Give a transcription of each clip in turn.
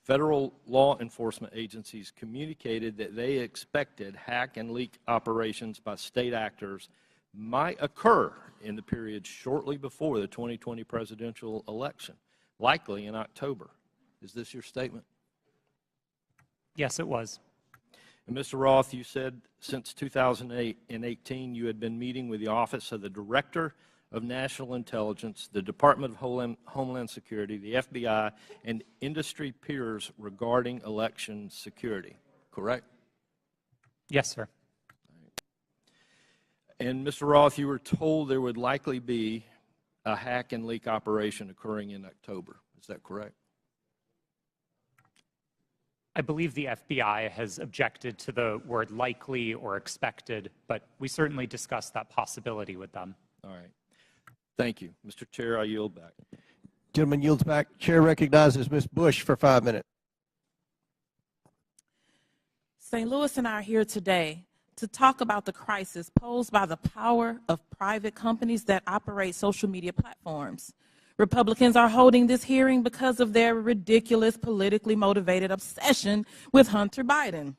federal law enforcement agencies communicated that they expected hack and leak operations by state actors might occur in the period shortly before the 2020 presidential election, likely in October. Is this your statement? Yes, it was. And Mr. Roth, you said since 2018 you had been meeting with the Office of the Director of National Intelligence, the Department of Homeland Security, the FBI, and industry peers regarding election security, correct? Yes, sir. And Mr. Roth, you were told there would likely be a hack and leak operation occurring in October. Is that correct? I believe the FBI has objected to the word likely or expected, but we certainly discussed that possibility with them. All right. Thank you. Mr. Chair, I yield back. Gentleman yields back. Chair recognizes Ms. Bush for 5 minutes. St. Louis and I are here today to talk about the crisis posed by the power of private companies that operate social media platforms. Republicans are holding this hearing because of their ridiculous, politically motivated obsession with Hunter Biden.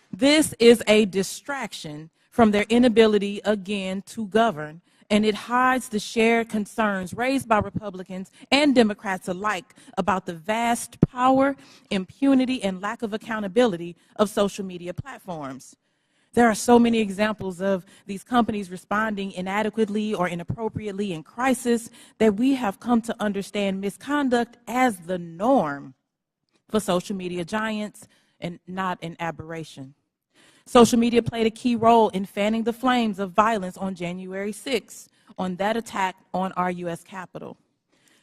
This is a distraction from their inability, again, to govern, and it hides the shared concerns raised by Republicans and Democrats alike about the vast power, impunity, and lack of accountability of social media platforms. There are so many examples of these companies responding inadequately or inappropriately in crisis that we have come to understand misconduct as the norm for social media giants and not an aberration. Social media played a key role in fanning the flames of violence on January 6th, on that attack on our U.S. Capitol.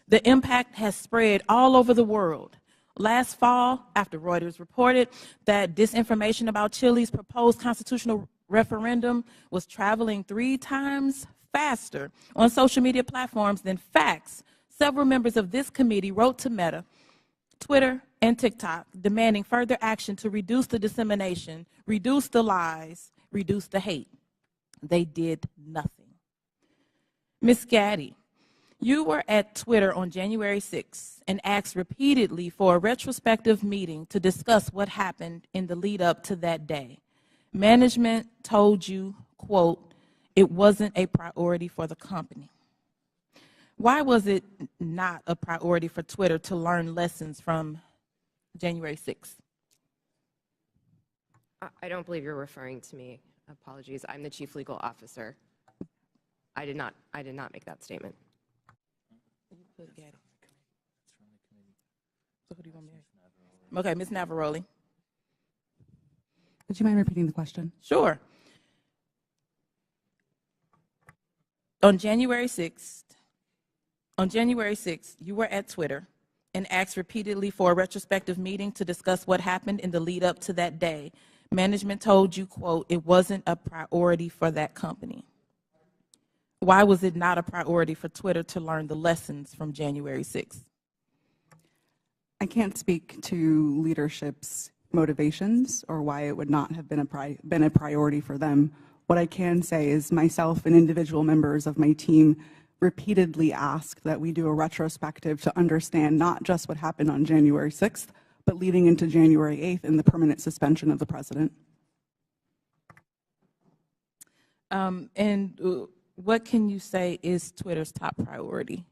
The impact has spread all over the world. Last fall, after Reuters reported that disinformation about Chile's proposed constitutional referendum was traveling 3 times faster on social media platforms than facts, several members of this committee wrote to Meta, Twitter, and TikTok demanding further action to reduce the dissemination, reduce the lies, reduce the hate. They did nothing. Ms. Gaddy, you were at Twitter on January 6th and asked repeatedly for a retrospective meeting to discuss what happened in the lead up to that day. Management told you, quote, it wasn't a priority for the company. Why was it not a priority for Twitter to learn lessons from January 6th? I don't believe you're referring to me. Apologies. I'm the chief legal officer. I did not make that statement. So who do you want me to? Okay, Ms. Navaroli. Would you mind repeating the question? Sure. On January 6th, you were at Twitter and asked repeatedly for a retrospective meeting to discuss what happened in the lead up to that day. Management told you, quote, it wasn't a priority for that company. Why was it not a priority for Twitter to learn the lessons from January 6th? I can't speak to leadership's motivations or why it would not have been a priority for them. What I can say is myself and individual members of my team repeatedly asked that we do a retrospective to understand not just what happened on January 6th, but leading into January 8th and the permanent suspension of the president. What can you say is Twitter's top priority?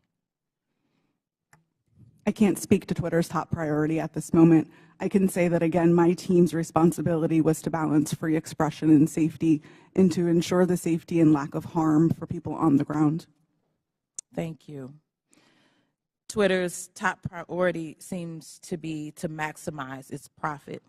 I can't speak to Twitter's top priority at this moment. I can say that, again, my team's responsibility was to balance free expression and safety and to ensure the safety and lack of harm for people on the ground. Thank you. Twitter's top priority seems to be to maximize its profit.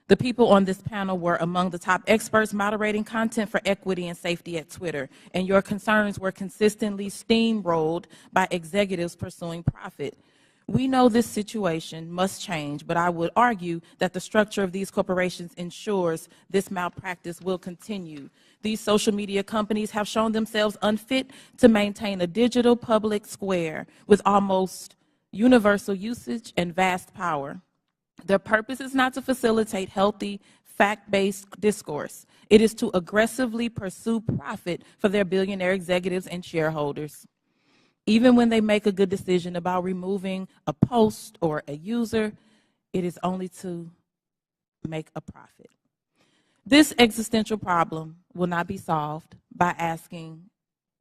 The people on this panel were among the top experts moderating content for equity and safety at Twitter, and your concerns were consistently steamrolled by executives pursuing profit. We know this situation must change, but I would argue that the structure of these corporations ensures this malpractice will continue. These social media companies have shown themselves unfit to maintain a digital public square with almost universal usage and vast power. Their purpose is not to facilitate healthy, fact-based discourse. It is to aggressively pursue profit for their billionaire executives and shareholders. Even when they make a good decision about removing a post or a user, It is only to make a profit. This existential problem will not be solved by asking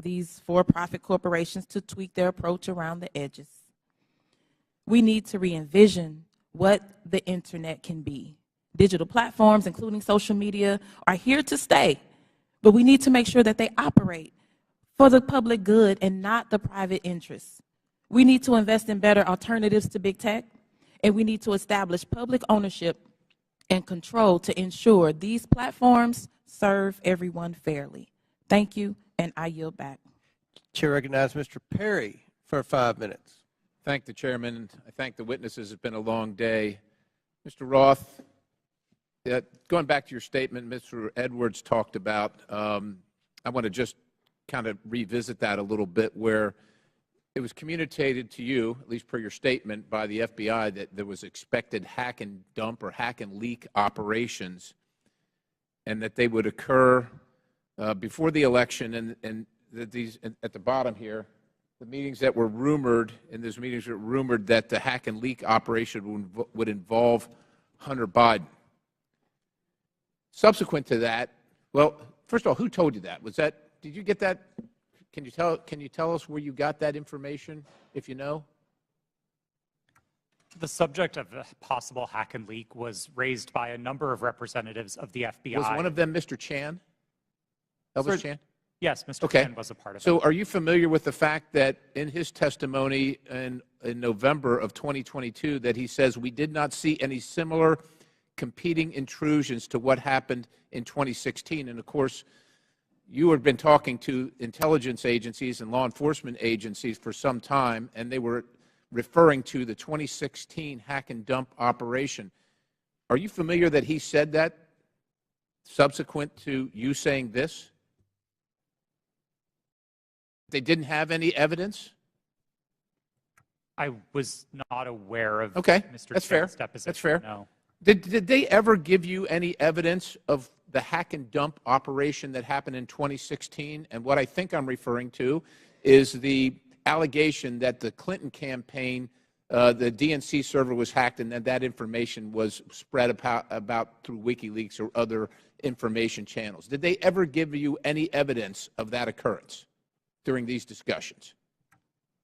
these for-profit corporations to tweak their approach around the edges. We need to re-envision what the internet can be. Digital platforms, including social media, are here to stay, but we need to make sure that they operate for the public good and not the private interests. We need to invest in better alternatives to big tech, and we need to establish public ownership and control to ensure these platforms serve everyone fairly. Thank you, and I yield back. Chair recognizes Mr. Perry for 5 minutes. Thank the chairman. I thank the witnesses. It's been a long day. Mr. Roth, going back to your statement Mr. Edwards talked about, I want to just kind of revisit that a little bit, where it was communicated to you, at least per your statement, by the FBI that there was expected hack and dump or hack and leak operations, and that they would occur before the election, and that these, at the bottom here, the meetings that were rumored, and those meetings were rumored that the hack and leak operation would involve Hunter Biden. Subsequent to that, well, first of all, who told you that? Was that, did you get that? Can you tell us where you got that information, if you know? The subject of a possible hack and leak was raised by a number of representatives of the FBI. Was one of them Mr. Chan? Elvis Chan? Yes, Mr. Okay. Chan was a part of it. So are you familiar with the fact that in his testimony in November of 2022 that he says we did not see any similar competing intrusions to what happened in 2016? And of course, you have been talking to intelligence agencies and law enforcement agencies for some time, and they were referring to the 2016 hack and dump operation. Are you familiar that he said that subsequent to you saying this? They didn't have any evidence? I was not aware of Okay, Mr. that's Chan's fair. deposition. That's fair. No. Did they ever give you any evidence of the hack and dump operation that happened in 2016? And what I think I'm referring to is the allegation that the Clinton campaign, the DNC server was hacked, and that information was spread about through WikiLeaks or other information channels. Did they ever give you any evidence of that occurrence during these discussions?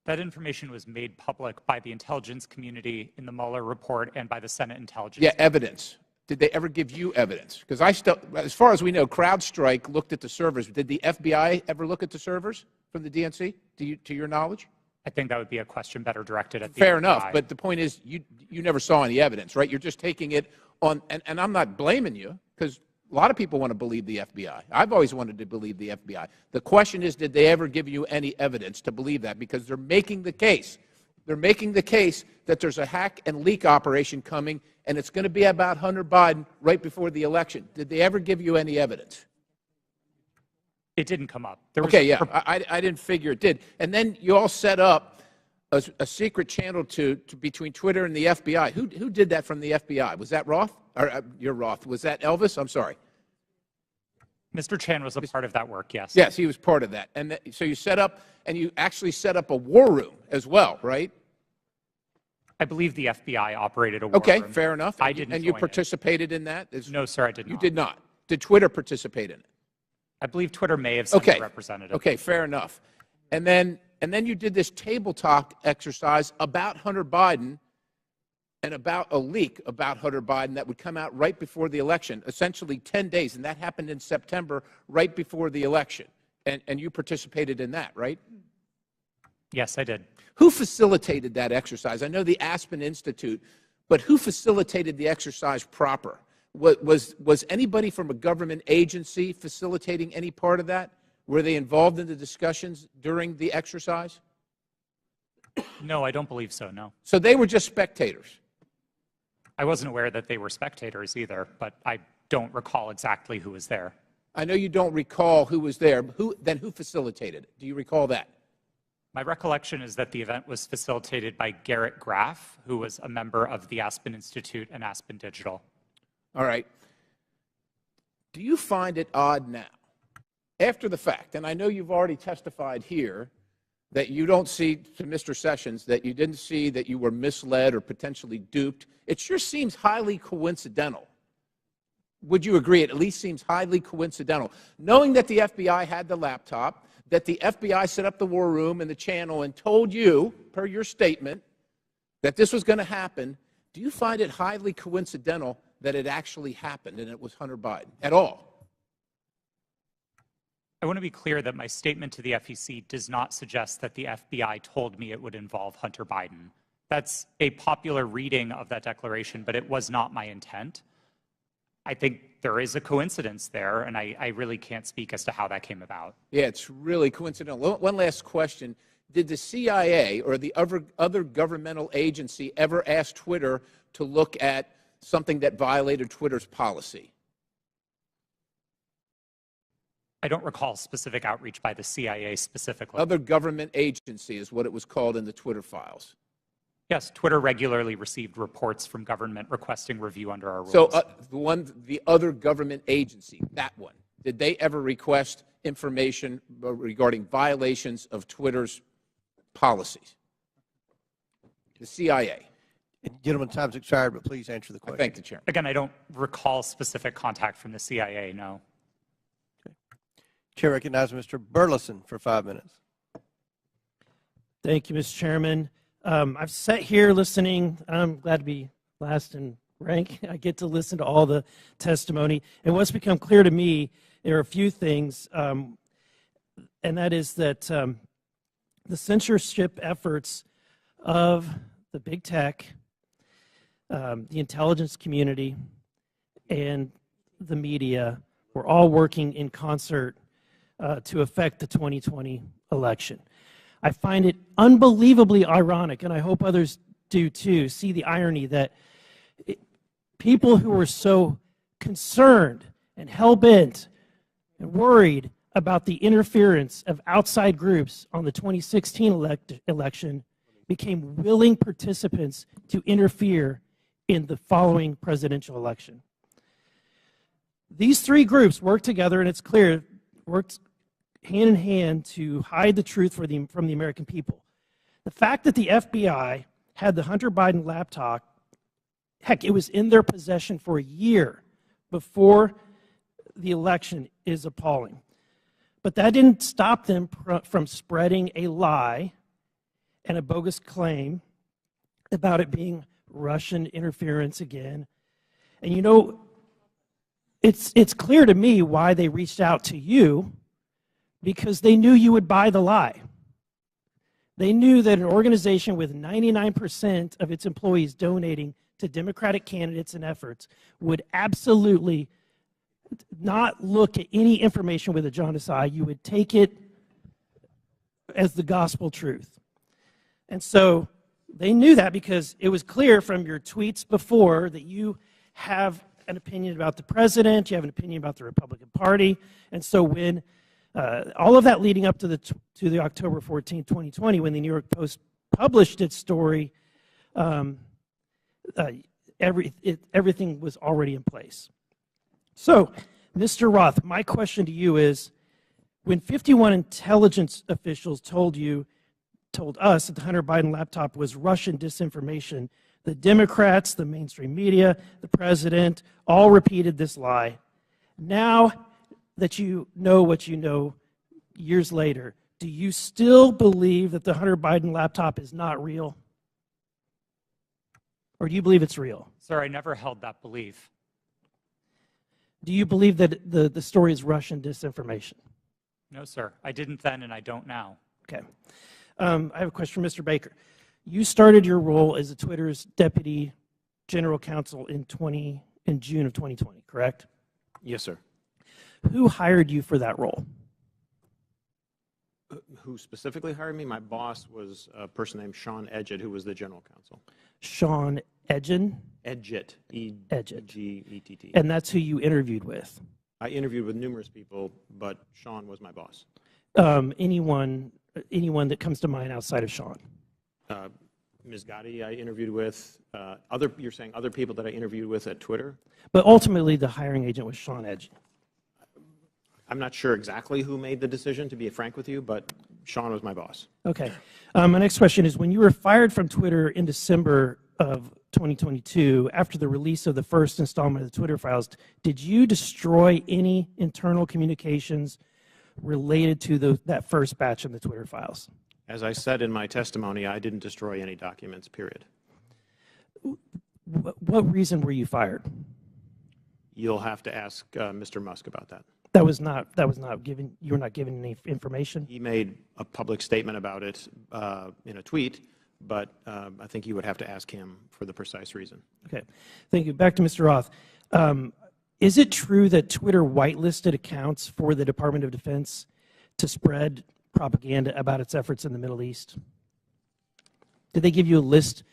That information was made public by the intelligence community in the Mueller report and by the Senate Intelligence. Yeah, evidence. Did they ever give you evidence? Because as far as we know, CrowdStrike looked at the servers. Did the FBI ever look at the servers from the DNC, to your knowledge? I think that would be a question better directed at the Fair FBI. enough, but the point is you never saw any evidence, right? You're just taking it on, and I'm not blaming you, because a lot of people want to believe the FBI. I've always wanted to believe the FBI. The question is, did they ever give you any evidence to believe that? Because they're making the case. They're making the case that there's a hack and leak operation coming, and it's going to be about Hunter Biden right before the election. Did they ever give you any evidence? It didn't come up. There was Okay, yeah, I didn't figure it did. And then you all set up a secret channel between Twitter and the FBI. Who did that from the FBI? Was that Roth? Or you're Roth. Was that Elvis? I'm sorry. Mr. Chan was a part of that work, yes. Yes, he was part of that. And so you set up, and you actually set up a war room as well, right? I believe the FBI operated a war Okay, room. fair enough. I didn't And you join it. participated in that? No, sir, I did not. You did not. Did Twitter participate in it? I believe Twitter may have sent Okay. a representative. Okay, fair enough. And then you did this table talk exercise about Hunter Biden and about a leak about Hunter Biden that would come out right before the election, essentially 10 days, and that happened in September, right before the election. And you participated in that, right? Yes, I did. Who facilitated that exercise? I know the Aspen Institute, but who facilitated the exercise proper? Was anybody from a government agency facilitating any part of that? Were they involved in the discussions during the exercise? No, I don't believe so, no. So they were just spectators. I wasn't aware that they were spectators either, but I don't recall exactly who was there. I know you don't recall who was there. Then who facilitated it? Do you recall that? My recollection is that the event was facilitated by Garrett Graff, who was a member of the Aspen Institute and Aspen Digital. All right. Do you find it odd now, after the fact, and I know you've already testified here, that you don't see, to Mr. Sessions, that you didn't see that you were misled or potentially duped, it sure seems highly coincidental. Would you agree? It at least seems highly coincidental. Knowing that the FBI had the laptop, that the FBI set up the war room and the channel and told you, per your statement, that this was going to happen, do you find it highly coincidental that it actually happened and it was Hunter Biden at all? I want to be clear that my statement to the FEC does not suggest that the FBI told me it would involve Hunter Biden. That's a popular reading of that declaration, but it was not my intent. I think there is a coincidence there, and I really can't speak as to how that came about. Yeah, it's really coincidental. One last question. Did the CIA or the other governmental agency ever ask Twitter to look at something that violated Twitter's policy? I don't recall specific outreach by the CIA specifically. Other government agency is what it was called in the Twitter files. Yes, Twitter regularly received reports from government requesting review under our rules. So the other government agency, that one, did they ever request information regarding violations of Twitter's policies? The CIA. Gentlemen, time's expired, but please answer the I question. thank the Chairman. Again, I don't recall specific contact from the CIA, no. Chair recognizes Mr. Burleson for 5 minutes. Thank you, Mr. Chairman. I've sat here listening. I'm glad to be last in rank. I get to listen to all the testimony. And what's become clear to me, there are a few things, and that is that the censorship efforts of the big tech, the intelligence community, and the media were all working in concert to affect the 2020 election. I find it unbelievably ironic, and I hope others do too, see the irony that people who were so concerned and hell-bent and worried about the interference of outside groups on the 2016 election became willing participants to interfere in the following presidential election. These three groups worked together, and it's clear, worked hand in hand to hide the truth from the American people. The fact that the FBI had the Hunter Biden laptop, heck, it was in their possession for a year before the election, is appalling. But that didn't stop them from spreading a lie and a bogus claim about it being Russian interference again. And you know, it's clear to me why they reached out to you, because they knew you would buy the lie. They knew that an organization with 99% of its employees donating to Democratic candidates and efforts would absolutely not look at any information with a jaundiced eye. You would take it as the gospel truth. And so they knew that, because it was clear from your tweets before that you have an opinion about the president, you have an opinion about the Republican Party. And so when all of that leading up to the October 14, 2020, when the New York Post published its story, everything was already in place. So, Mr. Roth, my question to you is, when 51 intelligence officials told us that the Hunter Biden laptop was Russian disinformation, the Democrats, the mainstream media, the president, all repeated this lie. Now that you know what you know years later, do you still believe that the Hunter Biden laptop is not real? Or do you believe it's real? Sir, I never held that belief. Do you believe that the story is Russian disinformation? No, sir. I didn't then, and I don't now. Okay. I have a question for Mr. Baker. You started your role as Twitter's deputy general counsel in June of 2020, correct? Yes, sir. Who hired you for that role? Who specifically hired me? My boss was a person named Sean Edgett, who was the general counsel. Sean Edgett? Edgett, Edgett. E-G-E-T-T. And that's who you interviewed with? I interviewed with numerous people, but Sean was my boss. Anyone that comes to mind outside of Sean? Ms. Gotti I interviewed with. You're saying other people that I interviewed with at Twitter? But ultimately, the hiring agent was Sean Edgett. I'm not sure exactly who made the decision, to be frank with you, but Sean was my boss. Okay. My next question is, when you were fired from Twitter in December of 2022, after the release of the first installment of the Twitter files, did you destroy any internal communications related to that first batch of the Twitter files? As I said in my testimony, I didn't destroy any documents, period. What reason were you fired? You'll have to ask Mr. Musk about that. That was not given. You were not given any information. He made a public statement about it in a tweet, but I think you would have to ask him for the precise reason. Okay, thank you. Back to Mr. Roth. Is it true that Twitter whitelisted accounts for the Department of Defense to spread propaganda about its efforts in the Middle East? Did they give you a list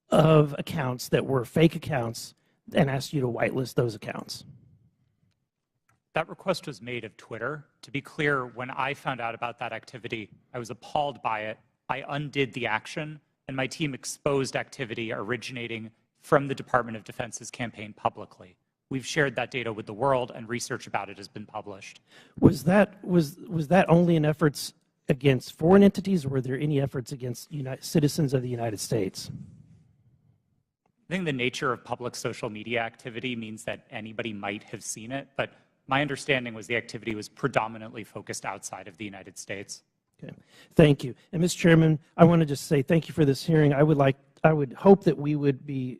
of accounts that were fake accounts and asked you to whitelist those accounts? That request was made of Twitter. To be clear, when I found out about that activity, I was appalled by it. I undid the action, and my team exposed activity originating from the Department of Defense's campaign publicly. We've shared that data with the world, and research about it has been published. Was that only in efforts against foreign entities, or were there any efforts against citizens of the United States? I think the nature of public social media activity means that anybody might have seen it, but my understanding was the activity was predominantly focused outside of the United States. Okay, thank you. And Mr. Chairman, I want to just say thank you for this hearing. I would hope that we would be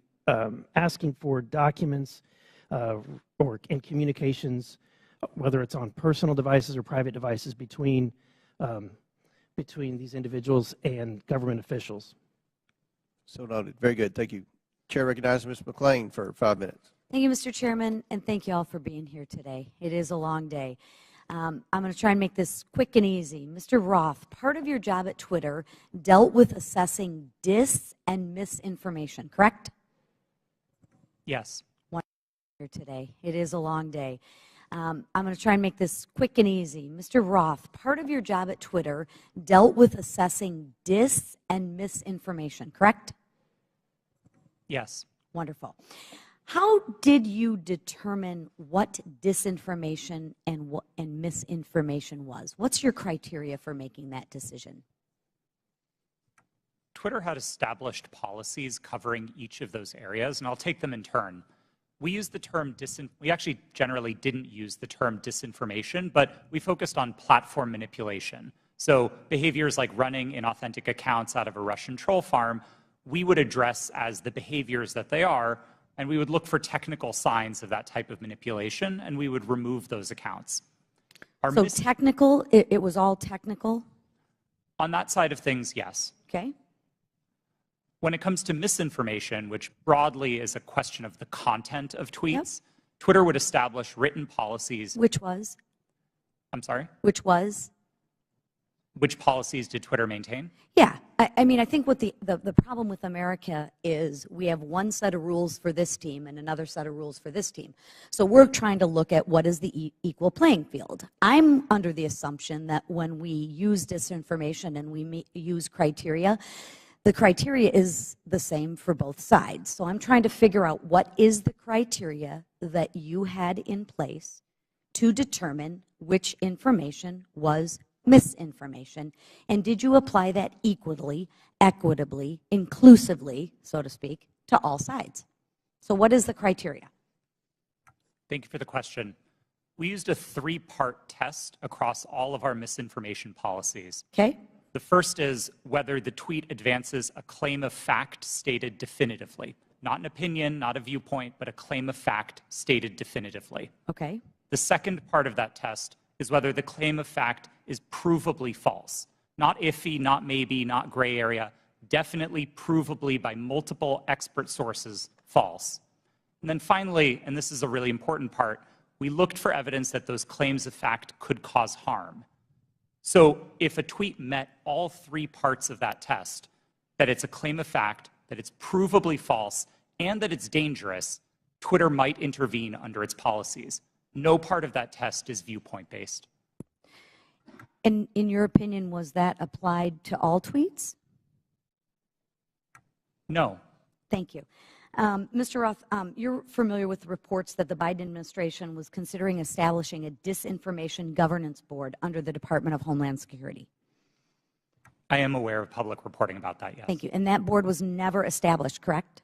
asking for documents or in communications, whether it's on personal devices or private devices, between these individuals and government officials. So noted. Very good. Thank you. Chair recognizes Ms. McClain for 5 minutes. Thank you, Mr. Chairman, and thank you all for being here today. It is a long day. I'm going to try and make this quick and easy. Mr. Roth, part of your job at Twitter dealt with assessing dis and misinformation, correct? Yes. Here today. It is a long day. I'm going to try and make this quick and easy. Mr. Roth, part of your job at Twitter dealt with assessing dis and misinformation, correct? Yes. Wonderful. How did you determine what disinformation and misinformation was? What's your criteria for making that decision? Twitter had established policies covering each of those areas, and I'll take them in turn. We used the term we actually generally didn't use the term disinformation, but we focused on platform manipulation. So behaviors like running inauthentic accounts out of a Russian troll farm, we would address as the behaviors that they are, and we would look for technical signs of that type of manipulation, and we would remove those accounts. So technical, it was all technical? On that side of things, yes. Okay. When it comes to misinformation, which broadly is a question of the content of tweets, Twitter would establish written policies. Which was? I'm sorry? Which was? Which policies did Twitter maintain? Yeah. I mean, I think what the problem with America is we have one set of rules for this team and another set of rules for this team. So we're trying to look at what is the equal playing field. I'm under the assumption that when we use disinformation and we use criteria, the criteria is the same for both sides. So I'm trying to figure out what is the criteria that you had in place to determine which information was misinformation, and did you apply that equally, equitably, inclusively, so to speak, to all sides? So what is the criteria? Thank you for the question. We used a three-part test across all of our misinformation policies. Okay. The first is whether the tweet advances a claim of fact stated definitively. Not an opinion, not a viewpoint, but a claim of fact stated definitively. Okay. The second part of that test is whether the claim of fact is provably false. Not iffy, not maybe, not gray area, definitely provably by multiple expert sources false. And then finally, and this is a really important part, we looked for evidence that those claims of fact could cause harm. So if a tweet met all three parts of that test, that it's a claim of fact, that it's provably false, and that it's dangerous, Twitter might intervene under its policies. No part of that test is viewpoint-based. And in your opinion, was that applied to all tweets? No. Thank you. Mr. Roth, you're familiar with the reports that the Biden administration was considering establishing a disinformation governance board under the Department of Homeland Security. I am aware of public reporting about that, yes. Thank you. And that board was never established, correct?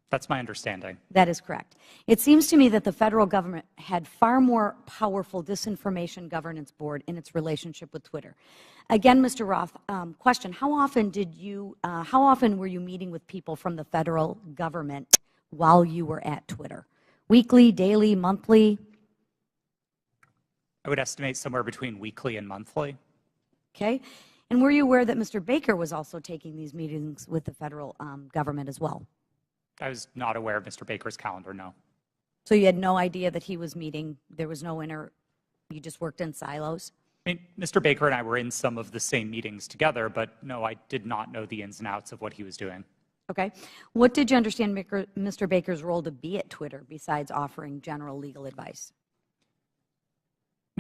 That's my understanding. That is correct. It seems to me that the federal government had far more powerful disinformation governance board in its relationship with Twitter. Again, Mr. Roth, question: how often were you meeting with people from the federal government while you were at Twitter? Weekly, daily, monthly? I would estimate somewhere between weekly and monthly. Okay. And were you aware that Mr. Baker was also taking these meetings with the federal government as well? I was not aware of Mr. Baker's calendar, no. So you had no idea that he was meeting, there was no you just worked in silos? I mean, Mr. Baker and I were in some of the same meetings together, but no, I did not know the ins and outs of what he was doing. Okay. What did you understand Mr. Baker's role to be at Twitter besides offering general legal advice?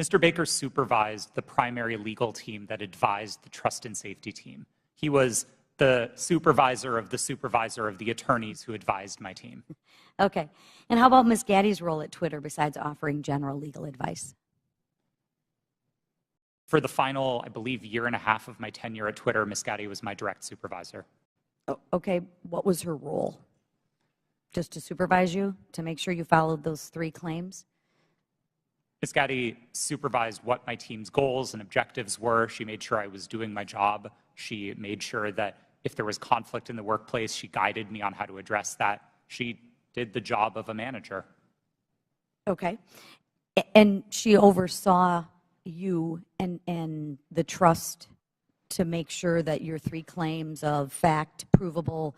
Mr. Baker supervised the primary legal team that advised the trust and safety team. He was the supervisor of the attorneys who advised my team. Okay. And how about Ms. Gaddy's role at Twitter besides offering general legal advice? For the final, I believe, year and a half of my tenure at Twitter, Ms. Gaddy was my direct supervisor. Oh, okay. What was her role? Just to supervise you, to make sure you followed those 3 claims? Ms. Gaddy supervised what my team's goals and objectives were. She made sure I was doing my job. She made sure that if there was conflict in the workplace, she guided me on how to address that. She did the job of a manager. Okay. And she oversaw you and the trust to make sure that your 3 claims of fact, provable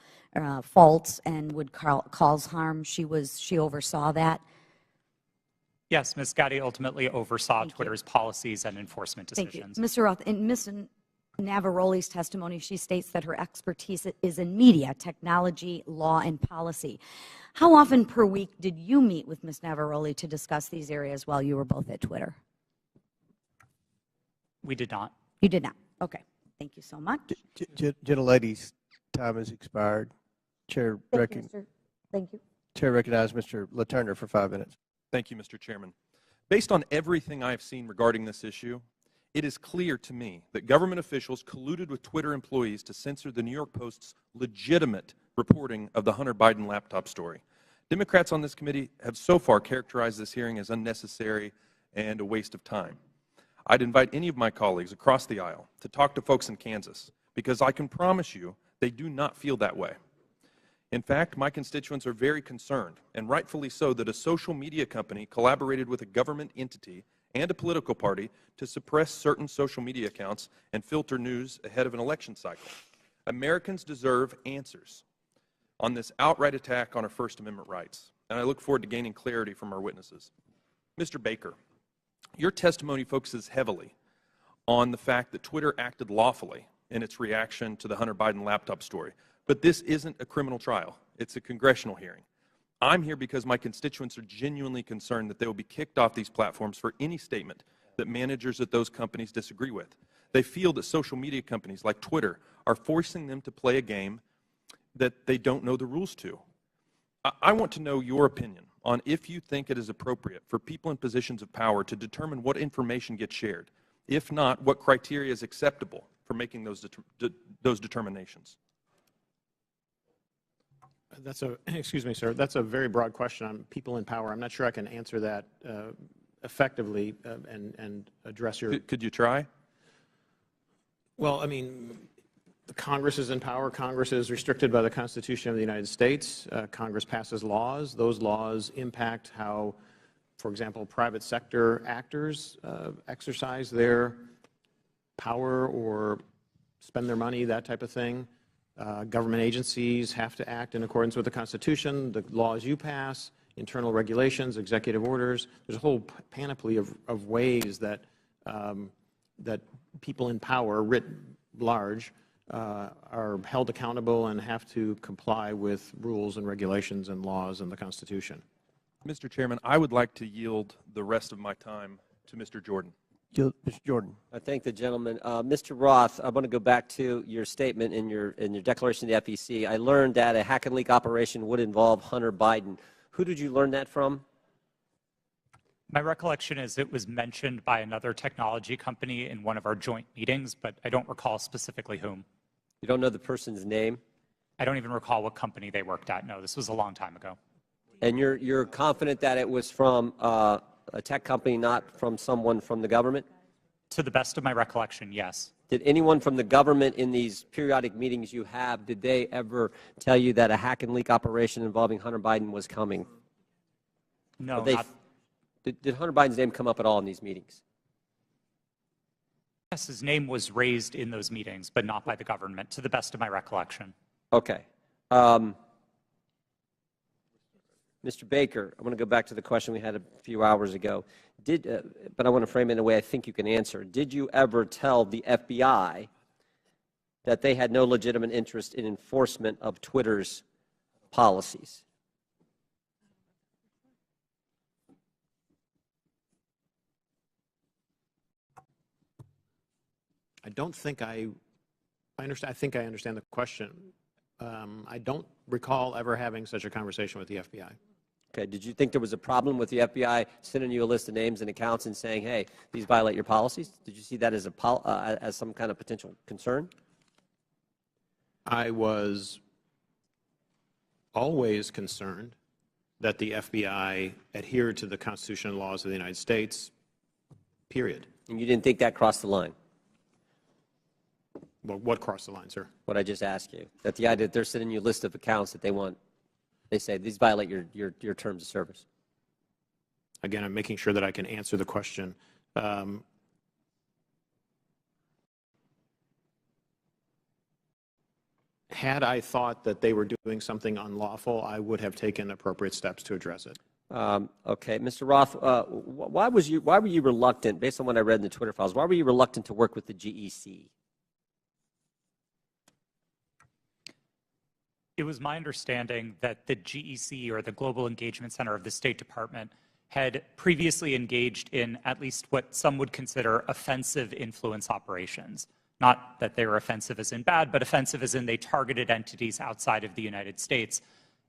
faults, and would cause harm, she oversaw that? Yes, Ms. Gaddy ultimately oversaw Twitter's policies and enforcement decisions. Thank you. Mr. Roth, in Ms. Navaroli's testimony, she states that her expertise is in media, technology, law, and policy. How often per week did you meet with Ms. Navaroli to discuss these areas while you were both at Twitter? We did not. You did not. Okay. Thank you so much. Gentlelady's time has expired. Chair Thank you. Chair recognizes Mr. LaTurner for 5 minutes. Thank you, Mr. Chairman. Based on everything I've seen regarding this issue, it is clear to me that government officials colluded with Twitter employees to censor the New York Post's legitimate reporting of the Hunter Biden laptop story. Democrats on this committee have so far characterized this hearing as unnecessary and a waste of time. I'd invite any of my colleagues across the aisle to talk to folks in Kansas, because I can promise you they do not feel that way. In fact, my constituents are very concerned, and rightfully so, that a social media company collaborated with a government entity and a political party to suppress certain social media accounts and filter news ahead of an election cycle. Americans deserve answers on this outright attack on our First Amendment rights, and I look forward to gaining clarity from our witnesses. Mr. Baker, your testimony focuses heavily on the fact that Twitter acted lawfully in its reaction to the Hunter Biden laptop story. But this isn't a criminal trial. It's a congressional hearing. I'm here because my constituents are genuinely concerned that they will be kicked off these platforms for any statement that managers at those companies disagree with. They feel that social media companies like Twitter are forcing them to play a game that they don't know the rules to. I want to know your opinion on if you think it is appropriate for people in positions of power to determine what information gets shared. If not, what criteria is acceptable for making those determinations? Excuse me, sir, that's a very broad question on people in power. I'm not sure I can answer that effectively and address your... Could you try? Well, I mean, the Congress is in power. Congress is restricted by the Constitution of the United States. Congress passes laws. Those laws impact how, for example, private sector actors exercise their power or spend their money, that type of thing. Government agencies have to act in accordance with the Constitution, the laws you pass, internal regulations, executive orders. There's a whole panoply of ways that that people in power, writ large, are held accountable and have to comply with rules and regulations and laws and the Constitution. Mr. Chairman, I would like to yield the rest of my time to Mr. Jordan. Mr. Jordan. I thank the gentleman. Mr. Roth, I want to go back to your statement in your declaration to the FEC. I learned that a hack and leak operation would involve Hunter Biden. Who did you learn that from? My recollection is it was mentioned by another technology company in one of our joint meetings, but I don't recall specifically whom. You don't know the person's name? I don't even recall what company they worked at. No, this was a long time ago. And you're confident that it was from a tech company, not from someone from the government? To the best of my recollection, yes. Did anyone from the government in these periodic meetings you have, did they ever tell you that a hack and leak operation involving Hunter Biden was coming? No, Did Hunter Biden's name come up at all in these meetings? Yes, his name was raised in those meetings, but not by the government, to the best of my recollection. Okay. Mr. Baker, I want to go back to the question we had a few hours ago. But I want to frame it in a way I think you can answer. Did you ever tell the FBI that they had no legitimate interest in enforcement of Twitter's policies? I don't think I understand. I think I understand the question. I don't recall ever having such a conversation with the FBI. Okay. Did you think there was a problem with the FBI sending you a list of names and accounts and saying, hey, these violate your policies? Did you see that as as some kind of potential concern? I was always concerned that the FBI adhered to the Constitution and laws of the United States, period. And you didn't think that crossed the line? Well, what crossed the line, sir? What I just asked you. That the idea that they're sending you a list of accounts that they say these violate your terms of service. Again, I'm making sure that I can answer the question. Had I thought that they were doing something unlawful, I would have taken appropriate steps to address it. Okay, Mr. Roth, why were you reluctant, based on what I read in the Twitter files, why were you reluctant to work with the GEC? It was my understanding that the GEC, or the Global Engagement Center of the State Department, had previously engaged in at least what some would consider offensive influence operations. Not that they were offensive as in bad, but offensive as in they targeted entities outside of the United States.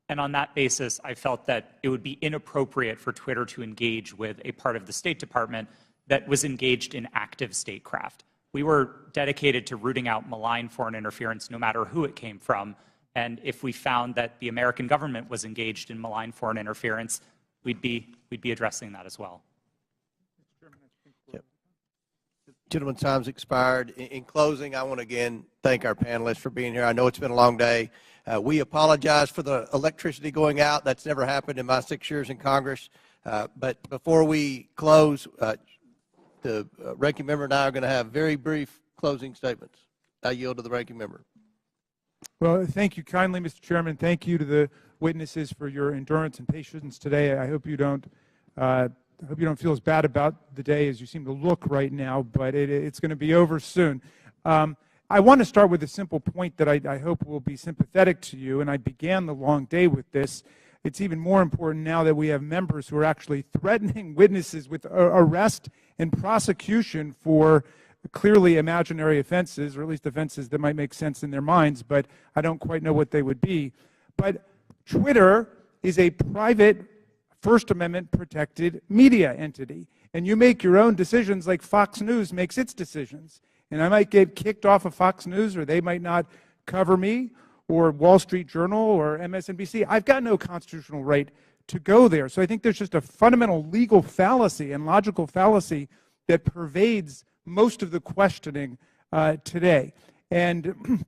And on that basis, I felt that it would be inappropriate for Twitter to engage with a part of the State Department that was engaged in active statecraft. We were dedicated to rooting out malign foreign interference no matter who it came from. And if we found that the American government was engaged in malign foreign interference, we'd be addressing that as well. Yep. Gentlemen's time's expired. In closing, I want to again thank our panelists for being here. I know it's been a long day. We apologize for the electricity going out. That's never happened in my 6 years in Congress. But before we close, the ranking member and I are going to have very brief closing statements. I yield to the ranking member. Well, thank you kindly, Mr. Chairman. Thank you to the witnesses for your endurance and patience today. I hope you don't feel as bad about the day as you seem to look right now, but it's going to be over soon. I want to start with a simple point that I hope will be sympathetic to you, and I began the long day with this. It's even more important now that we have members who are actually threatening witnesses with arrest and prosecution for clearly imaginary offenses, or at least offenses that might make sense in their minds, but I don't quite know what they would be. But Twitter is a private First Amendment protected media entity, and you make your own decisions like Fox News makes its decisions. And I might get kicked off of Fox News, or they might not cover me, or Wall Street Journal, or MSNBC. I've got no constitutional right to go there. So I think there's just a fundamental legal fallacy and logical fallacy that pervades most of the questioning today. And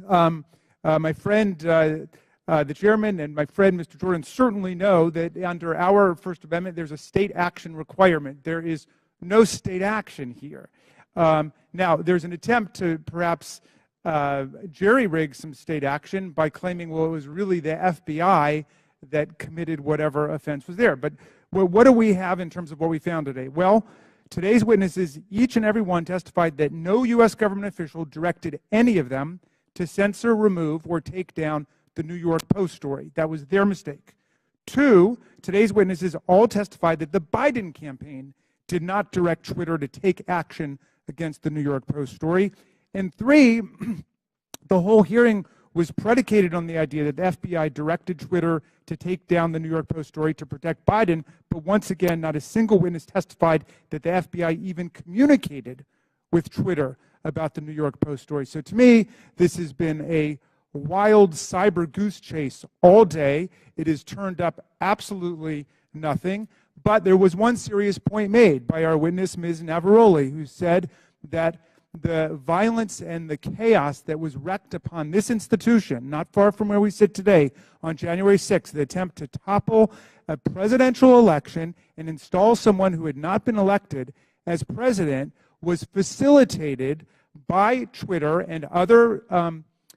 my friend, the chairman, and my friend, Mr. Jordan, certainly know that under our First Amendment, there's a state action requirement. There is no state action here. Now, there's an attempt to perhaps jerry-rig some state action by claiming, well, it was really the FBI that committed whatever offense was there. But what do we have in terms of what we found today? Well, today's witnesses, each and every one, testified that no U.S. government official directed any of them to censor, remove, or take down the New York Post story. That was their mistake. 2, today's witnesses all testified that the Biden campaign did not direct Twitter to take action against the New York Post story. And 3, the whole hearing was predicated on the idea that the FBI directed Twitter to take down the New York Post story to protect Biden, but once again, not a single witness testified that the FBI even communicated with Twitter about the New York Post story. So to me, this has been a wild cyber goose chase all day. It has turned up absolutely nothing, but there was one serious point made by our witness, Ms. Navaroli, who said that the violence and the chaos that was wreaked upon this institution, not far from where we sit today, on January 6th, the attempt to topple a presidential election and install someone who had not been elected as president, was facilitated by Twitter and other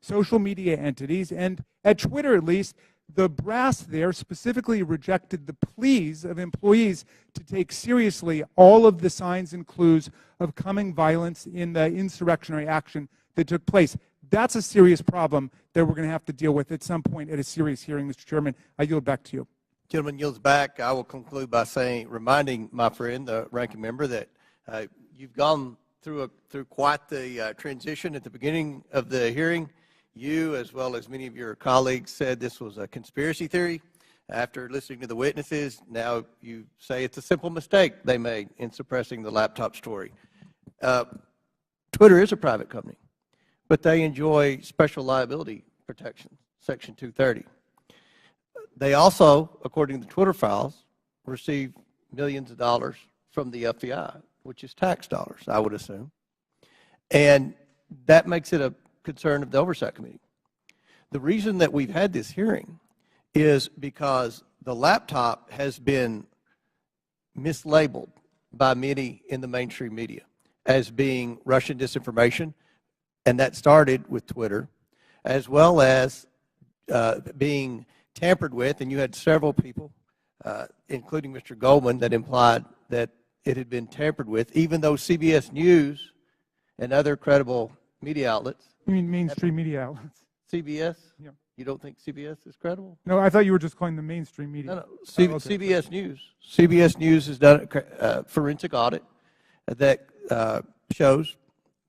social media entities. And at Twitter, at least, the brass there specifically rejected the pleas of employees to take seriously all of the signs and clues of coming violence in the insurrectionary action that took place. That's a serious problem that we're going to have to deal with at some point at a serious hearing, Mr. Chairman. I yield back to you. Gentleman yields back. I will conclude by reminding my friend, the ranking member, that you've gone through quite the transition at the beginning of the hearing. You, as well as many of your colleagues, said this was a conspiracy theory. After listening to the witnesses, now you say it's a simple mistake they made in suppressing the laptop story. Twitter is a private company, but they enjoy special liability protection, Section 230. They also, according to the Twitter files, receive millions of dollars from the FBI, which is tax dollars, I would assume. And that makes it a concern of the Oversight Committee. The reason that we've had this hearing is because the laptop has been mislabeled by many in the mainstream media as being Russian disinformation, and that started with Twitter, as well as being tampered with, and you had several people, including Mr. Goldman, that implied that it had been tampered with, even though CBS News and other credible media outlets. You mean mainstream media outlets? CBS? Yeah. You don't think CBS is credible? No, I thought you were just calling the mainstream media. No. Okay. CBS News. CBS News has done a forensic audit that shows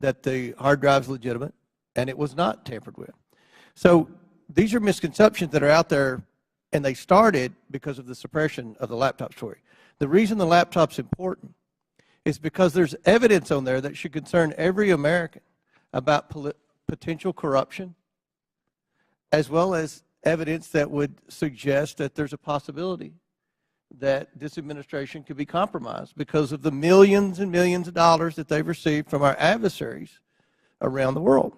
that the hard drive is legitimate and it was not tampered with. So these are misconceptions that are out there, and they started because of the suppression of the laptop story. The reason the laptop's important is because there's evidence on there that should concern every American about potential corruption, as well as evidence that would suggest that there's a possibility that this administration could be compromised because of the millions and millions of dollars that they've received from our adversaries around the world.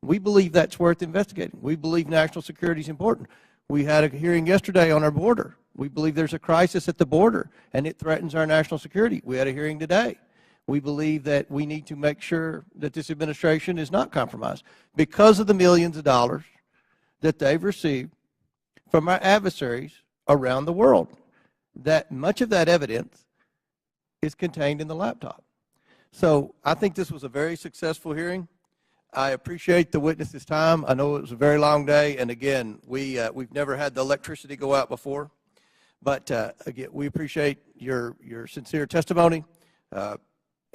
We believe that's worth investigating. We believe national security is important. We had a hearing yesterday on our border. We believe there's a crisis at the border, and it threatens our national security. We had a hearing today. We believe that we need to make sure that this administration is not compromised because of the millions of dollars that they've received from our adversaries around the world. That much of that evidence is contained in the laptop. So I think this was a very successful hearing. I appreciate the witnesses' time. I know it was a very long day, and again, we've never had the electricity go out before. But again, we appreciate your sincere testimony.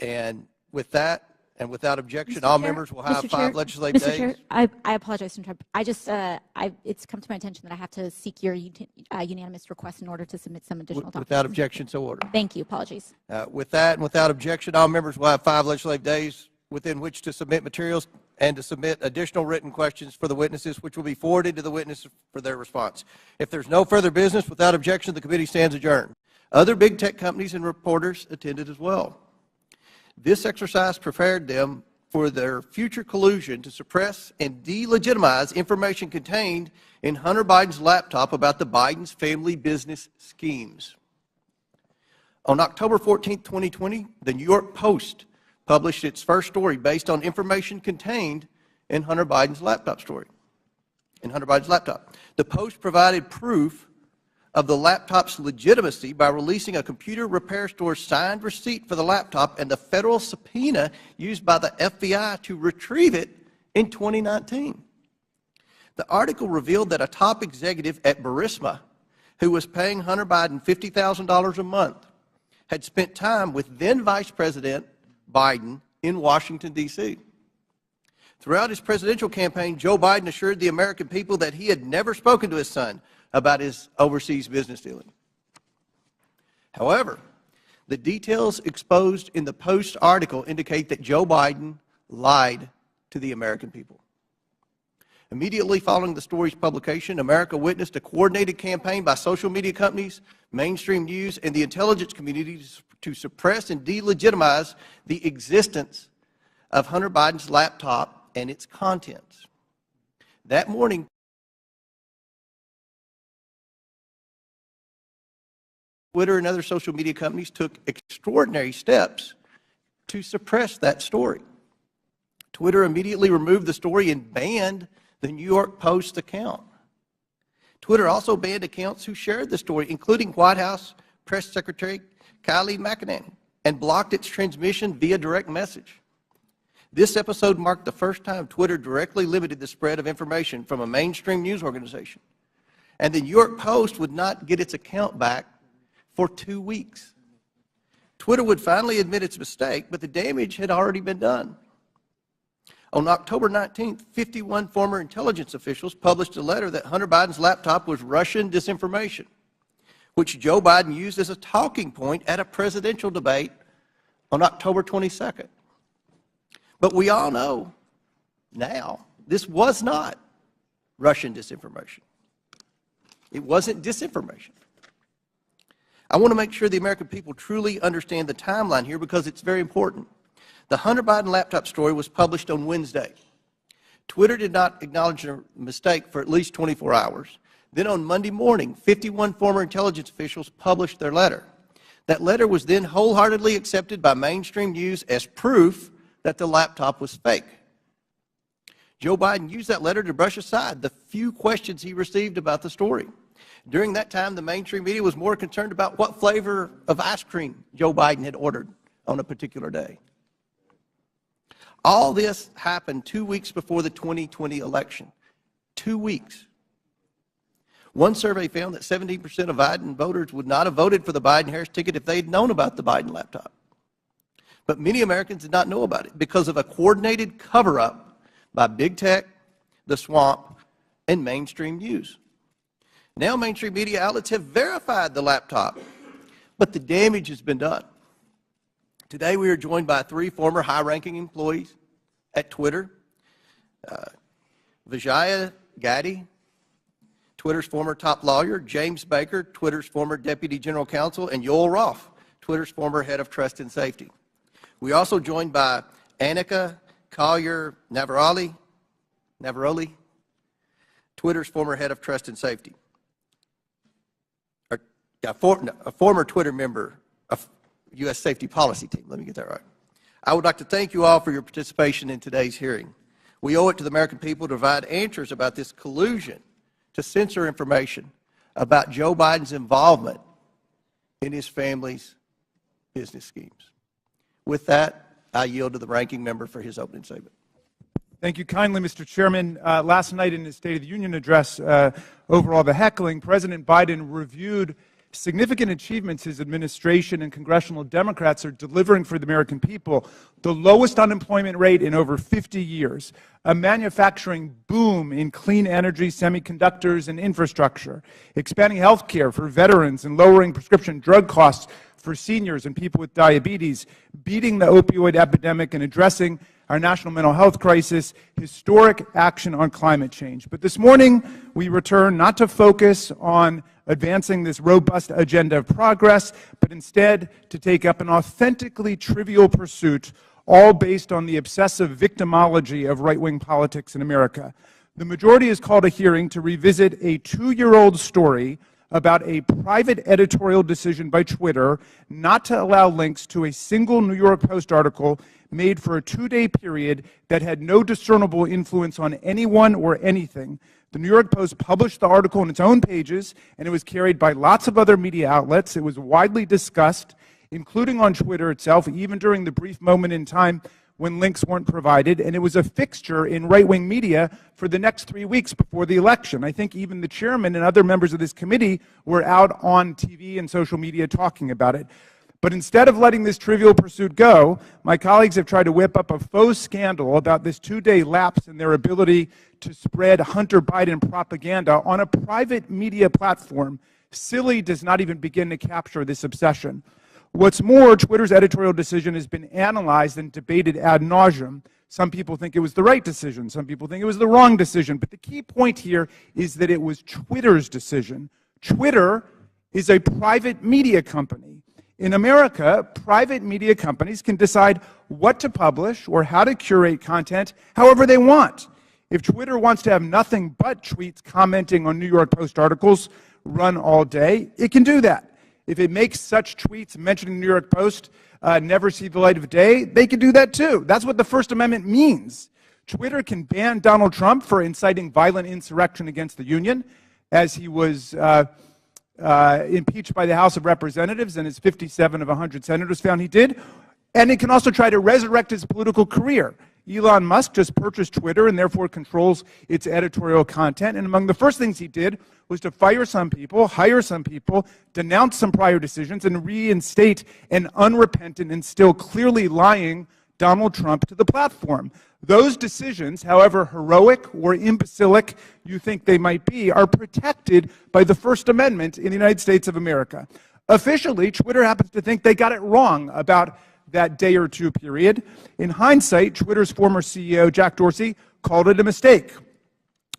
And with that, and without objection, all members will have 5 legislative days. Mr. Chair, I apologize to interrupt. It's come to my attention that I have to seek your unanimous request in order to submit some additional documents. Without objection, so ordered. Thank you. Apologies. With that, and without objection, all members will have 5 legislative days within which to submit materials and to submit additional written questions for the witnesses, which will be forwarded to the witnesses for their response. If there's no further business, without objection, the committee stands adjourned. Other big tech companies and reporters attended as well. This exercise prepared them for their future collusion to suppress and delegitimize information contained in Hunter Biden's laptop about the Biden's family business schemes. On October 14, 2020, the New York Post published its first story based on information contained in Hunter Biden's laptop story. The Post provided proof of the laptop's legitimacy by releasing a computer repair store's signed receipt for the laptop and the federal subpoena used by the FBI to retrieve it in 2019. The article revealed that a top executive at Burisma, who was paying Hunter Biden $50,000 a month, had spent time with then Vice President Biden in Washington, D.C. Throughout his presidential campaign, Joe Biden assured the American people that he had never spoken to his son about his overseas business dealing. However, the details exposed in the Post article indicate that Joe Biden lied to the American people. Immediately following the story's publication, America witnessed a coordinated campaign by social media companies, mainstream news, and the intelligence community to suppress and delegitimize the existence of Hunter Biden's laptop and its contents. That morning, Twitter and other social media companies took extraordinary steps to suppress that story. Twitter immediately removed the story and banned the New York Post account. Twitter also banned accounts who shared the story, including White House Press Secretary Kayleigh McEnany, and blocked its transmission via direct message. This episode marked the first time Twitter directly limited the spread of information from a mainstream news organization. And the New York Post would not get its account back for 2 weeks. Twitter would finally admit its mistake, but the damage had already been done. On October 19th, 51 former intelligence officials published a letter that Hunter Biden's laptop was Russian disinformation, which Joe Biden used as a talking point at a presidential debate on October 22nd. But we all know now this was not Russian disinformation. It wasn't disinformation. I want to make sure the American people truly understand the timeline here because it's very important. The Hunter Biden laptop story was published on Wednesday. Twitter did not acknowledge a mistake for at least 24 hours. Then on Monday morning, 51 former intelligence officials published their letter. That letter was then wholeheartedly accepted by mainstream news as proof that the laptop was fake. Joe Biden used that letter to brush aside the few questions he received about the story. During that time, the mainstream media was more concerned about what flavor of ice cream Joe Biden had ordered on a particular day. All this happened 2 weeks before the 2020 election. 2 weeks. One survey found that 17% of Biden voters would not have voted for the Biden-Harris ticket if they had known about the Biden laptop. But many Americans did not know about it because of a coordinated cover-up by big tech, the swamp, and mainstream news. Now mainstream media outlets have verified the laptop, but the damage has been done. Today we are joined by 3 former high-ranking employees at Twitter. Vijaya Gadde, Twitter's former top lawyer, James Baker, Twitter's former deputy general counsel, and Yoel Roth, Twitter's former head of trust and safety. We are also joined by Annika Collier-Navaroli, Twitter's former head of trust and safety, a former Twitter member of U.S. safety policy team. Let me get that right. I would like to thank you all for your participation in today's hearing. We owe it to the American people to provide answers about this collusion to censor information about Joe Biden's involvement in his family's business schemes. With that, I yield to the ranking member for his opening statement. Thank you kindly, Mr. Chairman. Last night in his State of the Union address, over all the heckling, President Biden reviewed significant achievements his administration and congressional Democrats are delivering for the American people. The lowest unemployment rate in over 50 years, a manufacturing boom in clean energy, semiconductors, and infrastructure, expanding health care for veterans and lowering prescription drug costs for seniors and people with diabetes, beating the opioid epidemic and addressing our national mental health crisis, historic action on climate change. But this morning, we return not to focus on advancing this robust agenda of progress, but instead to take up an authentically trivial pursuit, all based on the obsessive victimology of right-wing politics in America. The majority has called a hearing to revisit a 2-year-old story about a private editorial decision by Twitter not to allow links to a single New York Post article made for a 2-day period that had no discernible influence on anyone or anything. The New York Post published the article on its own pages, and it was carried by lots of other media outlets. It was widely discussed, including on Twitter itself, even during the brief moment in time when links weren't provided, and it was a fixture in right-wing media for the next 3 weeks before the election. I think even the chairman and other members of this committee were out on TV and social media talking about it. But instead of letting this trivial pursuit go, my colleagues have tried to whip up a faux scandal about this 2-day lapse in their ability to spread Hunter Biden propaganda on a private media platform. Silly does not even begin to capture this obsession. What's more, Twitter's editorial decision has been analyzed and debated ad nauseum. Some people think it was the right decision. Some people think it was the wrong decision. But the key point here is that it was Twitter's decision. Twitter is a private media company. In America, private media companies can decide what to publish or how to curate content however they want. If Twitter wants to have nothing but tweets commenting on New York Post articles run all day, it can do that. If it makes such tweets mentioning the New York Post never see the light of day, they can do that too. That's what the First Amendment means. Twitter can ban Donald Trump for inciting violent insurrection against the Union, as he was impeached by the House of Representatives, and as 57 of 100 senators found he did. And it can also try to resurrect his political career. Elon Musk just purchased Twitter and therefore controls its editorial content. And among the first things he did was to fire some people, hire some people, denounce some prior decisions, and reinstate an unrepentant and still clearly lying Donald Trump to the platform. Those decisions, however heroic or imbecilic you think they might be, are protected by the First Amendment in the United States of America. Officially, Twitter happens to think they got it wrong about that day or two period. In hindsight, Twitter's former CEO, Jack Dorsey, called it a mistake.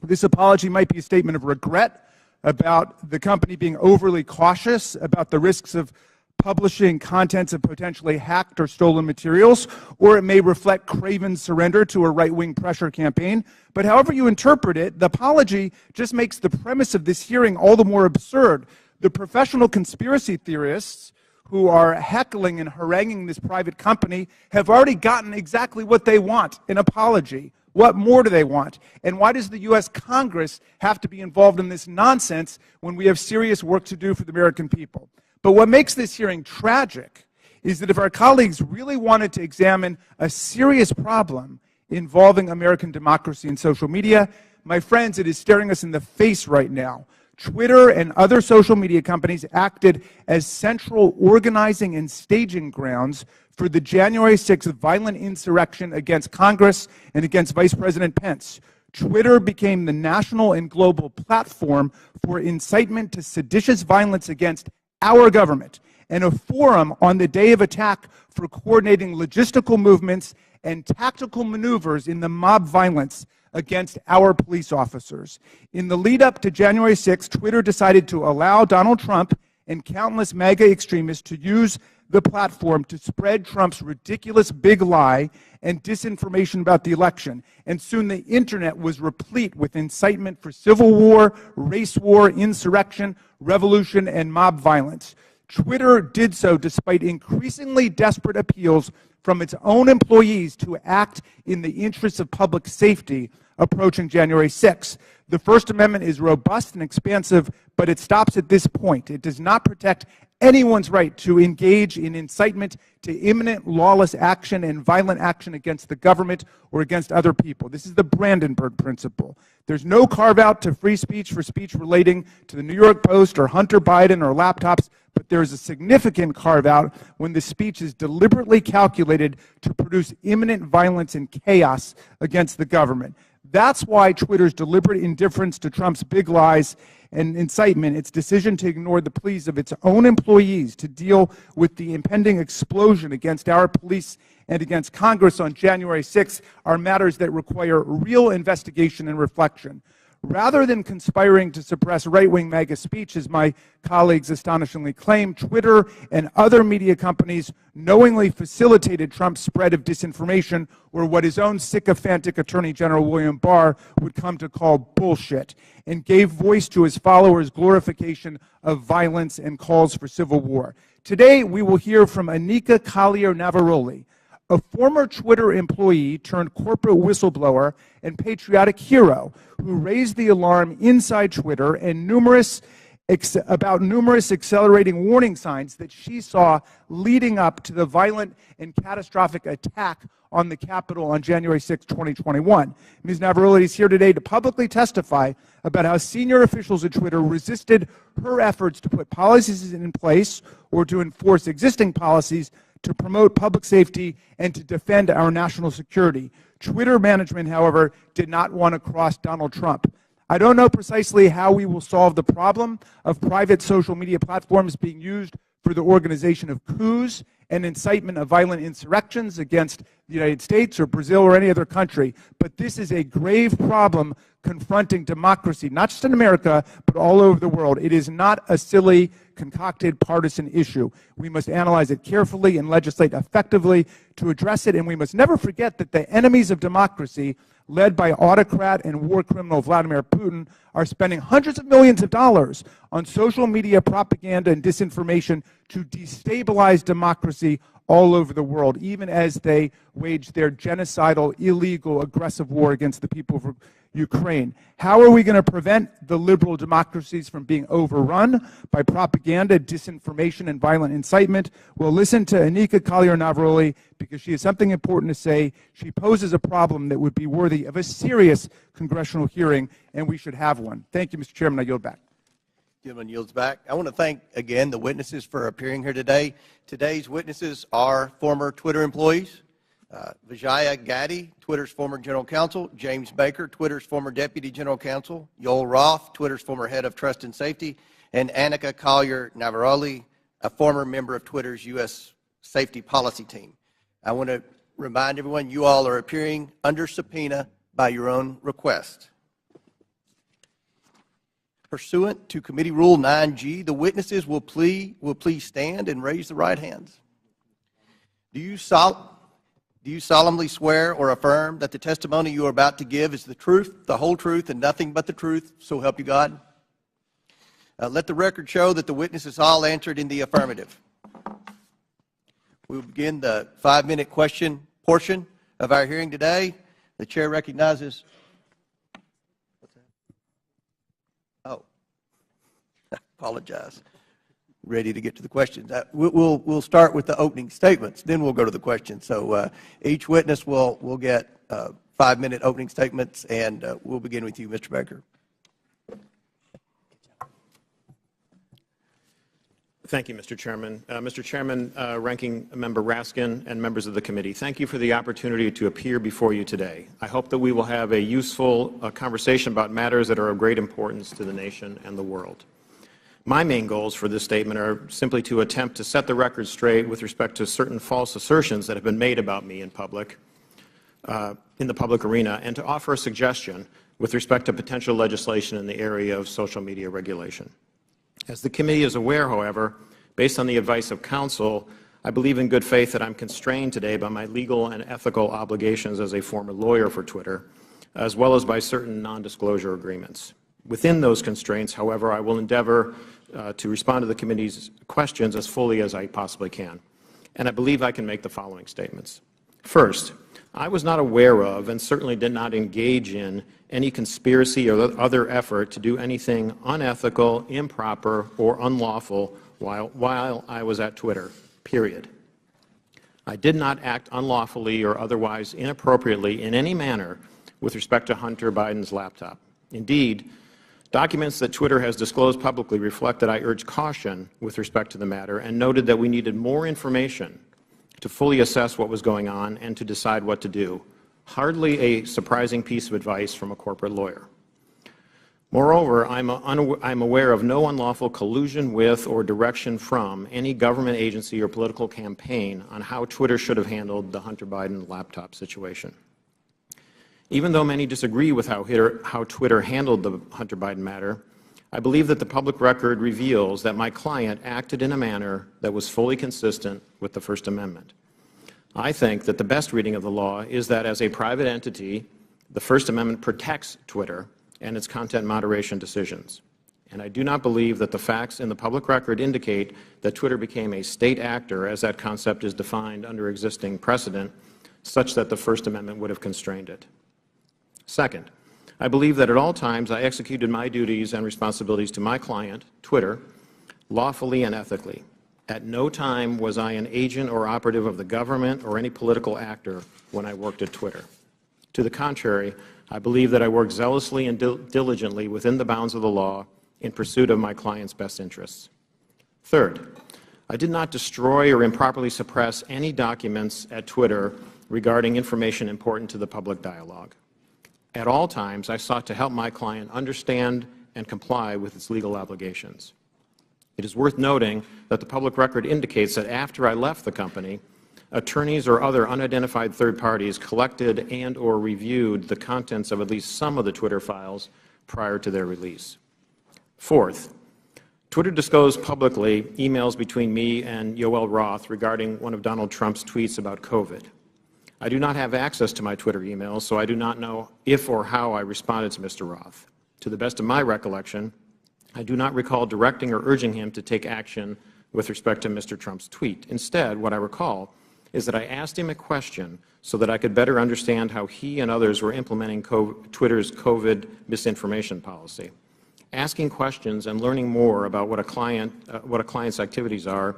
This apology might be a statement of regret about the company being overly cautious about the risks of publishing contents of potentially hacked or stolen materials, or it may reflect craven surrender to a right-wing pressure campaign. But however you interpret it, the apology just makes the premise of this hearing all the more absurd. The professional conspiracy theorists who are heckling and haranguing this private company have already gotten exactly what they want, an apology. What more do they want? And why does the U.S. Congress have to be involved in this nonsense when we have serious work to do for the American people? But what makes this hearing tragic is that if our colleagues really wanted to examine a serious problem involving American democracy and social media, my friends, it is staring us in the face right now. Twitter and other social media companies acted as central organizing and staging grounds for the January 6th violent insurrection against Congress and against Vice President Pence. Twitter became the national and global platform for incitement to seditious violence against our government, and a forum on the day of attack for coordinating logistical movements and tactical maneuvers in the mob violence against our police officers. In the lead up to January 6th, Twitter decided to allow Donald Trump and countless MAGA extremists to use the platform to spread Trump's ridiculous big lie and disinformation about the election. And soon the internet was replete with incitement for civil war, race war, insurrection, revolution, and mob violence. Twitter did so despite increasingly desperate appeals from its own employees to act in the interests of public safety approaching January 6th. The First Amendment is robust and expansive, but it stops at this point. It does not protect anyone's right to engage in incitement to imminent lawless action and violent action against the government or against other people. This is the Brandenburg Principle. There's no carve-out to free speech for speech relating to the New York Post or Hunter Biden or laptops, but there's a significant carve-out when the speech is deliberately calculated to produce imminent violence and chaos against the government. That's why Twitter's deliberate indifference to Trump's big lies and incitement, its decision to ignore the pleas of its own employees to deal with the impending explosion against our police and against Congress on January 6th, are matters that require real investigation and reflection. Rather than conspiring to suppress right-wing MAGA speech, as my colleagues astonishingly claim, Twitter and other media companies knowingly facilitated Trump's spread of disinformation, or what his own sycophantic Attorney General William Barr would come to call bullshit, and gave voice to his followers' glorification of violence and calls for civil war. Today, we will hear from Anika Collier-Navaroli, a former Twitter employee turned corporate whistleblower and patriotic hero who raised the alarm inside Twitter and numerous about numerous accelerating warning signs that she saw leading up to the violent and catastrophic attack on the Capitol on January 6, 2021. Ms. Navarrete is here today to publicly testify about how senior officials at Twitter resisted her efforts to put policies in place or to enforce existing policies to promote public safety and to defend our national security. Twitter management, however, did not want to cross Donald Trump. I don't know precisely how we will solve the problem of private social media platforms being used for the organization of coups and incitement of violent insurrections against the United States or Brazil or any other country. But this is a grave problem confronting democracy, not just in America, but all over the world. It is not a silly, concocted partisan issue. We must analyze it carefully and legislate effectively to address it, and we must never forget that the enemies of democracy, led by autocrat and war criminal Vladimir Putin, are spending hundreds of millions of dollars on social media propaganda and disinformation to destabilize democracy all over the world, even as they wage their genocidal, illegal, aggressive war against the people of Ukraine. How are we going to prevent the liberal democracies from being overrun by propaganda, disinformation, and violent incitement? We'll listen to Anika Collier-Navarrete because she has something important to say. She poses a problem that would be worthy of a serious congressional hearing, and we should have one. Thank you, Mr. Chairman. I yield back. Gentleman yields back. I want to thank, again, the witnesses for appearing here today. Today's witnesses are former Twitter employees. Vijaya Gaddy, Twitter's former general counsel; James Baker, Twitter's former deputy general counsel; Yoel Roth, Twitter's former head of trust and safety; and Anika Collier-Navarrete, a former member of Twitter's U.S. safety policy team. I want to remind everyone you all are appearing under subpoena by your own request. Pursuant to Committee Rule 9G, the witnesses will please stand and raise the right hands. Do you solemnly swear or affirm that the testimony you are about to give is the truth, the whole truth, and nothing but the truth, so help you God? Let the record show that the witnesses all answered in the affirmative. We will begin the 5-minute question portion of our hearing today. The chair recognizes. Oh, I apologize. Ready to get to the questions. We'll start with the opening statements, then we'll go to the questions. So each witness will get 5-minute opening statements, and we'll begin with you, Mr. Baker. Thank you, Mr. Chairman. Mr. Chairman, Ranking Member Raskin, and members of the committee, thank you for the opportunity to appear before you today. I hope that we will have a useful conversation about matters that are of great importance to the nation and the world. My main goals for this statement are simply to attempt to set the record straight with respect to certain false assertions that have been made about me in the public arena, and to offer a suggestion with respect to potential legislation in the area of social media regulation. As the committee is aware, however, based on the advice of counsel, I believe in good faith that I'm constrained today by my legal and ethical obligations as a former lawyer for Twitter, as well as by certain non-disclosure agreements. Within those constraints, however, I will endeavor to respond to the committee's questions as fully as I possibly can. And I believe I can make the following statements. First, I was not aware of and certainly did not engage in any conspiracy or other effort to do anything unethical, improper, or unlawful while I was at Twitter, period. I did not act unlawfully or otherwise inappropriately in any manner with respect to Hunter Biden's laptop. Indeed, documents that Twitter has disclosed publicly reflect that I urged caution with respect to the matter and noted that we needed more information to fully assess what was going on and to decide what to do. Hardly a surprising piece of advice from a corporate lawyer. Moreover, I'm aware of no unlawful collusion with or direction from any government agency or political campaign on how Twitter should have handled the Hunter Biden laptop situation. Even though many disagree with how Twitter handled the Hunter Biden matter, I believe that the public record reveals that my client acted in a manner that was fully consistent with the First Amendment. I think that the best reading of the law is that as a private entity, the First Amendment protects Twitter and its content moderation decisions. And I do not believe that the facts in the public record indicate that Twitter became a state actor, as that concept is defined under existing precedent, such that the First Amendment would have constrained it. Second, I believe that at all times I executed my duties and responsibilities to my client, Twitter, lawfully and ethically. At no time was I an agent or operative of the government or any political actor when I worked at Twitter. To the contrary, I believe that I worked zealously and diligently within the bounds of the law in pursuit of my client's best interests. Third, I did not destroy or improperly suppress any documents at Twitter regarding information important to the public dialogue. At all times, I sought to help my client understand and comply with its legal obligations. It is worth noting that the public record indicates that after I left the company, attorneys or other unidentified third parties collected and/or reviewed the contents of at least some of the Twitter files prior to their release. Fourth, Twitter disclosed publicly emails between me and Yoel Roth regarding one of Donald Trump's tweets about COVID. I do not have access to my Twitter emails, so I do not know if or how I responded to Mr. Roth. To the best of my recollection, I do not recall directing or urging him to take action with respect to Mr. Trump's tweet. Instead, what I recall is that I asked him a question so that I could better understand how he and others were implementing Twitter's COVID misinformation policy. Asking questions and learning more about what a client's activities are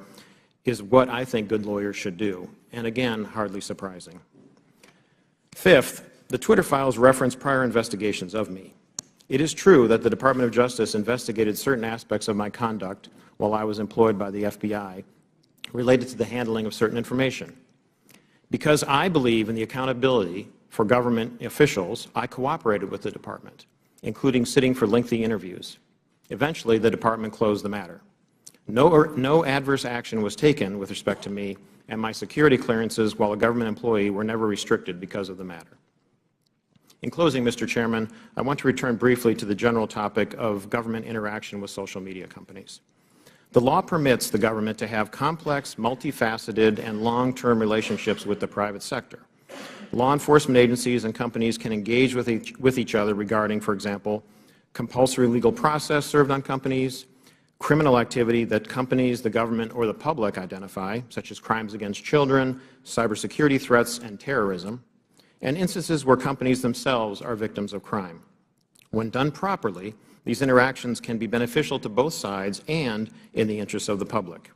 is what I think good lawyers should do, and again, hardly surprising. Fifth, the Twitter files reference prior investigations of me. It is true that the Department of Justice investigated certain aspects of my conduct while I was employed by the FBI related to the handling of certain information. Because I believe in the accountability for government officials, I cooperated with the Department, including sitting for lengthy interviews. Eventually, the Department closed the matter. No adverse action was taken with respect to me, and my security clearances while a government employee were never restricted because of the matter. In closing, Mr. Chairman, I want to return briefly to the general topic of government interaction with social media companies. The law permits the government to have complex, multifaceted, and long-term relationships with the private sector. Law enforcement agencies and companies can engage with each other regarding, for example, compulsory legal process served on companies, criminal activity that companies, the government, or the public identify, such as crimes against children, cybersecurity threats, and terrorism, and instances where companies themselves are victims of crime. When done properly, these interactions can be beneficial to both sides and in the interests of the public.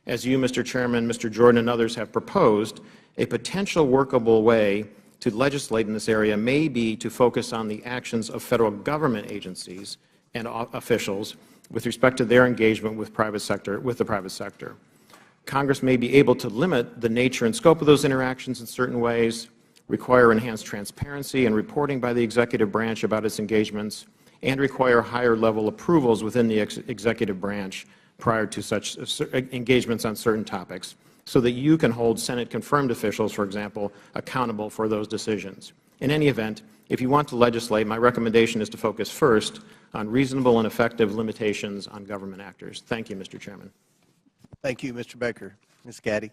As you, Mr. Chairman, Mr. Jordan, and others have proposed, a potential workable way to legislate in this area may be to focus on the actions of federal government agencies and officials with respect to their engagement with the private sector. Congress may be able to limit the nature and scope of those interactions in certain ways, require enhanced transparency and reporting by the executive branch about its engagements, and require higher-level approvals within the executive branch prior to such engagements on certain topics, so that you can hold Senate-confirmed officials, for example, accountable for those decisions. In any event, if you want to legislate, my recommendation is to focus first on reasonable and effective limitations on government actors. Thank you, Mr. Chairman. Thank you, Mr. Baker. Ms. Gaddy.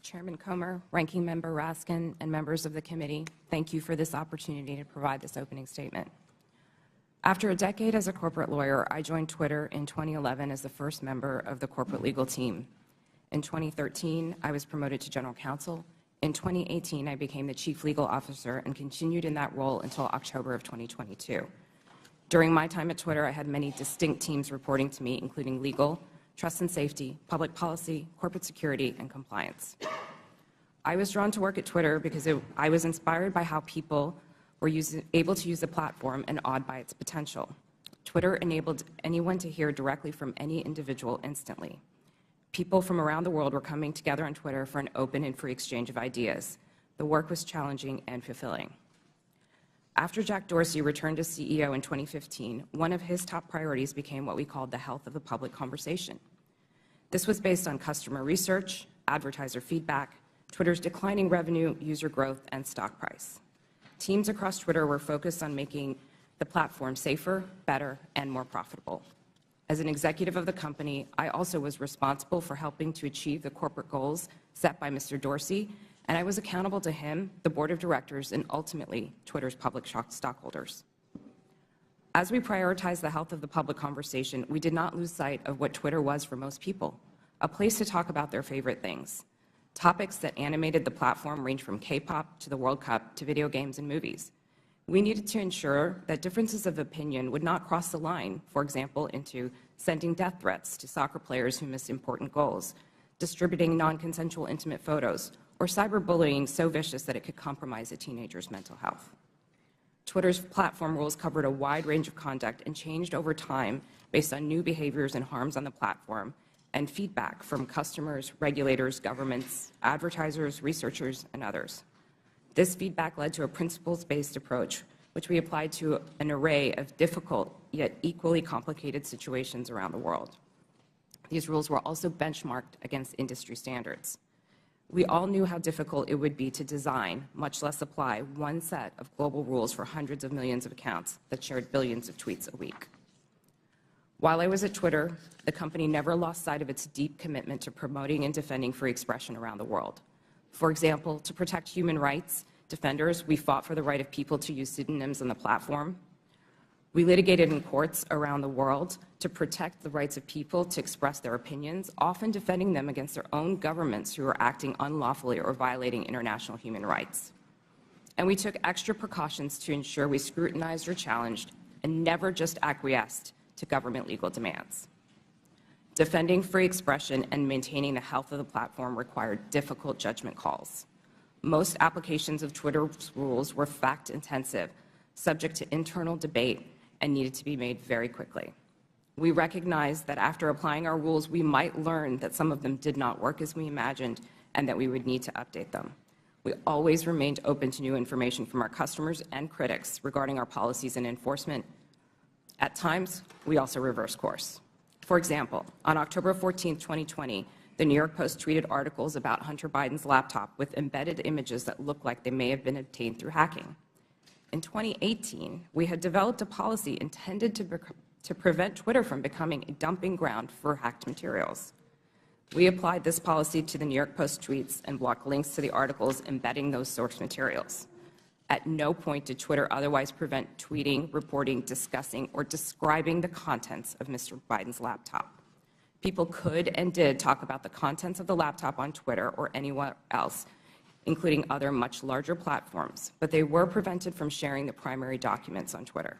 Chairman Comer, Ranking Member Raskin, and members of the committee, thank you for this opportunity to provide this opening statement. After a decade as a corporate lawyer, I joined Twitter in 2011 as the first member of the corporate legal team. In 2013, I was promoted to general counsel. In 2018, I became the chief legal officer and continued in that role until October of 2022. During my time at Twitter, I had many distinct teams reporting to me, including legal, trust and safety, public policy, corporate security, and compliance. I was drawn to work at Twitter because I was inspired by how people were able to use the platform and awed by its potential. Twitter enabled anyone to hear directly from any individual instantly. People from around the world were coming together on Twitter for an open and free exchange of ideas. The work was challenging and fulfilling. After Jack Dorsey returned as CEO in 2015, one of his top priorities became what we called the health of the public conversation. This was based on customer research, advertiser feedback, Twitter's declining revenue, user growth, and stock price. Teams across Twitter were focused on making the platform safer, better, and more profitable. As an executive of the company, I also was responsible for helping to achieve the corporate goals set by Mr. Dorsey, and I was accountable to him, the board of directors, and ultimately Twitter's public stockholders. As we prioritized the health of the public conversation, we did not lose sight of what Twitter was for most people, a place to talk about their favorite things. Topics that animated the platform range from K-pop to the World Cup to video games and movies. We needed to ensure that differences of opinion would not cross the line, for example, into sending death threats to soccer players who missed important goals, distributing non-consensual intimate photos, or cyberbullying so vicious that it could compromise a teenager's mental health. Twitter's platform rules covered a wide range of conduct and changed over time based on new behaviors and harms on the platform and feedback from customers, regulators, governments, advertisers, researchers, and others. This feedback led to a principles-based approach, which we applied to an array of difficult yet equally complicated situations around the world. These rules were also benchmarked against industry standards. We all knew how difficult it would be to design, much less apply, one set of global rules for hundreds of millions of accounts that shared billions of tweets a week. While I was at Twitter, the company never lost sight of its deep commitment to promoting and defending free expression around the world. For example, to protect human rights defenders, we fought for the right of people to use pseudonyms on the platform. We litigated in courts around the world to protect the rights of people to express their opinions, often defending them against their own governments who are acting unlawfully or violating international human rights. And we took extra precautions to ensure we scrutinized or challenged and never just acquiesced to government legal demands. Defending free expression and maintaining the health of the platform required difficult judgment calls. Most applications of Twitter's rules were fact-intensive, subject to internal debate, and needed to be made very quickly. We recognized that after applying our rules, we might learn that some of them did not work as we imagined and that we would need to update them. We always remained open to new information from our customers and critics regarding our policies and enforcement. At times, we also reversed course. For example, on October 14, 2020, the New York Post tweeted articles about Hunter Biden's laptop with embedded images that looked like they may have been obtained through hacking. In 2018, we had developed a policy intended to prevent Twitter from becoming a dumping ground for hacked materials. We applied this policy to the New York Post tweets and blocked links to the articles embedding those source materials. At no point did Twitter otherwise prevent tweeting, reporting, discussing, or describing the contents of Mr. Biden's laptop. People could and did talk about the contents of the laptop on Twitter or anywhere else, including other much larger platforms, but they were prevented from sharing the primary documents on Twitter.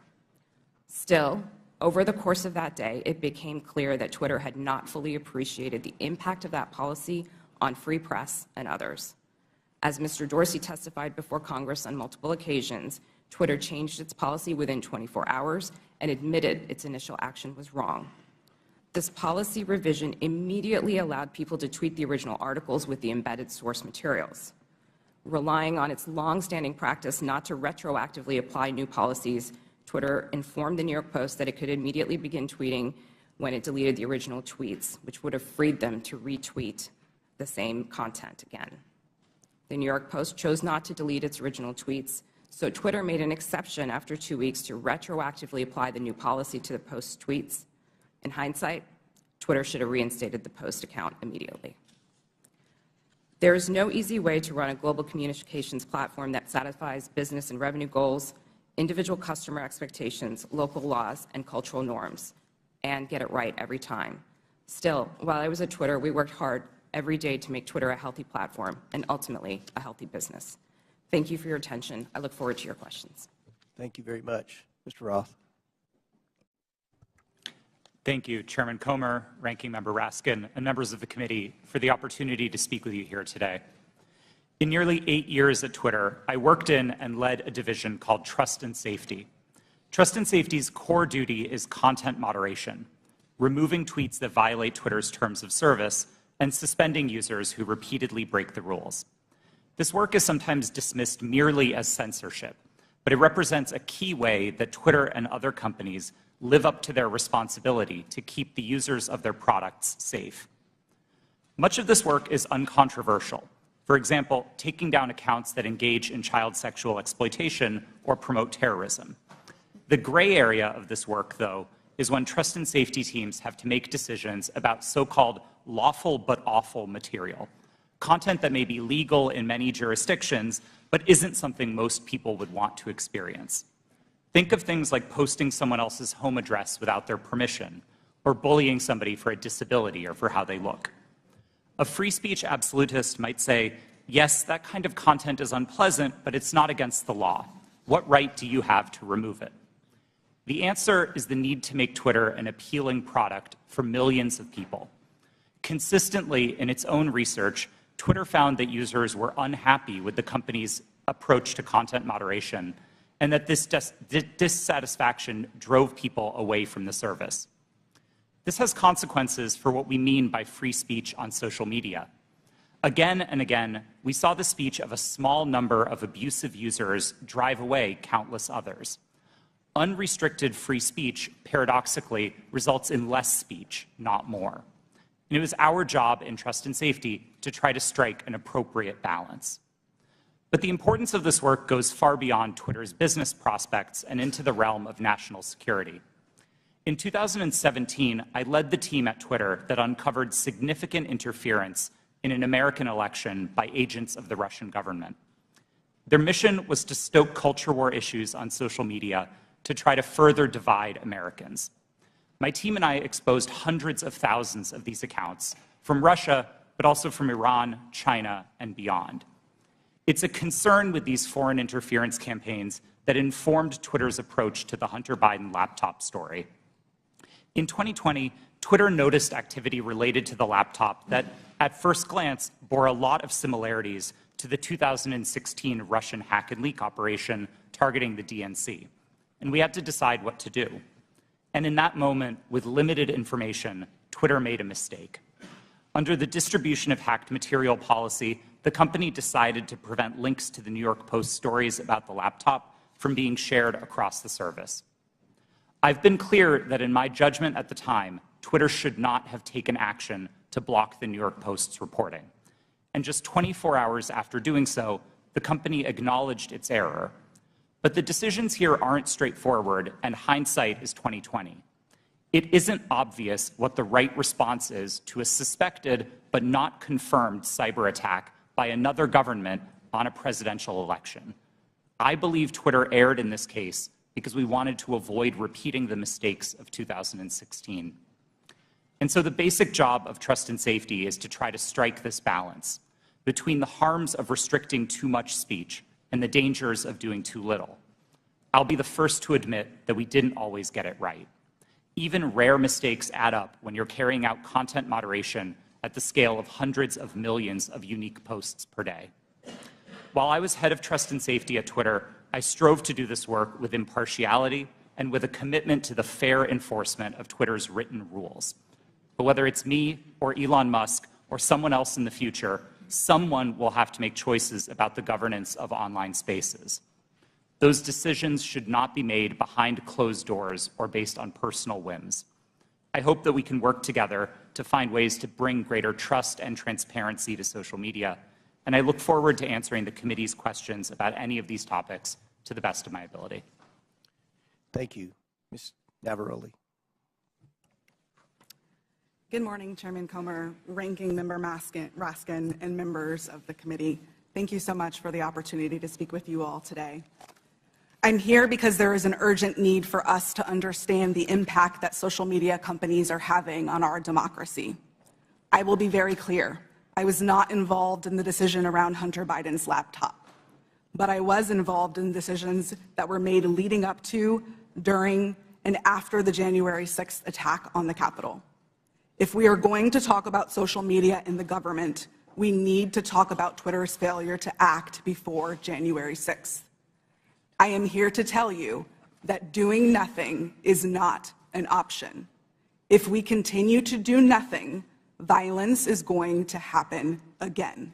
Still, over the course of that day, it became clear that Twitter had not fully appreciated the impact of that policy on free press and others. As Mr. Dorsey testified before Congress on multiple occasions, Twitter changed its policy within 24 hours and admitted its initial action was wrong. This policy revision immediately allowed people to tweet the original articles with the embedded source materials. Relying on its long-standing practice not to retroactively apply new policies, Twitter informed the New York Post that it could immediately begin tweeting when it deleted the original tweets, which would have freed them to retweet the same content again. The New York Post chose not to delete its original tweets, so Twitter made an exception after 2 weeks to retroactively apply the new policy to the Post's tweets. In hindsight, Twitter should have reinstated the Post account immediately. There is no easy way to run a global communications platform that satisfies business and revenue goals, individual customer expectations, local laws, and cultural norms, and get it right every time. Still, while I was at Twitter, we worked hard every day to make Twitter a healthy platform and ultimately a healthy business. Thank you for your attention. I look forward to your questions. Thank you very much. Mr. Roth. Thank you, Chairman Comer, Ranking Member Raskin, and members of the committee for the opportunity to speak with you here today. In nearly 8 years at Twitter, I worked in and led a division called Trust and Safety. Trust and Safety's core duty is content moderation, removing tweets that violate Twitter's terms of service and suspending users who repeatedly break the rules. This work is sometimes dismissed merely as censorship, but it represents a key way that Twitter and other companies live up to their responsibility to keep the users of their products safe. Much of this work is uncontroversial. For example, taking down accounts that engage in child sexual exploitation or promote terrorism. The gray area of this work, though, is when trust and safety teams have to make decisions about so-called lawful but awful material, content that may be legal in many jurisdictions, but isn't something most people would want to experience. Think of things like posting someone else's home address without their permission, or bullying somebody for a disability or for how they look. A free speech absolutist might say, yes, that kind of content is unpleasant, but it's not against the law. What right do you have to remove it? The answer is the need to make Twitter an appealing product for millions of people. Consistently, in its own research, Twitter found that users were unhappy with the company's approach to content moderation, and that this dissatisfaction drove people away from the service. This has consequences for what we mean by free speech on social media. Again and again, we saw the speech of a small number of abusive users drive away countless others. Unrestricted free speech, paradoxically, results in less speech, not more. And it was our job in Trust and Safety to try to strike an appropriate balance. But the importance of this work goes far beyond Twitter's business prospects and into the realm of national security. In 2017, I led the team at Twitter that uncovered significant interference in an American election by agents of the Russian government. Their mission was to stoke culture war issues on social media to try to further divide Americans. My team and I exposed hundreds of thousands of these accounts from Russia, but also from Iran, China, and beyond. It's a concern with these foreign interference campaigns that informed Twitter's approach to the Hunter Biden laptop story. In 2020, Twitter noticed activity related to the laptop that, at first glance, bore a lot of similarities to the 2016 Russian hack and leak operation targeting the DNC. And we had to decide what to do. And in that moment, with limited information, Twitter made a mistake. Under the distribution of hacked material policy, the company decided to prevent links to the New York Post stories about the laptop from being shared across the service. I've been clear that in my judgment at the time, Twitter should not have taken action to block the New York Post's reporting. And just 24 hours after doing so, the company acknowledged its error. But the decisions here aren't straightforward, and hindsight is 2020. It isn't obvious what the right response is to a suspected but not confirmed cyber attack by another government on a presidential election. I believe Twitter erred in this case because we wanted to avoid repeating the mistakes of 2016. And so the basic job of Trust and Safety is to try to strike this balance between the harms of restricting too much speech and the dangers of doing too little. I'll be the first to admit that we didn't always get it right. Even rare mistakes add up when you're carrying out content moderation at the scale of hundreds of millions of unique posts per day. While I was head of Trust and Safety at Twitter, I strove to do this work with impartiality and with a commitment to the fair enforcement of Twitter's written rules. But whether it's me or Elon Musk or someone else in the future, someone will have to make choices about the governance of online spaces. Those decisions should not be made behind closed doors or based on personal whims. I hope that we can work together to find ways to bring greater trust and transparency to social media, and I look forward to answering the committee's questions about any of these topics to the best of my ability. Thank you. Ms. Navaroli. Good morning, Chairman Comer, Ranking Member Raskin, and members of the committee. Thank you so much for the opportunity to speak with you all today. I'm here because there is an urgent need for us to understand the impact that social media companies are having on our democracy. I will be very clear. I was not involved in the decision around Hunter Biden's laptop, but I was involved in decisions that were made leading up to, during, and after the January 6th attack on the Capitol. If we are going to talk about social media in the government, we need to talk about Twitter's failure to act before January 6th. I am here to tell you that doing nothing is not an option. If we continue to do nothing, violence is going to happen again.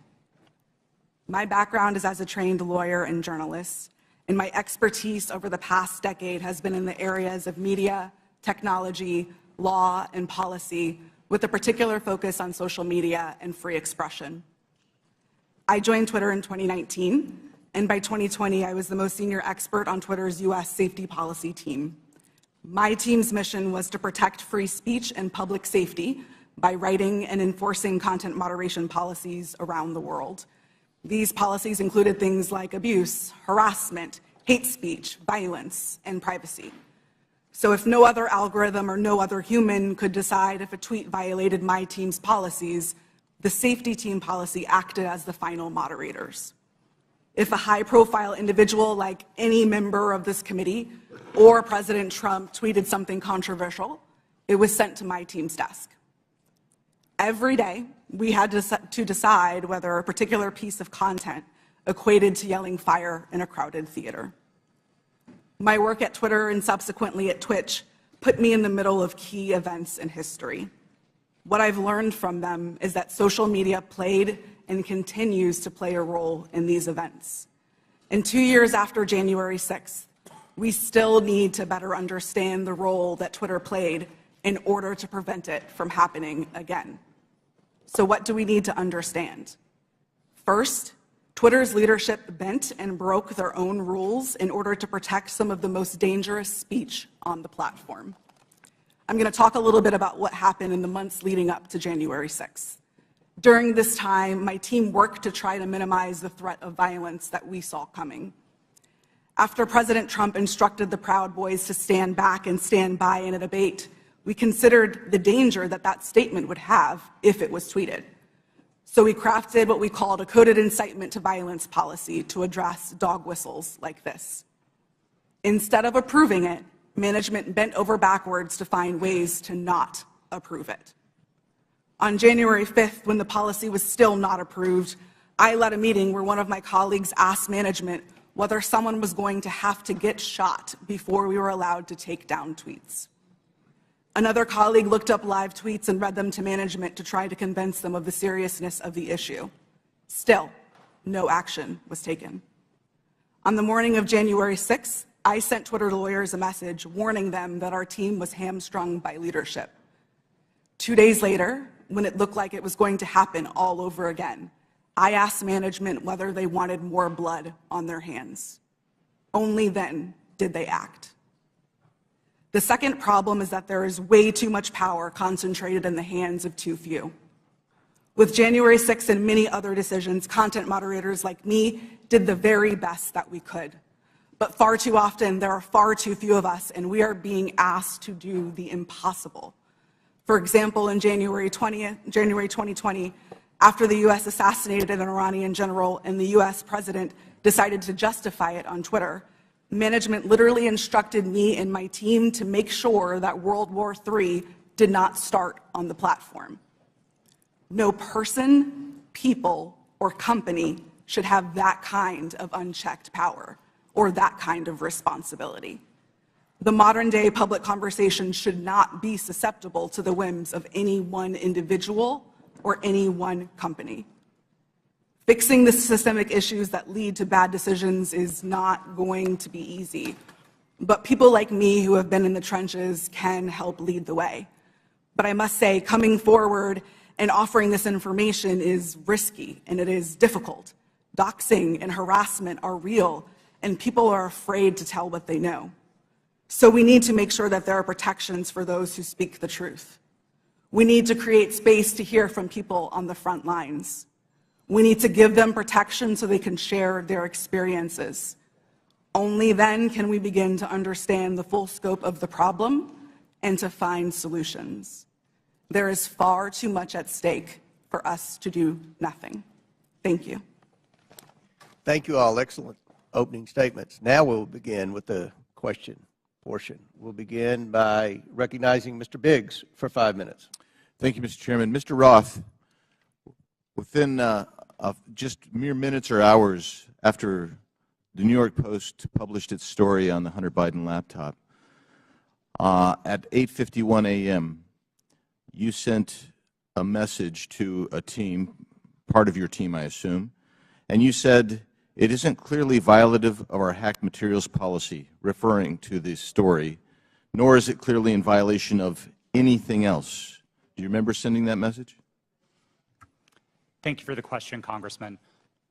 My background is as a trained lawyer and journalist, and my expertise over the past decade has been in the areas of media, technology, law, and policy, with a particular focus on social media and free expression. I joined Twitter in 2019, and by 2020, I was the most senior expert on Twitter's U.S. safety policy team. My team's mission was to protect free speech and public safety by writing and enforcing content moderation policies around the world. These policies included things like abuse, harassment, hate speech, violence, and privacy. So if no other algorithm or no other human could decide if a tweet violated my team's policies, the safety team policy acted as the final moderators. If a high-profile individual like any member of this committee or President Trump tweeted something controversial, it was sent to my team's desk. Every day, we had to decide whether a particular piece of content equated to yelling fire in a crowded theater. My work at Twitter and subsequently at Twitch put me in the middle of key events in history. What I've learned from them is that social media played and continues to play a role in these events. And 2 years after January 6th, we still need to better understand the role that Twitter played in order to prevent it from happening again. So what do we need to understand? First, Twitter's leadership bent and broke their own rules in order to protect some of the most dangerous speech on the platform. I'm going to talk a little bit about what happened in the months leading up to January 6th. During this time, my team worked to try to minimize the threat of violence that we saw coming. After President Trump instructed the Proud Boys to stand back and stand by in a debate, we considered the danger that that statement would have if it was tweeted. So we crafted what we called a coded incitement to violence policy to address dog whistles like this. Instead of approving it, management bent over backwards to find ways to not approve it. On January 5th, when the policy was still not approved, I led a meeting where one of my colleagues asked management whether someone was going to have to get shot before we were allowed to take down tweets. Another colleague looked up live tweets and read them to management to try to convince them of the seriousness of the issue. Still, no action was taken. On the morning of January 6th, I sent Twitter lawyers a message warning them that our team was hamstrung by leadership. 2 days later, when it looked like it was going to happen all over again, I asked management whether they wanted more blood on their hands. Only then did they act. The second problem is that there is way too much power concentrated in the hands of too few. With January 6th and many other decisions, content moderators like me did the very best that we could. But far too often, there are far too few of us, and we are being asked to do the impossible. For example, in January 2020, after the U.S. assassinated an Iranian general and the U.S. president decided to justify it on Twitter, management literally instructed me and my team to make sure that World War III did not start on the platform. No person, people, or company should have that kind of unchecked power or that kind of responsibility. The modern-day public conversation should not be susceptible to the whims of any one individual or any one company. Fixing the systemic issues that lead to bad decisions is not going to be easy, but people like me who have been in the trenches can help lead the way. But I must say, coming forward and offering this information is risky and it is difficult. Doxing and harassment are real, and people are afraid to tell what they know. So we need to make sure that there are protections for those who speak the truth. We need to create space to hear from people on the front lines. We need to give them protection so they can share their experiences. Only then can we begin to understand the full scope of the problem and to find solutions. There is far too much at stake for us to do nothing. Thank you. Thank you all. Excellent opening statements. Now we'll begin with the question portion. We'll begin by recognizing Mr. Biggs for 5 minutes. Thank you, Mr. Chairman. Mr. Roth, within just mere minutes or hours after the New York Post published its story on the Hunter Biden laptop, at 8:51 a.m., you sent a message to a team, part of your team, I assume, and you said, "It isn't clearly violative of our hacked materials policy," referring to this story, "nor is it clearly in violation of anything else." Do you remember sending that message? Thank you for the question, Congressman.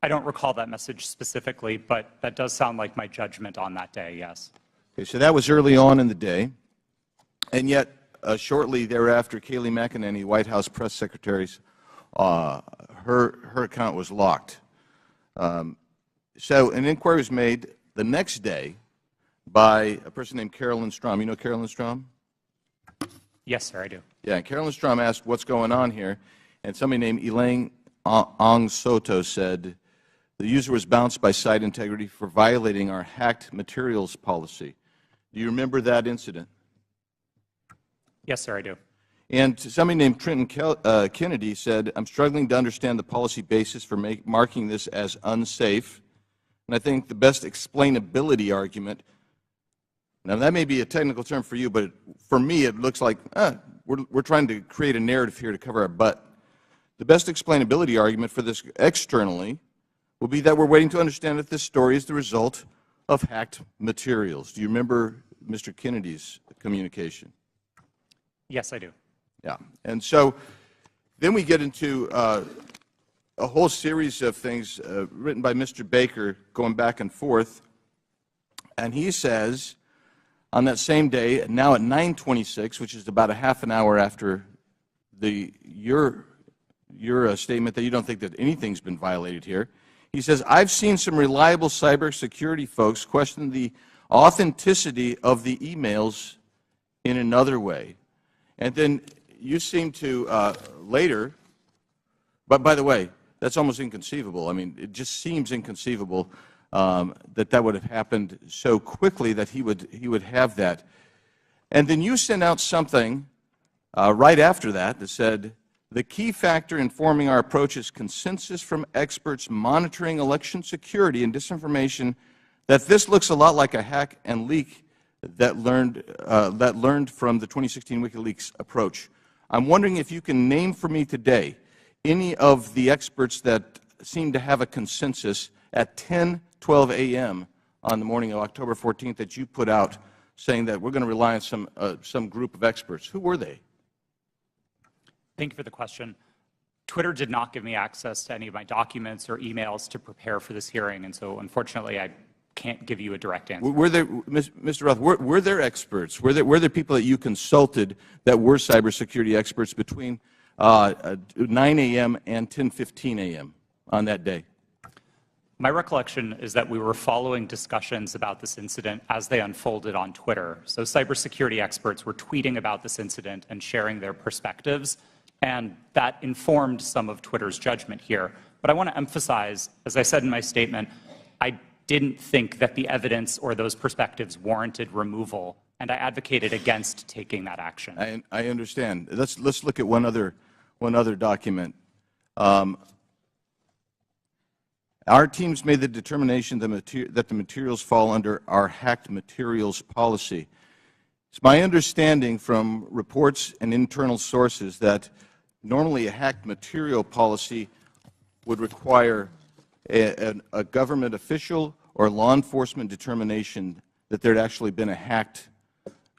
I don't recall that message specifically, but that does sound like my judgment on that day, yes. Okay, so that was early on in the day, and yet shortly thereafter, Kayleigh McEnany, White House press secretary's, her account was locked. So an inquiry was made the next day by a person named Carolyn Strom. You know Carolyn Strom? Yes, sir, I do. Yeah, Carolyn Strom asked what's going on here, and somebody named Elaine Ong Soto said the user was bounced by site integrity for violating our hacked materials policy. Do you remember that incident? Yes, sir, I do. And somebody named Trenton Kennedy said, I'm struggling to understand the policy basis for marking this as unsafe. And I think the best explainability argument, now that may be a technical term for you, but for me it looks like we're trying to create a narrative here to cover our butt. The best explainability argument for this externally will be that we're waiting to understand if this story is the result of hacked materials. Do you remember Mr. Kennedy's communication? Yes, I do. Yeah. And so then we get into a whole series of things written by Mr. Baker going back and forth. And he says on that same day, now at 9:26, which is about a half an hour after your statement that you don't think that anything's been violated here, he says, I've seen some reliable cybersecurity folks question the authenticity of the emails in another way. And then you seem to later, but by the way, that's almost inconceivable. I mean, it just seems inconceivable that would have happened so quickly that he would have that. And then you sent out something right after that said, the key factor in forming our approach is consensus from experts monitoring election security and disinformation that this looks a lot like a hack and leak that learned from the 2016 WikiLeaks approach. I'm wondering if you can name for me today any of the experts that seem to have a consensus at 10:12 a.m. on the morning of October 14th that you put out saying that we're going to rely on some group of experts. Who were they? Thank you for the question. Twitter did not give me access to any of my documents or emails to prepare for this hearing, and so unfortunately I can't give you a direct answer. Were there, Mr. Roth, were there experts? Were there people that you consulted that were cybersecurity experts between 9 a.m. and 10:15 a.m. on that day? My recollection is that we were following discussions about this incident as they unfolded on Twitter. So cybersecurity experts were tweeting about this incident and sharing their perspectives, and that informed some of Twitter's judgment here. But I want to emphasize, as I said in my statement, I didn't think that the evidence or those perspectives warranted removal, and I advocated against taking that action. I understand. Let's look at one other document. Our teams made the determination that the materials fall under our hacked materials policy. It's my understanding from reports and internal sources that normally a hacked material policy would require a government official or law enforcement determination that there had actually been a hacked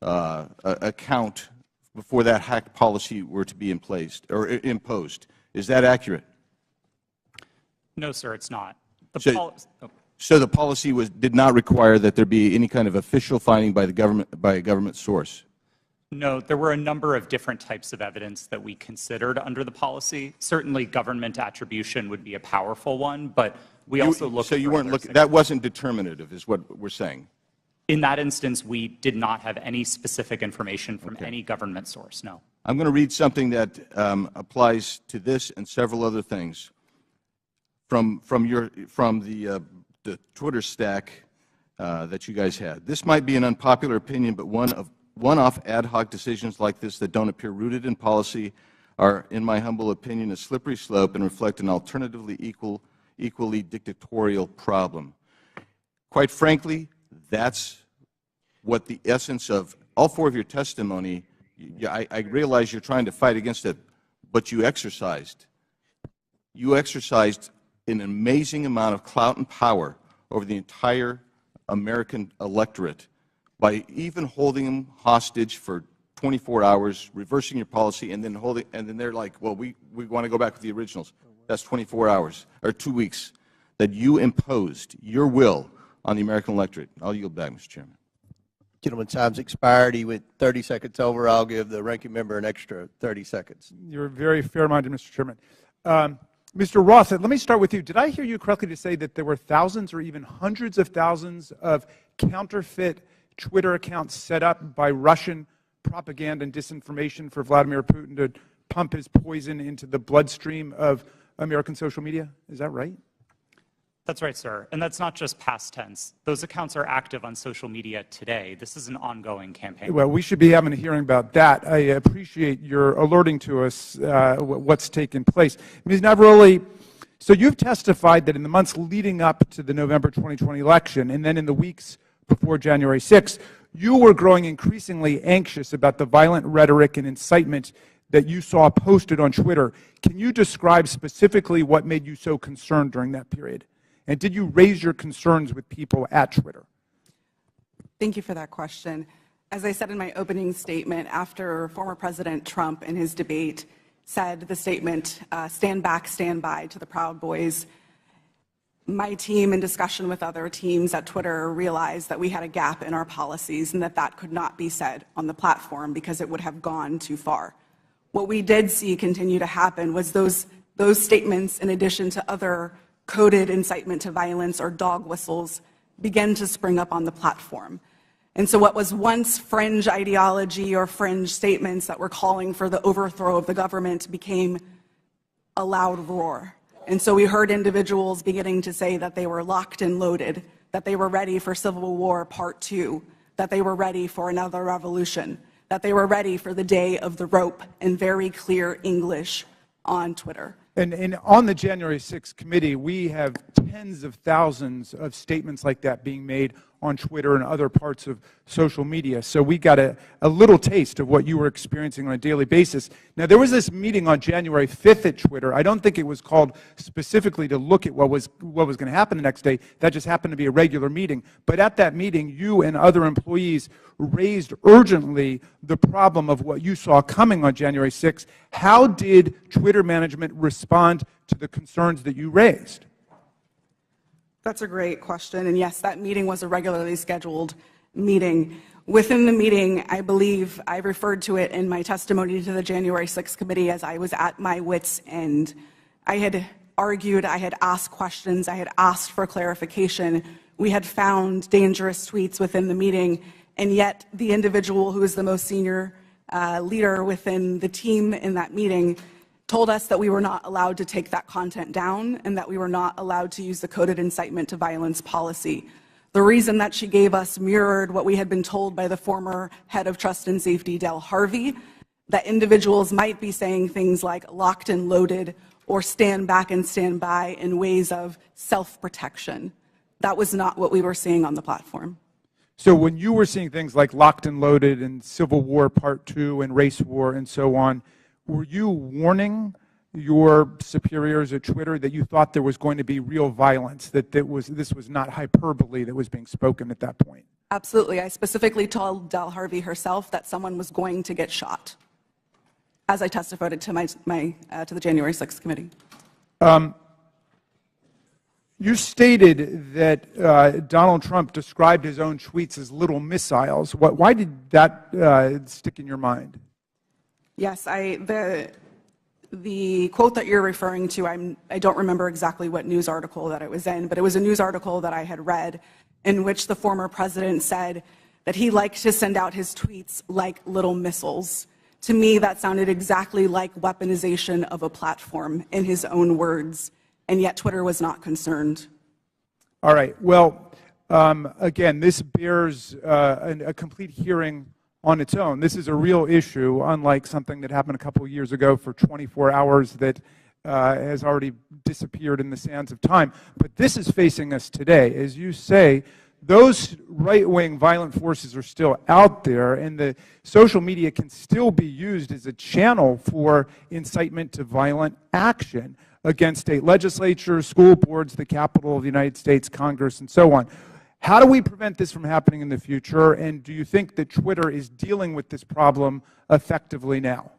account before that hacked policy were to be imposed. Is that accurate? No, sir, it's not. So the policy did not require that there be any kind of official finding by a government source? No, there were a number of different types of evidence that we considered under the policy. Certainly government attribution would be a powerful one, but we also looked So you weren't looking, that wasn't determinative is what we're saying? In that instance, we did not have any specific information from any government source, no. I'm going to read something that applies to this and several other things from the Twitter stack that you guys had. This might be an unpopular opinion, but one-off ad hoc decisions like this that don't appear rooted in policy are, in my humble opinion, a slippery slope and reflect an alternatively equally dictatorial problem. Quite frankly, that's what the essence of all four of your testimony, I realize you're trying to fight against it, but you exercised. You exercised an amazing amount of clout and power over the entire American electorate by even holding them hostage for 24 hours, reversing your policy, and then they're like, well, we want to go back to the originals. That's 24 hours, or 2 weeks, that you imposed your will on the American electorate. I'll yield back, Mr. Chairman. Gentleman's time's expired. He went 30 seconds over. I'll give the ranking member an extra 30 seconds. You're very fair-minded, Mr. Chairman. Mr. Roth, let me start with you. Did I hear you correctly to say that there were thousands or even hundreds of thousands of counterfeit Twitter accounts set up by Russian propaganda and disinformation for Vladimir Putin to pump his poison into the bloodstream of American social media? Is that right? That's right, sir. And that's not just past tense. Those accounts are active on social media today. This is an ongoing campaign. Well, we should be having a hearing about that. I appreciate your alerting to us what's taken place. Ms. Navaroli, so you've testified that in the months leading up to the November 2020 election and then in the weeks before January 6th, you were growing increasingly anxious about the violent rhetoric and incitement that you saw posted on Twitter. Can you describe specifically what made you so concerned during that period? And did you raise your concerns with people at Twitter? Thank you for that question. As I said in my opening statement, after former President Trump in his debate said the statement, stand back, stand by to the Proud Boys, my team, in discussion with other teams at Twitter, realized that we had a gap in our policies and that that could not be said on the platform because it would have gone too far. What we did see continue to happen was those statements, in addition to other coded incitement to violence or dog whistles, began to spring up on the platform. And so what was once fringe ideology or fringe statements that were calling for the overthrow of the government became a loud roar. And so we heard individuals beginning to say that they were locked and loaded, that they were ready for Civil War Part 2, that they were ready for another revolution, that they were ready for the day of the rope, in very clear English on Twitter. And on the January 6th committee, we have tens of thousands of statements like that being made on Twitter and other parts of social media. So we got a little taste of what you were experiencing on a daily basis. Now, there was this meeting on January 5th at Twitter. I don't think it was called specifically to look at what was going to happen the next day. That just happened to be a regular meeting. But at that meeting, you and other employees raised urgently the problem of what you saw coming on January 6th. How did Twitter management respond to the concerns that you raised? That's a great question. And yes, that meeting was a regularly scheduled meeting. Within the meeting, I believe I referred to it in my testimony to the January 6th committee as I was at my wit's end. I had argued, I had asked questions, I had asked for clarification. We had found dangerous tweets within the meeting, and yet the individual who is the most senior leader within the team in that meeting told us that we were not allowed to take that content down and that we were not allowed to use the coded incitement to violence policy. The reason that she gave us mirrored what we had been told by the former head of Trust and Safety, Del Harvey, that individuals might be saying things like locked and loaded or stand back and stand by in ways of self-protection. That was not what we were seeing on the platform. So when you were seeing things like locked and loaded and Civil War Part 2 and race war and so on, were you warning your superiors at Twitter that you thought there was going to be real violence, that this was not hyperbole that was being spoken at that point? Absolutely. I specifically told Del Harvey herself that someone was going to get shot, as I testified to to the January 6th committee. You stated that Donald Trump described his own tweets as little missiles. Why did that stick in your mind? Yes, the quote that you're referring to, I don't remember exactly what news article that it was in, but it was a news article that I had read in which the former president said that he liked to send out his tweets like little missiles. To me, that sounded exactly like weaponization of a platform, in his own words, and yet Twitter was not concerned. All right. Well, again, this bears a complete hearing on its own. This is a real issue, unlike something that happened a couple of years ago for 24 hours that has already disappeared in the sands of time. But this is facing us today. As you say, those right-wing violent forces are still out there, and the social media can still be used as a channel for incitement to violent action against state legislatures, school boards, the Capitol of the United States, Congress, and so on. How do we prevent this from happening in the future, and do you think that Twitter is dealing with this problem effectively now?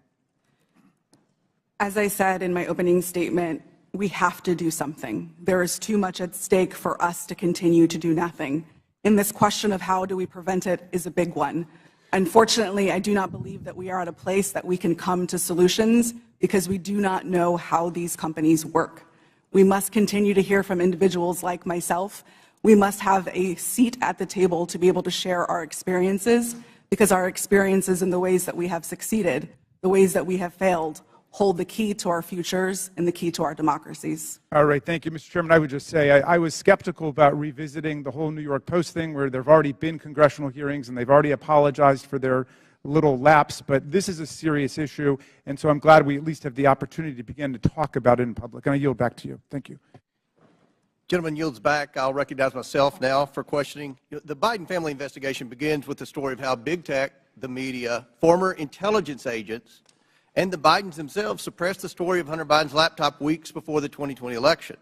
As I said in my opening statement, we have to do something. There is too much at stake for us to continue to do nothing. And this question of how do we prevent it is a big one. Unfortunately, I do not believe that we are at a place that we can come to solutions because we do not know how these companies work. We must continue to hear from individuals like myself. We must have a seat at the table to be able to share our experiences, because our experiences and the ways that we have succeeded, the ways that we have failed, hold the key to our futures and the key to our democracies. All right, thank you, Mr. Chairman. I would just say I was skeptical about revisiting the whole New York Post thing, where there have already been congressional hearings and they've already apologized for their little lapse, but this is a serious issue, and so I'm glad we at least have the opportunity to begin to talk about it in public. And I yield back to you. Thank you. Gentleman yields back. I'll recognize myself now for questioning. The Biden family investigation begins with the story of how big tech, the media, former intelligence agents, and the Bidens themselves suppressed the story of Hunter Biden's laptop weeks before the 2020 election.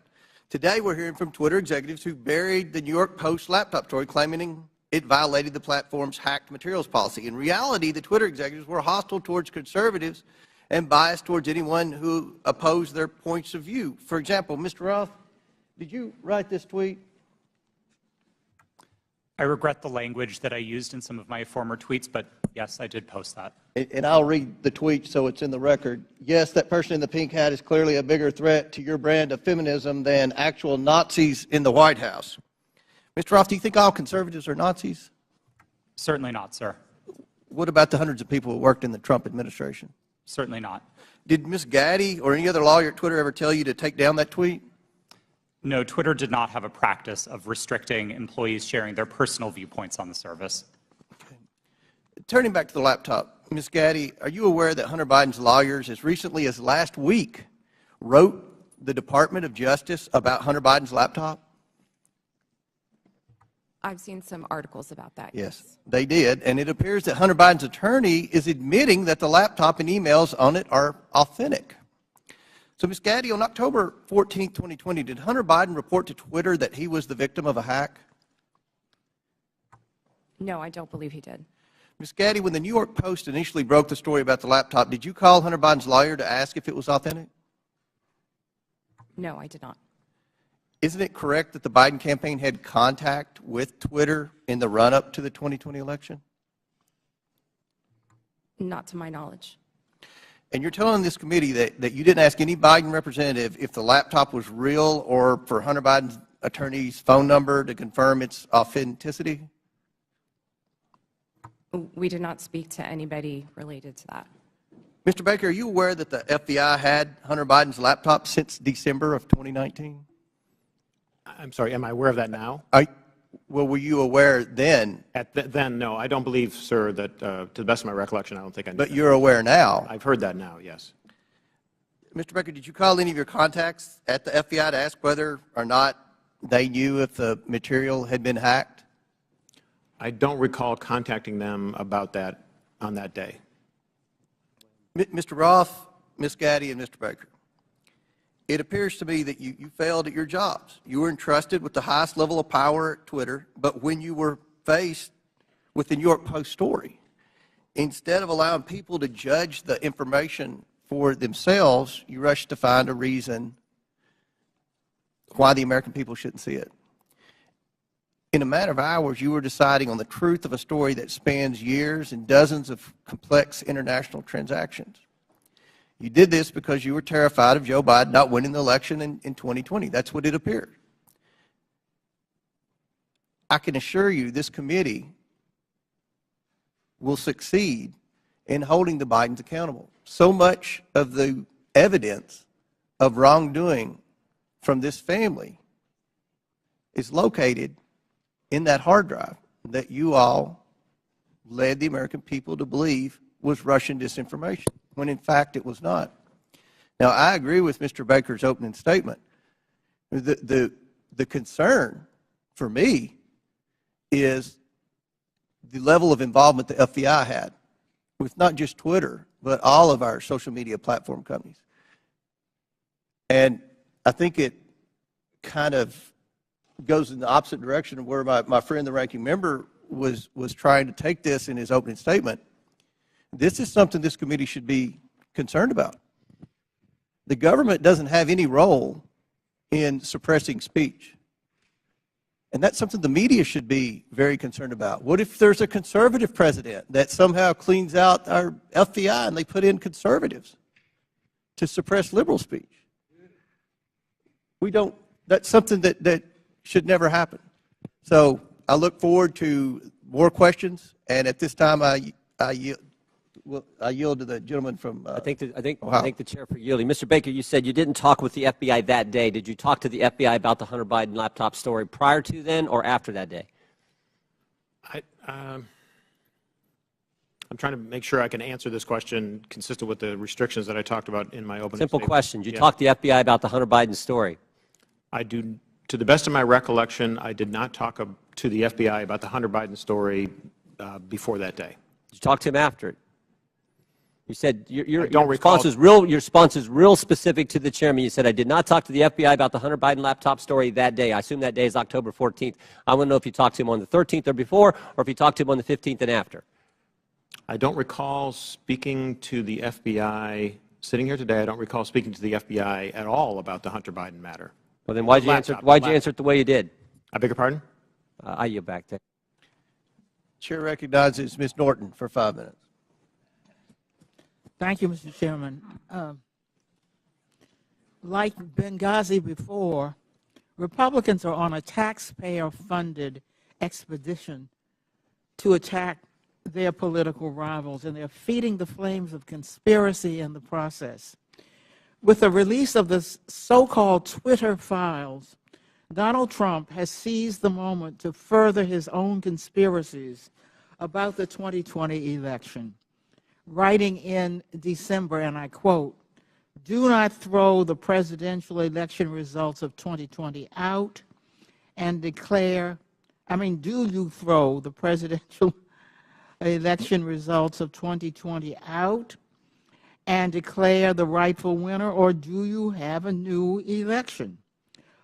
Today, we're hearing from Twitter executives who buried the New York Post laptop story, claiming it violated the platform's hacked materials policy. In reality, the Twitter executives were hostile towards conservatives and biased towards anyone who opposed their points of view. For example, Mr. Roth, did you write this tweet? I regret the language that I used in some of my former tweets, but yes, I did post that. And I'll read the tweet so it's in the record. Yes, that person in the pink hat is clearly a bigger threat to your brand of feminism than actual Nazis in the White House. Mr. Roth, do you think all conservatives are Nazis? Certainly not, sir. What about the hundreds of people who worked in the Trump administration? Certainly not. Did Ms. Gaddy or any other lawyer at Twitter ever tell you to take down that tweet? No, Twitter did not have a practice of restricting employees sharing their personal viewpoints on the service. Okay. Turning back to the laptop, Ms. Gaddy, are you aware that Hunter Biden's lawyers, as recently as last week, wrote the Department of Justice about Hunter Biden's laptop? I've seen some articles about that. Yes, they did. And it appears that Hunter Biden's attorney is admitting that the laptop and emails on it are authentic. So, Ms. Gaddy, on October 14, 2020, did Hunter Biden report to Twitter that he was the victim of a hack? No, I don't believe he did. Ms. Gaddy, when the New York Post initially broke the story about the laptop, did you call Hunter Biden's lawyer to ask if it was authentic? No, I did not. Isn't it correct that the Biden campaign had contact with Twitter in the run-up to the 2020 election? Not to my knowledge. And you're telling this committee that you didn't ask any Biden representative if the laptop was real or for Hunter Biden's attorney's phone number to confirm its authenticity? We did not speak to anybody related to that. Mr. Baker, are you aware that the FBI had Hunter Biden's laptop since December of 2019? I'm sorry, am I aware of that now? Well, were you aware then? Then, no. I don't believe, sir, that to the best of my recollection, I don't think I knew But that. you're aware now? I've heard that now, yes. Mr. Baker, did you call any of your contacts at the FBI to ask whether or not they knew if the material had been hacked? I don't recall contacting them about that on that day. Mr. Roth, Ms. Gaddy, and Mr. Baker, it appears to me that you failed at your jobs. You were entrusted with the highest level of power at Twitter, but when you were faced with the New York Post story, instead of allowing people to judge the information for themselves, you rushed to find a reason why the American people shouldn't see it. In a matter of hours, you were deciding on the truth of a story that spans years and dozens of complex international transactions. You did this because you were terrified of Joe Biden not winning the election in 2020. That's what it appeared. I can assure you this committee will succeed in holding the Bidens accountable. So much of the evidence of wrongdoing from this family is located in that hard drive that you all led the American people to believe was Russian disinformation, when in fact it was not. Now, I agree with Mr. Baker's opening statement. The concern for me is the level of involvement the FBI had with not just Twitter, but all of our social media platform companies. And I think it kind of goes in the opposite direction of where my friend, the ranking member, was trying to take this in his opening statement. This is something this committee should be concerned about. The government doesn't have any role in suppressing speech. And that's something the media should be very concerned about. What if there's a conservative president that somehow cleans out our FBI and they put in conservatives to suppress liberal speech? We don't, that's something that should never happen. So I look forward to more questions, and at this time I Well, I yield to the gentleman from I think Ohio. the chair for yielding. Mr. Baker, you said you didn't talk with the FBI that day. Did you talk to the FBI about the Hunter Biden laptop story prior to then or after that day? I'm trying to make sure I can answer this question consistent with the restrictions that I talked about in my opening Simple statement. question. Did you Yes. talk to the FBI about the Hunter Biden story? To the best of my recollection, I did not talk to the FBI about the Hunter Biden story before that day. Did you talk to him after it? You said your recall. response is real specific to the chairman. You said, I did not talk to the FBI about the Hunter Biden laptop story that day. I assume that day is October 14th. I want to know if you talked to him on the 13th or before, or if you talked to him on the 15th and after. I don't recall speaking to the FBI, sitting here today, I don't recall speaking to the FBI at all about the Hunter Biden matter. Well, then why'd you answer it the way you did? I beg your pardon? I yield back there. Chair recognizes Ms. Norton for 5 minutes. Thank you, Mr. Chairman. Like Benghazi before, Republicans are on a taxpayer-funded expedition to attack their political rivals, and they're feeding the flames of conspiracy in the process. With the release of the so-called Twitter files, Donald Trump has seized the moment to further his own conspiracies about the 2020 election, writing in December, and I quote, "Do not throw the presidential election results of 2020 out and declare, do you throw the presidential election results of 2020 out and declare the rightful winner, or do you have a new election?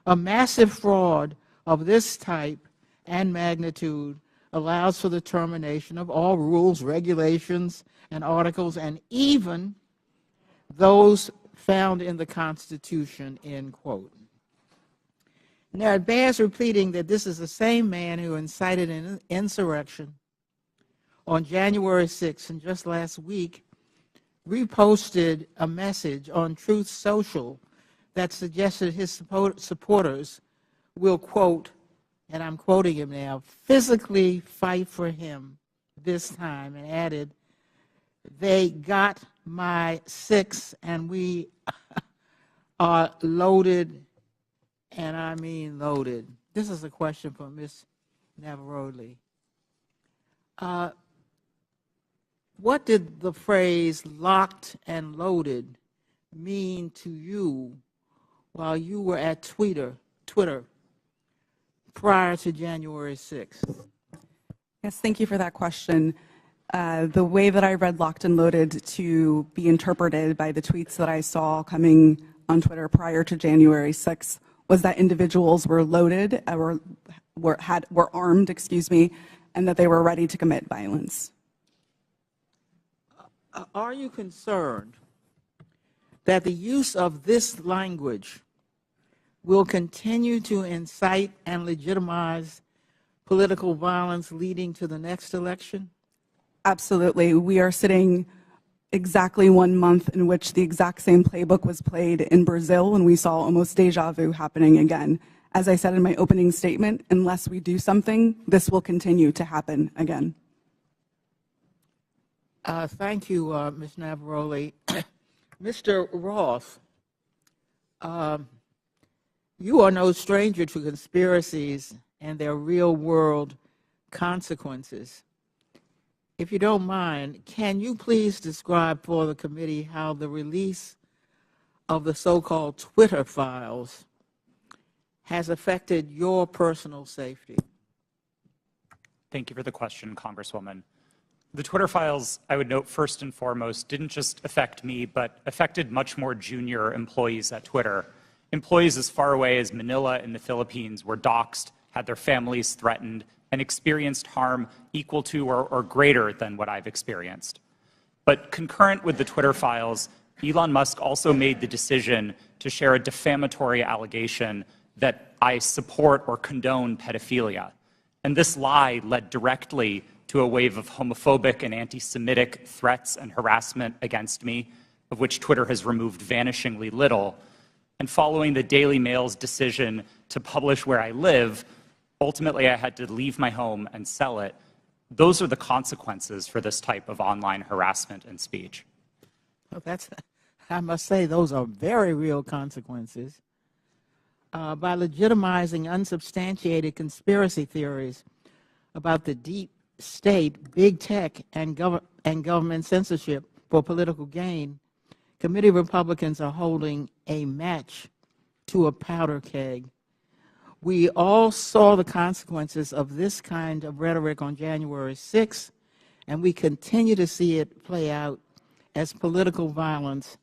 A massive fraud of this type and magnitude allows for the termination of all rules, regulations, and articles, and even those found in the Constitution," end quote. Now, it bears repeating that this is the same man who incited an insurrection on January 6th, and just last week reposted a message on Truth Social that suggested his supporters will, quote, and I'm quoting him now, "physically fight for him this time," and added, "They got my 6 and we are loaded, and I mean loaded." This is a question for Ms. Navarrete. What did the phrase "locked and loaded" mean to you while you were at Twitter prior to January 6th? Yes, thank you for that question. The way that I read "locked and loaded" to be interpreted by the tweets that I saw coming on Twitter prior to January 6th was that individuals were loaded, were armed, and that they were ready to commit violence. Are you concerned that the use of this language will continue to incite and legitimize political violence leading to the next election? Absolutely. We are sitting exactly 1 month in which the exact same playbook was played in Brazil, and we saw almost deja vu happening again. As I said in my opening statement, unless we do something, this will continue to happen again. Thank you, Ms. Navarrete. Mr. Roth, you are no stranger to conspiracies and their real-world consequences. If you don't mind, can you please describe for the committee how the release of the so-called Twitter files has affected your personal safety? Thank you for the question, Congresswoman. The Twitter files, I would note first and foremost, didn't just affect me, but affected much more junior employees at Twitter. Employees as far away as Manila in the Philippines were doxxed, had their families threatened, and experienced harm equal to or greater than what I've experienced. But concurrent with the Twitter files, Elon Musk also made the decision to share a defamatory allegation that I support or condone pedophilia. And this lie led directly to a wave of homophobic and anti-Semitic threats and harassment against me, of which Twitter has removed vanishingly little. And following the Daily Mail's decision to publish where I live, ultimately I had to leave my home and sell it. Those are the consequences for this type of online harassment and speech. Well, I must say, those are very real consequences. By legitimizing unsubstantiated conspiracy theories about the deep state, big tech, and government censorship for political gain, committee Republicans are holding a match to a powder keg. We all saw the consequences of this kind of rhetoric on January 6th, and we continue to see it play out as political violence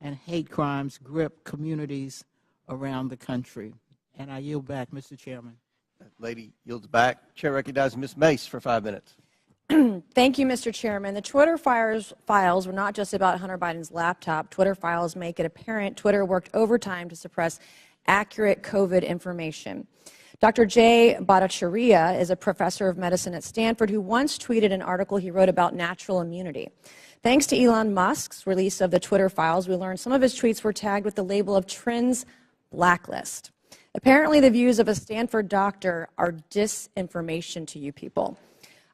and hate crimes grip communities around the country. And I yield back, Mr. Chairman. That lady yields back. Chair recognizes Ms. Mace for 5 minutes. Thank you, Mr. Chairman. The Twitter files were not just about Hunter Biden's laptop. Twitter files make it apparent Twitter worked overtime to suppress accurate COVID information. Dr. Jay Bhattacharya is a professor of medicine at Stanford who once tweeted an article he wrote about natural immunity. Thanks to Elon Musk's release of the Twitter files, we learned some of his tweets were tagged with the label of Trends Blacklist. Apparently, the views of a Stanford doctor are disinformation to you people.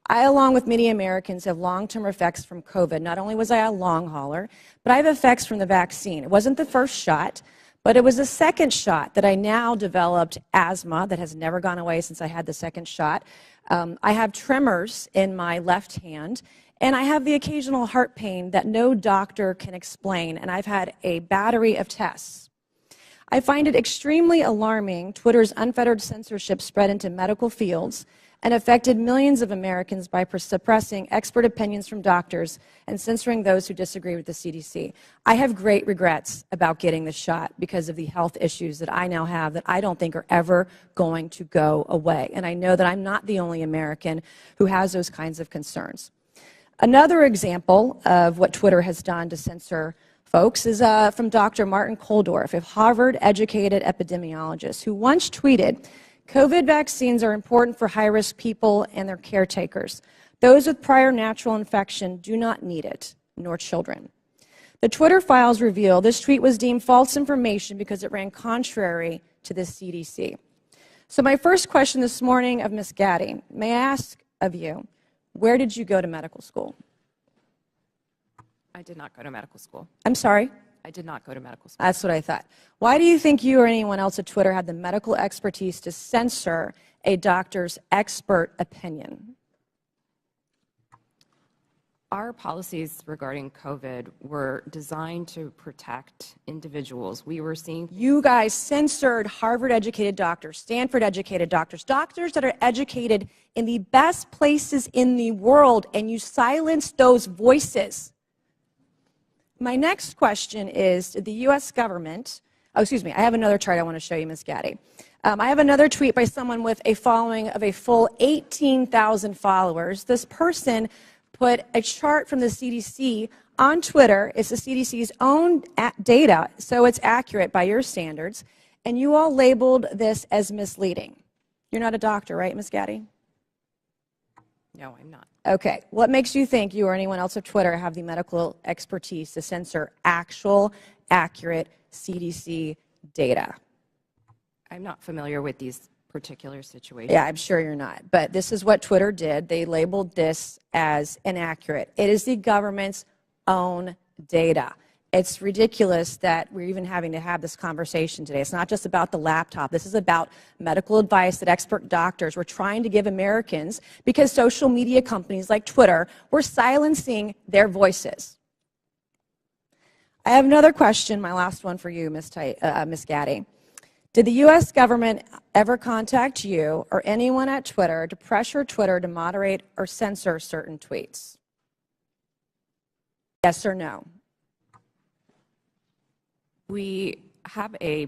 I, along with many Americans, have long-term effects from COVID. Not only was I a long hauler, but I have effects from the vaccine. It wasn't the first shot, but it was the second shot that I now developed asthma that has never gone away since I had the second shot. I have tremors in my left hand, and I have the occasional heart pain that no doctor can explain, and I've had a battery of tests. I find it extremely alarming Twitter's unfettered censorship spread into medical fields and affected millions of Americans by suppressing expert opinions from doctors and censoring those who disagree with the CDC. I have great regrets about getting the shot because of the health issues that I now have that I don't think are ever going to go away. And I know that I'm not the only American who has those kinds of concerns. Another example of what Twitter has done to censor folks is from Dr. Martin Koldorf, a Harvard-educated epidemiologist who once tweeted, "COVID vaccines are important for high-risk people and their caretakers. Those with prior natural infection do not need it, nor children." The Twitter files reveal this tweet was deemed false information because it ran contrary to the CDC. So my first question this morning of Ms. Gaddy, may I ask of you, where did you go to medical school? I did not go to medical school. I'm sorry? I did not go to medical school. That's what I thought. Why do you think you or anyone else at Twitter had the medical expertise to censor a doctor's expert opinion? Our policies regarding COVID were designed to protect individuals. We were seeing... You guys censored Harvard-educated doctors, Stanford-educated doctors, doctors that are educated in the best places in the world, and you silenced those voices. My next question is, did the U.S. government, I have another chart I want to show you, Ms. Gaddy. I have another tweet by someone with a following of a full 18,000 followers. This person put a chart from the CDC on Twitter. It's the CDC's own data, so it's accurate by your standards, and you all labeled this as misleading. You're not a doctor, right, Ms. Gaddy? No, I'm not. Okay. What makes you think you or anyone else at Twitter have the medical expertise to censor actual, accurate CDC data? I'm not familiar with these particular situations. Yeah, I'm sure you're not. But this is what Twitter did. They labeled this as inaccurate. It is the government's own data. It's ridiculous that we're even having to have this conversation today. It's not just about the laptop. This is about medical advice that expert doctors were trying to give Americans because social media companies like Twitter were silencing their voices. I have another question, my last one for you, Ms. Gaddy. Did the U.S. government ever contact you or anyone at Twitter to pressure Twitter to moderate or censor certain tweets? Yes or no? We have a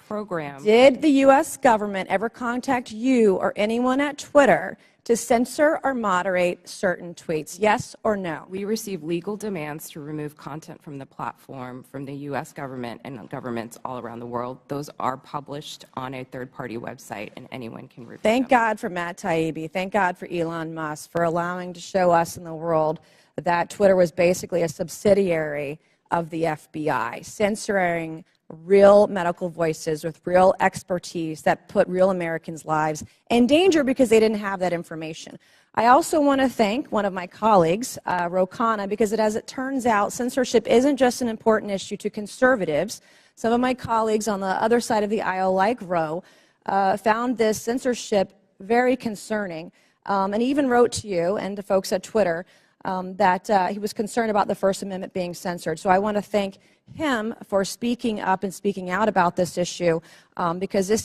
program. Did the U.S. government ever contact you or anyone at Twitter to censor or moderate certain tweets? Yes or no? We receive legal demands to remove content from the platform from the U.S. government and governments all around the world. Those are published on a third-party website, and anyone can review Thank them. God for Matt Taibbi. Thank God for Elon Musk for allowing to show us in the world that Twitter was basically a subsidiary of the FBI, censoring real medical voices with real expertise that put real Americans' lives in danger because they didn't have that information. I also want to thank one of my colleagues, Ro Khanna, because as it turns out, censorship isn't just an important issue to conservatives. Some of my colleagues on the other side of the aisle, like Ro, found this censorship very concerning, and he even wrote to you and to folks at Twitter that he was concerned about the First Amendment being censored. So I want to thank him for speaking up and speaking out about this issue, because this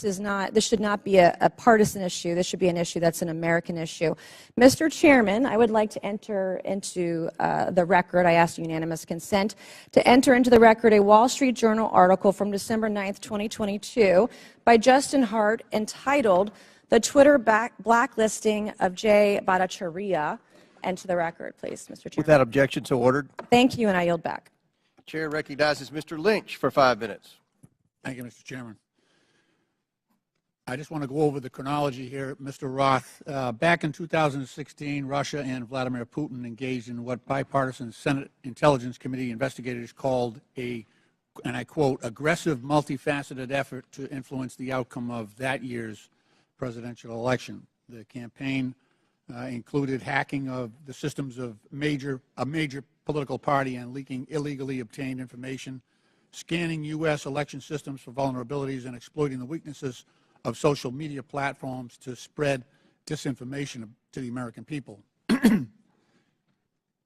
should not be a partisan issue. This should be an issue that's an American issue. Mr. Chairman, I would like to enter into the record, I ask unanimous consent, to enter into the record a Wall Street Journal article from December 9th, 2022 by Justin Hart entitled "The Twitter Blacklisting of Jay Bhattacharya." Enter the record, please, Mr. Chairman. Without objection, so ordered. Thank you, and I yield back. Chair recognizes Mr. Lynch for 5 minutes. Thank you, Mr. Chairman. I just want to go over the chronology here, Mr. Roth. Back in 2016, Russia and Vladimir Putin engaged in what bipartisan Senate Intelligence Committee investigators called a, and I quote, aggressive, multifaceted effort to influence the outcome of that year's presidential election. The campaign included hacking of the systems of a major political party and leaking illegally obtained information, scanning U.S. election systems for vulnerabilities, and exploiting the weaknesses of social media platforms to spread disinformation to the American people.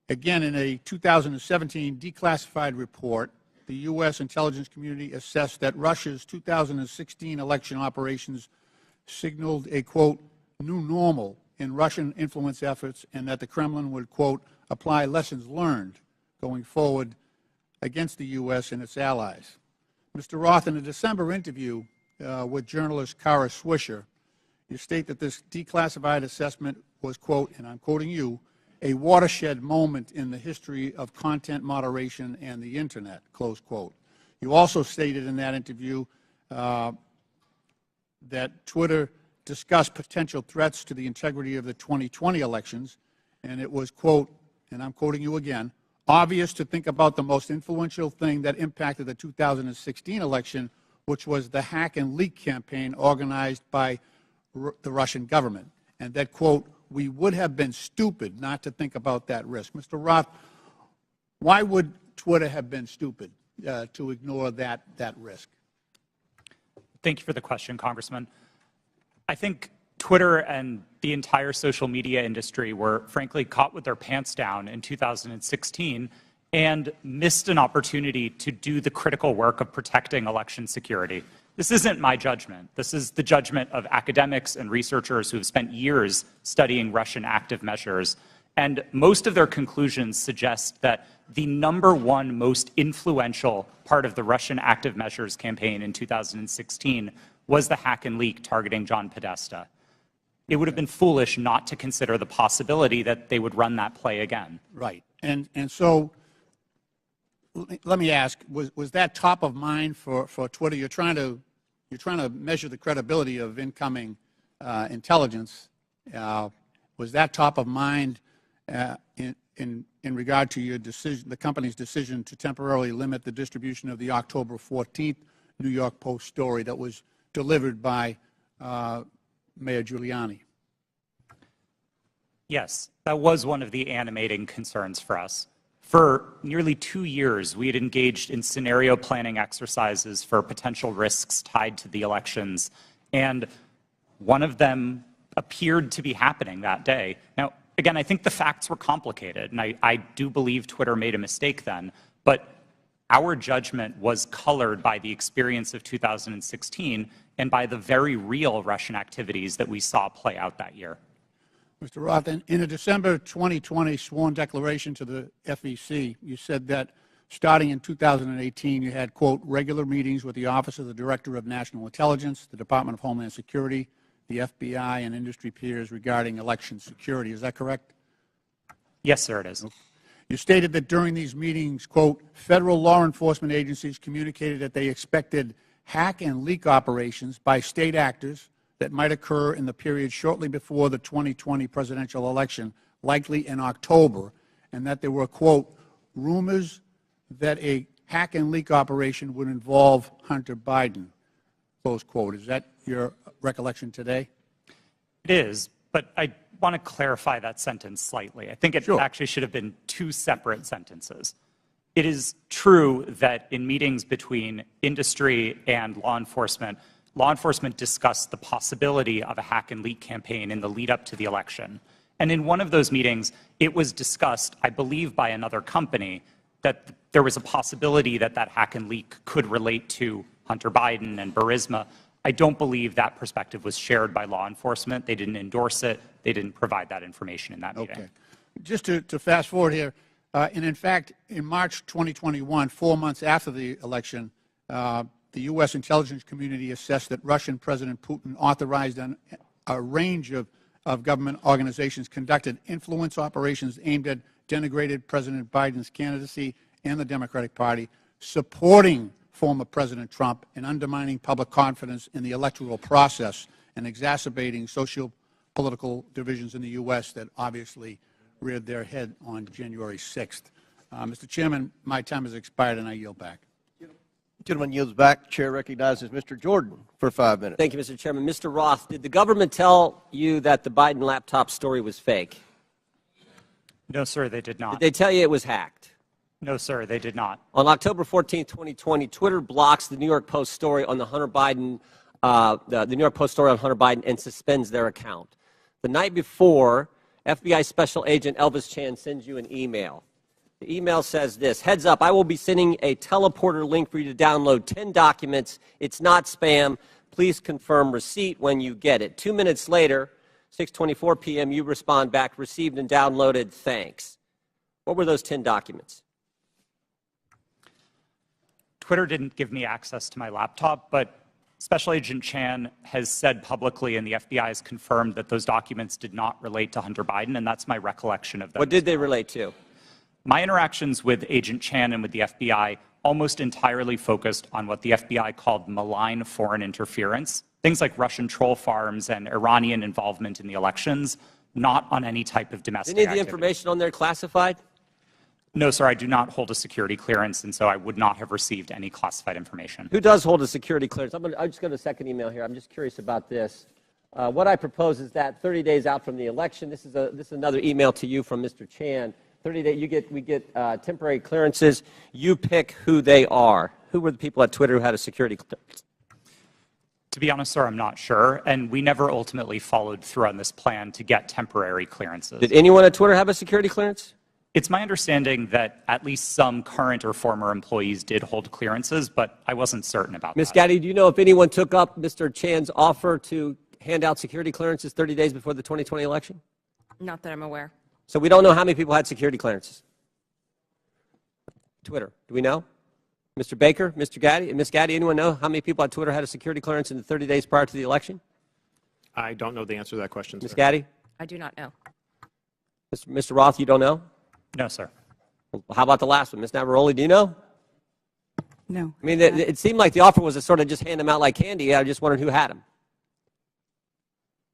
Again, in a 2017 declassified report, the U.S. intelligence community assessed that Russia's 2016 election operations signaled a, quote, new normal in Russian influence efforts, and that the Kremlin would, quote, apply lessons learned going forward against the U.S. and its allies. Mr. Roth, in a December interview with journalist Kara Swisher, you state that this declassified assessment was, quote, and I'm quoting you, a watershed moment in the history of content moderation and the Internet, close quote. You also stated in that interview that Twitter discussed potential threats to the integrity of the 2020 elections, and it was, quote, and I'm quoting you again, obvious to think about the most influential thing that impacted the 2016 election, which was the hack and leak campaign organized by the Russian government, and that, quote, we would have been stupid not to think about that risk. Mr. Roth, why would Twitter have been stupid to ignore that risk? Thank you for the question, Congressman. I think Twitter and the entire social media industry were, frankly, caught with their pants down in 2016 and missed an opportunity to do the critical work of protecting election security. This isn't my judgment. This is the judgment of academics and researchers who have spent years studying Russian active measures. And most of their conclusions suggest that the #1 most influential part of the Russian active measures campaign in 2016 was the hack and leak targeting John Podesta. It would have been foolish not to consider the possibility that they would run that play again. Right. And so let me ask, was that top of mind for Twitter? You're trying to measure the credibility of incoming intelligence. Was that top of mind in regard to your decision, the company's decision to temporarily limit the distribution of the October 14th New York Post story that was delivered by Mayor Giuliani? Yes, that was one of the animating concerns for us. For nearly 2 years, we had engaged in scenario planning exercises for potential risks tied to the elections, and one of them appeared to be happening that day. Now, again, I think the facts were complicated, and I do believe Twitter made a mistake then, but our judgment was colored by the experience of 2016 and by the very real Russian activities that we saw play out that year. Mr. Roth, in a December 2020 sworn declaration to the FEC, you said that starting in 2018, you had, quote, regular meetings with the Office of the Director of National Intelligence, the Department of Homeland Security, the FBI, and industry peers regarding election security. Is that correct? Yes, sir, it is. You stated that during these meetings, quote, federal law enforcement agencies communicated that they expected hack and leak operations by state actors that might occur in the period shortly before the 2020 presidential election, likely in October, and that there were, quote, rumors that a hack and leak operation would involve Hunter Biden, close quote. Is that your recollection today? It is, but I want to clarify that sentence slightly. I think it actually should have been two separate sentences. It is true that in meetings between industry and law enforcement discussed the possibility of a hack and leak campaign in the lead up to the election. And in one of those meetings, it was discussed, I believe by another company, that there was a possibility that that hack and leak could relate to Hunter Biden and Burisma. I don't believe that perspective was shared by law enforcement. They didn't endorse it. They didn't provide that information in that meeting. Okay. Just to fast forward here, and in fact, in March 2021, 4 months after the election, the U.S. intelligence community assessed that Russian President Putin authorized a range of government organizations conducted influence operations aimed at denigrating President Biden's candidacy and the Democratic Party, supporting former President Trump, and undermining public confidence in the electoral process and exacerbating socio-political divisions in the U.S. that obviously reared their head on January 6th. Mr. Chairman, my time has expired, and I yield back. Gentleman yields back. Chair recognizes Mr. Jordan for 5 minutes. Thank you, Mr. Chairman. Mr. Roth, did the government tell you that the Biden laptop story was fake? No, sir, they did not. Did they tell you it was hacked? No, sir, they did not. On October 14, 2020, Twitter blocks the New York Post story on the Hunter Biden, the New York Post story on Hunter Biden, and suspends their account. The night before, FBI Special Agent Elvis Chan sends you an email. The email says this: heads up, I will be sending a teleporter link for you to download 10 documents. It's not spam. Please confirm receipt when you get it. 2 minutes later, 6:24 p.m., you respond back, received and downloaded, thanks. What were those 10 documents? Twitter didn't give me access to my laptop, but Special Agent Chan has said publicly, and the FBI has confirmed, that those documents did not relate to Hunter Biden, and that's my recollection of them. What did they relate to? My interactions with Agent Chan and with the FBI almost entirely focused on what the FBI called malign foreign interference, things like Russian troll farms and Iranian involvement in the elections, not on any type of domestic Any of the activity. information on there classified? No, sir, I do not hold a security clearance, and so I would not have received any classified information. Who does hold a security clearance? I'll just go to the second email here. I'm just curious about this. What I propose is that 30 days out from the election, this is another email to you from Mr. Chan. 30 days, we get temporary clearances. You pick who they are. Who were the people at Twitter who had a security clearance? To be honest, sir, I'm not sure, and we never ultimately followed through on this plan to get temporary clearances. Did anyone at Twitter have a security clearance? It's my understanding that at least some current or former employees did hold clearances, but I wasn't certain about that. Ms. Gaddy, do you know if anyone took up Mr. Chan's offer to hand out security clearances 30 days before the 2020 election? Not that I'm aware. So we don't know how many people had security clearances. Twitter, do we know? Mr. Baker, Mr. Gaddy, Ms. Gaddy, anyone know how many people at Twitter had a security clearance in the 30 days prior to the election? I don't know the answer to that question, Ms. sir. Gaddy? I do not know. Mr. Roth, you don't know? No, sir. Well, how about the last one? Ms. Navaroli, do you know? No. I mean, it seemed like the offer was to sort of just hand them out like candy. I just wondered who had them.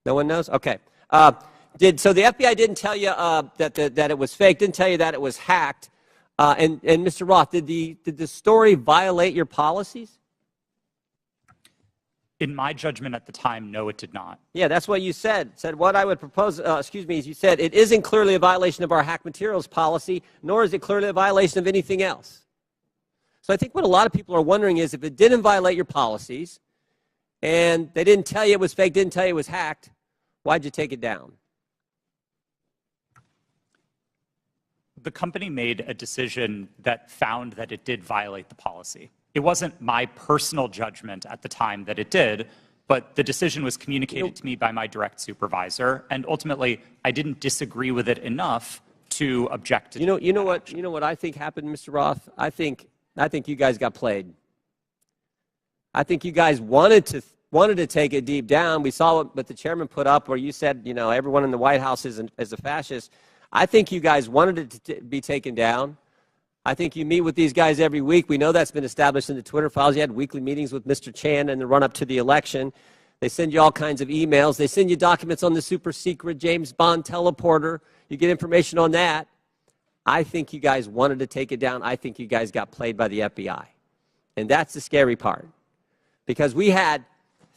No one knows? Okay. So the FBI didn't tell you that it was fake, didn't tell you that it was hacked. And Mr. Roth, did the story violate your policies? In my judgment at the time, no, it did not. Yeah, that's what you said. Said what I would propose, you said it isn't clearly a violation of our hack materials policy, nor is it clearly a violation of anything else. So I think what a lot of people are wondering is if it didn't violate your policies and they didn't tell you it was fake, didn't tell you it was hacked, why'd you take it down? The company made a decision that found that it did violate the policy. It wasn't my personal judgment at the time that it did, but the decision was communicated to me by my direct supervisor, and ultimately I didn't disagree with it enough to object to it. You know what I think happened, Mr. Roth? I think you guys got played. I think you guys wanted to take it deep down. We saw what the chairman put up where you said, everyone in the White House is a fascist. I think you guys wanted it to be taken down. I think you meet with these guys every week. We know that's been established in the Twitter files. You had weekly meetings with Mr. Chan in the run-up to the election. They send you all kinds of emails. They send you documents on the super secret James Bond teleporter. You get information on that. I think you guys wanted to take it down. I think you guys got played by the FBI. And that's the scary part. Because we had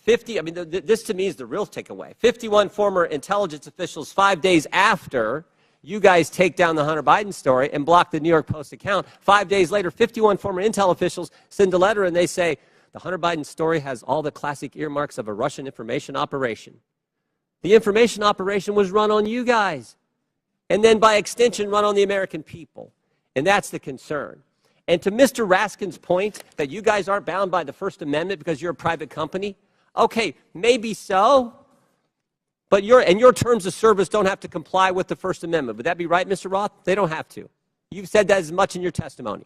50, I mean, this to me is the real takeaway. 51 former intelligence officials 5 days after you guys take down the Hunter Biden story and block the New York Post account. 5 days later, 51 former intel officials send a letter and they say, the Hunter Biden story has all the classic earmarks of a Russian information operation. The information operation was run on you guys, and then by extension run on the American people. And that's the concern. And to Mr. Raskin's point that you guys aren't bound by the First Amendment because you're a private company, okay, maybe so, but your terms of service don't have to comply with the First Amendment. Would that be right, Mr. Roth? They don't have to. You've said that as much in your testimony.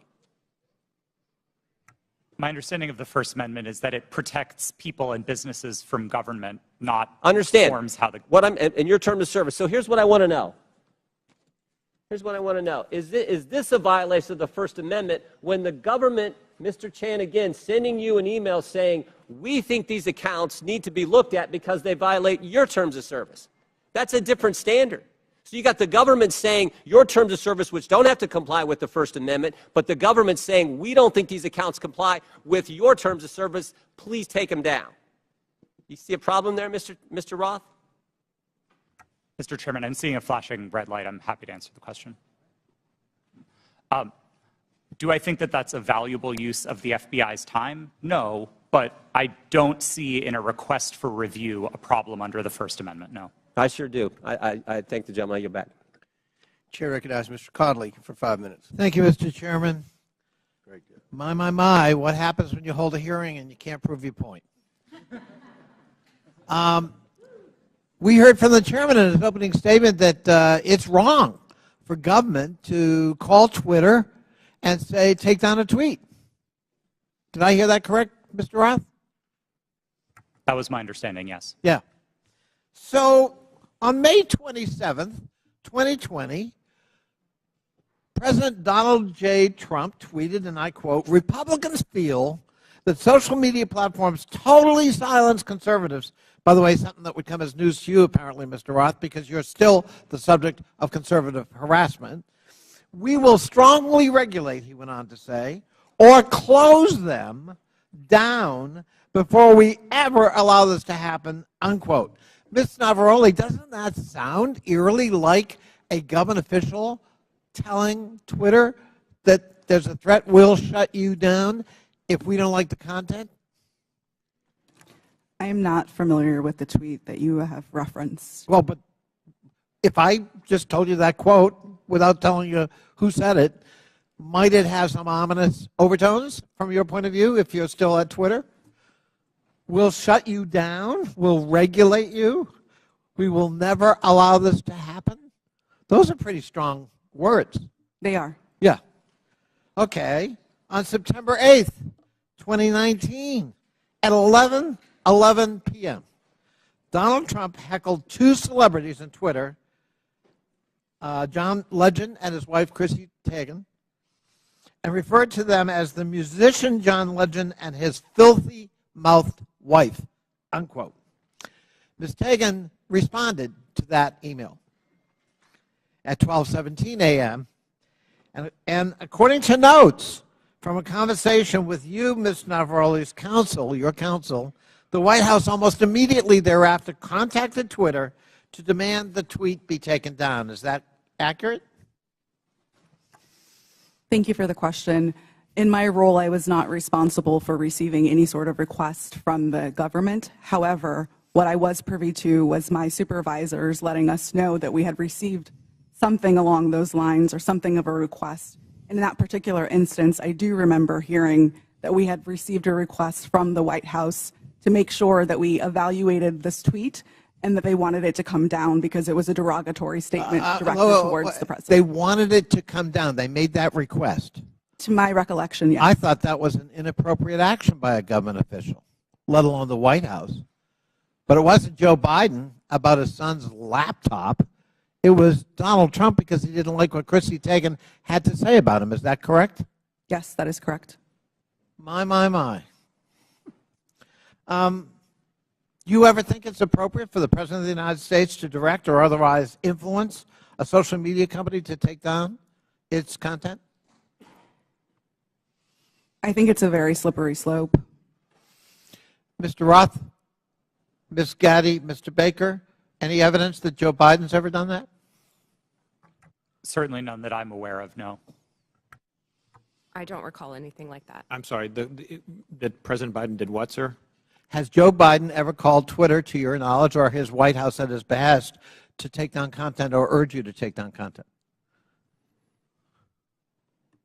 My understanding of the First Amendment is that it protects people and businesses from government, not informs how the... in your terms of service. So here's what I want to know. Here's what I want to know. Is this a violation of the First Amendment when the government, Mr. Chan, again, sending you an email saying, we think these accounts need to be looked at because they violate your terms of service? That's a different standard. So you got the government saying your terms of service, which don't have to comply with the First Amendment, but the government saying we don't think these accounts comply with your terms of service, please take them down. You see a problem there, Mr. Roth? Mr. Chairman, I'm seeing a flashing red light. I'm happy to answer the question. Do I think that that's a valuable use of the FBI's time? No, but I don't see in a request for review a problem under the First Amendment, no. I sure do. I thank the gentleman. I yield back. Chair recognizes Mr. Conley for 5 minutes. Thank you, Mr. Chairman. Very good. My, what happens when you hold a hearing and you can't prove your point? We heard from the chairman in his opening statement that it's wrong for government to call Twitter and say, take down a tweet. Did I hear that correct, Mr. Roth? That was my understanding, yes. Yeah. So on May 27th, 2020, President Donald J. Trump tweeted, and I quote, Republicans feel that social media platforms totally silence conservatives. By the way, something that would come as news to you, apparently, Mr. Roth, because you're still the subject of conservative harassment. We will strongly regulate, he went on to say, or close them down before we ever allow this to happen, unquote. Ms. Navaroli, doesn't that sound eerily like a government official telling Twitter that there's a threat, we'll shut you down if we don't like the content? I am not familiar with the tweet that you have referenced. Well, but if I just told you that quote without telling you who said it, might it have some ominous overtones from your point of view if you're still at Twitter? We'll shut you down. We'll regulate you. We will never allow this to happen. Those are pretty strong words. They are. Yeah. Okay. On September 8th, 2019, at 11:11 p.m., Donald Trump heckled two celebrities on Twitter, John Legend and his wife, Chrissy Teigen, and referred to them as the musician John Legend and his filthy-mouthed wife, unquote. Ms. Teigen responded to that email at 12:17 a.m., and according to notes from a conversation with you, Ms. Navaroli's counsel, your counsel, the White House almost immediately thereafter contacted Twitter to demand the tweet be taken down. Is that accurate? Thank you for the question. In my role, I was not responsible for receiving any sort of request from the government. However, what I was privy to was my supervisors letting us know that we had received something along those lines or something of a request. And in that particular instance, I do remember hearing that we had received a request from the White House to make sure that we evaluated this tweet and that they wanted it to come down because it was a derogatory statement directed towards the president. They wanted it to come down. They made that request. To my recollection, yes. I thought that was an inappropriate action by a government official, let alone the White House. But it wasn't Joe Biden about his son's laptop. It was Donald Trump because he didn't like what Chrissy Teigen had to say about him. Is that correct? Yes, that is correct. My. You ever think it's appropriate for the President of the United States to direct or otherwise influence a social media company to take down its content? I think it's a very slippery slope. Mr. Roth, Ms. Gaddy, Mr. Baker, any evidence that Joe Biden's ever done that? Certainly none that I'm aware of, no. I don't recall anything like that. I'm sorry, that President Biden did what, sir? Has Joe Biden ever called Twitter, to your knowledge, or his White House at his behest, to take down content or urge you to take down content?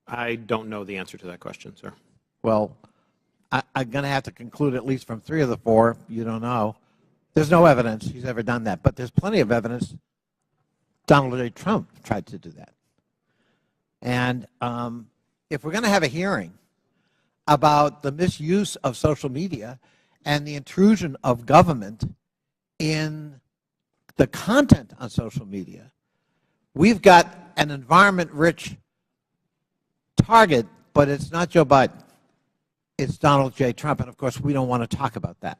I don't know the answer to that question, sir. Well, I'm going to have to conclude, at least from 3 of the 4, you don't know. There's no evidence he's ever done that, but there's plenty of evidence Donald J. Trump tried to do that. And if we're going to have a hearing about the misuse of social media and the intrusion of government in the content on social media, we've got an environment-rich target, but it's not Joe Biden. It's Donald J. Trump, and of course we don't want to talk about that.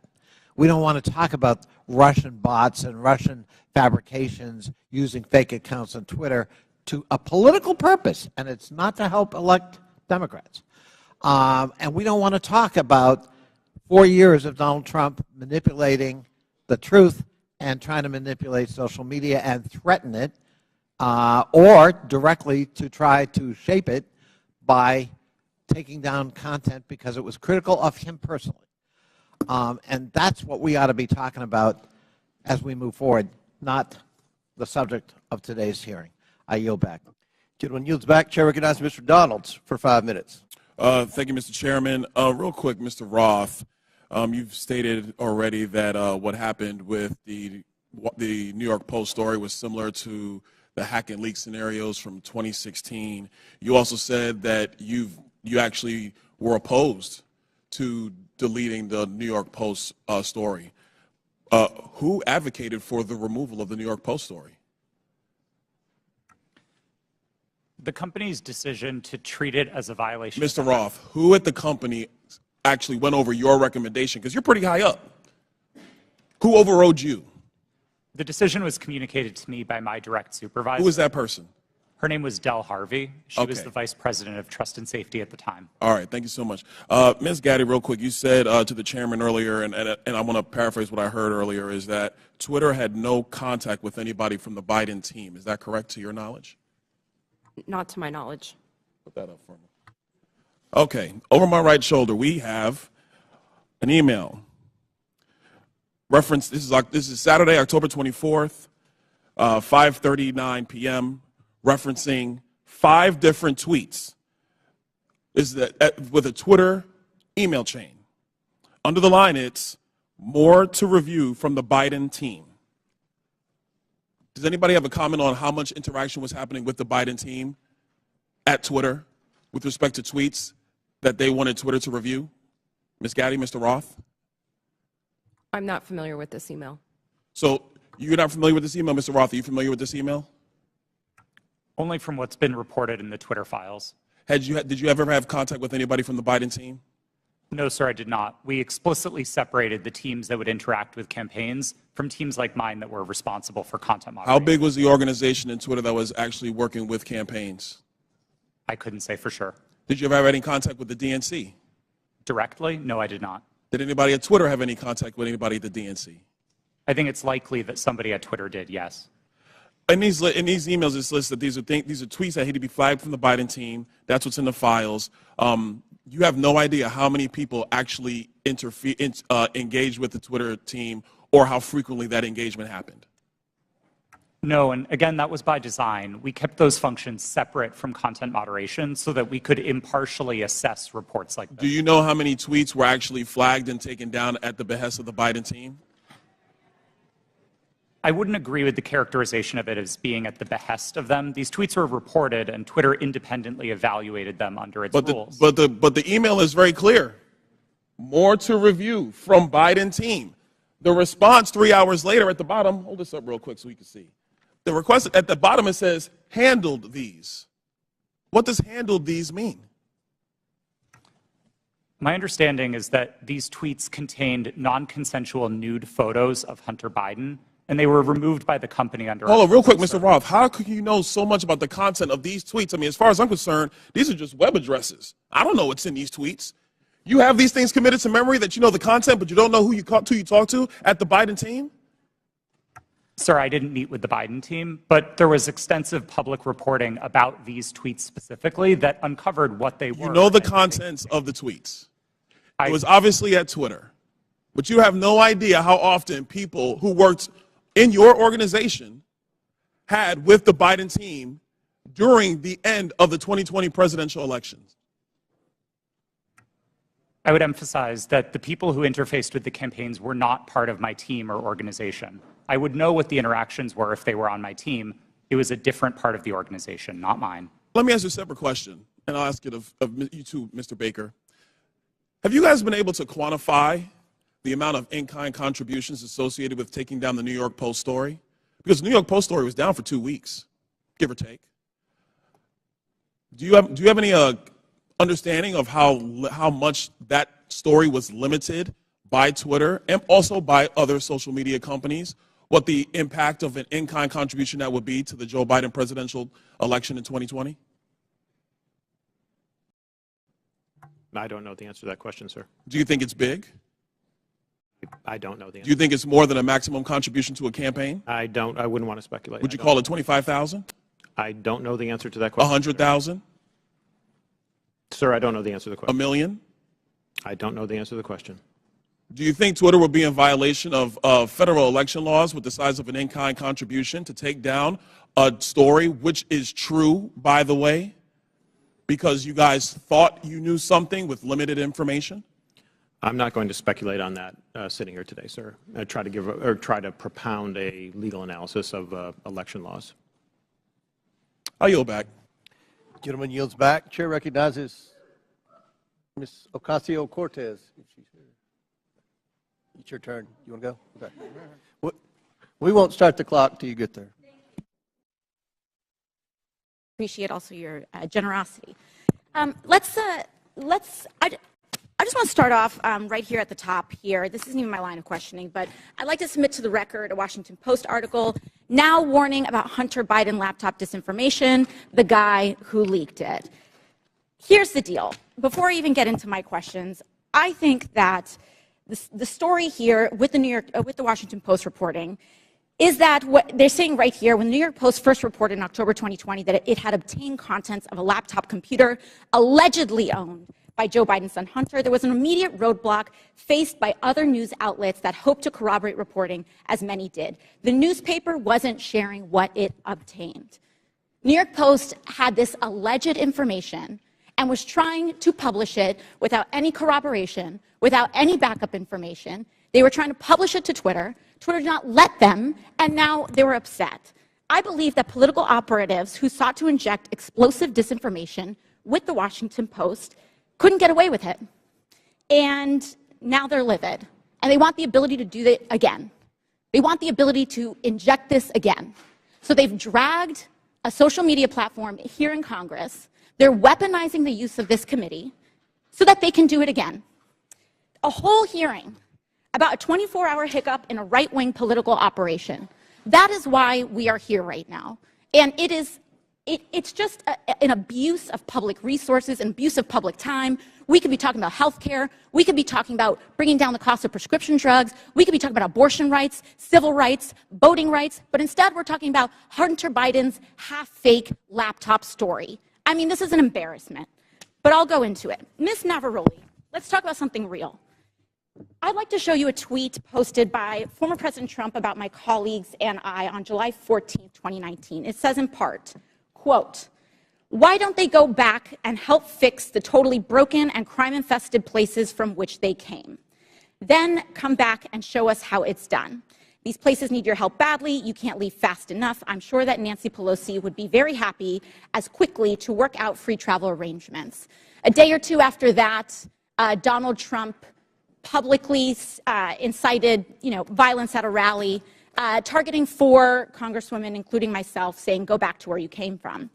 We don't want to talk about Russian bots and Russian fabrications using fake accounts on Twitter to a political purpose, and it's not to help elect Democrats. And we don't want to talk about 4 years of Donald Trump manipulating the truth and trying to manipulate social media and threaten it, or directly to try to shape it by taking down content because it was critical of him personally. And that's what we ought to be talking about as we move forward, not the subject of today's hearing. I yield back. Gentleman yields back. Chair recognizes Mr. Donalds for 5 minutes. Thank you, Mr. Chairman. Real quick, Mr. Roth, you've stated already that what happened with the New York Post story was similar to the hack and leak scenarios from 2016. You also said that you actually were opposed to deleting the New York Post story. Who advocated for the removal of the New York Post story? The company's decision to treat it as a violation. Mr. Roth, who at the company actually went over your recommendation? Because you're pretty high up. Who overrode you? The decision was communicated to me by my direct supervisor. Who was that person? Her name was Del Harvey. She was Okay. the vice president of trust and safety at the time. All right, thank you so much. Ms. Gaddy, real quick, you said to the chairman earlier, and I want to paraphrase what I heard earlier, is that Twitter had no contact with anybody from the Biden team. Is that correct to your knowledge? Not to my knowledge. Put that up for me. Okay, over my right shoulder, we have an email. Reference, this is Saturday, October 24th, 5:39 p.m., referencing 5 different tweets. This is with a Twitter email chain. Under the line, it's more to review from the Biden team. Does anybody have a comment on how much interaction was happening with the Biden team at Twitter with respect to tweets that they wanted Twitter to review? Ms. Gaddy, Mr. Roth? I'm not familiar with this email. So you're not familiar with this email, Mr. Roth? Are you familiar with this email? Only from what's been reported in the Twitter files. Did you ever have contact with anybody from the Biden team? No, sir, I did not. We explicitly separated the teams that would interact with campaigns from teams like mine that were responsible for content moderation. How big was the organization in Twitter that was actually working with campaigns? I couldn't say for sure. Did you ever have any contact with the DNC? Directly? No, I did not. Did anybody at Twitter have any contact with anybody at the DNC? I think it's likely that somebody at Twitter did, yes. In these emails, it's listed that these are tweets that had to be flagged from the Biden team. That's what's in the files. You have no idea how many people actually engaged with the Twitter team or how frequently that engagement happened. No, and again, that was by design. We kept those functions separate from content moderation so that we could impartially assess reports like this. Do you know how many tweets were actually flagged and taken down at the behest of the Biden team? I wouldn't agree with the characterization of it as being at the behest of them. These tweets were reported, and Twitter independently evaluated them under its rules. But the email is very clear. More to review from Biden team. The response 3 hours later at the bottom, hold this up real quick so we can see. The request at the bottom, it says, handled these. What does handled these mean? My understanding is that these tweets contained non-consensual nude photos of Hunter Biden and they were removed by the company under. Hold on, real quick, Mr. Roth. How could you know so much about the content of these tweets? I mean, as far as I'm concerned, these are just web addresses. I don't know what's in these tweets. You have these things committed to memory that you know the content, but you don't know who you talk to at the Biden team? Sir, I didn't meet with the Biden team, but there was extensive public reporting about these tweets specifically that uncovered what they were. You know the contents of the tweets. It was obviously at Twitter, but you have no idea how often people who worked in your organization had with the Biden team during the end of the 2020 presidential elections. I would emphasize that the people who interfaced with the campaigns were not part of my team or organization. I would know what the interactions were if they were on my team. It was a different part of the organization, not mine. Let me ask you a separate question, and I'll ask it of you too, Mr. Baker. Have you guys been able to quantify the amount of in-kind contributions associated with taking down the New York Post story? Because the New York Post story was down for 2 weeks, give or take. Do you have any understanding of how much that story was limited by Twitter and also by other social media companies? What the impact of an in-kind contribution that would be to the Joe Biden presidential election in 2020? I don't know the answer to that question, sir. Do you think it's big? I don't know the answer. Do you think it's more than a maximum contribution to a campaign? I wouldn't want to speculate. Would you call it 25,000? I don't know the answer to that question. 100,000? Sir, I don't know the answer to the question. $1 million? I don't know the answer to the question. Do you think Twitter will be in violation of federal election laws with the size of an in-kind contribution to take down a story, which is true, by the way, because you guys thought you knew something with limited information? I'm not going to speculate on that sitting here today, sir. I try to propound a legal analysis of election laws. I'll yield back. Gentleman yields back. Chair recognizes Ms. Ocasio-Cortez. It's your turn. You want to go? Okay. We won't start the clock till you get there. Appreciate also your generosity. I just want to start off right here at the top here. This isn't even my line of questioning, but I'd like to submit to the record a Washington Post article now warning about Hunter Biden laptop disinformation, the guy who leaked it. Here's the deal. Before I even get into my questions, I think that the story here with the Washington Post reporting is that what they're saying right here, when the New York Post first reported in October 2020 that it had obtained contents of a laptop computer allegedly owned by Joe Biden's son Hunter, there was an immediate roadblock faced by other news outlets that hoped to corroborate reporting, as many did. The newspaper wasn't sharing what it obtained. New York Post had this alleged information and was trying to publish it without any corroboration, without any backup information. They were trying to publish it to Twitter. Twitter did not let them, and now they were upset. I believe that political operatives who sought to inject explosive disinformation with the Washington Post couldn't get away with it. And now they're livid. And they want the ability to do that again. They want the ability to inject this again. So they've dragged a social media platform here in Congress. They're weaponizing the use of this committee so that they can do it again. A whole hearing about a 24-hour hiccup in a right-wing political operation. That is why we are here right now. And it's just an abuse of public resources, an abuse of public time. We could be talking about health care. We could be talking about bringing down the cost of prescription drugs. We could be talking about abortion rights, civil rights, voting rights. But instead, we're talking about Hunter Biden's half-fake laptop story. I mean, this is an embarrassment. But I'll go into it. Ms. Navarrete, let's talk about something real. I'd like to show you a tweet posted by former President Trump about my colleagues and I on July 14, 2019. It says in part, quote, "Why don't they go back and help fix the totally broken and crime-infested places from which they came? Then come back and show us how it's done. These places need your help badly. You can't leave fast enough. I'm sure that Nancy Pelosi would be very happy as quickly to work out free travel arrangements." A day or two after that, Donald Trump publicly incited, violence at a rally, targeting 4 congresswomen, including myself, saying, "Go back to where you came from."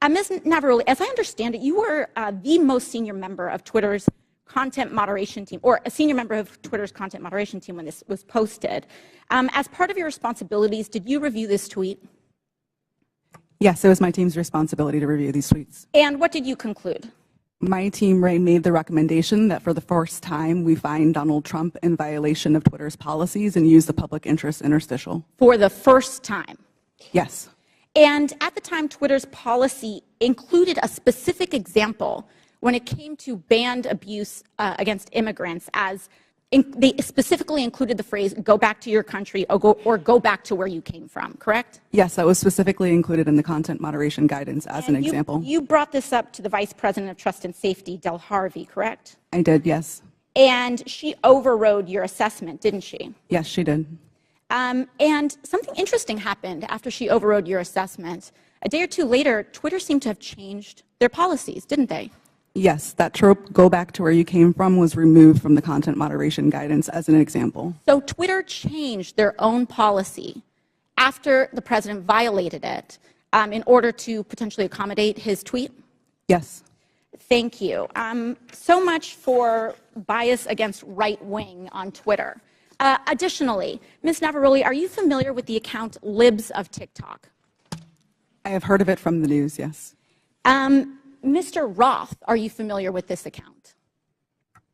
Ms. Navarrete, as I understand it, you were the most senior member of Twitter's content moderation team, or a senior member of Twitter's content moderation team when this was posted. As part of your responsibilities, did you review this tweet? Yes, it was my team's responsibility to review these tweets. And what did you conclude? My team, Ray, made the recommendation that for the first time we find Donald Trump in violation of Twitter's policies and use the public interest interstitial. For the first time? Yes. And at the time, Twitter's policy included a specific example when it came to banned abuse against immigrants, as they specifically included the phrase, go back to your country or go back to where you came from, correct? Yes, that was specifically included in the content moderation guidance as an example. You brought this up to the Vice President of Trust and Safety, Del Harvey, correct? I did, yes. And she overrode your assessment, didn't she? Yes, she did. And something interesting happened after she overrode your assessment. A day or two later, Twitter seemed to have changed their policies, didn't they? Yes, that trope, go back to where you came from, was removed from the content moderation guidance as an example. So Twitter changed their own policy after the president violated it in order to potentially accommodate his tweet? Yes. Thank you. So much for bias against right wing on Twitter. Additionally, Ms. Navaroli, are you familiar with the account Libs of TikTok? I have heard of it from the news, yes. Mr. Roth, are you familiar with this account?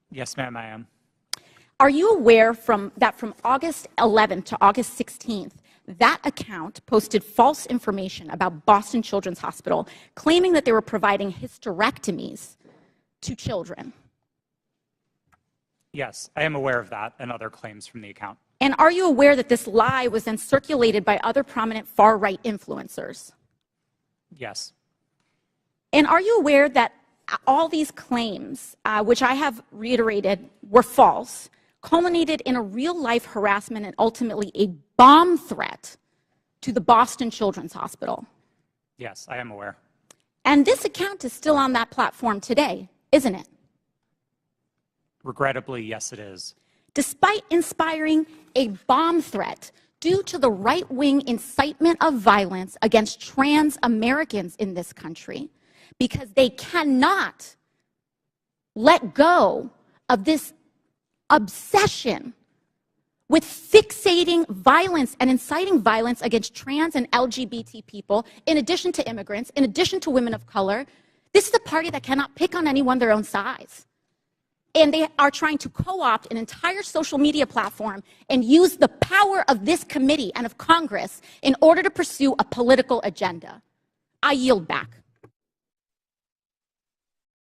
Yes, ma'am, I am. Are you aware that from August 11th to August 16th, that account posted false information about Boston Children's Hospital, claiming that they were providing hysterectomies to children? Yes, I am aware of that and other claims from the account. And are you aware that this lie was then circulated by other prominent far-right influencers? Yes. And are you aware that all these claims, which I have reiterated were false, culminated in a real-life harassment and ultimately a bomb threat to the Boston Children's Hospital? Yes, I am aware. And this account is still on that platform today, isn't it? Regrettably, yes, it is. Despite inspiring a bomb threat due to the right-wing incitement of violence against trans Americans in this country, because they cannot let go of this obsession with fixating violence and inciting violence against trans and LGBT people, in addition to immigrants, in addition to women of color. This is a party that cannot pick on anyone their own size. And they are trying to co-opt an entire social media platform and use the power of this committee and of Congress in order to pursue a political agenda. I yield back.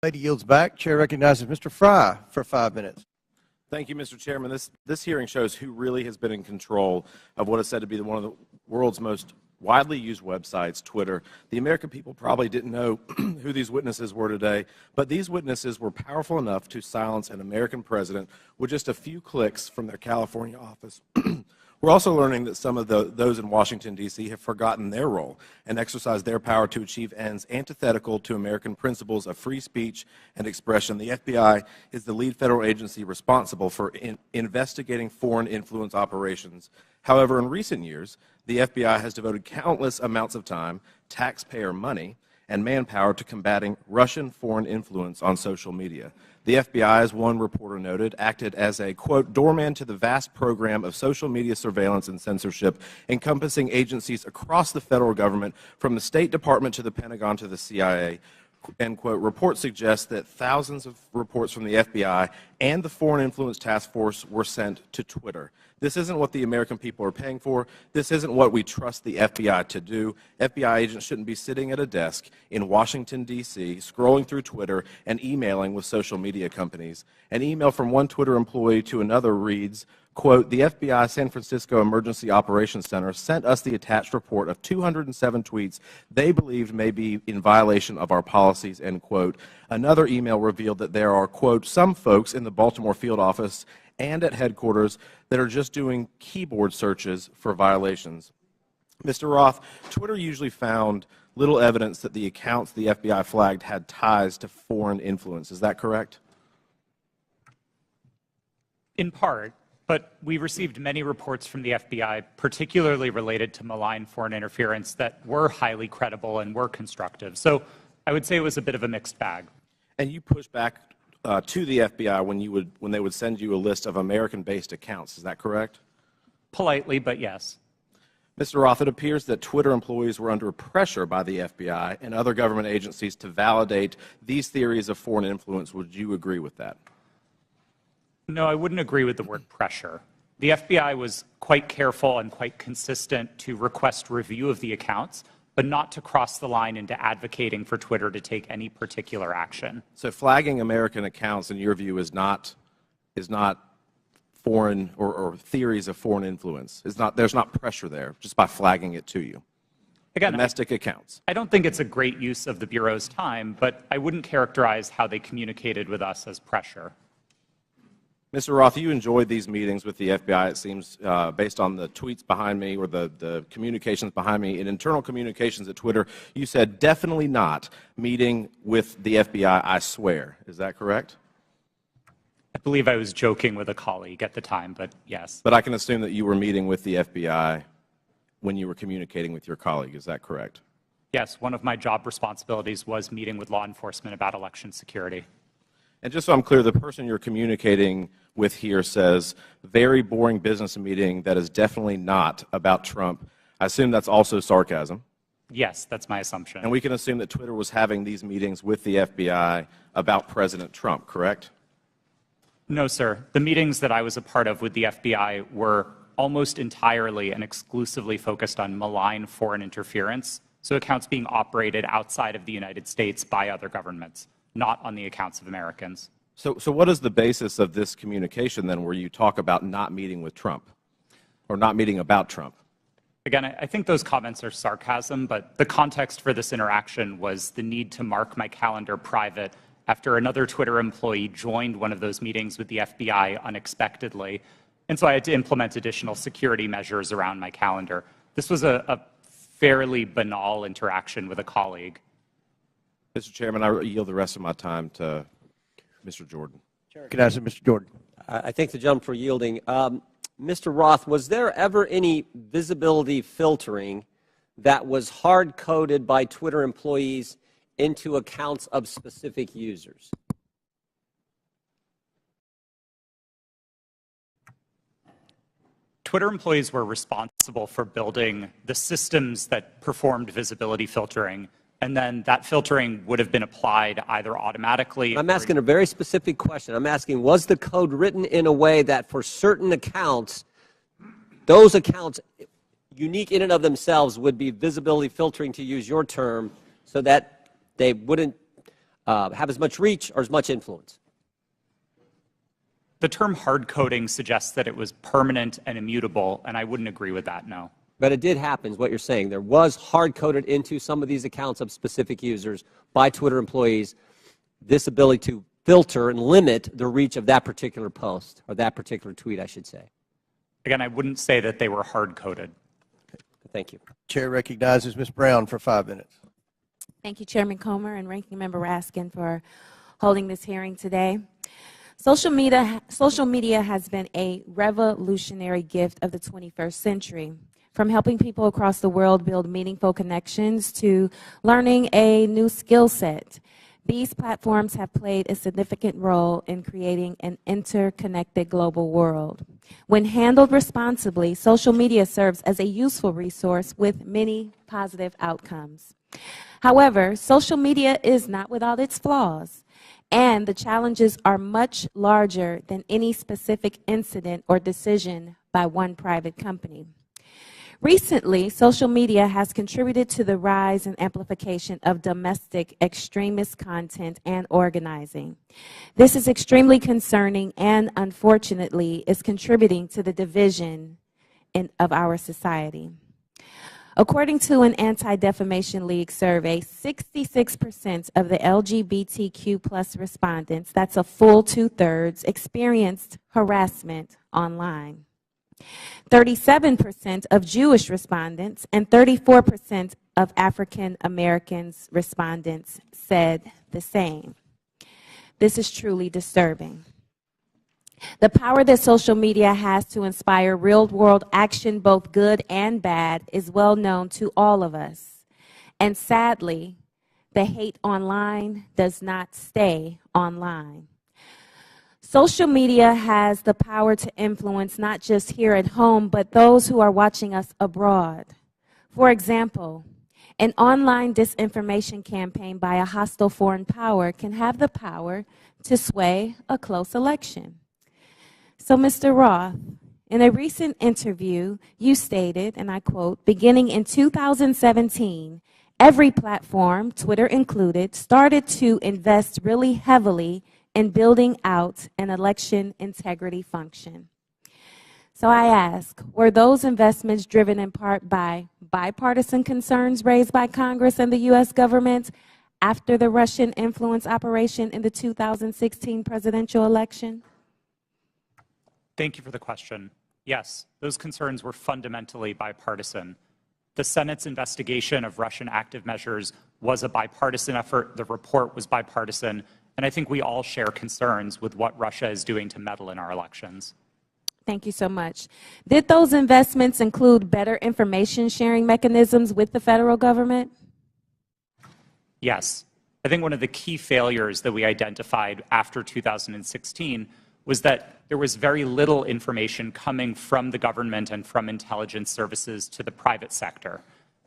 Lady yields back. Chair recognizes Mr. Fry for 5 minutes. Thank you, Mr. Chairman. This hearing shows who really has been in control of what is said to be one of the world's most widely used websites, Twitter. The American people probably didn't know who these witnesses were today, but these witnesses were powerful enough to silence an American president with just a few clicks from their California office. We're also learning that some of those in Washington, D.C. have forgotten their role and exercised their power to achieve ends antithetical to American principles of free speech and expression. The FBI is the lead federal agency responsible for investigating foreign influence operations. However, in recent years, the FBI has devoted countless amounts of time, taxpayer money, and manpower to combating Russian foreign influence on social media. The FBI, as one reporter noted, acted as a, quote, doorman to the vast program of social media surveillance and censorship encompassing agencies across the federal government, from the State Department to the Pentagon to the CIA. End quote. Reports suggest that thousands of reports from the FBI and the Foreign Influence Task Force were sent to Twitter. This isn't what the American people are paying for. This isn't what we trust the FBI to do. FBI agents shouldn't be sitting at a desk in Washington, D.C., scrolling through Twitter and emailing with social media companies. An email from one Twitter employee to another reads, quote, the FBI San Francisco Emergency Operations Center sent us the attached report of 207 tweets they believed may be in violation of our policies, end quote. Another email revealed that there are, quote, some folks in the Baltimore field office and at headquarters that are just doing keyboard searches for violations. Mr. Roth, Twitter usually found little evidence that the accounts the FBI flagged had ties to foreign influence. Is that correct? In part, but we received many reports from the FBI, particularly related to malign foreign interference, that were highly credible and were constructive. So I would say it was a bit of a mixed bag. And you pushed back to the FBI when they would send you a list of American-based accounts. Is that correct? Politely, but yes. Mr. Roth, it appears that Twitter employees were under pressure by the FBI and other government agencies to validate these theories of foreign influence. Would you agree with that? No, I wouldn't agree with the word pressure. The FBI was quite careful and quite consistent to request review of the accounts, but not to cross the line into advocating for Twitter to take any particular action. So flagging American accounts, in your view, is not foreign or theories of foreign influence. There's not pressure there just by flagging it to you. Again, domestic accounts. I don't think it's a great use of the Bureau's time, but I wouldn't characterize how they communicated with us as pressure. Mr. Roth, you enjoyed these meetings with the FBI, it seems, based on the tweets behind me or the communications behind me. In internal communications at Twitter, you said, definitely not meeting with the FBI, I swear. Is that correct? I believe I was joking with a colleague at the time, but yes. But I can assume that you were meeting with the FBI when you were communicating with your colleague. Is that correct? Yes, one of my job responsibilities was meeting with law enforcement about election security. And just so I'm clear, the person you're communicating with here says, very boring business meeting that is definitely not about Trump. I assume that's also sarcasm. Yes, that's my assumption. And we can assume that Twitter was having these meetings with the FBI about President Trump, correct? No, sir. The meetings that I was a part of with the FBI were almost entirely and exclusively focused on malign foreign interference, so accounts being operated outside of the United States by other governments, not on the accounts of Americans. So what is the basis of this communication then where you talk about not meeting with Trump or not meeting about Trump? Again, I think those comments are sarcasm, but the context for this interaction was the need to mark my calendar private after another Twitter employee joined one of those meetings with the FBI unexpectedly. And so I had to implement additional security measures around my calendar. This was a fairly banal interaction with a colleague. Mr. Chairman, I yield the rest of my time to Mr. Jordan. Can I ask Mr. Jordan? I thank the gentleman for yielding. Mr. Roth, was there ever any visibility filtering that was hard-coded by Twitter employees into accounts of specific users? Twitter employees were responsible for building the systems that performed visibility filtering, and then that filtering would have been applied either automatically. I'm asking a very specific question. I'm asking, was the code written in a way that for certain accounts, those accounts, unique in and of themselves, would be visibility filtering, to use your term, so that they wouldn't have as much reach or as much influence? The term hard coding suggests that it was permanent and immutable, and I wouldn't agree with that, no. But it did happen, is what you're saying. There was hard-coded into some of these accounts of specific users by Twitter employees this ability to filter and limit the reach of that particular post, or that particular tweet, I should say. Again, I wouldn't say that they were hard-coded. Thank you. Chair recognizes Ms. Brown for 5 minutes. Thank you, Chairman Comer and Ranking Member Raskin, for holding this hearing today. Social media has been a revolutionary gift of the 21st century. From helping people across the world build meaningful connections to learning a new skill set, these platforms have played a significant role in creating an interconnected global world. When handled responsibly, social media serves as a useful resource with many positive outcomes. However, social media is not without its flaws, and the challenges are much larger than any specific incident or decision by one private company. Recently, social media has contributed to the rise and amplification of domestic extremist content and organizing. This is extremely concerning and, unfortunately, is contributing to the division of our society. According to an Anti-Defamation League survey, 66% of the LGBTQ+ respondents, that's a full 2/3, experienced harassment online. 37% of Jewish respondents and 34% of African Americans respondents said the same. This is truly disturbing. The power that social media has to inspire real-world action, both good and bad, is well known to all of us. And sadly, the hate online does not stay online. Social media has the power to influence not just here at home, but those who are watching us abroad. For example, an online disinformation campaign by a hostile foreign power can have the power to sway a close election. So, Mr. Roth, in a recent interview, you stated, and I quote, beginning in 2017, every platform, Twitter included, started to invest really heavily in building out an election integrity function. So I ask, were those investments driven in part by bipartisan concerns raised by Congress and the U.S. government after the Russian influence operation in the 2016 presidential election? Thank you for the question. Yes, those concerns were fundamentally bipartisan. The Senate's investigation of Russian active measures was a bipartisan effort. The report was bipartisan. And I think we all share concerns with what Russia is doing to meddle in our elections. Thank you so much. Did those investments include better information sharing mechanisms with the federal government? Yes. I think one of the key failures that we identified after 2016 was that there was very little information coming from the government and from intelligence services to the private sector.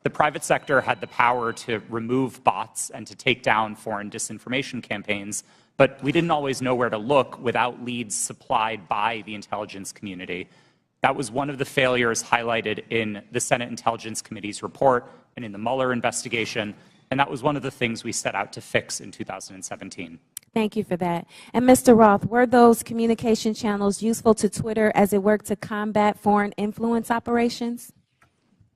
The private sector had the power to remove bots and to take down foreign disinformation campaigns, but we didn't always know where to look without leads supplied by the intelligence community. That was one of the failures highlighted in the Senate Intelligence Committee's report and in the Mueller investigation, and that was one of the things we set out to fix in 2017. Thank you for that. And Mr. Roth, were those communication channels useful to Twitter as it worked to combat foreign influence operations?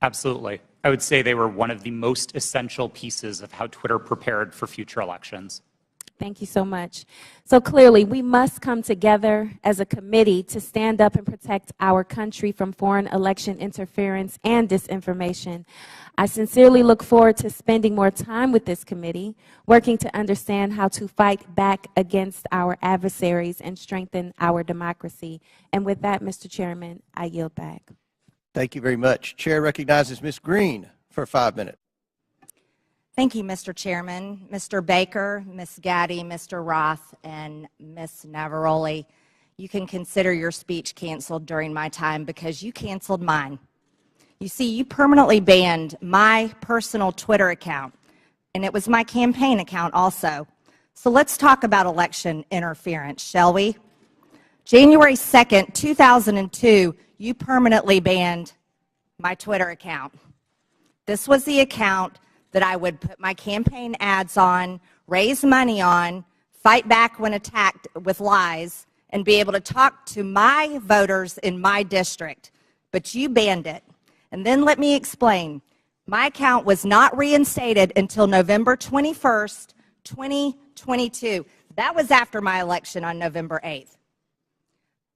Absolutely. I would say they were one of the most essential pieces of how Twitter prepared for future elections. Thank you so much. So clearly, we must come together as a committee to stand up and protect our country from foreign election interference and disinformation. I sincerely look forward to spending more time with this committee, working to understand how to fight back against our adversaries and strengthen our democracy. And with that, Mr. Chairman, I yield back. Thank you very much. Chair recognizes Ms. Green for 5 minutes. Thank you, Mr. Chairman. Mr. Baker, Ms. Gaddy, Mr. Roth, and Ms. Navaroli, you can consider your speech canceled during my time because you canceled mine. You see, you permanently banned my personal Twitter account, and it was my campaign account also. So let's talk about election interference, shall we? January 2nd, 2002, you permanently banned my Twitter account. This was the account that I would put my campaign ads on, raise money on, fight back when attacked with lies, and be able to talk to my voters in my district. But you banned it. And then let me explain. My account was not reinstated until November 21st, 2022. That was after my election on November 8th.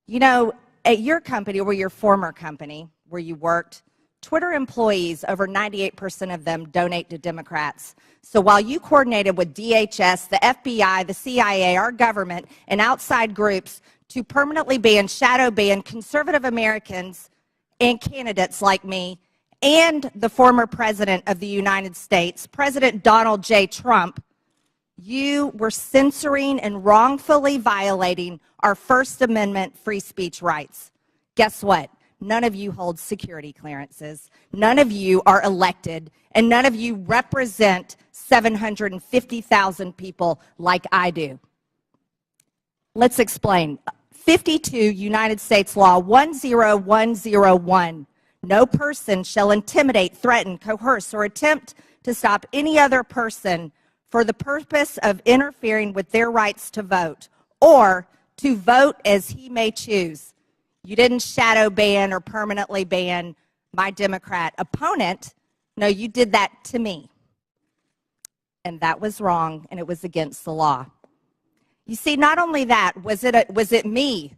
You know, at your company, or your former company where you worked, Twitter employees, over 98% of them donate to Democrats. So while you coordinated with DHS, the FBI, the CIA, our government, and outside groups to permanently ban, shadow ban conservative Americans and candidates like me and the former President of the United States, President Donald J. Trump, you were censoring and wrongfully violating our First Amendment free speech rights. Guess what? None of you hold security clearances. None of you are elected, and none of you represent 750,000 people like I do. Let's explain. 52 United States Law 10101. No person shall intimidate, threaten, coerce, or attempt to stop any other person for the purpose of interfering with their rights to vote, or to vote as he may choose. You didn't shadow ban or permanently ban my Democrat opponent. No, you did that to me. And that was wrong, and it was against the law. You see, not only that, was it me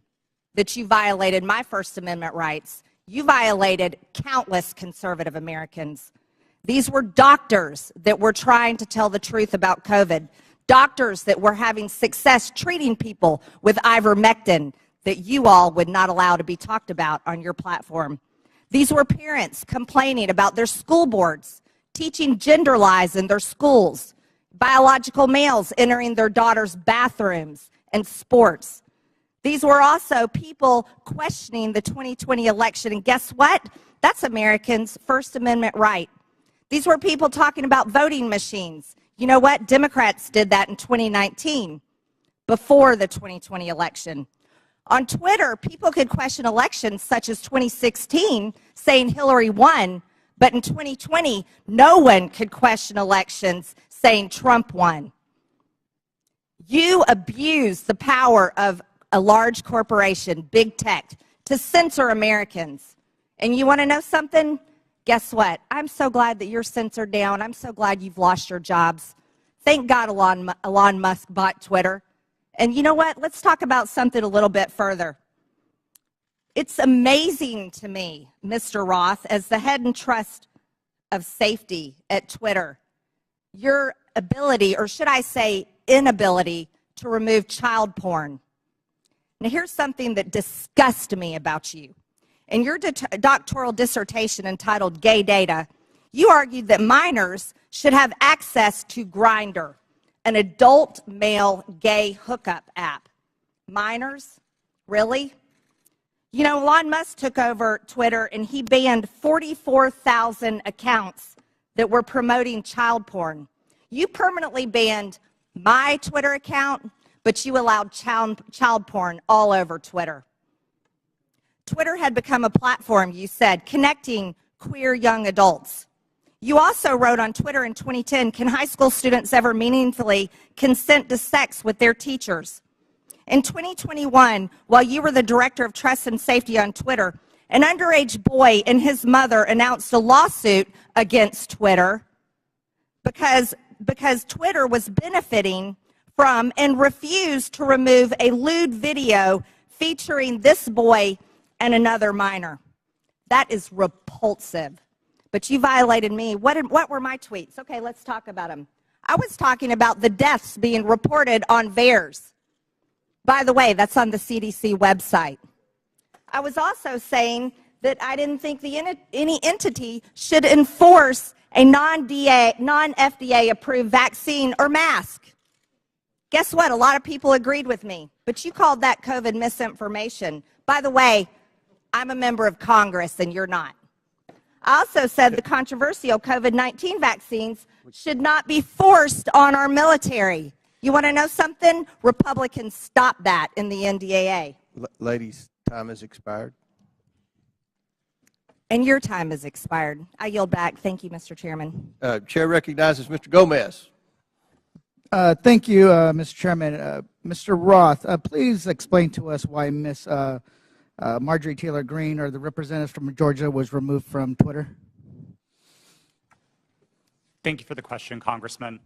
that you violated my First Amendment rights, you violated countless conservative Americans. These were doctors that were trying to tell the truth about COVID, doctors that were having success treating people with ivermectin that you all would not allow to be talked about on your platform. These were parents complaining about their school boards, teaching gender lies in their schools, biological males entering their daughters' bathrooms and sports. These were also people questioning the 2020 election. And guess what? That's Americans' First Amendment right. These were people talking about voting machines. You know what? Democrats did that in 2019, before the 2020 election. On Twitter, people could question elections such as 2016, saying Hillary won, but in 2020, no one could question elections saying Trump won. You abuse the power of a large corporation, big tech, to censor Americans. And you want to know something? Guess what? I'm so glad that you're censored down. I'm so glad you've lost your jobs. Thank God Elon Musk bought Twitter. And you know what? Let's talk about something a little bit further. It's amazing to me, Mr. Roth, as the head and trust of safety at Twitter, your ability, or should I say inability, to remove child porn. Now, here's something that disgusts me about you. In your doctoral dissertation entitled Gay Data, you argued that minors should have access to Grindr, an adult male gay hookup app. Minors? Really? You know, Elon Musk took over Twitter and he banned 44,000 accounts that were promoting child porn. You permanently banned my Twitter account, but you allowed child porn all over Twitter. Twitter had become a platform, you said, connecting queer young adults. You also wrote on Twitter in 2010, can high school students ever meaningfully consent to sex with their teachers? In 2021, while you were the director of trust and safety on Twitter, an underage boy and his mother announced a lawsuit against Twitter because Twitter was benefiting from and refused to remove a lewd video featuring this boy and another minor. That is repulsive. But you violated me. What were my tweets? Okay, let's talk about them. I was talking about the deaths being reported on VAERS. By the way, that's on the CDC website. I was also saying that I didn't think any entity should enforce a non-FDA approved vaccine or mask. Guess what? A lot of people agreed with me, but you called that COVID misinformation. By the way, I'm a member of Congress and you're not. I also said the controversial COVID-19 vaccines should not be forced on our military. You want to know something? Republicans stopped that in the NDAA. Ladies, time has expired. And your time has expired. I yield back. Thank you, Mr. Chairman. Chair recognizes Mr. Gomez. Thank you, Mr. Chairman. Mr. Roth, please explain to us why Ms. Marjorie Taylor Greene, or the representative from Georgia, was removed from Twitter. Thank you for the question, Congressman.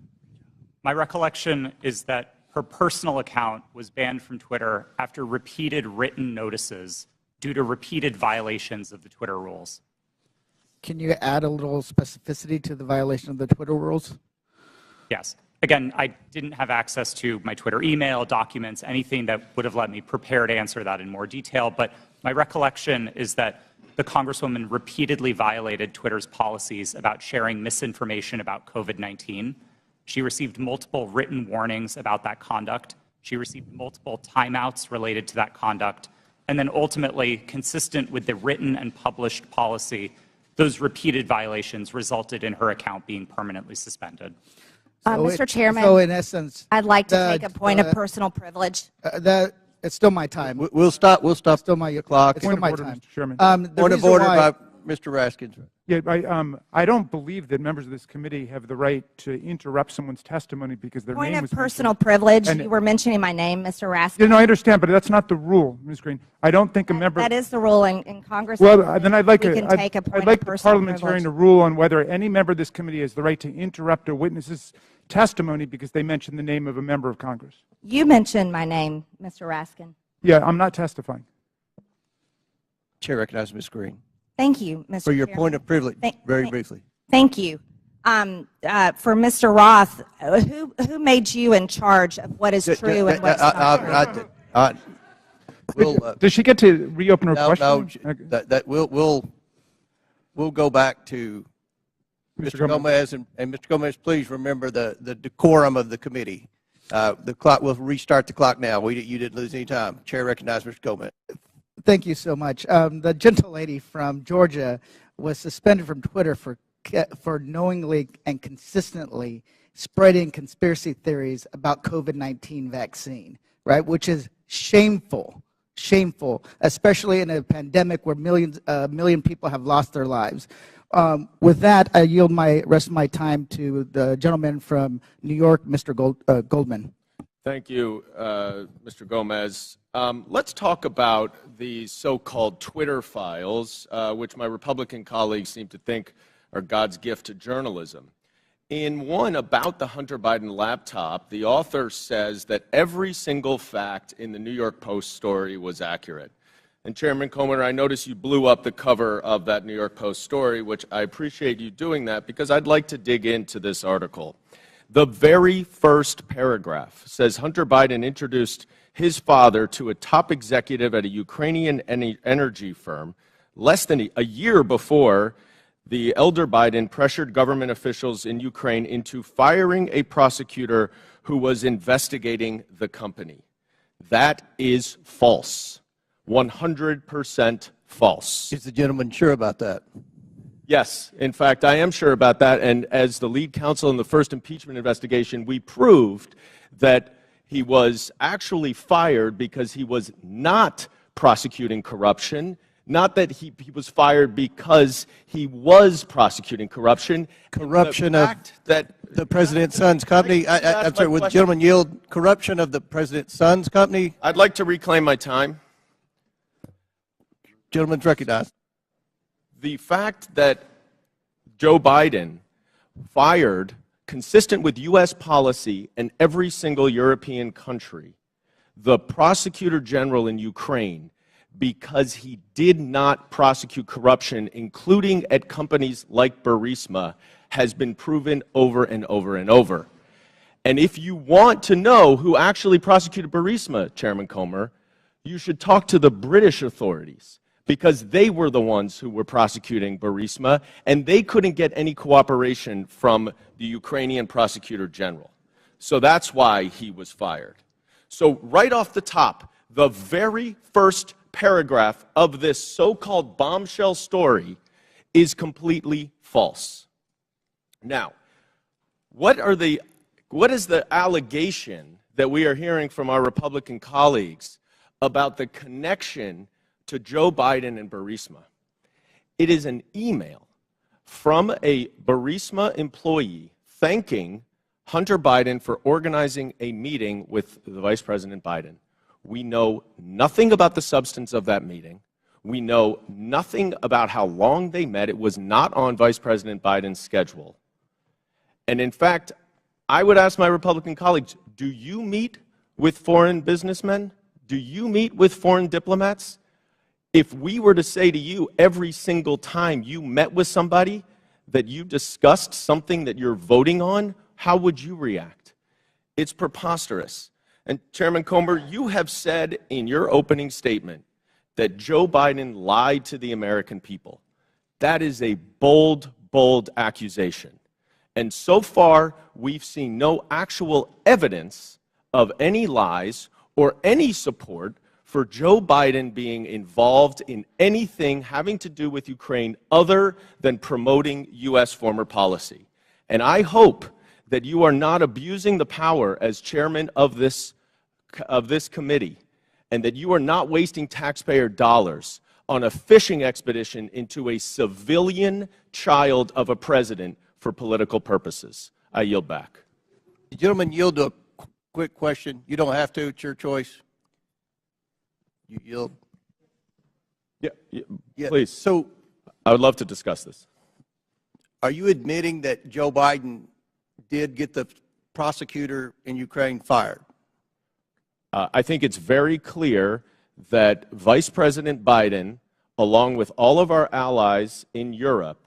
My recollection is that her personal account was banned from Twitter after repeated written notices due to repeated violations of the Twitter rules. Can you add a little specificity to the violation of the Twitter rules? Yes. Again, I didn't have access to my Twitter email, documents, anything that would have let me prepare to answer that in more detail, but my recollection is that the Congresswoman repeatedly violated Twitter's policies about sharing misinformation about COVID-19. She received multiple written warnings about that conduct. She received multiple timeouts related to that conduct. And then ultimately, consistent with the written and published policy, those repeated violations resulted in her account being permanently suspended. Mr. Chairman, so in essence, I'd like to take a point of personal privilege. It's still my time. We'll stop. Still my clock. It's still my Point of order, time. Mr. Chairman. Point of order by Mr. Raskin. Yeah, I don't believe that members of this committee have the right to interrupt someone's testimony because their Point name of was personal mentioned. privilege. And you were mentioning my name, Mr. Raskin. Yeah, no, I understand, but that's not the rule, Ms. Green. I don't think a member. That is the rule in Congress. Well, then I'd like we can take a point I'd like of the personal parliamentarian privilege. to rule on whether any member of this committee has the right to interrupt a witness's testimony because they mentioned the name of a member of Congress. You mentioned my name, Mr. Raskin. Yeah, I'm not testifying. Chair recognizes Ms. Green. Thank you, Mr. For your Chairman. point of privilege, very briefly. Thank you. For Mr. Roth, who made you in charge of what is true and what's not true? Does she get to reopen her question? No, we'll go back to Mr. Gomez, and Mr. Gomez, please remember the decorum of the committee. The clock, we'll restart the clock now. You didn't lose any time. Chair recognizes Mr. Gomez. Thank you so much. The gentle lady from Georgia was suspended from Twitter for knowingly and consistently spreading conspiracy theories about COVID-19 vaccine, right? Which is shameful, shameful, especially in a pandemic where a million people have lost their lives. With that, I yield my rest of my time to the gentleman from New York, Mr. Goldman. Thank you, Mr. Gomez. Let's talk about the so-called Twitter files, which my Republican colleagues seem to think are God's gift to journalism. In one about the Hunter Biden laptop, the author says that every single fact in the New York Post story was accurate. And Chairman Comer, I notice you blew up the cover of that New York Post story, which I appreciate you doing that because I'd like to dig into this article. The very first paragraph says Hunter Biden introduced his father to a top executive at a Ukrainian energy firm less than a year before the elder Biden pressured government officials in Ukraine into firing a prosecutor who was investigating the company. That is false. 100% false. Is the gentleman sure about that? Yes. In fact, I am sure about that. And as the lead counsel in the first impeachment investigation, we proved that he was actually fired because he was not prosecuting corruption. Not that he was fired because he was prosecuting corruption. Corruption of the president's son's company. I'm sorry, would the gentleman yield corruption of the president's son's company? I'd like to reclaim my time. Gentleman's recognized. The fact that Joe Biden fired, consistent with U.S. policy in every single European country, the prosecutor general in Ukraine because he did not prosecute corruption, including at companies like Burisma, has been proven over and over and over. And if you want to know who actually prosecuted Burisma, Chairman Comer, you should talk to the British authorities, because they were the ones who were prosecuting Burisma, and they couldn't get any cooperation from the Ukrainian prosecutor general. So that's why he was fired. So right off the top, the very first paragraph of this so-called bombshell story is completely false. Now, what is the allegation that we are hearing from our Republican colleagues about the connection to Joe Biden and Burisma? It is an email from a Burisma employee thanking Hunter Biden for organizing a meeting with the Vice President Biden. We know nothing about the substance of that meeting. We know nothing about how long they met. It was not on Vice President Biden's schedule. And in fact, I would ask my Republican colleagues, do you meet with foreign businessmen? Do you meet with foreign diplomats? If we were to say to you every single time you met with somebody that you discussed something that you're voting on, how would you react? It's preposterous. And Chairman Comer, you have said in your opening statement that Joe Biden lied to the American people. That is a bold, bold accusation. And so far, we've seen no actual evidence of any lies or any support for Joe Biden being involved in anything having to do with Ukraine other than promoting U.S. foreign policy. And I hope that you are not abusing the power as chairman of this committee, and that you are not wasting taxpayer dollars on a fishing expedition into a civilian child of a president for political purposes. I yield back. The gentleman yield to a quick question. You don't have to. It's your choice. You yield. Yeah, please. So I would love to discuss this. Are you admitting that Joe Biden did get the prosecutor in Ukraine fired? I think it's very clear that Vice President Biden, along with all of our allies in Europe,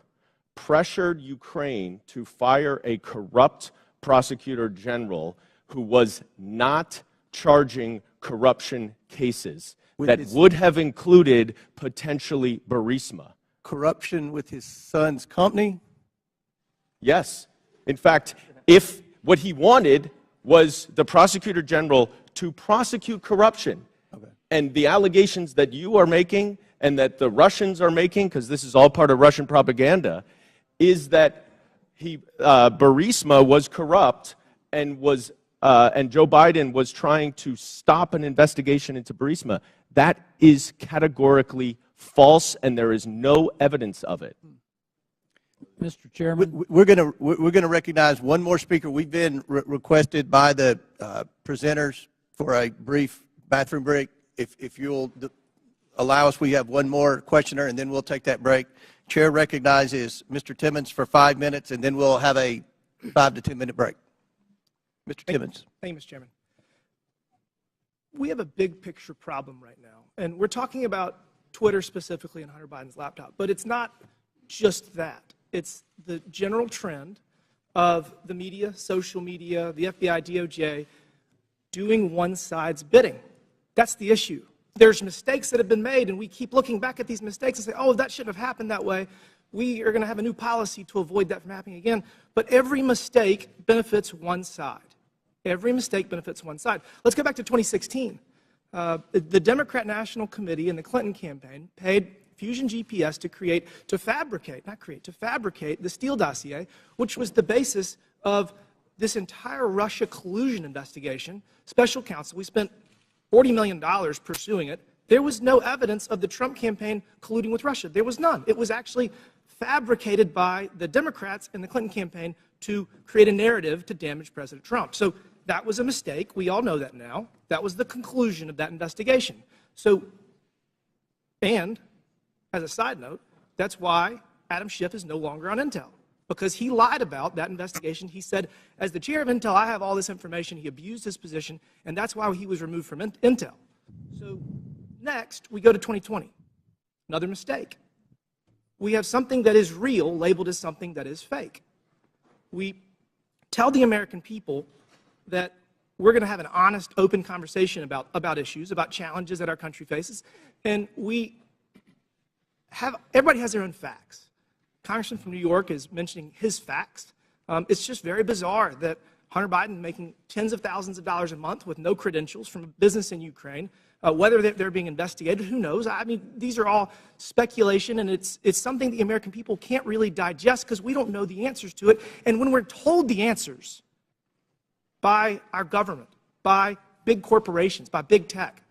pressured Ukraine to fire a corrupt prosecutor general who was not charging corruption cases that would have included potentially Burisma. Corruption with his son's company? Yes. In fact, if what he wanted was the Prosecutor General to prosecute corruption. And the allegations that you are making and that the Russians are making, because this is all part of Russian propaganda, is that Burisma was corrupt and Joe Biden was trying to stop an investigation into Burisma. That is categorically false, and there is no evidence of it. Mr. Chairman, we're going to recognize one more speaker. We've been requested by the presenters for a brief bathroom break. If you'll allow us, we have one more questioner, and then we'll take that break. Chair recognizes Mr. Timmons for 5 minutes, and then we'll have a 5 to 10 minute break. Mr. Timmons. Thank you, Mr. Chairman. We have a big picture problem right now, and we're talking about Twitter specifically and Hunter Biden's laptop, but it's not just that. It's the general trend of the media, social media, the FBI, DOJ, doing one side's bidding. That's the issue. There's mistakes that have been made, and we keep looking back at these mistakes and say, oh, that shouldn't have happened that way. We are going to have a new policy to avoid that from happening again. But every mistake benefits one side. Every mistake benefits one side. Let's go back to 2016. The Democrat National Committee and the Clinton campaign paid Fusion GPS to fabricate the Steele dossier, which was the basis of this entire Russia collusion investigation. Special counsel, we spent $40 million pursuing it. There was no evidence of the Trump campaign colluding with Russia. There was none. It was actually fabricated by the Democrats and the Clinton campaign to create a narrative to damage President Trump. So that was a mistake. We all know that now. That was the conclusion of that investigation. And as a side note, that's why Adam Schiff is no longer on Intel, because he lied about that investigation. He said, as the chair of Intel, I have all this information. He abused his position, and that's why he was removed from Intel. So next, we go to 2020. Another mistake. We have something that is real labeled as something that is fake. We tell the American people that we're going to have an honest, open conversation about issues, about challenges that our country faces, and everybody has their own facts. Congressman from New York is mentioning his facts. It's just very bizarre that Hunter Biden making tens of thousands of dollars a month with no credentials from a business in Ukraine, whether they're being investigated, who knows? I mean, these are all speculation, and it's something the American people can't really digest because we don't know the answers to it. And when we're told the answers by our government, by big corporations, by big tech,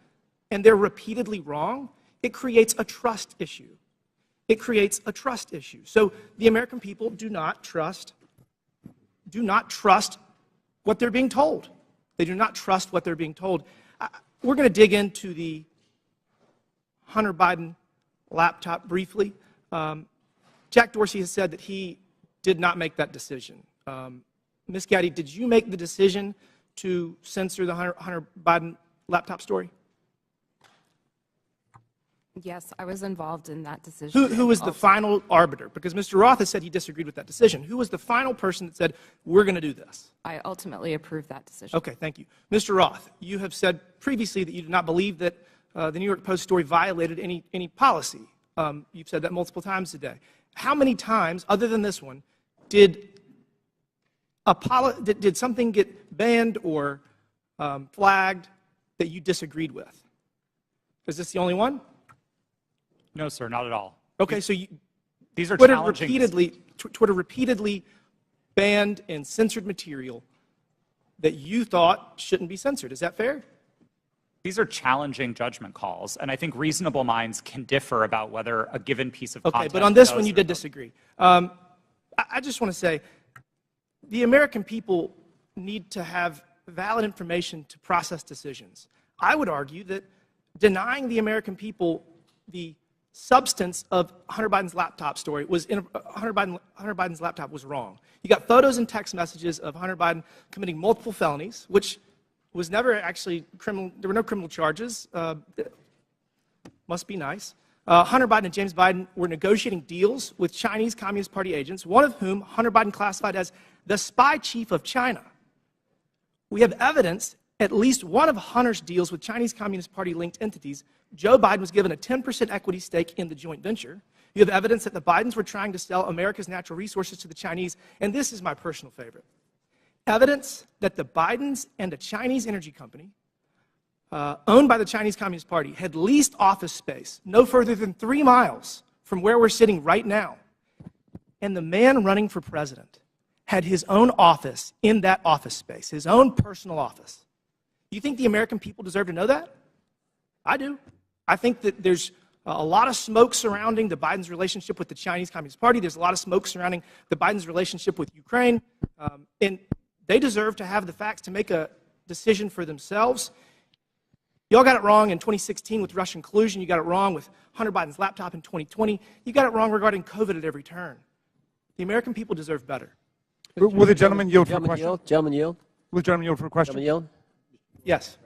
and they're repeatedly wrong, it creates a trust issue. It creates a trust issue. So the American people do not trust what they're being told. They do not trust what they're being told. We're going to dig into the Hunter Biden laptop briefly. Jack Dorsey has said that he did not make that decision. Ms. Gaddy, did you make the decision to censor the Hunter Biden laptop story? Yes, I was involved in that decision. Who was the final arbiter? Because Mr. Roth has said he disagreed with that decision. Who was the final person that said, we're going to do this? I ultimately approved that decision. Okay, thank you. Mr. Roth, you have said previously that you did not believe that the New York Post story violated any policy. You've said that multiple times today. How many times, other than this one, did something get banned or flagged that you disagreed with? Is this the only one? No, sir, not at all. Okay, so these are Twitter challenging. Twitter repeatedly banned and censored material that you thought shouldn't be censored. Is that fair? These are challenging judgment calls, and I think reasonable minds can differ about whether a given piece of content. Okay, but on this one you did disagree. I just want to say the American people need to have valid information to process decisions. I would argue that denying the American people the substance of Hunter Biden's laptop story was Hunter Biden's laptop was wrong. You got photos and text messages of Hunter Biden committing multiple felonies, which was never actually criminal. There were no criminal charges. Must be nice. Hunter Biden and James Biden were negotiating deals with Chinese Communist Party agents, one of whom Hunter Biden classified as the spy chief of China. We have evidence at least one of Hunter's deals with Chinese Communist Party-linked entities. Joe Biden was given a 10% equity stake in the joint venture. You have evidence that the Bidens were trying to sell America's natural resources to the Chinese, and this is my personal favorite. evidence that the Bidens and a Chinese energy company owned by the Chinese Communist Party had leased office space no further than 3 miles from where we're sitting right now. And the man running for president had his own office in that office space, his own personal office. Do you think the American people deserve to know that? I do. I think that there's a lot of smoke surrounding the Biden's relationship with the Chinese Communist Party. There's a lot of smoke surrounding the Biden's relationship with Ukraine. And they deserve to have the facts to make a decision for themselves. Y'all got it wrong in 2016 with Russian collusion. You got it wrong with Hunter Biden's laptop in 2020. You got it wrong regarding COVID at every turn. The American people deserve better. Will the gentleman yield for a question? Gentleman yield. Will the gentleman yield for a question? Gentleman yield. Yes.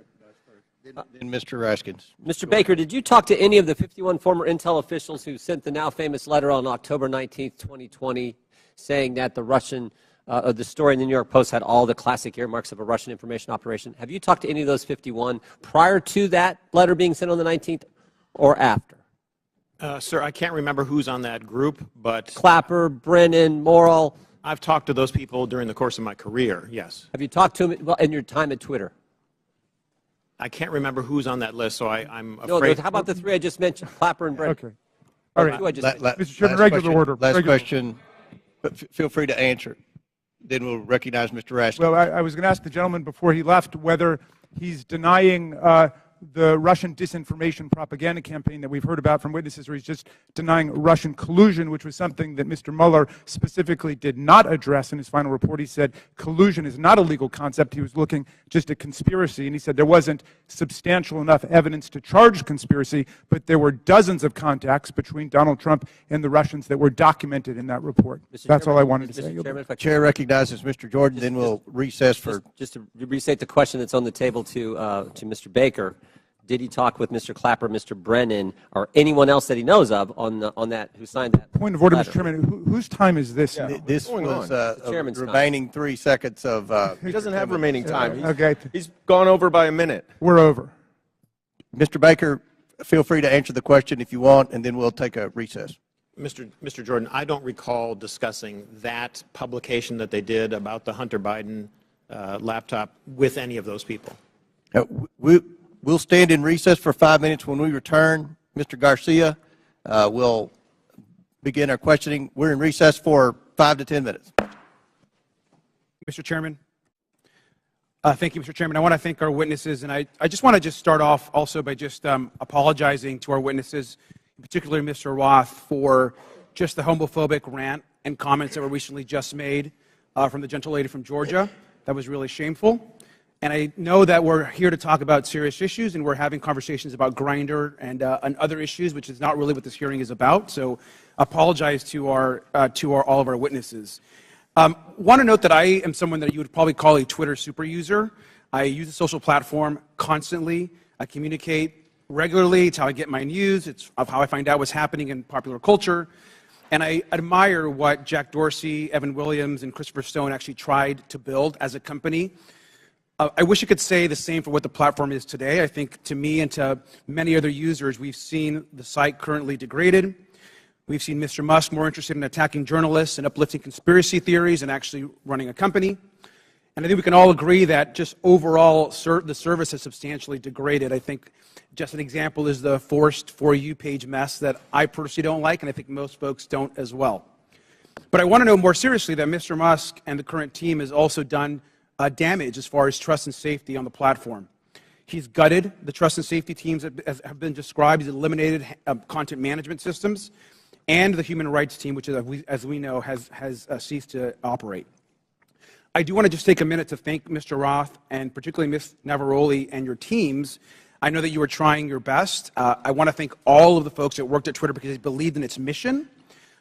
Then Mr. Raskins. Mr. Baker, did you talk to any of the 51 former Intel officials who sent the now famous letter on October 19th, 2020, saying that the Russian, the story in the New York Post had all the classic earmarks of a Russian information operation? Have you talked to any of those 51 prior to that letter being sent on the 19th or after? Sir, I can't remember who's on that group, but Clapper, Brennan, Morrill. I've talked to those people during the course of my career, yes. Have you talked to them in your time at Twitter? I can't remember who's on that list, so I'm afraid. No, how about the 3 I just mentioned, Clapper and Brennan? Okay. All right. Mr. Chairman, regular order. Last question, but feel free to answer. Then we'll recognize Mr. Raskin. Well, I was going to ask the gentleman before he left whether he's denying the Russian disinformation propaganda campaign that we've heard about from witnesses, or he's just denying Russian collusion, which was something that Mr. Mueller specifically did not address in his final report. He said collusion is not a legal concept. He was looking just at conspiracy, and he said there wasn't substantial enough evidence to charge conspiracy, but there were dozens of contacts between Donald Trump and the Russians that were documented in that report. That's all I wanted to say. The Chair recognizes Mr. Jordan, then we'll recess for... Just to restate the question that's on the table to Mr. Baker. Did he talk with Mr. Clapper, Mr. Brennan, or anyone else that he knows of on that who signed that? Point of order, letter? Mr. Chairman. Whose time is this? Yeah, this was chairman's remaining 3 seconds of... he doesn't have remaining time. Okay. He's gone over by a minute. We're over. Mr. Baker, feel free to answer the question if you want, and then we'll take a recess. Mr. Jordan, I don't recall discussing that publication that they did about the Hunter Biden laptop with any of those people. We'll stand in recess for 5 minutes. When we return, Mr. Garcia will begin our questioning. We're in recess for 5 to 10 minutes. Mr. Chairman. Thank you, Mr. Chairman. I want to thank our witnesses, and I just want to start off also by just apologizing to our witnesses, particularly Mr. Roth, for just the homophobic rant and comments that were recently just made from the gentlelady from Georgia. That was really shameful. And I know that we're here to talk about serious issues, and we're having conversations about Grindr and other issues, which is not really what this hearing is about. So, apologize to all of our witnesses. Want to note that I am someone that you would probably call a Twitter super user. I use the social platform constantly. I communicate regularly. It's how I get my news. It's how I find out what's happening in popular culture. And I admire what Jack Dorsey, Evan Williams, and Christopher Stone actually tried to build as a company. I wish I could say the same for what the platform is today. I think to me and to many other users, we've seen the site currently degraded. We've seen Mr. Musk more interested in attacking journalists and uplifting conspiracy theories and actually running a company. And I think we can all agree that just overall the service has substantially degraded. I think just an example is the forced For You page mess that I personally don't like, and I think most folks don't as well. But I want to know more seriously that Mr. Musk and the current team has also done damage as far as trust and safety on the platform. He's gutted the trust and safety teams that have been described. He's eliminated content management systems and the human rights team, which, as we know, has ceased to operate. I do want to just take a minute to thank Mr. Roth and particularly Ms. Navaroli and your teams. I know that you are trying your best. I want to thank all of the folks that worked at Twitter because they believed in its mission.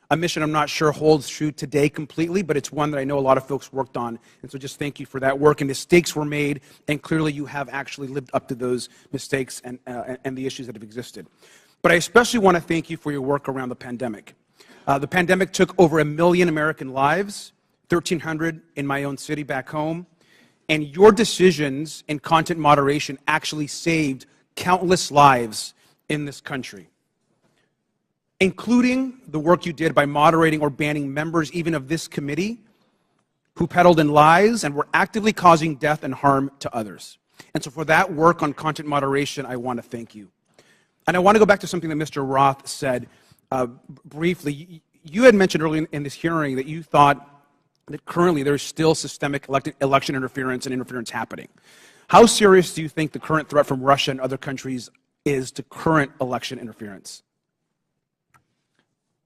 A mission I'm not sure holds true today completely, but it's one that I know a lot of folks worked on. And so just thank you for that work. And mistakes were made, and clearly you have actually lived up to those mistakes and the issues that have existed. But I especially want to thank you for your work around the pandemic. The pandemic took over 1 million American lives, 1,300 in my own city back home. And your decisions in content moderation actually saved countless lives in this country, including the work you did by moderating or banning members even of this committee who peddled in lies and were actively causing death and harm to others. And so for that work on content moderation, I want to thank you. And I want to go back to something that Mr. Roth said briefly. You had mentioned earlier in this hearing that you thought that currently there's still systemic election interference and interference happening. How serious do you think the current threat from Russia and other countries is to current election interference?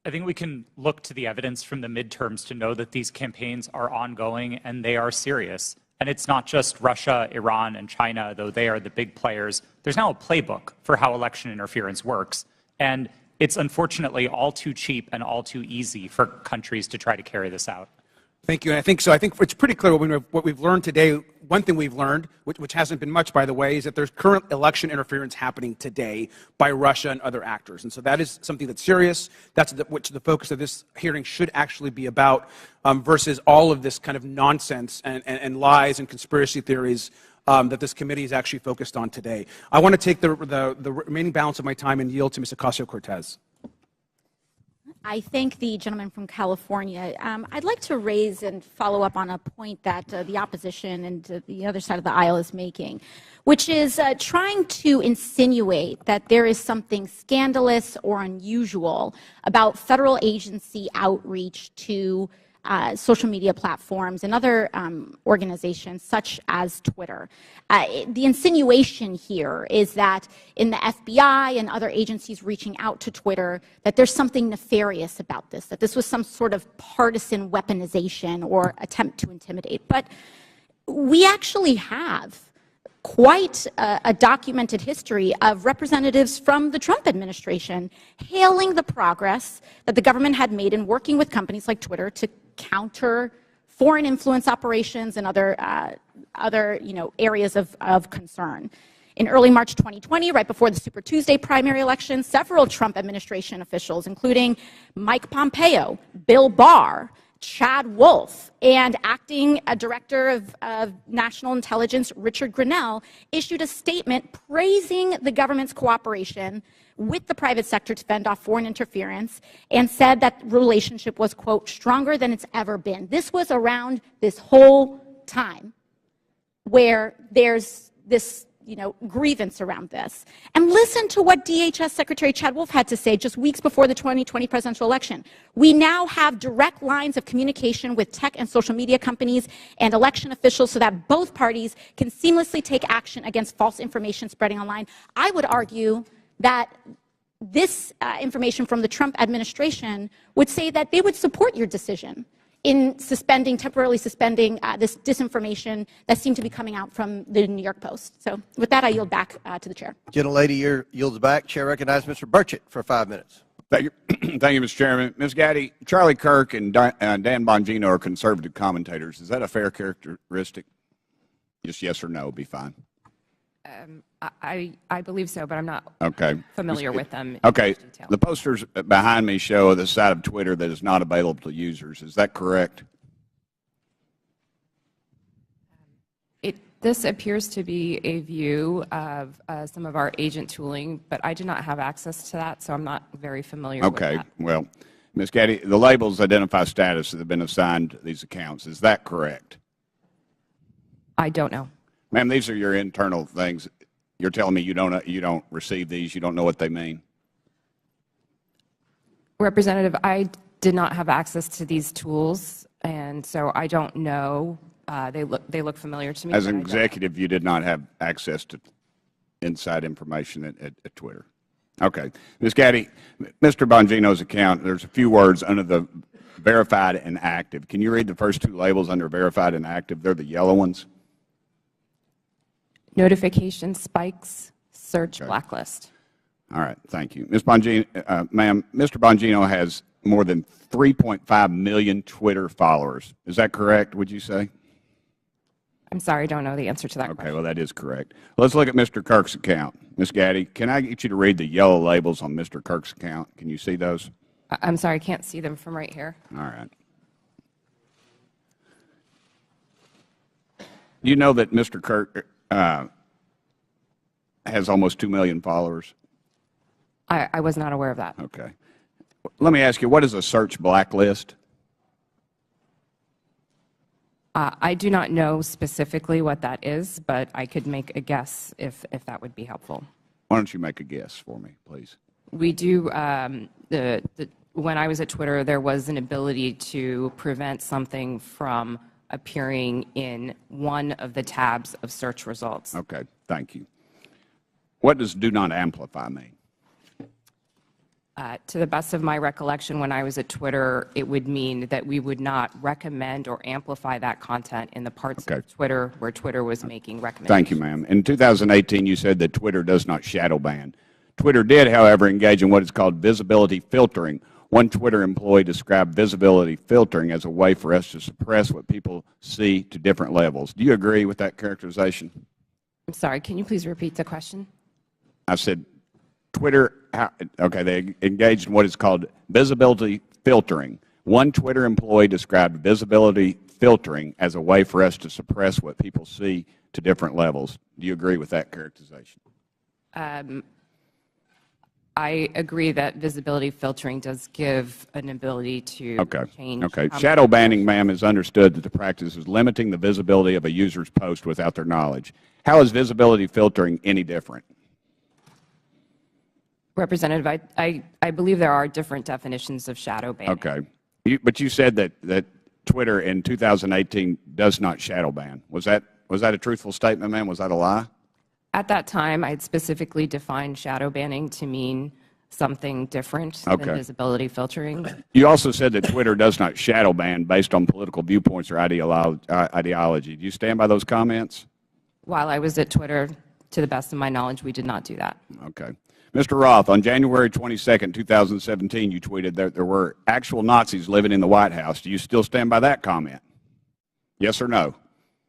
I think we can look to the evidence from the midterms to know that these campaigns are ongoing and they are serious. And it's not just Russia, Iran, and China, though they are the big players. There's now a playbook for how election interference works. And it's unfortunately all too cheap and all too easy for countries to try to carry this out. Thank you. And I think it's pretty clear what we've learned today. One thing we've learned, which hasn't been much, by the way, is that there's current election interference happening today by Russia and other actors. And so that is something that's serious. That's what the focus of this hearing should actually be about, versus all of this kind of nonsense and lies and conspiracy theories that this committee is actually focused on today. I want to take the remaining balance of my time and yield to Ms. Ocasio-Cortez. I thank the gentleman from California. I'd like to raise and follow up on a point that the opposition and the other side of the aisle is making, which is trying to insinuate that there is something scandalous or unusual about federal agency outreach to social media platforms and other organizations such as Twitter. The insinuation here is that in the FBI and other agencies reaching out to Twitter, that there's something nefarious about this, that this was some sort of partisan weaponization or attempt to intimidate. But we actually have quite a documented history of representatives from the Trump administration hailing the progress that the government had made in working with companies like Twitter to counter foreign influence operations and other areas of concern. In early March 2020, right before the Super Tuesday primary election, several Trump administration officials, including Mike Pompeo, Bill Barr, Chad Wolf, and acting director of national intelligence Richard Grenell issued a statement praising the government's cooperation with the private sector to fend off foreign interference, and said that relationship was, quote, stronger than it's ever been. This was around this whole time where there's this grievance around this. And listen to what DHS Secretary Chad Wolf had to say just weeks before the 2020 presidential election. We now have direct lines of communication with tech and social media companies and election officials so that both parties can seamlessly take action against false information spreading online. I would argue that this information from the Trump administration would say that they would support your decision in temporarily suspending this disinformation that seemed to be coming out from the New York Post. So with that, I yield back to the chair. Gentlelady yields back. Chair recognizes Mr. Burchett for 5 minutes. Thank you, Mr. Chairman. Ms. Gaddy, Charlie Kirk and Dan Bongino are conservative commentators. Is that a fair characteristic? Just yes or no would be fine. I believe so, but I'm not familiar with them. Okay. The posters behind me show the side of Twitter that is not available to users. Is that correct? This appears to be a view of some of our agent tooling, but I do not have access to that, so I'm not very familiar with that. Okay. Well, Ms. Gaddy, the labels identify status that have been assigned to these accounts. Is that correct? I don't know. Ma'am, these are your internal things. You're telling me you don't receive these, you don't know what they mean? Representative, I did not have access to these tools, and so I don't know. They look familiar to me. As an executive, you did not have access to inside information at Twitter. Okay. Ms. Gaddy, Mr. Bongino's account, there's a few words under the verified and active. Can you read the first two labels under verified and active? They're the yellow ones. Notification spikes, search blacklist. All right, thank you. Ms. Bongino, ma'am, Mr. Bongino has more than 3.5 million Twitter followers. Is that correct, would you say? I'm sorry, I don't know the answer to that question. Okay, well, that is correct. Let's look at Mr. Kirk's account. Ms. Gaddy, can I get you to read the yellow labels on Mr. Kirk's account? Can you see those? I'm sorry, I can't see them from right here. All right. You know that Mr. Kirk has almost 2 million followers? I was not aware of that. Okay. Let me ask you, what is a search blacklist? I do not know specifically what that is, but I could make a guess if that would be helpful. Why don't you make a guess for me, please? We do, when I was at Twitter, there was an ability to prevent something from appearing in one of the tabs of search results. Okay, thank you. What does do not amplify mean? To the best of my recollection, when I was at Twitter, it would mean that we would not recommend or amplify that content in the parts of Twitter where Twitter was making recommendations. Thank you, ma'am. In 2018, you said that Twitter does not shadow ban. Twitter did, however, engage in what is called visibility filtering. One Twitter employee described visibility filtering as a way for us to suppress what people see to different levels. Do you agree with that characterization? I'm sorry, can you please repeat the question? I said Twitter, okay, they engaged in what is called visibility filtering. One Twitter employee described visibility filtering as a way for us to suppress what people see to different levels. Do you agree with that characterization? I agree that visibility filtering does give an ability to change. Okay. Shadow banning, ma'am, is understood that the practice is limiting the visibility of a user's post without their knowledge. How is visibility filtering any different? Representative, I believe there are different definitions of shadow banning. Okay. But you said that Twitter in 2018 does not shadow ban. Was that a truthful statement, ma'am? Was that a lie? At that time, I had specifically defined shadow banning to mean something different than visibility filtering. You also said that Twitter does not shadow ban based on political viewpoints or ideology. Do you stand by those comments? While I was at Twitter, to the best of my knowledge, we did not do that. Okay. Mr. Roth, on January 22nd, 2017, you tweeted that there were actual Nazis living in the White House. Do you still stand by that comment? Yes or no?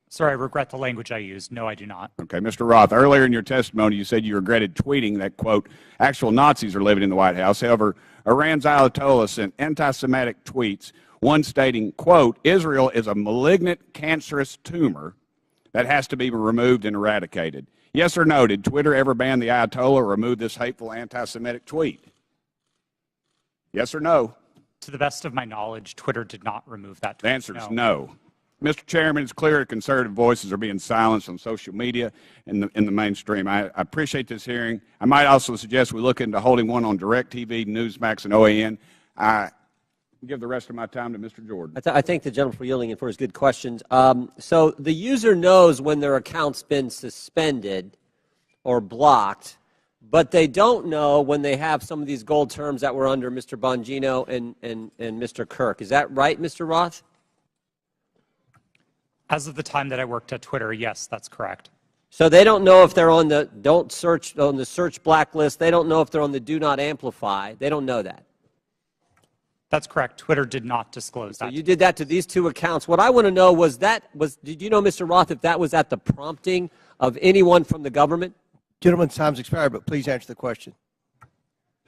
Sir, I regret the language I used. No, I do not. Okay. Mr. Roth, earlier in your testimony, you said you regretted tweeting that, quote, actual Nazis are living in the White House. However, Iran's Ayatollah sent anti-Semitic tweets, one stating, quote, Israel is a malignant, cancerous tumor that has to be removed and eradicated. Yes or no, did Twitter ever ban the Ayatollah or remove this hateful anti-Semitic tweet? Yes or no? To the best of my knowledge, Twitter did not remove that tweet. The answer is no. Mr. Chairman, it's clear that conservative voices are being silenced on social media in the mainstream. I appreciate this hearing. I might also suggest we look into holding one on DirecTV, Newsmax, and OAN. I give the rest of my time to Mr. Jordan. I thank the gentleman for yielding and for his good questions. So the user knows when their account's been suspended or blocked, but they don't know when they have some of these gold terms that were under Mr. Bongino and Mr. Kirk. Is that right, Mr. Roth? As of the time that I worked at Twitter, yes, that's correct. So they don't know if they're on the search blacklist. They don't know if they're on the do not amplify. They don't know that. That's correct. Twitter did not disclose that. So you did that to these two accounts. What I want to know did you know, Mr. Roth, if that was at the prompting of anyone from the government? Gentleman's time's expired, but please answer the question.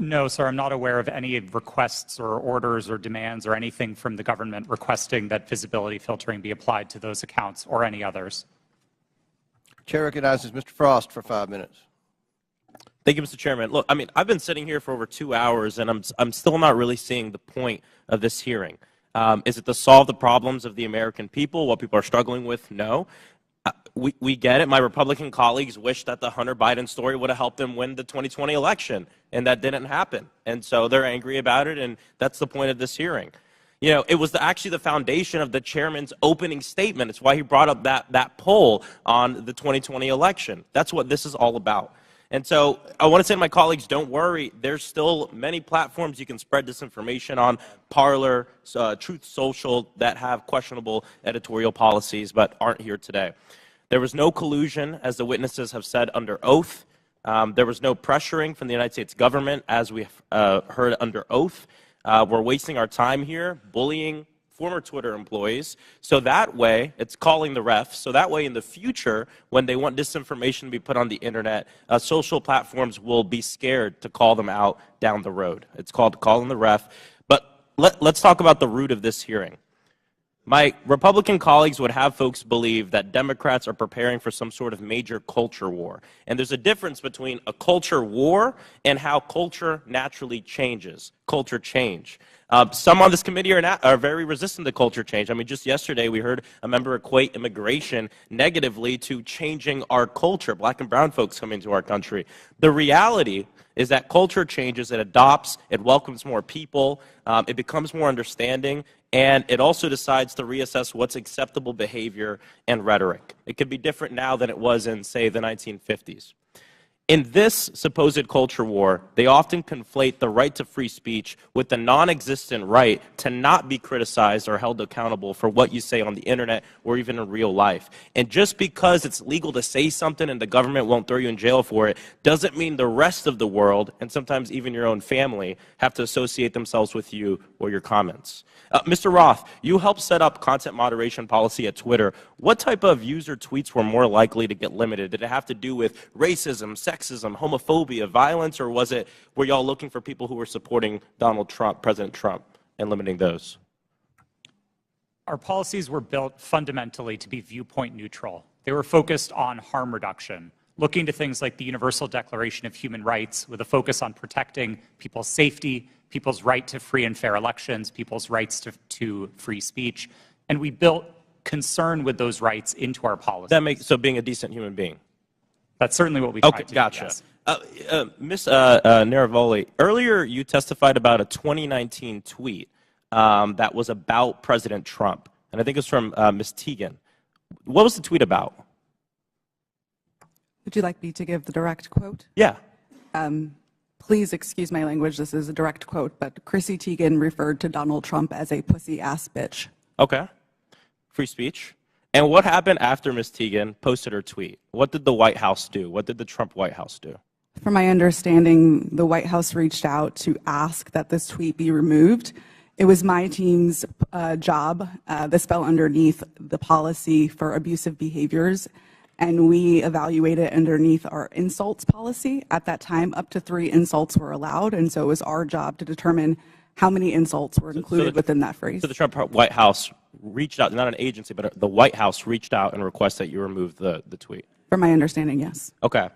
No, sir. I'm not aware of any requests or orders or demands or anything from the government requesting that visibility filtering be applied to those accounts or any others. Chair recognizes Mr. Frost for 5 minutes. Thank you, Mr. Chairman. Look, I mean, I've been sitting here for over 2 hours, and I'm still not really seeing the point of this hearing. Is it to solve the problems of the American people, what people are struggling with? No. We get it. My Republican colleagues wish that the Hunter Biden story would have helped them win the 2020 election, and that didn't happen. And so they're angry about it, and that's the point of this hearing. You know, it was actually the foundation of the chairman's opening statement. It's why he brought up that poll on the 2020 election. That's what this is all about. And so I want to say to my colleagues, don't worry. There's still many platforms you can spread disinformation on, Parler, Truth Social, that have questionable editorial policies but aren't here today. There was no collusion, as the witnesses have said, under oath. There was no pressuring from the United States government, as we heard under oath. We're wasting our time here bullying former Twitter employees, so that way, it's calling the ref, so that way in the future, when they want disinformation to be put on the internet, social platforms will be scared to call them out down the road. It's called calling the ref. But let's talk about the root of this hearing. My Republican colleagues would have folks believe that Democrats are preparing for some sort of major culture war. And there's a difference between a culture war and how culture naturally changes, culture change. Some on this committee are very resistant to culture change. I mean, just yesterday we heard a member equate immigration negatively to changing our culture, black and brown folks coming to our country. The reality is that culture changes, it adopts, it welcomes more people, it becomes more understanding, and it also decides to reassess what's acceptable behavior and rhetoric. It could be different now than it was in, say, the 1950s. In this supposed culture war, they often conflate the right to free speech with the non-existent right to not be criticized or held accountable for what you say on the internet or even in real life. And just because it's legal to say something and the government won't throw you in jail for it, doesn't mean the rest of the world, and sometimes even your own family, have to associate themselves with you or your comments. Mr. Roth, you helped set up content moderation policy at Twitter. What type of user tweets were more likely to get limited? Did it have to do with racism, sexism, homophobia, violence, or were y'all looking for people who were supporting Donald Trump, President Trump, and limiting those? Our policies were built fundamentally to be viewpoint neutral. They were focused on harm reduction, looking to things like the Universal Declaration of Human Rights with a focus on protecting people's safety, people's right to free and fair elections, people's rights to free speech. And we built concern with those rights into our policies. So being a decent human being. That's certainly what we tried to do, gotcha. yes. Ms. Naravoli, earlier you testified about a 2019 tweet that was about President Trump, and I think it was from Ms. Teagan. What was the tweet about? Would you like me to give the direct quote? Yeah. Please excuse my language, this is a direct quote, but Chrissy Teigen referred to Donald Trump as a pussy-ass bitch. Okay. Free speech. And what happened after Ms. Teagan posted her tweet? What did the White House do? What did the Trump White House do? From my understanding, the White House reached out to ask that this tweet be removed. It was my team's job. This fell underneath the policy for abusive behaviors, and we evaluated underneath our insults policy. At that time, up to 3 insults were allowed, and so it was our job to determine how many insults were included within that phrase. So the Trump White House reached out, not an agency, but the White House reached out and requested that you remove the tweet? From my understanding, yes. Okay.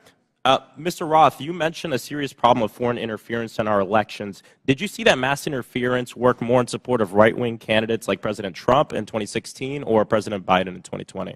Mr. Roth, you mentioned a serious problem of foreign interference in our elections. Did you see that mass interference work more in support of right-wing candidates like President Trump in 2016 or President Biden in 2020?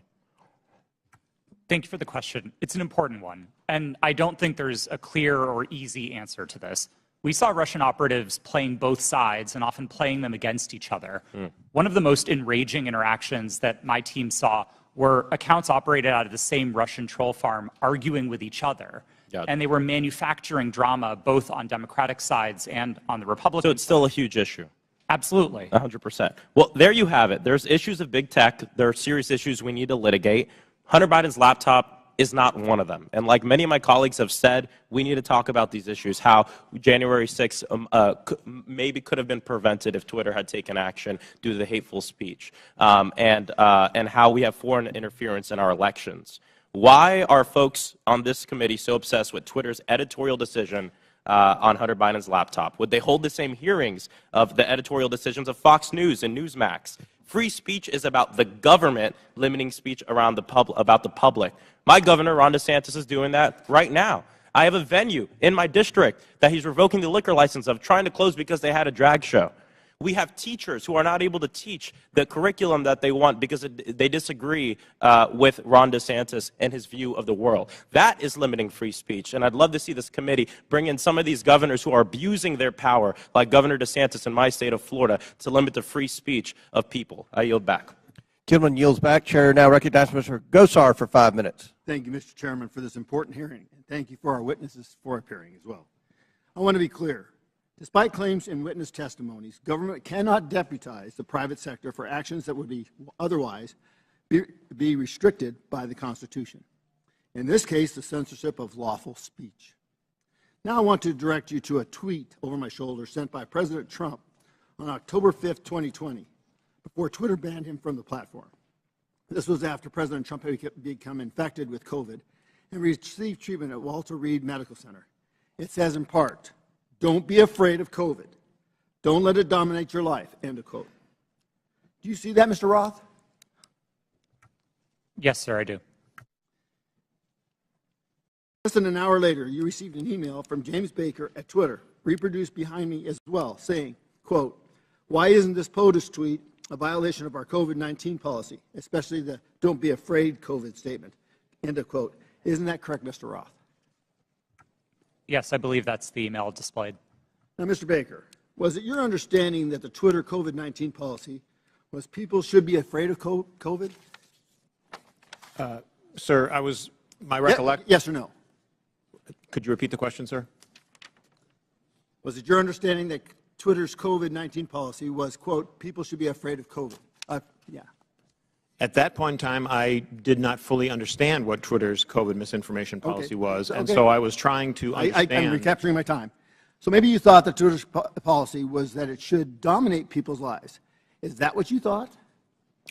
Thank you for the question. It's an important one, and I don't think there's a clear or easy answer to this. We saw Russian operatives playing both sides and often playing them against each other. One of the most enraging interactions that my team saw were accounts operated out of the same Russian troll farm arguing with each other. And they were manufacturing drama both on Democratic sides and on the Republican side. So it's still a huge issue? Absolutely. 100%. Well, there you have it. There's issues of big tech. There are serious issues we need to litigate. Hunter Biden's laptop is not one of them. And like many of my colleagues have said, we need to talk about these issues, how January 6th maybe could have been prevented if Twitter had taken action due to the hateful speech, and how we have foreign interference in our elections. Why are folks on this committee so obsessed with Twitter's editorial decision on Hunter Biden's laptop? Would they hold the same hearings of the editorial decisions of Fox News and Newsmax? Free speech is about the government limiting speech around about the public. My governor, Ron DeSantis, is doing that right now. I have a venue in my district that he's revoking the liquor license of, trying to close because they had a drag show. We have teachers who are not able to teach the curriculum that they want because they disagree with Ron DeSantis and his view of the world. That is limiting free speech, and I'd love to see this committee bring in some of these governors who are abusing their power, like Governor DeSantis in my state of Florida, to limit the free speech of people. I yield back. Gentleman yields back. Chair now recognizes Mr. Gosar for 5 minutes. Thank you, Mr. Chairman, for this important hearing, and thank you for our witnesses for appearing as well. I want to be clear. Despite claims in witness testimonies, government cannot deputize the private sector for actions that would be otherwise be restricted by the Constitution. In this case, the censorship of lawful speech. Now I want to direct you to a tweet over my shoulder sent by President Trump on October 5th, 2020, before Twitter banned him from the platform. This was after President Trump had become infected with COVID and received treatment at Walter Reed Medical Center. It says in part, "Don't be afraid of COVID. Don't let it dominate your life," end of quote. Do you see that, Mr. Roth? Yes, sir, I do. Less than an hour later, you received an email from James Baker at Twitter, reproduced behind me as well, saying, quote, "Why isn't this POTUS tweet a violation of our COVID-19 policy, especially the don't be afraid COVID statement?" End of quote. Isn't that correct, Mr. Roth? Yes, I believe that's the email displayed. Now, Mr. Baker, was it your understanding that the Twitter COVID-19 policy was people should be afraid of COVID? Sir, my recollection. Yes or no? Could you repeat the question, sir? Was it your understanding that Twitter's COVID-19 policy was, quote, people should be afraid of COVID? Yeah. At that point in time, I did not fully understand what Twitter's COVID misinformation policy was, and so I was trying to understand. I'm recapturing my time. So maybe you thought that Twitter's policy was that it should dominate people's lives. Is that what you thought?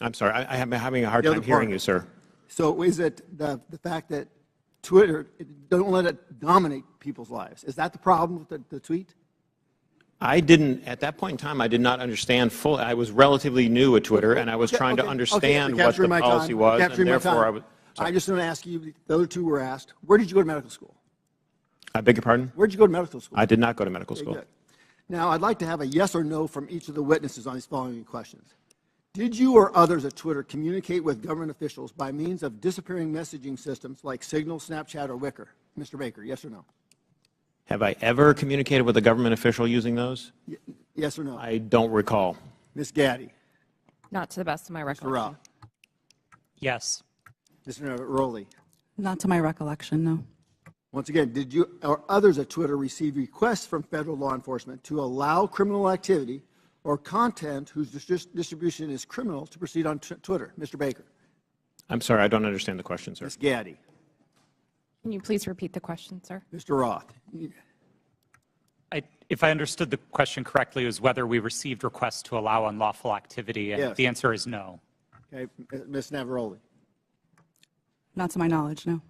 I'm sorry, I'm having a hard time hearing you, sir. So is it the fact that Twitter, don't let it dominate people's lives? Is that the problem with the tweet? I didn't, at that point in time, I did not understand fully. I was relatively new at Twitter, and I was trying to understand what the policy was, and therefore I was. I just want to ask you, the other two were asked, where did you go to medical school? I beg your pardon? Where did you go to medical school? I did not go to medical school. Good. Now, I'd like to have a yes or no from each of the witnesses on these following questions. Did you or others at Twitter communicate with government officials by means of disappearing messaging systems like Signal, Snapchat, or Wicker? Mr. Baker, yes or no? Have I ever communicated with a government official using those? Yes or no? I don't recall. Ms. Gaddy? Not to the best of my recollection. Mr. Rao? Yes. Mr. Rowley? Not to my recollection, no. Once again, did you or others at Twitter receive requests from federal law enforcement to allow criminal activity or content whose distribution is criminal to proceed on Twitter? Mr. Baker? I'm sorry, I don't understand the question, sir. Ms. Gaddy? Can you please repeat the question, sir? Mr. Roth? If I understood the question correctly, it was whether we received requests to allow unlawful activity, and Yes. the answer is no. Okay, Ms. Navaroli? Not to my knowledge, no.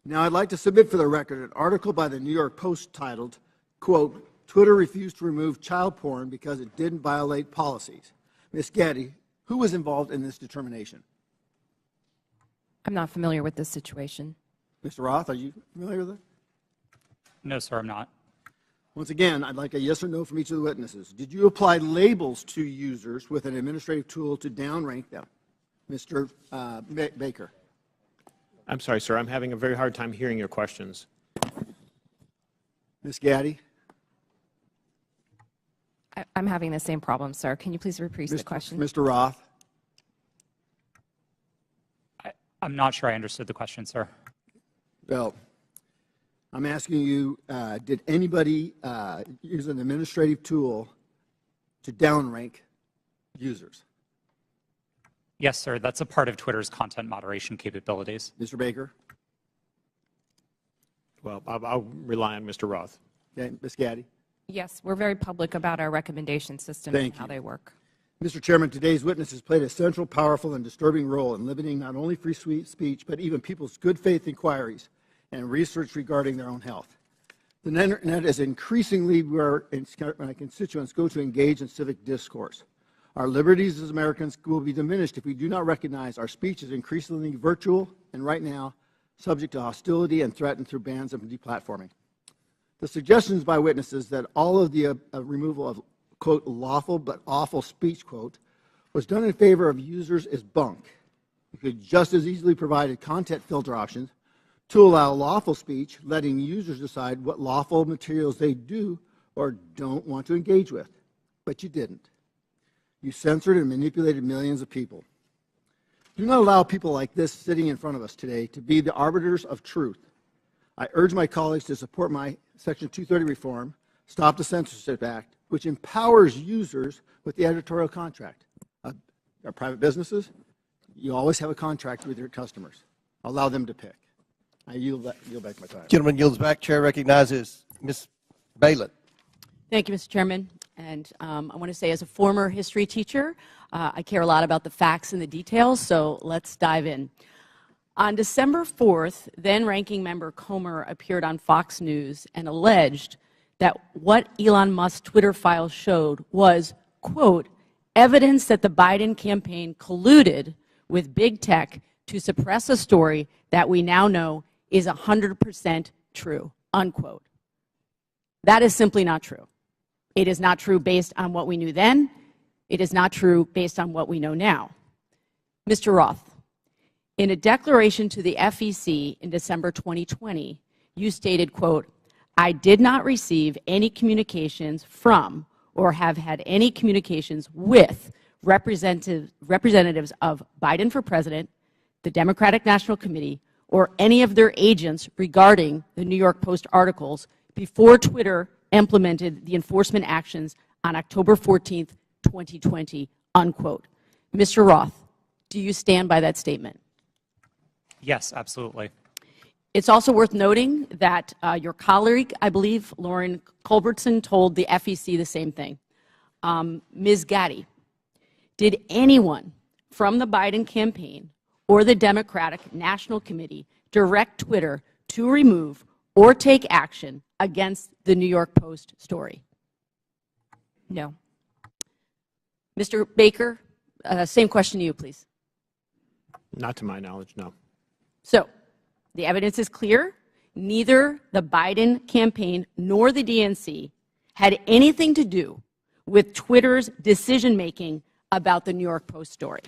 Now, I'd like to submit for the record an article by the New York Post titled, quote, "Twitter refused to remove child porn because it didn't violate policies." Ms. Gaddy, who was involved in this determination? I'm not familiar with this situation. Mr. Roth, are you familiar with it? No, sir, I'm not. Once again, I'd like a yes or no from each of the witnesses. Did you apply labels to users with an administrative tool to downrank them? Mr. Baker? I'm sorry, sir. I'm having a very hard time hearing your questions. Ms. Gaddy? I'm having the same problem, sir. Can you please repeat the question? Mr. Roth? I'm not sure I understood the question, sir. Well, I'm asking you, did anybody use an administrative tool to downrank users? Yes, sir. That's a part of Twitter's content moderation capabilities. Mr. Baker? Well, I'll rely on Mr. Roth. Okay, Ms. Gaddy? Yes, we're very public about our recommendation systems and how they work. Mr. Chairman, today's witnesses played a central, powerful, and disturbing role in limiting not only free speech, but even people's good faith inquiries and research regarding their own health. The Internet is increasingly where my constituents go to engage in civic discourse. Our liberties as Americans will be diminished if we do not recognize our speech is increasingly virtual and right now subject to hostility and threatened through bans of deplatforming. The suggestions by witnesses that all of the removal of, quote, lawful but awful speech, quote, was done in favor of users is bunk. You could just as easily provide content filter options to allow lawful speech, letting users decide what lawful materials they do or don't want to engage with. But you didn't. You censored and manipulated millions of people. Do not allow people like this sitting in front of us today to be the arbiters of truth. I urge my colleagues to support my Section 230 reform, Stop the Censorship Act, which empowers users with the editorial contract. Our private businesses, you always have a contract with your customers. Allow them to pick. I yield back my time. Gentleman yields back. Chair recognizes Ms. Balin. Thank you, Mr. Chairman. And I want to say, as a former history teacher, I care a lot about the facts and the details, so let's dive in. On December 4th, then-ranking member Comer appeared on Fox News and alleged that what Elon Musk's Twitter files showed was, quote, evidence that the Biden campaign colluded with big tech to suppress a story that we now know is 100% true, unquote. That is simply not true. It is not true based on what we knew then. It is not true based on what we know now. Mr. Roth, in a declaration to the FEC in December 2020, you stated, quote, "I did not receive any communications from or have had any communications with representatives of Biden for President, the Democratic National Committee, or any of their agents regarding the New York Post articles before Twitter implemented the enforcement actions on October 14th, 2020, unquote." Mr. Roth, do you stand by that statement? Yes, absolutely. It's also worth noting that your colleague, I believe, Lauren Culbertson, told the FEC the same thing. Ms. Gaddy, did anyone from the Biden campaign or the Democratic National Committee direct Twitter to remove or take action against the New York Post story? No. Mr. Baker, same question to you, please. Not to my knowledge, no. So, the evidence is clear. Neither the Biden campaign nor the DNC had anything to do with Twitter's decision-making about the New York Post story.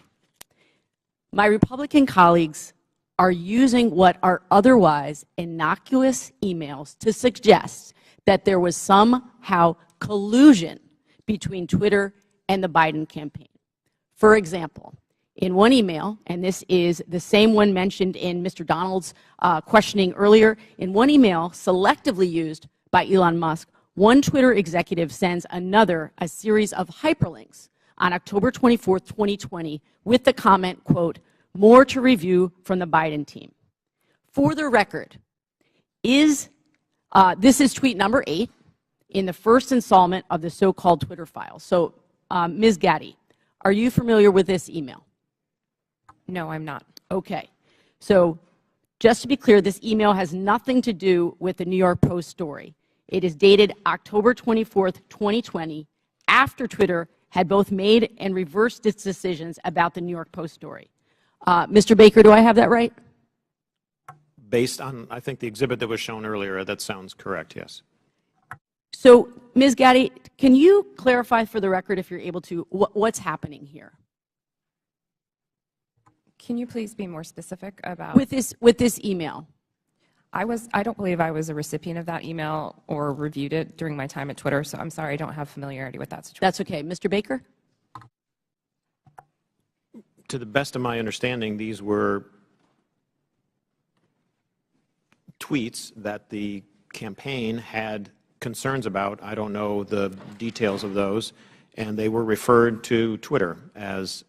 My Republican colleagues are using what are otherwise innocuous emails to suggest that there was somehow collusion between Twitter and the Biden campaign. For example, in one email, and this is the same one mentioned in Mr. Donald's questioning earlier, in one email selectively used by Elon Musk, one Twitter executive sends another a series of hyperlinks on October 24th, 2020, with the comment, quote, "More to review from the Biden team." For the record, this is tweet number 8 in the first installment of the so-called Twitter files. So, Ms. Gaddy, are you familiar with this email? No, I'm not. Okay. So, just to be clear, this email has nothing to do with the New York Post story. It is dated October 24th, 2020, after Twitter had both made and reversed its decisions about the New York Post story. Mr. Baker, do I have that right? Based on, I think, the exhibit that was shown earlier, that sounds correct, yes. So, Ms. Gaddy, can you clarify for the record, if you're able to, what's happening here? Can you please be more specific about with this email? I don't believe I was a recipient of that email or reviewed it during my time at Twitter, so I'm sorry I don't have familiarity with that situation. That's okay. Mr. Baker? To the best of my understanding, these were tweets that the campaign had concerns about. I don't know the details of those, and they were referred to Twitter as,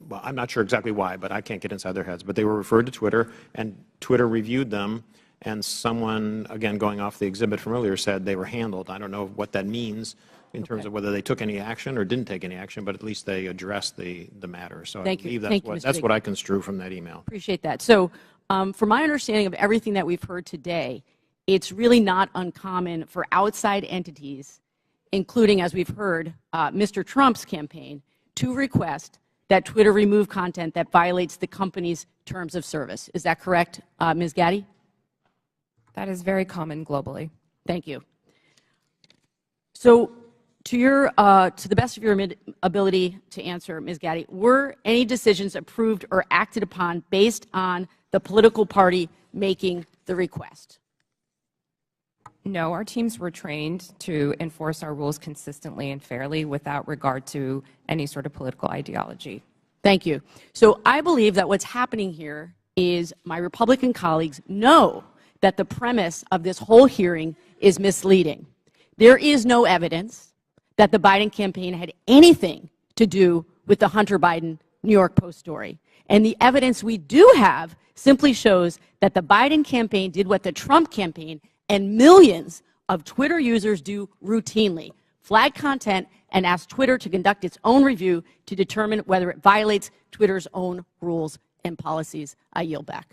well, I'm not sure exactly why, but I can't get inside their heads, but they were referred to Twitter, and Twitter reviewed them, and someone, again, going off the exhibit from earlier, said they were handled. I don't know what that means in terms of whether they took any action or didn't take any action, but at least they addressed the matter. So I believe that's what I construe from that email. Appreciate that. So from my understanding of everything that we've heard today, it's really not uncommon for outside entities, including, as we've heard, Mr. Trump's campaign, to request that Twitter remove content that violates the company's terms of service. Is that correct, Ms. Gaddy? That is very common globally. Thank you. So, to the best of your ability to answer, Ms. Gaddy, were any decisions approved or acted upon based on the political party making the request? No, our teams were trained to enforce our rules consistently and fairly without regard to any sort of political ideology. Thank you. So I believe that what's happening here is my Republican colleagues know that the premise of this whole hearing is misleading. There is no evidence that the Biden campaign had anything to do with the Hunter Biden New York Post story. And the evidence we do have simply shows that the Biden campaign did what the Trump campaign and millions of Twitter users do routinely: flag content and ask Twitter to conduct its own review to determine whether it violates Twitter's own rules and policies. I yield back.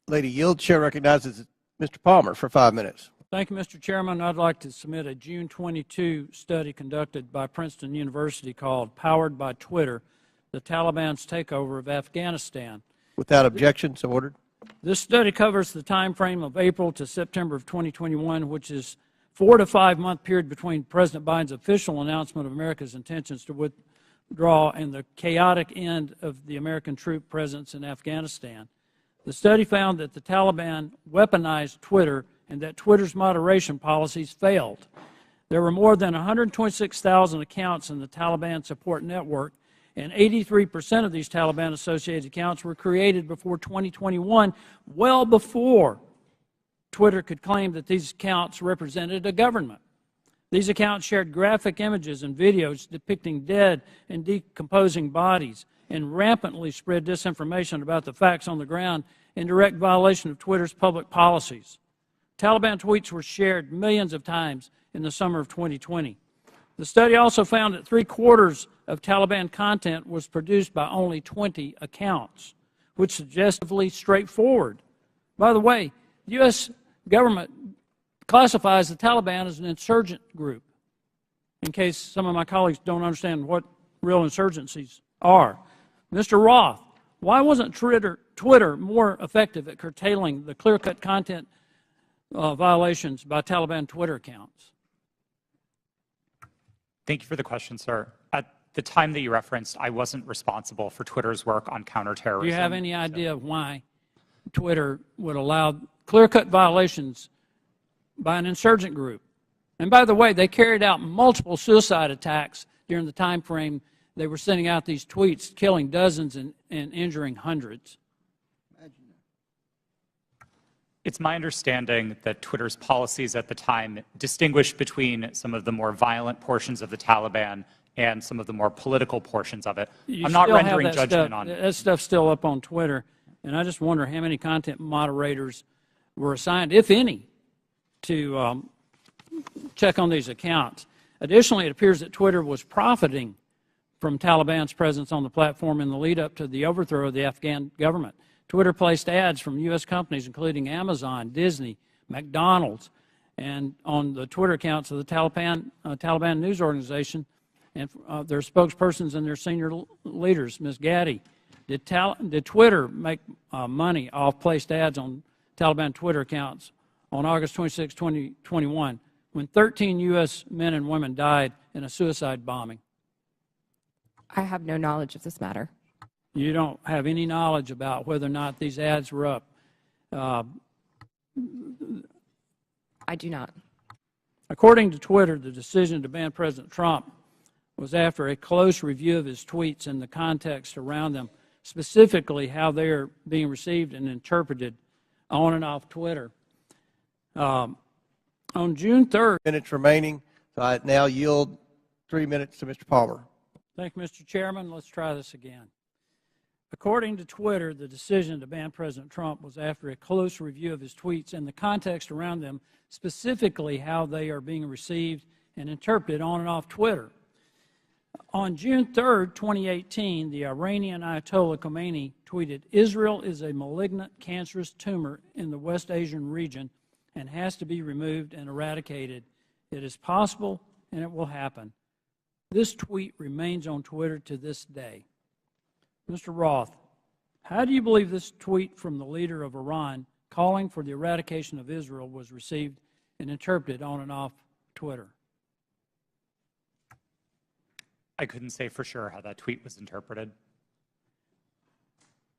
Lady yield. Chair recognizes Mr. Palmer for 5 minutes. Thank you, Mr. Chairman. I'd like to submit a June 22 study conducted by Princeton University called Powered by Twitter, the Taliban's Takeover of Afghanistan. Without objection, so ordered. This study covers the time frame of April to September of 2021, which is 4 to 5 month period between President Biden's official announcement of America's intentions to withdraw and the chaotic end of the American troop presence in Afghanistan. The study found that the Taliban weaponized Twitter and that Twitter's moderation policies failed. There were more than 126,000 accounts in the Taliban support network, and 83% of these Taliban-associated accounts were created before 2021, well before Twitter could claim that these accounts represented a government. These accounts shared graphic images and videos depicting dead and decomposing bodies and rampantly spread disinformation about the facts on the ground in direct violation of Twitter's public policies. Taliban tweets were shared millions of times in the summer of 2020. The study also found that 3/4 of Taliban content was produced by only 20 accounts, which is suggestively straightforward. By the way, the U.S. government classifies the Taliban as an insurgent group, in case some of my colleagues don't understand what real insurgencies are. Mr. Roth, why wasn't Twitter more effective at curtailing the clear-cut content violations by Taliban Twitter accounts? Thank you for the question, sir. At the time that you referenced, I wasn't responsible for Twitter's work on counterterrorism. Do you have any idea why Twitter would allow clear-cut violations by an insurgent group? And by the way, they carried out multiple suicide attacks during the time frame they were sending out these tweets, killing dozens and injuring hundreds. It's my understanding that Twitter's policies at the time distinguished between some of the more violent portions of the Taliban and some of the more political portions of it. I'm not rendering judgment on it. That stuff's still up on Twitter, and I just wonder how many content moderators were assigned, if any, to check on these accounts. Additionally, it appears that Twitter was profiting from Taliban's presence on the platform in the lead-up to the overthrow of the Afghan government. Twitter placed ads from U.S. companies, including Amazon, Disney, McDonald's, and on the Twitter accounts of the Taliban news organization and their spokespersons and their senior leaders. Ms. Gaddy, did Twitter make money off placed ads on Taliban Twitter accounts on August 26, 2021, when 13 U.S. men and women died in a suicide bombing? I have no knowledge of this matter. You don't have any knowledge about whether or not these ads were up? I do not. According to Twitter, the decision to ban President Trump was after a close review of his tweets and the context around them, specifically how they are being received and interpreted on and off Twitter. On June 3rd... Minutes remaining, so I now yield 3 minutes to Mr. Palmer. Thank you, Mr. Chairman. Let's try this again. According to Twitter, the decision to ban President Trump was after a close review of his tweets and the context around them, specifically how they are being received and interpreted on and off Twitter. On June 3rd, 2018, the Iranian Ayatollah Khomeini tweeted, "Israel is a malignant, cancerous tumor in the West Asian region and has to be removed and eradicated. It is possible and it will happen." This tweet remains on Twitter to this day. Mr. Roth, how do you believe this tweet from the leader of Iran calling for the eradication of Israel was received and interpreted on and off Twitter? I couldn't say for sure how that tweet was interpreted.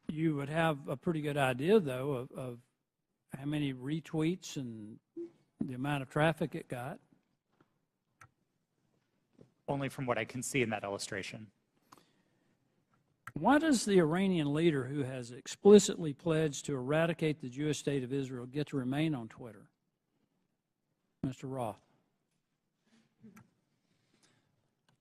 You would have a pretty good idea, though, of how many retweets and the amount of traffic it got. Only from what I can see in that illustration. Why does the Iranian leader who has explicitly pledged to eradicate the Jewish state of Israel get to remain on Twitter? Mr. Roth.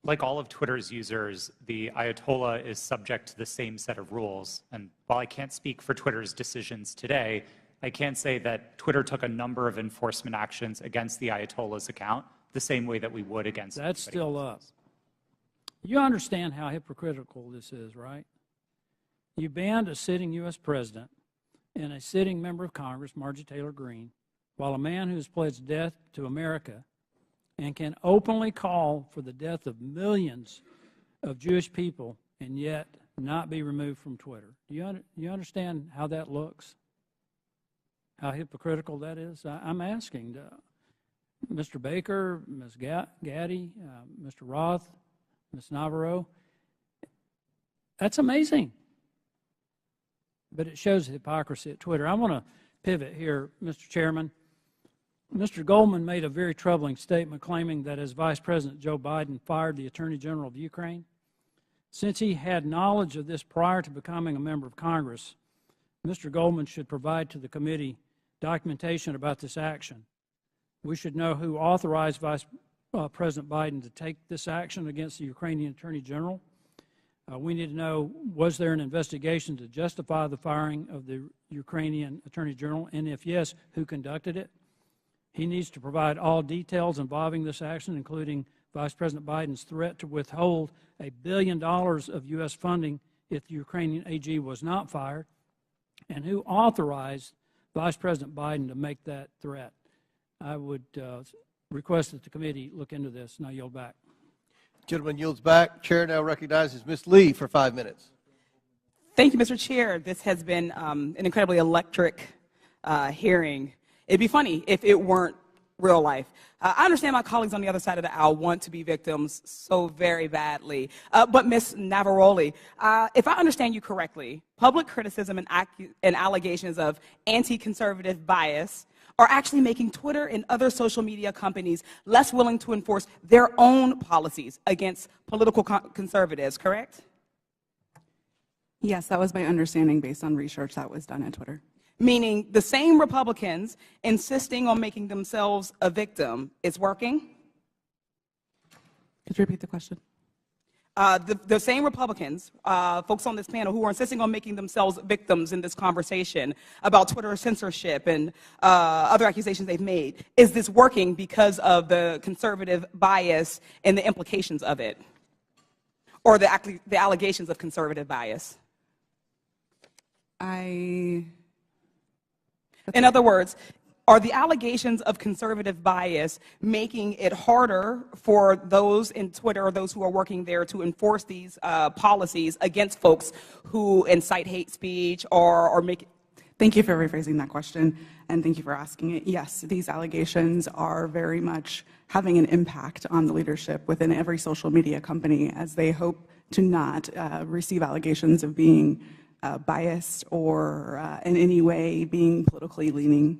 Like all of Twitter's users, the Ayatollah is subject to the same set of rules. And while I can't speak for Twitter's decisions today, I can say that Twitter took a number of enforcement actions against the Ayatollah's account, the same way that we would against That's still up. You understand how hypocritical this is, right? You banned a sitting U.S. president and a sitting member of Congress, Marjorie Taylor Greene, while a man who has pledged death to America and can openly call for the death of millions of Jewish people and yet not be removed from Twitter. Do you understand how that looks? How hypocritical that is? I'm asking Mr. Baker, Ms. Gaddy, Mr. Roth, Ms. Navarro. That's amazing. But it shows hypocrisy at Twitter. I want to pivot here, Mr. Chairman. Mr. Goldman made a very troubling statement claiming that as Vice President Joe Biden fired the Attorney General of Ukraine, since he had knowledge of this prior to becoming a member of Congress, Mr. Goldman should provide to the committee documentation about this action. We should know who authorized Vice President Biden to take this action against the Ukrainian Attorney General. We need to know, was there an investigation to justify the firing of the Ukrainian Attorney General, and if yes, who conducted it? He needs to provide all details involving this action, including Vice President Biden's threat to withhold $1 billion of U.S. funding if the Ukrainian AG was not fired, and who authorized Vice President Biden to make that threat. I would request that the committee look into this, and I yield back. Gentleman yields back. Chair now recognizes Ms. Lee for 5 minutes. Thank you, Mr. Chair. This has been an incredibly electric hearing. It'd be funny if it weren't real life. I understand my colleagues on the other side of the aisle want to be victims so very badly. But Ms. Navaroli, if I understand you correctly, public criticism and allegations of anti-conservative bias are actually making Twitter and other social media companies less willing to enforce their own policies against political conservatives, correct? Yes, that was my understanding based on research that was done at Twitter. Meaning the same Republicans insisting on making themselves a victim is working? Could you repeat the question? The same Republicans, folks on this panel, who are insisting on making themselves victims in this conversation about Twitter censorship and other accusations they've made, is this working because of the conservative bias and the implications of it? Or the allegations of conservative bias? In other words, are the allegations of conservative bias making it harder for those in Twitter or those who are working there to enforce these policies against folks who incite hate speech or make it? Thank you for rephrasing that question, and thank you for asking it. Yes, these allegations are very much having an impact on the leadership within every social media company, as they hope to not receive allegations of being biased or in any way being politically leaning.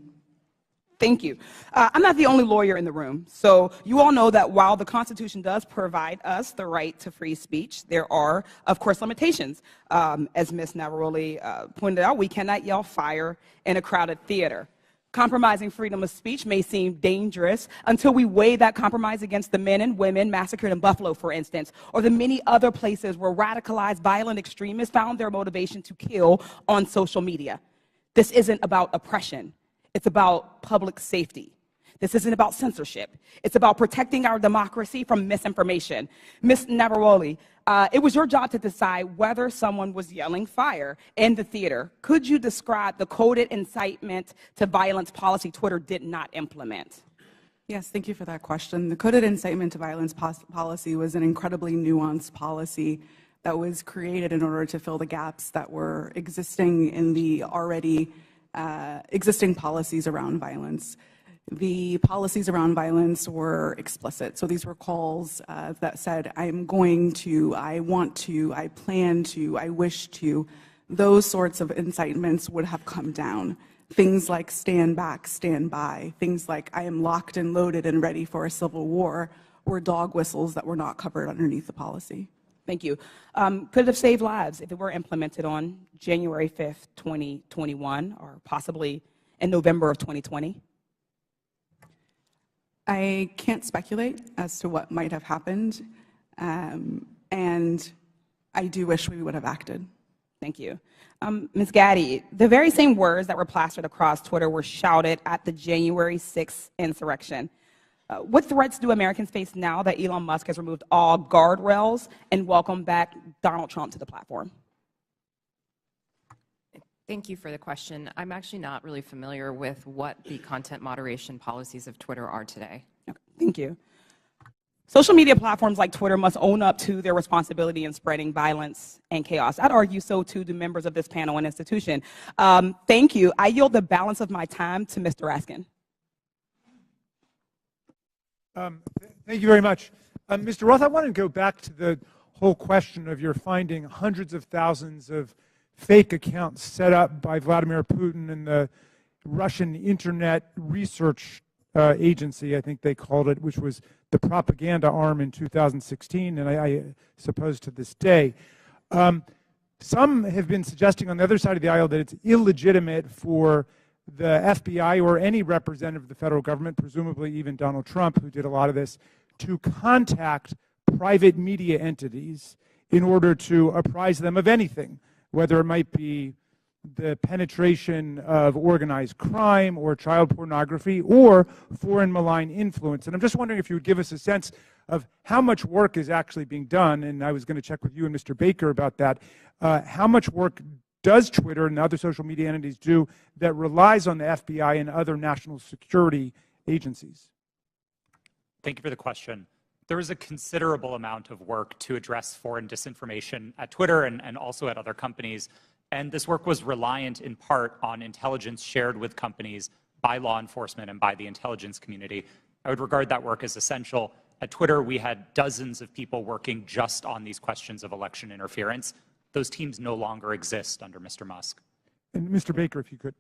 Thank you. I'm not the only lawyer in the room, so you all know that while the Constitution does provide us the right to free speech, there are, of course, limitations. As Ms. Navaroli pointed out, we cannot yell fire in a crowded theater. Compromising freedom of speech may seem dangerous until we weigh that compromise against the men and women massacred in Buffalo, for instance, or the many other places where radicalized violent extremists found their motivation to kill on social media. This isn't about oppression. It's about public safety. This isn't about censorship. It's about protecting our democracy from misinformation. Ms. Navaroli, it was your job to decide whether someone was yelling fire in the theater. Could you describe the coded incitement to violence policy Twitter did not implement? Yes, thank you for that question. The coded incitement to violence policy was an incredibly nuanced policy that was created in order to fill the gaps that were existing in the already existing policies around violence. The policies around violence were explicit. So these were calls that said, I'm going to, I want to, I plan to, I wish to. Those sorts of incitements would have come down. Things like stand back, stand by. Things like I am locked and loaded and ready for a civil war were dog whistles that were not covered underneath the policy. Thank you. Could it have saved lives if it were implemented on January 5th, 2021, or possibly in November of 2020? I can't speculate as to what might have happened, and I do wish we would have acted. Thank you. Ms. Gaddy, the very same words that were plastered across Twitter were shouted at the January 6th insurrection. What threats do Americans face now that Elon Musk has removed all guardrails and welcomed back Donald Trump to the platform? Thank you for the question. I'm actually not really familiar with what the content moderation policies of Twitter are today. Okay, thank you. Social media platforms like Twitter must own up to their responsibility in spreading violence and chaos. I'd argue so too do members of this panel and institution. Thank you. I yield the balance of my time to Mr. Raskin. Thank you very much. Mr. Roth, I want to go back to the whole question of your finding hundreds of thousands of fake accounts set up by Vladimir Putin and the Russian Internet Research Agency, I think they called it, which was the propaganda arm in 2016, and I suppose to this day. Some have been suggesting on the other side of the aisle that it's illegitimate for the FBI or any representative of the federal government, presumably even Donald Trump, who did a lot of this, to contact private media entities in order to apprise them of anything, whether it might be the penetration of organized crime or child pornography or foreign malign influence. And I'm just wondering if you would give us a sense of how much work is actually being done, and I was going to check with you and Mr. Baker about that. How much work does Twitter and other social media entities do that relies on the FBI and other national security agencies? Thank you for the question. There is a considerable amount of work to address foreign disinformation at Twitter and also at other companies. And this work was reliant in part on intelligence shared with companies by law enforcement and by the intelligence community. I would regard that work as essential. At Twitter, we had dozens of people working just on these questions of election interference. Those teams no longer exist under Mr. Musk. And Mr. Baker, if you could.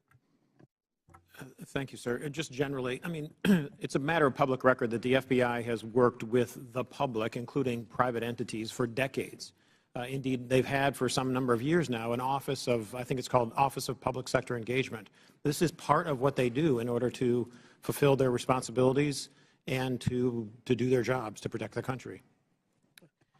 Thank you, sir. Just generally, I mean, it's a matter of public record that the FBI has worked with the public, including private entities, for decades. Indeed, they've had for some number of years now an office of, I think it's called Office of Public Sector Engagement. This is part of what they do in order to fulfill their responsibilities and to do their jobs to protect the country.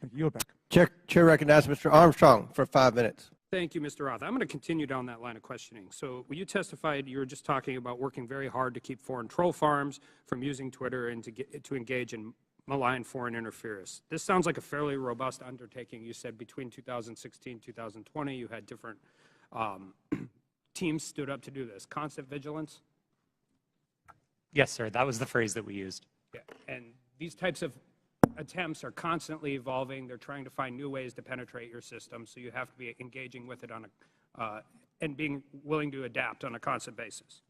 Thank you. Back. Chair recognizes Mr. Armstrong for 5 minutes. Thank you, Mr. Roth. I'm going to continue down that line of questioning. So when you testified, you were just talking about working very hard to keep foreign troll farms from using Twitter and to engage in malign foreign interference. This sounds like a fairly robust undertaking. You said between 2016 and 2020, you had different teams stood up to do this. Constant vigilance? Yes, sir. That was the phrase that we used. Yeah. And these types of attempts are constantly evolving. They're trying to find new ways to penetrate your system, so you have to be engaging with it on a, and being willing to adapt on a constant basis.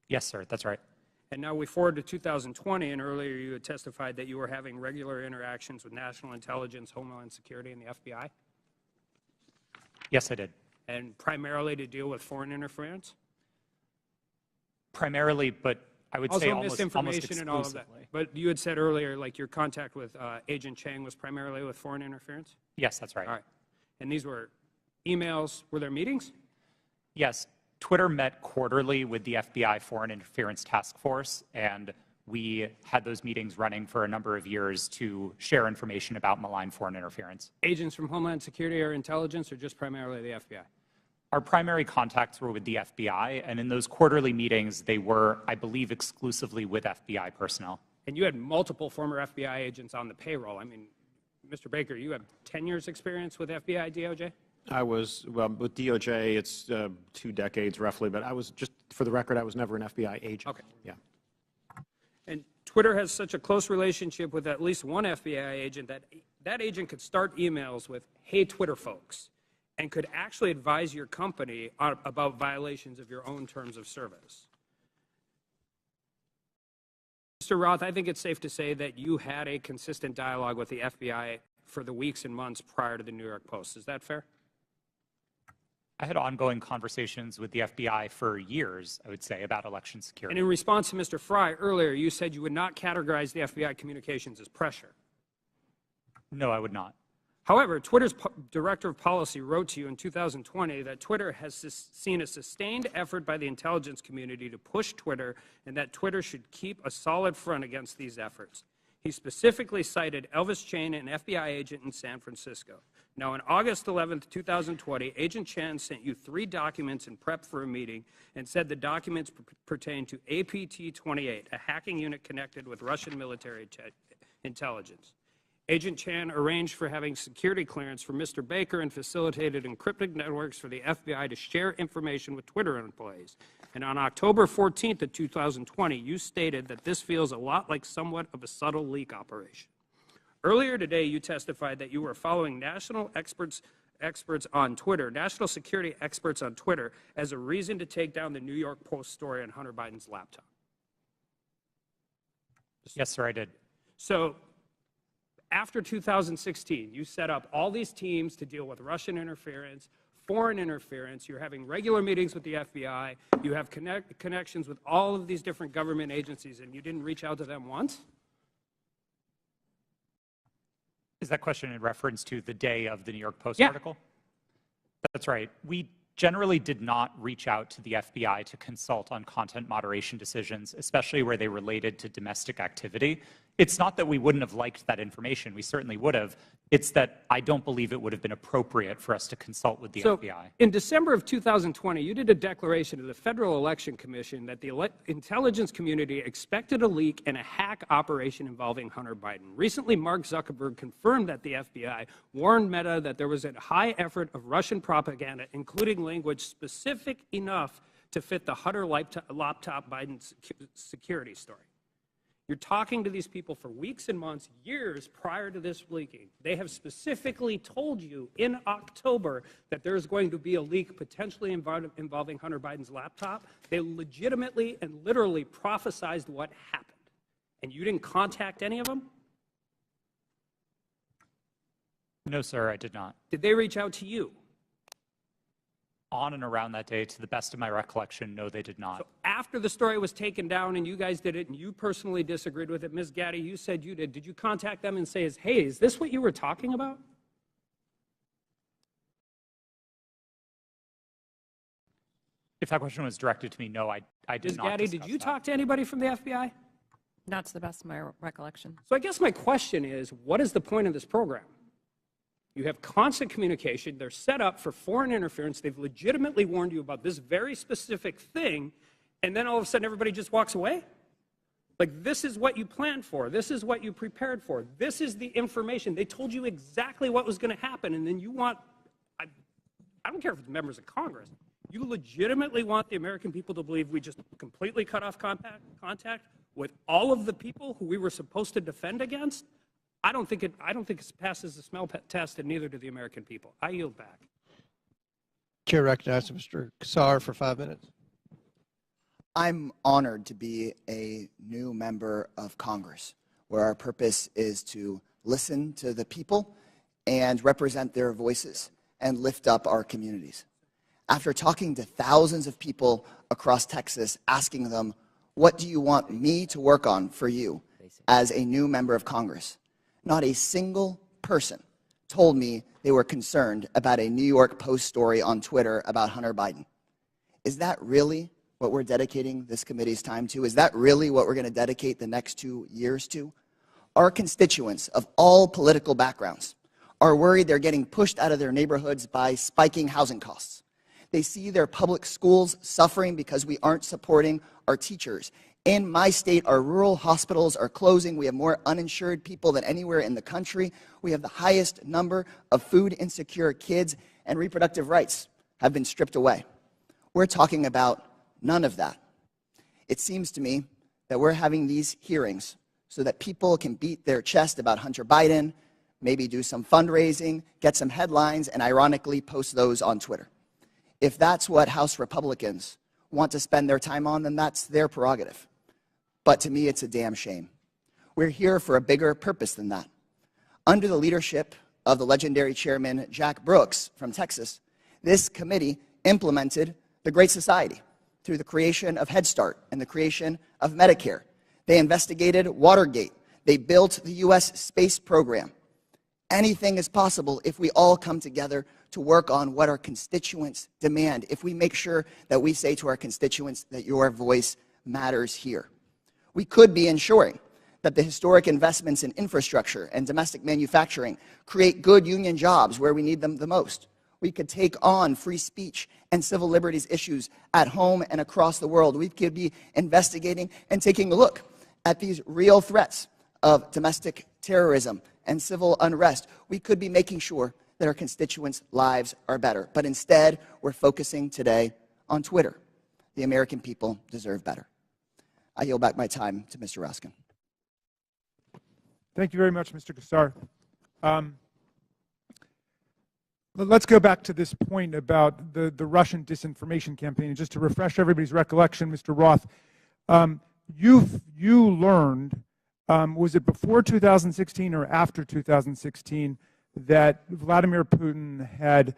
Yes, sir. That's right. And now we forward to 2020, and earlier you had testified that you were having regular interactions with national intelligence, Homeland Security, and the FBI? Yes, I did. And primarily to deal with foreign interference? Primarily, but I would say almost misinformation and all of that. exclusively. But you had said earlier, like your contact with Agent Chang was primarily with foreign interference? Yes, that's right. All right. And these were emails, were there meetings? Yes. Twitter met quarterly with the FBI Foreign Interference Task Force, and we had those meetings running for a number of years to share information about malign foreign interference. Agents from Homeland Security or intelligence, or just primarily the FBI? Our primary contacts were with the FBI, and in those quarterly meetings, they were, I believe, exclusively with FBI personnel. And you had multiple former FBI agents on the payroll. I mean, Mr. Baker, you have 10 years experience with FBI, DOJ? I was, well, with DOJ, it's 2 decades roughly, but I was, just for the record, I was never an FBI agent. Okay. Yeah. And Twitter has such a close relationship with at least one FBI agent that that agent could start emails with, "Hey, Twitter folks," and could actually advise your company about violations of your own terms of service. Mr. Roth, I think it's safe to say that you had a consistent dialogue with the FBI for the weeks and months prior to the New York Post. Is that fair? I had ongoing conversations with the FBI for years, I would say, about election security. And in response to Mr. Fry earlier, you said you would not categorize the FBI communications as pressure. No, I would not. However, Twitter's director of policy wrote to you in 2020 that Twitter has seen a sustained effort by the intelligence community to push Twitter and that Twitter should keep a solid front against these efforts. He specifically cited Elvis Chan, an FBI agent in San Francisco. Now, on August 11, 2020, Agent Chan sent you 3 documents in prep for a meeting and said the documents pertain to APT-28, a hacking unit connected with Russian military intelligence. Agent Chan arranged for having security clearance for Mr. Baker and facilitated encrypted networks for the FBI to share information with Twitter employees. And on October 14th of 2020, you stated that this feels a lot like somewhat of a subtle leak operation. Earlier today, you testified that you were following national experts on Twitter, national security experts on Twitter, as a reason to take down the New York Post story on Hunter Biden's laptop. Yes, sir, I did. So after 2016, you set up all these teams to deal with Russian interference, foreign interference. You're having regular meetings with the FBI. You have connections with all of these different government agencies, and you didn't reach out to them once? Is that question in reference to the day of the New York Post Yeah. article? That's right. We generally did not reach out to the FBI to consult on content moderation decisions, especially where they related to domestic activity. It's not that we wouldn't have liked that information. We certainly would have. It's that I don't believe it would have been appropriate for us to consult with the FBI. In December of 2020, you did a declaration to the Federal Election Commission that the intelligence community expected a leak and a hack operation involving Hunter Biden. Recently, Mark Zuckerberg confirmed that the FBI warned Meta that there was a high effort of Russian propaganda, including language specific enough to fit the Hunter laptop Biden security story. You're talking to these people for weeks and months, years prior to this leaking. They have specifically told you in October that there's going to be a leak potentially involving Hunter Biden's laptop. They legitimately and literally prophesized what happened. And you didn't contact any of them? No, sir, I did not. Did they reach out to you? On and around that day, to the best of my recollection, no, they did not. So after the story was taken down and you guys did it and you personally disagreed with it, Ms. Gaddy, you said you did. Did you contact them and say, hey, is this what you were talking about? If that question was directed to me, no, I did Ms. not. Gaddy, did you talk to anybody from the FBI? Not to the best of my recollection. So I guess my question is, what is the point of this program? You have constant communication. They're set up for foreign interference. They've legitimately warned you about this very specific thing, and then all of a sudden everybody just walks away? Like, this is what you planned for. This is what you prepared for. This is the information. They told you exactly what was going to happen, and then you want, I don't care if it's members of Congress, you legitimately want the American people to believe we just completely cut off contact with all of the people who we were supposed to defend against? I don't think it passes the smell test, and neither do the American people. I yield back. Chair recognizes Mr. Kassar for 5 minutes. I'm honored to be a new member of Congress, where our purpose is to listen to the people and represent their voices and lift up our communities. After talking to thousands of people across Texas, asking them, what do you want me to work on for you as a new member of Congress? Not a single person told me they were concerned about a New York Post story on Twitter about Hunter Biden. Is that really what we're dedicating this committee's time to? Is that really what we're going to dedicate the next 2 years to? Our constituents of all political backgrounds are worried they're getting pushed out of their neighborhoods by spiking housing costs. They see their public schools suffering because we aren't supporting our teachers. In my state, our rural hospitals are closing. We have more uninsured people than anywhere in the country. We have the highest number of food insecure kids, and reproductive rights have been stripped away. We're talking about none of that. It seems to me that we're having these hearings so that people can beat their chest about Hunter Biden, maybe do some fundraising, get some headlines, and ironically post those on Twitter. If that's what House Republicans want to spend their time on, then that's their prerogative. But to me, it's a damn shame. We're here for a bigger purpose than that. Under the leadership of the legendary chairman, Jack Brooks from Texas, this committee implemented the Great Society through the creation of Head Start and the creation of Medicare. They investigated Watergate. They built the U.S. space program. Anything is possible if we all come together to work on what our constituents demand, if we make sure that we say to our constituents that your voice matters here. We could be ensuring that the historic investments in infrastructure and domestic manufacturing create good union jobs where we need them the most. We could take on free speech and civil liberties issues at home and across the world. We could be investigating and taking a look at these real threats of domestic terrorism and civil unrest, we could be making sure that our constituents' lives are better. But instead, we're focusing today on Twitter. The American people deserve better. I yield back my time to Mr. Raskin. Thank you very much, Mr. Kassar. Let's go back to this point about the Russian disinformation campaign. And just to refresh everybody's recollection, Mr. Roth, you learned, was it before 2016 or after 2016, that Vladimir Putin had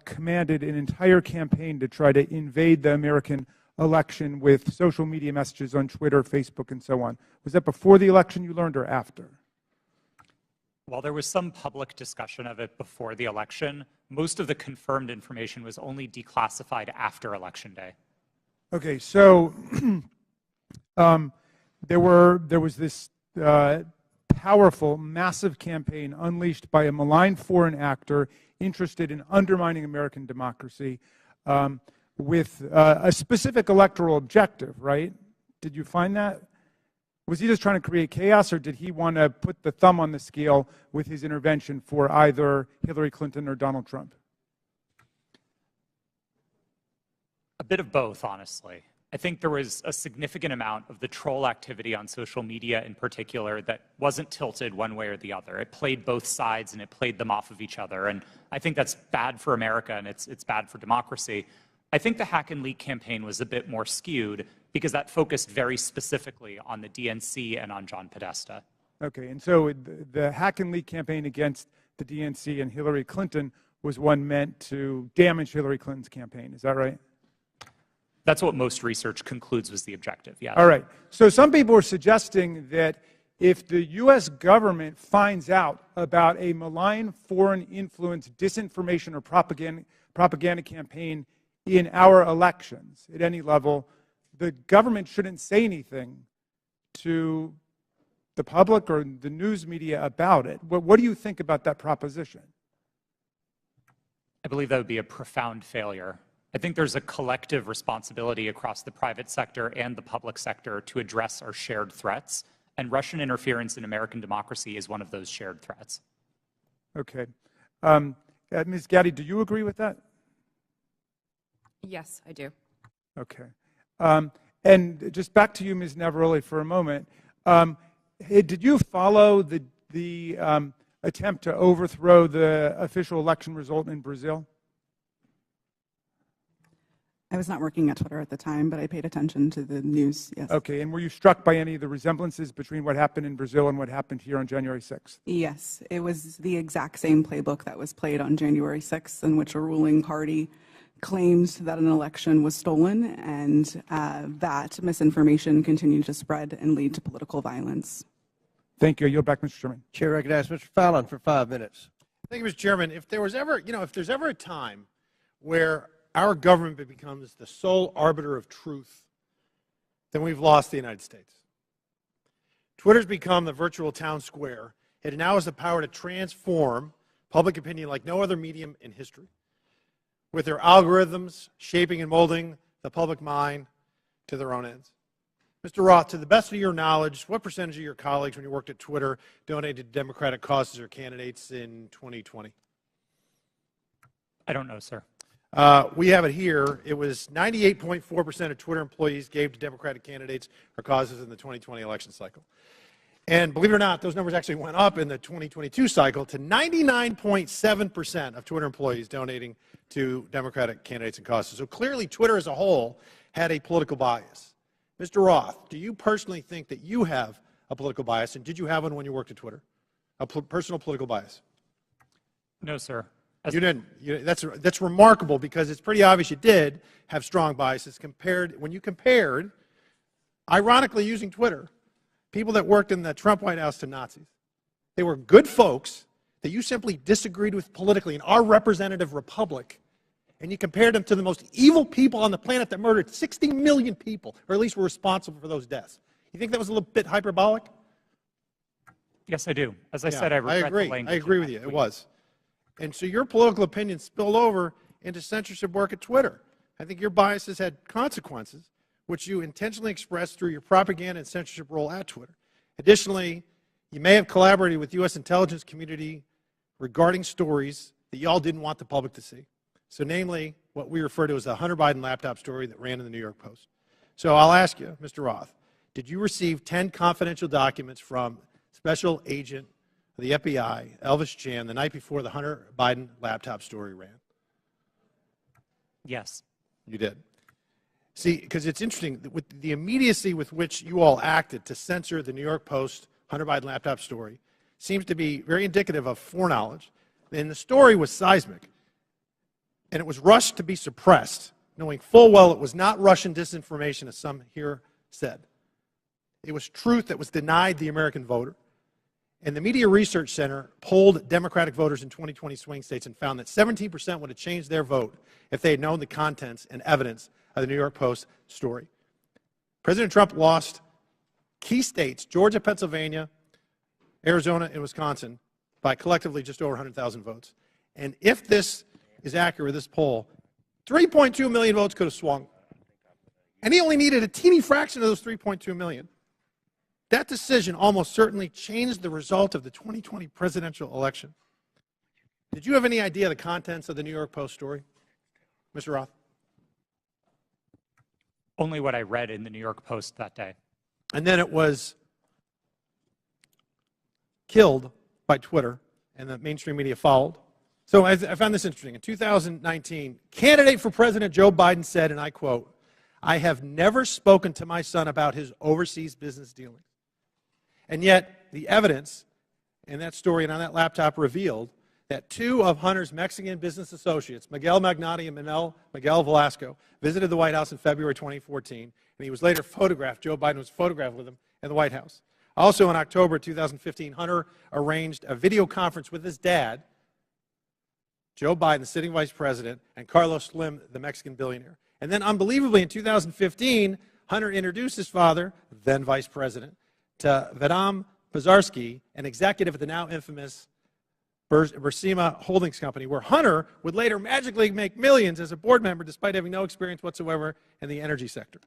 commanded an entire campaign to try to invade the American election with social media messages on Twitter, Facebook, and so on? Was that before the election you learned or after? While there was some public discussion of it before the election, most of the confirmed information was only declassified after Election Day. Okay, so there was this powerful, massive campaign unleashed by a malign foreign actor interested in undermining American democracy with a specific electoral objective, right? Did you find that? Was he just trying to create chaos, or did he want to put the thumb on the scale with his intervention for either Hillary Clinton or Donald Trump? A bit of both, honestly. I think there was a significant amount of the troll activity on social media in particular that wasn't tilted one way or the other. It played both sides and it played them off of each other. And I think that's bad for America and it's bad for democracy. I think the hack and leak campaign was a bit more skewed because that focused very specifically on the DNC and on John Podesta. Okay, and so the hack and leak campaign against the DNC and Hillary Clinton was one meant to damage Hillary Clinton's campaign. Is that right? That's what most research concludes was the objective, yes. All right. So some people are suggesting that if the U.S. government finds out about a malign foreign influence disinformation or propaganda campaign in our elections at any level, the government shouldn't say anything to the public or the news media about it. What do you think about that proposition? I believe that would be a profound failure. I think there's a collective responsibility across the private sector and the public sector to address our shared threats, and Russian interference in American democracy is one of those shared threats. Okay. Ms. Gaddy, do you agree with that? Yes, I do. Okay. And just back to you, Ms. Navaroli, for a moment. Did you follow the attempt to overthrow the official election result in Brazil? I was not working at Twitter at the time, but I paid attention to the news, yes. Okay, and were you struck by any of the resemblances between what happened in Brazil and what happened here on January 6th? Yes, it was the exact same playbook that was played on January 6th, in which a ruling party claimed that an election was stolen, and that misinformation continued to spread and lead to political violence. Thank you. I yield back, Mr. Chairman. Chair recognizes Mr. Fallon for 5 minutes. Thank you, Mr. Chairman. If there was ever, if there's ever a time where our government becomes the sole arbiter of truth, then we've lost the United States. Twitter's become the virtual town square. It now has the power to transform public opinion like no other medium in history, with their algorithms shaping and molding the public mind to their own ends. Mr. Roth, to the best of your knowledge, what percentage of your colleagues when you worked at Twitter donated to Democratic causes or candidates in 2020? I don't know, sir. We have it here. It was 98.4% of Twitter employees gave to Democratic candidates or causes in the 2020 election cycle. And believe it or not, those numbers actually went up in the 2022 cycle to 99.7% of Twitter employees donating to Democratic candidates and causes. So clearly, Twitter as a whole had a political bias. Mr. Roth, do you personally think that you have a political bias, and did you have one when you worked at Twitter? A personal political bias? No, sir. You didn't. That's remarkable because it's pretty obvious you did have strong biases when you compared, ironically using Twitter, people that worked in the Trump White House to Nazis. They were good folks that you simply disagreed with politically in our representative republic, and you compared them to the most evil people on the planet that murdered 60 million people, or at least were responsible for those deaths. You think that was a little bit hyperbolic? Yes, I do. As I said, I regret the language. I agree with you. It was. And so your political opinion spilled over into censorship work at Twitter. I think your biases had consequences, which you intentionally expressed through your propaganda and censorship role at Twitter. Additionally, You may have collaborated with U.S. intelligence community regarding stories that you all didn't want the public to see. So namely, what we refer to as the Hunter Biden laptop story that ran in the New York Post. So I'll ask you, Mr. Roth, did you receive 10 confidential documents from Special Agent of the FBI, Elvis Chan, the night before the Hunter Biden laptop story ran? Yes. You did. See, because it's interesting, with the immediacy with which you all acted to censor the New York Post Hunter Biden laptop story seems to be very indicative of foreknowledge. And the story was seismic, and it was rushed to be suppressed, knowing full well it was not Russian disinformation, as some here said. It was truth that was denied the American voter. And the Media Research Center polled Democratic voters in 2020 swing states and found that 17% would have changed their vote if they had known the contents and evidence of the New York Post story. President Trump lost key states, Georgia, Pennsylvania, Arizona, and Wisconsin, by collectively just over 100,000 votes. And if this is accurate, this poll, 3.2 million votes could have swung. And he only needed a teeny fraction of those 3.2 million. That decision almost certainly changed the result of the 2020 presidential election. Did you have any idea the contents of the New York Post story, Mr. Roth? Only what I read in the New York Post that day. And then it was killed by Twitter, and the mainstream media followed. So I found this interesting. In 2019, candidate for President Joe Biden said, and I quote, "I have never spoken to my son about his overseas business dealings." And yet, the evidence in that story and on that laptop revealed that two of Hunter's Mexican business associates, Miguel Magnotti and Miguel Velasco, visited the White House in February 2014, and he was later photographed. Joe Biden was photographed with him in the White House. Also in October 2015, Hunter arranged a video conference with his dad, Joe Biden, the sitting vice president, and Carlos Slim, the Mexican billionaire. And then unbelievably in 2015, Hunter introduced his father, then vice president, to Vadam Pazarski, an executive at the now infamous Bursima Holdings Company, where Hunter would later magically make millions as a board member despite having no experience whatsoever in the energy sector.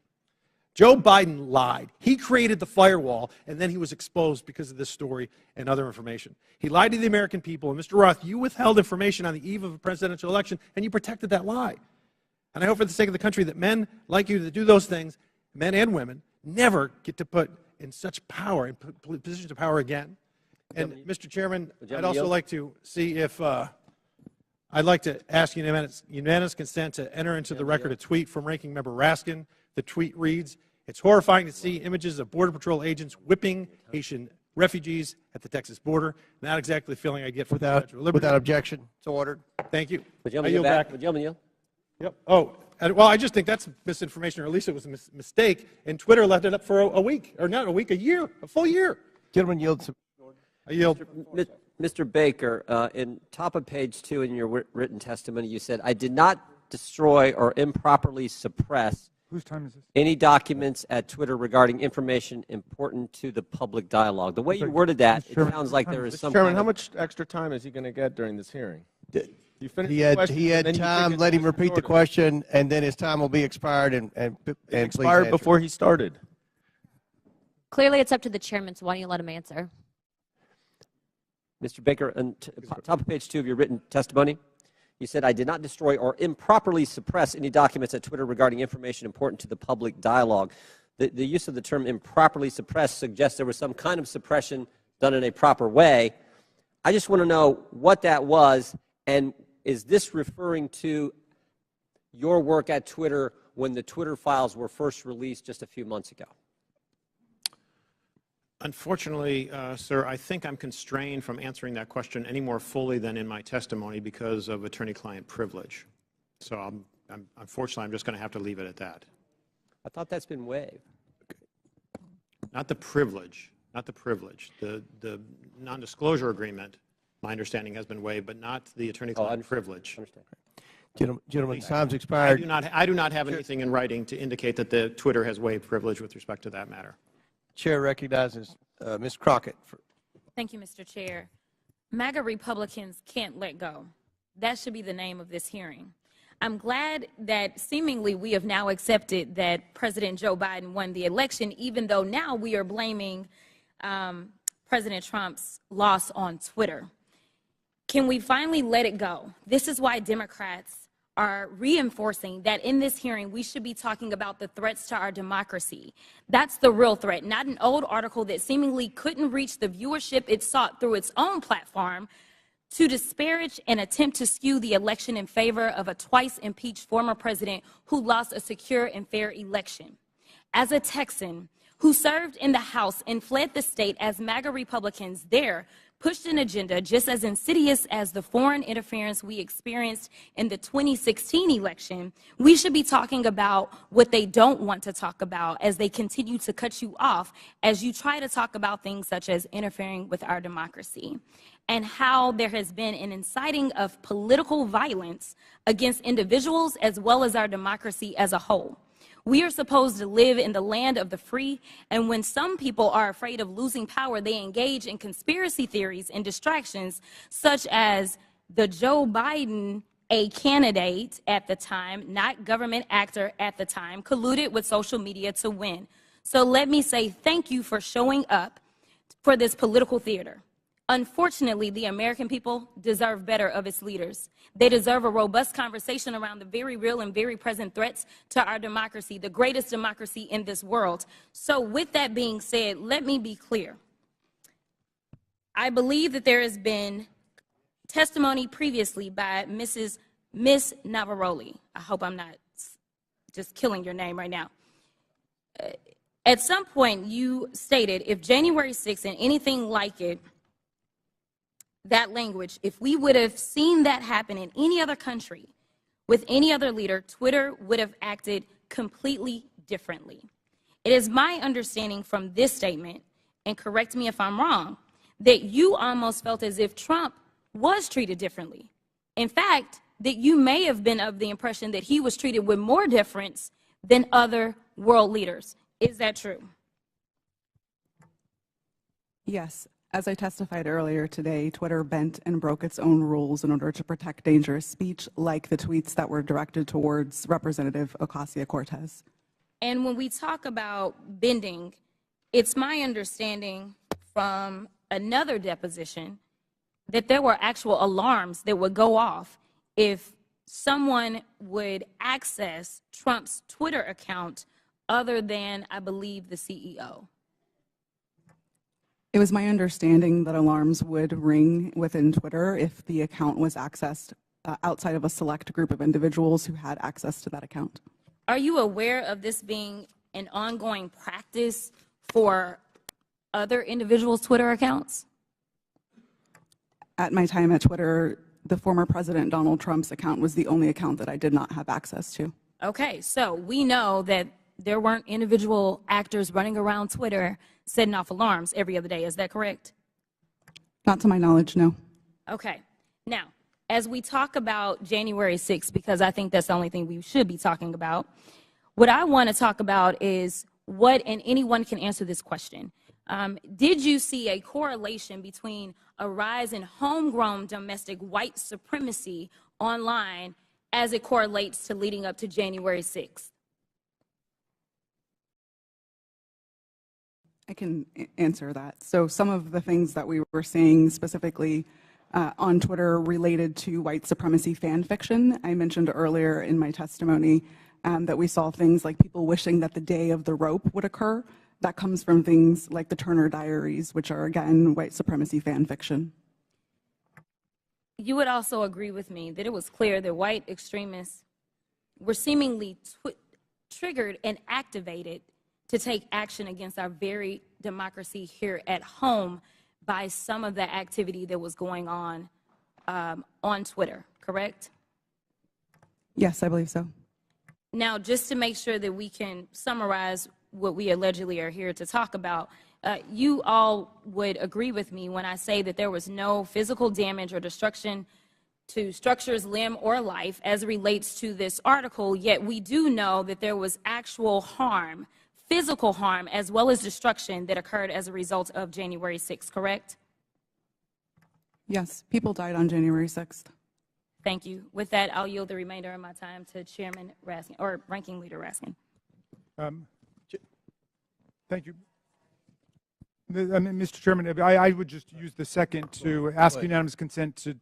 Joe Biden lied. He created the firewall, and then he was exposed because of this story and other information. He lied to the American people, and Mr. Roth, you withheld information on the eve of a presidential election, and you protected that lie. And I hope for the sake of the country that men like you that do those things, men and women, never get to put in such power, in positions of power again. And Mr. Chairman, I'd also like to see if, I'd like to ask unanimous consent to enter into the record a tweet from Ranking Member Raskin. The tweet reads, "It's horrifying to see images of Border Patrol agents whipping Haitian refugees at the Texas border." Not exactly the feeling I get from Without objection, it's ordered. Thank you. Would you yield back? Would you yield? Yep. Oh, well, I just think that's misinformation, or at least it was a mistake, and Twitter left it up for a week, or not a week, a year, a full year. Gentleman yields. I yield. Mr. Baker, in top of page 2 in your written testimony, you said, "I did not destroy or improperly suppress Whose time is this? any documents at Twitter regarding information important to the public dialogue." The way you worded that, it sounds like there is some Chairman, kind how of much extra time is he going to get during this hearing? You finished He the had, question, he and had then you time. think Let him it's repeat the order. question, and then his time will be expired. And It please expired answer. before he started. Clearly, it's up to the chairman, so why don't you let him answer? Mr. Baker, on top of page 2 of your written testimony, you said, "I did not destroy or improperly suppress any documents at Twitter regarding information important to the public dialogue." The use of the term improperly suppressed suggests there was some kind of suppression done in a proper way. I just want to know what that was, and is this referring to your work at Twitter when the Twitter files were first released just a few months ago? Unfortunately, sir, I think I'm constrained from answering that question any more fully than in my testimony because of attorney-client privilege. So unfortunately, I'm just going to have to leave it at that. I thought that's been waived. Not the privilege, not the privilege. The non-disclosure agreement, my understanding, has been waived, but not the attorney-client privilege. Gentlemen, time's expired. I do not have anything in writing to indicate that the Twitter has waived privilege with respect to that matter. Chair recognizes Ms. Crockett. Thank you, Mr. Chair. MAGA Republicans can't let go. That should be the name of this hearing. I'm glad that seemingly we have now accepted that President Joe Biden won the election, even though now we are blaming President Trump's loss on Twitter. Can we finally let it go? This is why Democrats are reinforcing that in this hearing we should be talking about the threats to our democracy. That's the real threat, not an old article that seemingly couldn't reach the viewership it sought through its own platform to disparage and attempt to skew the election in favor of a twice impeached former president who lost a secure and fair election. As a Texan who served in the House and fled the state as MAGA Republicans there pushed an agenda just as insidious as the foreign interference we experienced in the 2016 election, we should be talking about what they don't want to talk about as they continue to cut you off as you try to talk about things such as interfering with our democracy, and how there has been an inciting of political violence against individuals as well as our democracy as a whole. We are supposed to live in the land of the free, and when some people are afraid of losing power, they engage in conspiracy theories and distractions, such as the Joe Biden, a candidate at the time, not government actor at the time, colluded with social media to win. So let me say thank you for showing up for this political theater. Unfortunately, the American people deserve better of its leaders. They deserve a robust conversation around the very real and very present threats to our democracy, the greatest democracy in this world. So with that being said, let me be clear. I believe that there has been testimony previously by Miss Navaroli. I hope I'm not just killing your name right now. At some point, you stated if January 6th and anything like it, that language, if we would have seen that happen in any other country with any other leader, Twitter would have acted completely differently. It is my understanding from this statement, and correct me if I'm wrong, that you almost felt as if Trump was treated differently. In fact, that you may have been of the impression that he was treated with more deference than other world leaders. Is that true? Yes. As I testified earlier today, Twitter bent and broke its own rules in order to protect dangerous speech, like the tweets that were directed towards Representative Ocasio-Cortez. And when we talk about bending, it's my understanding from another deposition that there were actual alarms that would go off if someone would access Trump's Twitter account other than, I believe, the CEO. It was my understanding that alarms would ring within Twitter if the account was accessed outside of a select group of individuals who had access to that account. Are you aware of this being an ongoing practice for other individuals' Twitter accounts? At my time at Twitter, the former President Donald Trump's account was the only account that I did not have access to. Okay, so we know that there weren't individual actors running around Twitter setting off alarms every other day. Is that correct? Not to my knowledge, no. Okay. Now, as we talk about January 6th, because I think that's the only thing we should be talking about, what I want to talk about is what, and anyone can answer this question. Did you see a correlation between a rise in homegrown domestic white supremacy online as it correlates to leading up to January 6th? I can answer that. So some of the things that we were seeing specifically on Twitter related to white supremacy fan fiction. I mentioned earlier in my testimony that we saw things like people wishing that the day of the rope would occur. That comes from things like the Turner Diaries, which are, again, white supremacy fan fiction. You would also agree with me that it was clear that white extremists were seemingly triggered and activated to take action against our very democracy here at home by some of the activity that was going on Twitter, correct? Yes, I believe so. Now, just to make sure that we can summarize what we allegedly are here to talk about, you all would agree with me when I say that there was no physical damage or destruction to structures, limb, or life as it relates to this article, yet we do know that there was actual harm, physical harm, as well as destruction that occurred as a result of January 6th, correct? Yes, people died on January 6th. Thank you. With that, I'll yield the remainder of my time to Chairman Raskin, or Ranking Leader Raskin. Thank you. Mr. Chairman, I would just use the second to ask unanimous consent to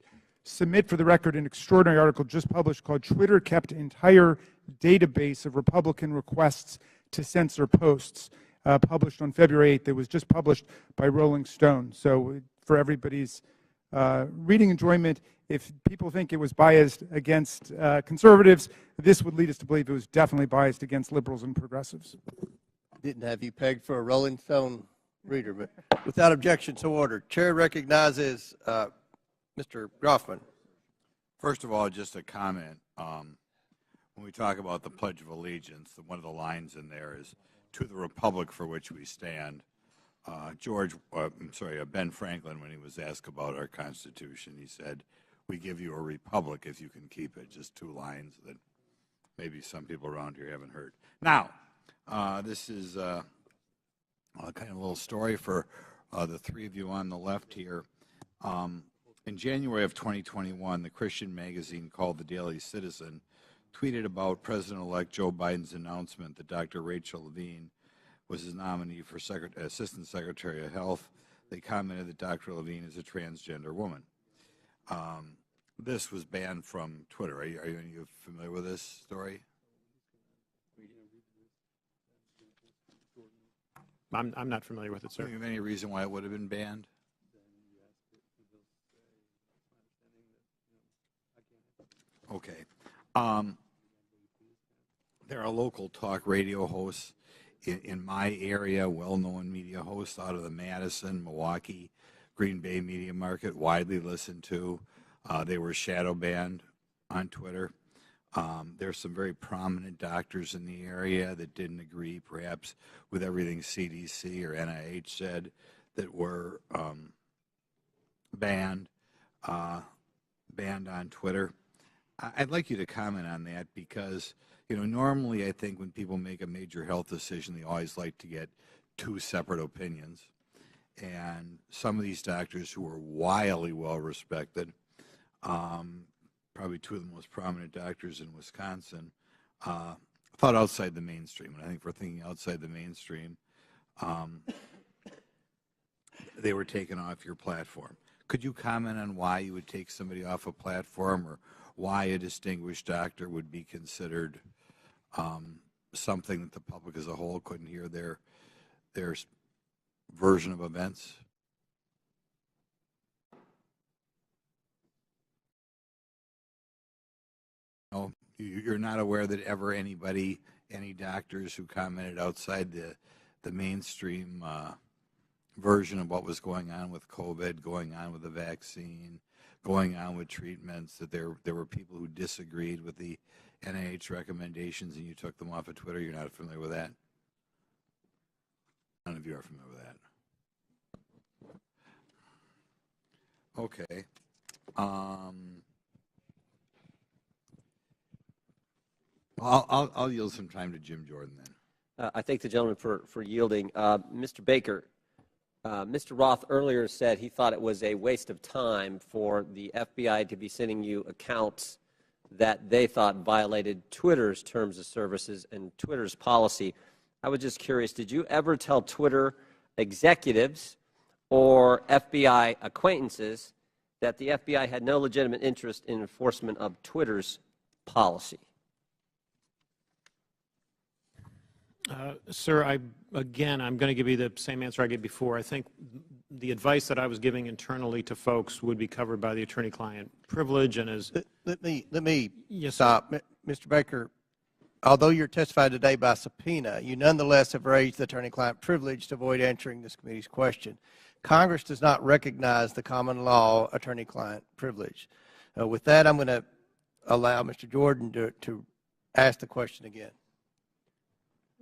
submit for the record an extraordinary article just published called "Twitter Kept Entire Database of Republican Requests to Censor Posts," published on February 8th. It was just published by Rolling Stone. So for everybody's reading enjoyment, if people think it was biased against conservatives, this would lead us to believe it was definitely biased against liberals and progressives. Didn't have you pegged for a Rolling Stone reader, but without objection, so ordered. Chair recognizes Mr. Groffman. First of all, just a comment. When we talk about the Pledge of Allegiance, one of the lines in there is, "To the Republic for which we stand." Ben Franklin, when he was asked about our Constitution, he said, "We give you a republic if you can keep it." Just two lines that maybe some people around here haven't heard. Now, this is kind of a little story for the three of you on the left here. In January of 2021, the Christian magazine called The Daily Citizen tweeted about President-elect Joe Biden's announcement that Dr. Rachel Levine was his nominee for Assistant Secretary of Health. They commented that Dr. Levine is a transgender woman. This was banned from Twitter. Are you familiar with this story? I'm not familiar with it, sir. Do you have any reason why it would have been banned? Okay. There are local talk radio hosts in my area, well-known media hosts out of the Madison, Milwaukee, Green Bay media market, widely listened to. They were shadow banned on Twitter. There's some very prominent doctors in the area that didn't agree, perhaps, with everything CDC or NIH said, that were banned on Twitter. I'd like you to comment on that because, normally I think when people make a major health decision, they always like to get two separate opinions. And some of these doctors who are wildly well respected, probably two of the most prominent doctors in Wisconsin, thought outside the mainstream. And I think if we're thinking outside the mainstream, they were taken off your platform. Could you comment on why you would take somebody off a platform, or why a distinguished doctor would be considered something that the public as a whole couldn't hear their version of events? No, you're not aware that ever any doctors who commented outside the mainstream version of what was going on with COVID, going on with the vaccine, going on with treatments, that there were people who disagreed with the NIH recommendations and you took them off of Twitter? You're not familiar with that? None of you are familiar with that. Okay. I'll yield some time to Jim Jordan then. I thank the gentleman for yielding. Mr. Baker, Mr. Roth earlier said he thought it was a waste of time for the FBI to be sending you accounts that they thought violated Twitter's terms of services and Twitter's policy. I was just curious, did you ever tell Twitter executives or FBI acquaintances that the FBI had no legitimate interest in enforcement of Twitter's policy? Sir, I'm going to give you the same answer I gave before. I think the advice that I was giving internally to folks would be covered by the attorney-client privilege. And as let me yes, stop, Mr. Baker. Although you're testified today by subpoena, you nonetheless have raised the attorney-client privilege to avoid answering this committee's question. Congress does not recognize the common law attorney-client privilege. With that, I'm going to allow Mr. Jordan to ask the question again.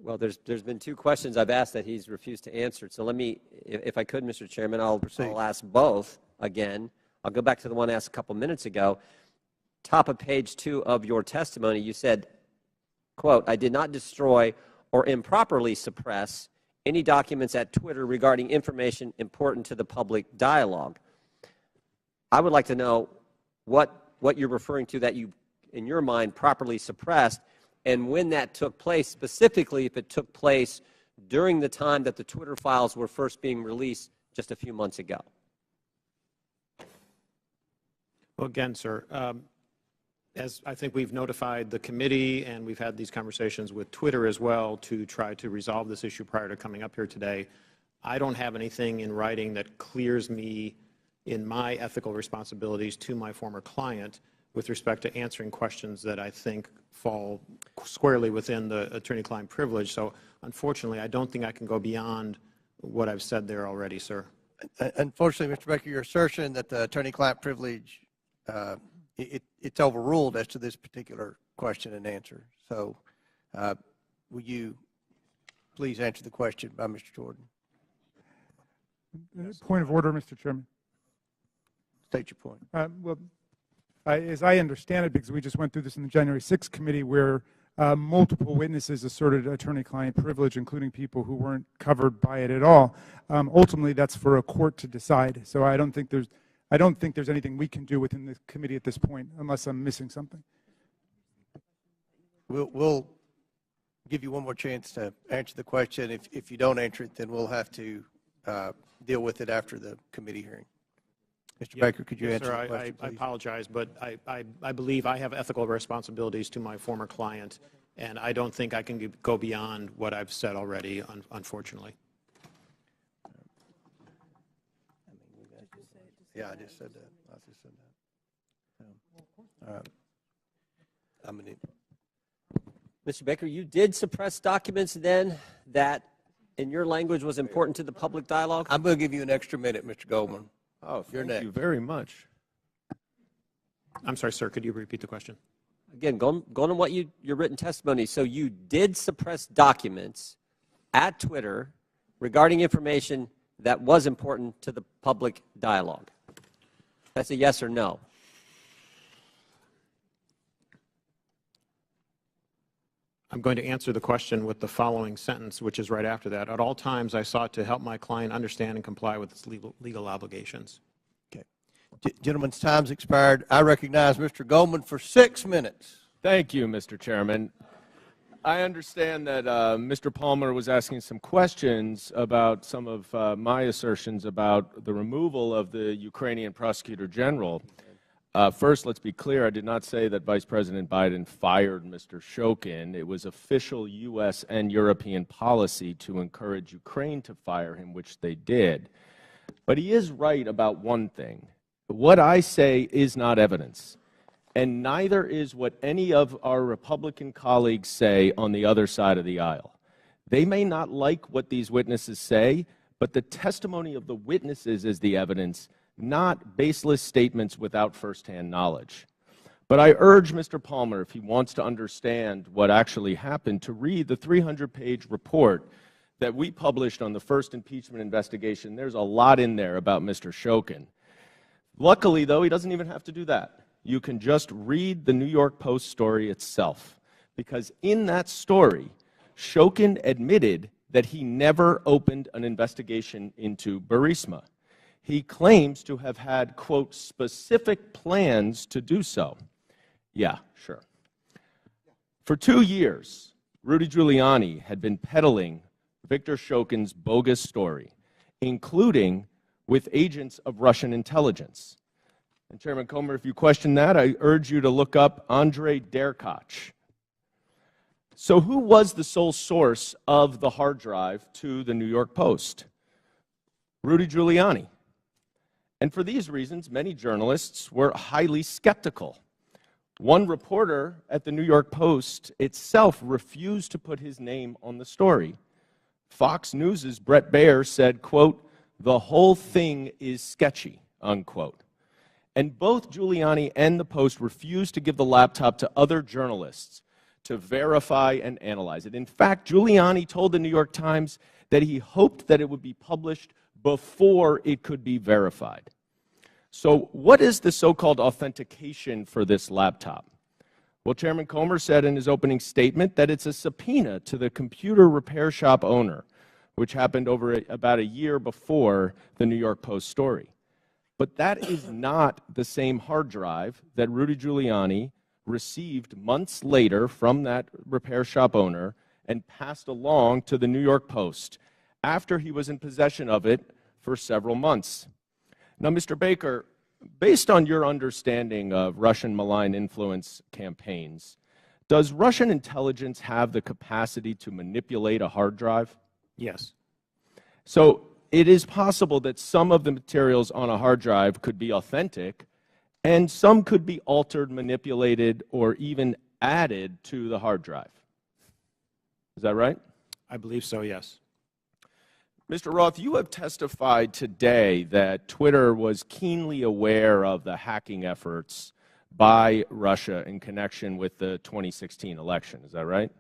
Well, there's been two questions I've asked that he's refused to answer. So let me, if I could, Mr. Chairman, I'll ask both again. I'll go back to the one asked a couple minutes ago. Top of page 2 of your testimony, you said, quote, "I did not destroy or improperly suppress any documents at Twitter regarding information important to the public dialogue." I would like to know what you're referring to that you, in your mind, properly suppressed, and when that took place, specifically if it took place during the time that the Twitter files were first being released just a few months ago? Well, again, sir, as I think we've notified the committee and we've had these conversations with Twitter as well to try to resolve this issue prior to coming up here today, I don't have anything in writing that clears me in my ethical responsibilities to my former client with respect to answering questions that I think fall squarely within the attorney-client privilege. So unfortunately, I don't think I can go beyond what I've said there already, sir. Unfortunately, Mr. Baker, your assertion that the attorney-client privilege, it's overruled as to this particular question and answer. So will you please answer the question by Mr. Jordan? Point of order, Mr. Chairman. State your point. Well, as I understand it, because we just went through this in the January 6th committee where multiple witnesses asserted attorney-client privilege, including people who weren't covered by it at all. Ultimately, that's for a court to decide. So I don't think there's anything we can do within the committee at this point, unless I'm missing something. We'll give you one more chance to answer the question. If you don't answer it, then we'll have to deal with it after the committee hearing. Mr. Baker, could you answer the question, I apologize, but I believe I have ethical responsibilities to my former client, and I don't think I can go beyond what I've said already, unfortunately. Yeah, I just said that. I just said that. Mr. Baker, you did suppress documents then that, in your language, was important to the public dialogue? I'm going to give you an extra minute, Mr. Goldman. Oh, You're thank next. you very much. I'm sorry, sir. Could you repeat the question? Again, going on what your written testimony. So you did suppress documents at Twitter regarding information that was important to the public dialogue. That's a yes or no. I'm going to answer the question with the following sentence, which is right after that. At all times, I sought to help my client understand and comply with its legal obligations. Okay. Gentleman's time's expired. I recognize Mr. Goldman for 6 minutes. Thank you, Mr. Chairman. I understand that Mr. Palmer was asking some questions about some of my assertions about the removal of the Ukrainian Prosecutor General. First, let's be clear. I did not say that Vice President Biden fired Mr. Shokin. It was official U.S. and European policy to encourage Ukraine to fire him, which they did. But he is right about one thing. What I say is not evidence, and neither is what any of our Republican colleagues say on the other side of the aisle. They may not like what these witnesses say, but the testimony of the witnesses is the evidence, not baseless statements without firsthand knowledge. But I urge Mr. Palmer, if he wants to understand what actually happened, to read the 300-page report that we published on the first impeachment investigation. There's a lot in there about Mr. Shokin. Luckily, though, he doesn't even have to do that. You can just read the New York Post story itself, because in that story, Shokin admitted that he never opened an investigation into Burisma. He claims to have had, quote, specific plans to do so. Yeah, sure. For 2 years, Rudy Giuliani had been peddling Victor Shokin's bogus story, including with agents of Russian intelligence. And Chairman Comer, if you question that, I urge you to look up Andrei Derkach. So who was the sole source of the hard drive to the New York Post? Rudy Giuliani. And for these reasons, many journalists were highly skeptical. One reporter at the New York Post itself refused to put his name on the story. Fox News' Brett Baer said, quote, "The whole thing is sketchy," unquote. And both Giuliani and the Post refused to give the laptop to other journalists to verify and analyze it. In fact, Giuliani told the New York Times that he hoped that it would be published before it could be verified. So what is the so-called authentication for this laptop? Well, Chairman Comer said in his opening statement that it's a subpoena to the computer repair shop owner, which happened over about a year before the New York Post story. But that is not the same hard drive that Rudy Giuliani received months later from that repair shop owner and passed along to the New York Post after he was in possession of it for several months. Now, Mr. Baker, based on your understanding of Russian malign influence campaigns, does Russian intelligence have the capacity to manipulate a hard drive? Yes. So it is possible that some of the materials on a hard drive could be authentic, and some could be altered, manipulated, or even added to the hard drive. Is that right? I believe so, yes. Mr. Roth, you have testified today that Twitter was keenly aware of the hacking efforts by Russia in connection with the 2016 election. Is that right?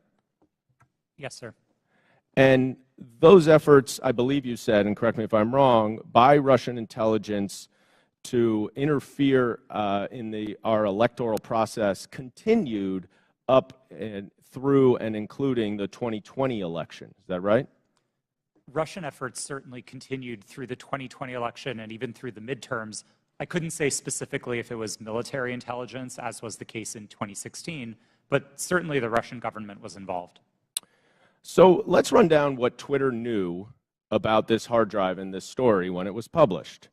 Yes, sir. And those efforts, I believe you said, and correct me if I'm wrong, by Russian intelligence to interfere in our electoral process continued up and through and including the 2020 election. Is that right? Russian efforts certainly continued through the 2020 election and even through the midterms. I couldn't say specifically if it was military intelligence, as was the case in 2016, but certainly the Russian government was involved. So let's run down what Twitter knew about this hard drive and this story when it was published.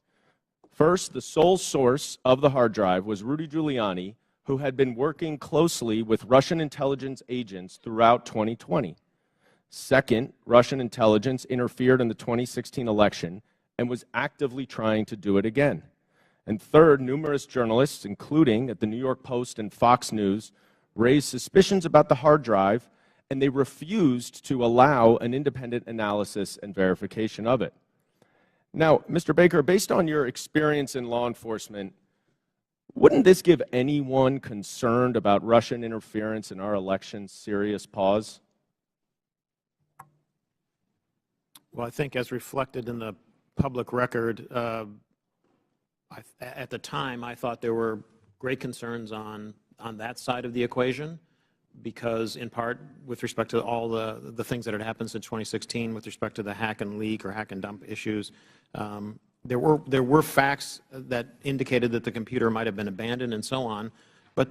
First, the sole source of the hard drive was Rudy Giuliani, who had been working closely with Russian intelligence agents throughout 2020. Second, Russian intelligence interfered in the 2016 election and was actively trying to do it again. And third, numerous journalists, including at the New York Post and Fox News, raised suspicions about the hard drive, and they refused to allow an independent analysis and verification of it. Now, Mr. Baker, based on your experience in law enforcement, wouldn't this give anyone concerned about Russian interference in our elections serious pause? Well, I think as reflected in the public record, at the time I thought there were great concerns on that side of the equation, because in part with respect to all the things that had happened since 2016 with respect to the hack and leak or hack and dump issues, there were facts that indicated that the computer might have been abandoned and so on, but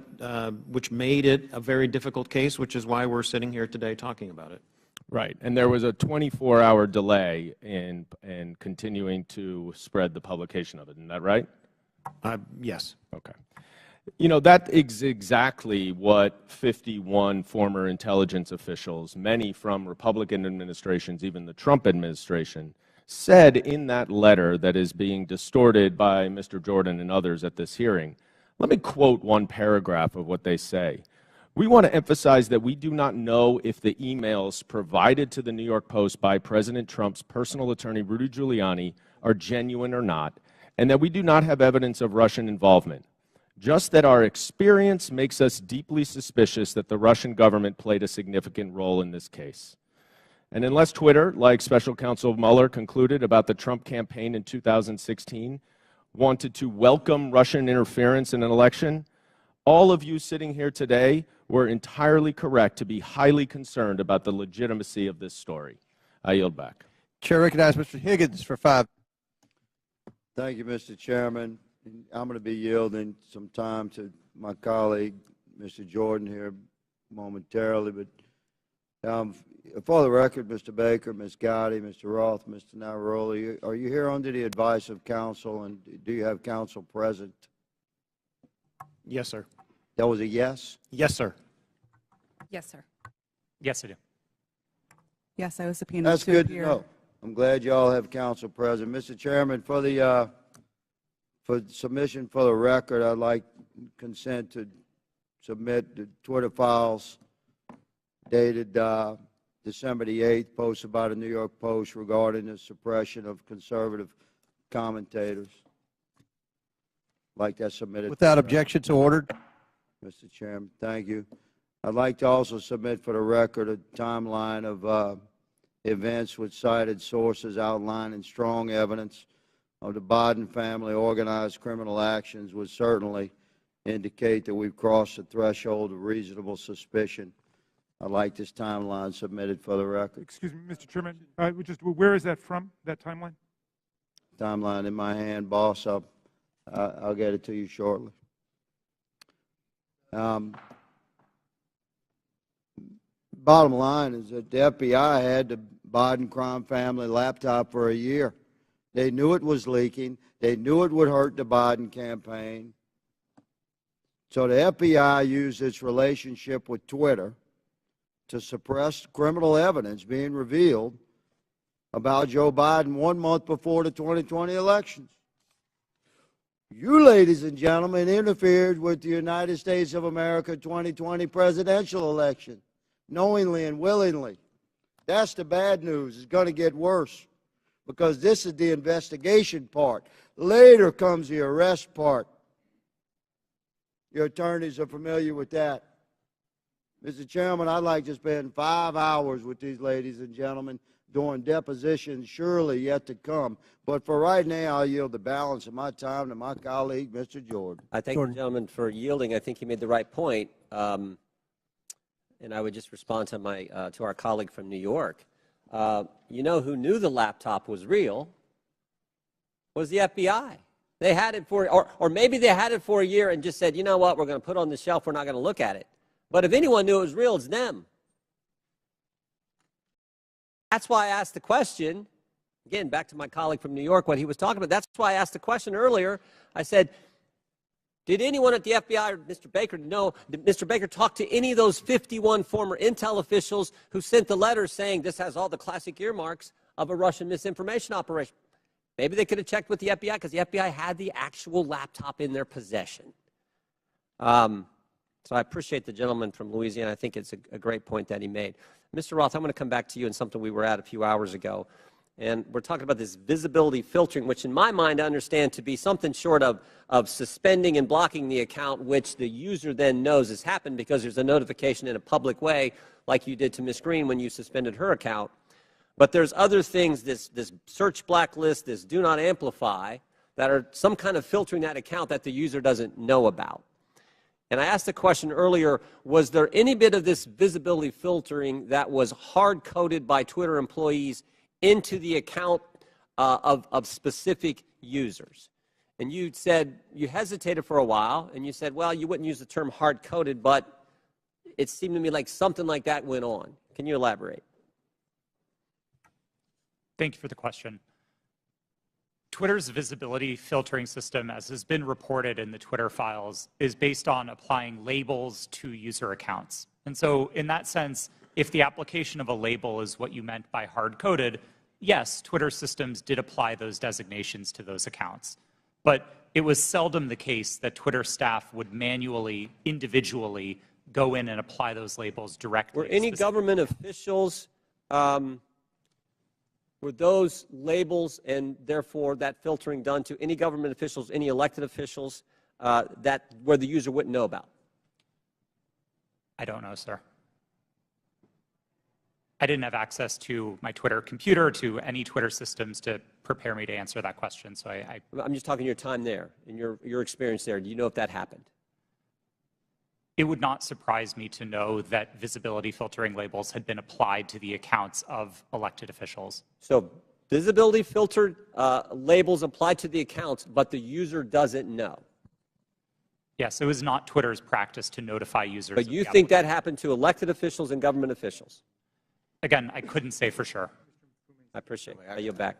which made it a very difficult case, which is why we're sitting here today talking about it. Right, and there was a 24-hour delay in continuing to spread the publication of it. Isn't that right? Yes. Okay. You know, that is exactly what 51 former intelligence officials, many from Republican administrations, even the Trump administration, said in that letter that is being distorted by Mr. Jordan and others at this hearing. Let me quote one paragraph of what they say. We want to emphasize that we do not know if the emails provided to the New York Post by President Trump's personal attorney, Rudy Giuliani, are genuine or not, and that we do not have evidence of Russian involvement. Just that our experience makes us deeply suspicious that the Russian government played a significant role in this case. And unless Twitter, like Special Counsel Mueller concluded about the Trump campaign in 2016, wanted to welcome Russian interference in an election, all of you sitting here today were entirely correct to be highly concerned about the legitimacy of this story. I yield back. Chair recognizes Mr. Higgins for 5. Thank you, Mr. Chairman. I'm going to be yielding some time to my colleague, Mr. Jordan, here momentarily. But for the record, Mr. Baker, Ms. Gotti, Mr. Roth, Mr. Navaroli, are you here under the advice of counsel, and do you have counsel present? Yes, sir. That was a yes? Yes, sir. Yes, sir. Yes, I do. Yes, I was subpoenaed. That's good to know. I'm glad you all have counsel present. Mr. Chairman, for submission for the record, I'd like consent to submit the Twitter files dated December the 8th, posted by the New York Post regarding the suppression of conservative commentators. Like that submitted. Without objection, so ordered. Mr. Chairman, thank you. I'd like to also submit for the record a timeline of events with cited sources outlining strong evidence of the Biden family organized criminal actions would certainly indicate that we've crossed the threshold of reasonable suspicion. I'd like this timeline submitted for the record. Excuse me, Mr. Chairman, just where is that from, that timeline? Timeline in my hand, boss. I'll get it to you bottom line is that the FBI had the Biden crime family laptop for a year. They knew it was leaking. They knew it would hurt the Biden campaign. So the FBI used its relationship with Twitter to suppress criminal evidence being revealed about Joe Biden 1 month before the 2020 elections. You, ladies and gentlemen, interfered with the United States of America 2020 presidential election, knowingly and willingly. That's the bad news. It's going to get worse because this is the investigation part. Later comes the arrest part. Your attorneys are familiar with that. Mr. Chairman, I'd like to spend 5 hours with these ladies and gentlemen during depositions surely yet to come. But for right now, I'll yield the balance of my time to my colleague, Mr. Jordan. I thank the gentleman for yielding. I think he made the right point. And I would just respond to to our colleague from New York. You know who knew the laptop was real was the FBI. They had it for, or maybe they had it for a year and just said, you know what, we're going to put it on the shelf, we're not going to look at it. But if anyone knew it was real, it's them. That's why I asked the question, again, back to my colleague from New York, what he was talking about. That's why I asked the question earlier. I said, did anyone at the FBI or Mr. Baker know, did Mr. Baker talk to any of those 51 former intel officials who sent the letters saying this has all the classic earmarks of a Russian misinformation operation? Maybe they could have checked with the FBI because the FBI had the actual laptop in their possession. So I appreciate the gentleman from Louisiana. I think it's a great point that he made. Mr. Roth, I'm going to come back to you on something we were at a few hours ago. And we're talking about this visibility filtering, which in my mind I understand to be something short of suspending and blocking the account, which the user then knows has happened because there's a notification in a public way, like you did to Ms. Green when you suspended her account. But there's other things, this search blacklist, this do not amplify, that are some kind of filtering that account that the user doesn't know about. And I asked the question earlier, was there any bit of this visibility filtering that was hard-coded by Twitter employees into the account of specific users? And you said, you hesitated for a while, and you said, well, you wouldn't use the term hard-coded, but it seemed to me like something like that went on. Can you elaborate? Thank you for the question. Twitter's visibility filtering system, as has been reported in the Twitter files, is based on applying labels to user accounts. And so in that sense, if the application of a label is what you meant by hard-coded, yes, Twitter systems did apply those designations to those accounts. But it was seldom the case that Twitter staff would manually, individually go in and apply those labels directly. Were any government officials, were those labels and therefore that filtering done to any government officials, any elected officials where the user wouldn't know about? I don't know, sir. I didn't have access to my Twitter computer, to any Twitter systems to prepare me to answer that question. So I'm just talking your time there and your experience there. Do you know if that happened? It would not surprise me to know that visibility filtering labels had been applied to the accounts of elected officials. So visibility filtered labels applied to the accounts, but the user doesn't know. Yes, it was not Twitter's practice to notify users. But you think that happened to elected officials and government officials? Again, I couldn't say for sure. I appreciate it. I yield back.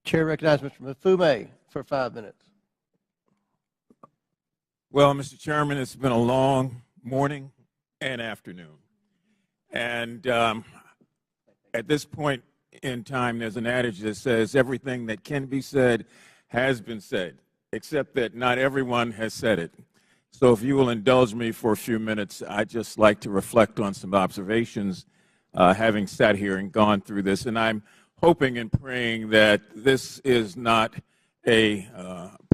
Chair recognizes Mr. Mafume for 5 minutes. Well, Mr. Chairman, it's been a long morning and afternoon. And at this point in time, there's an adage that says everything that can be said has been said, except that not everyone has said it. So if you will indulge me for a few minutes, I'd just like to reflect on some observations having sat here and gone through this. And I'm hoping and praying that this is not a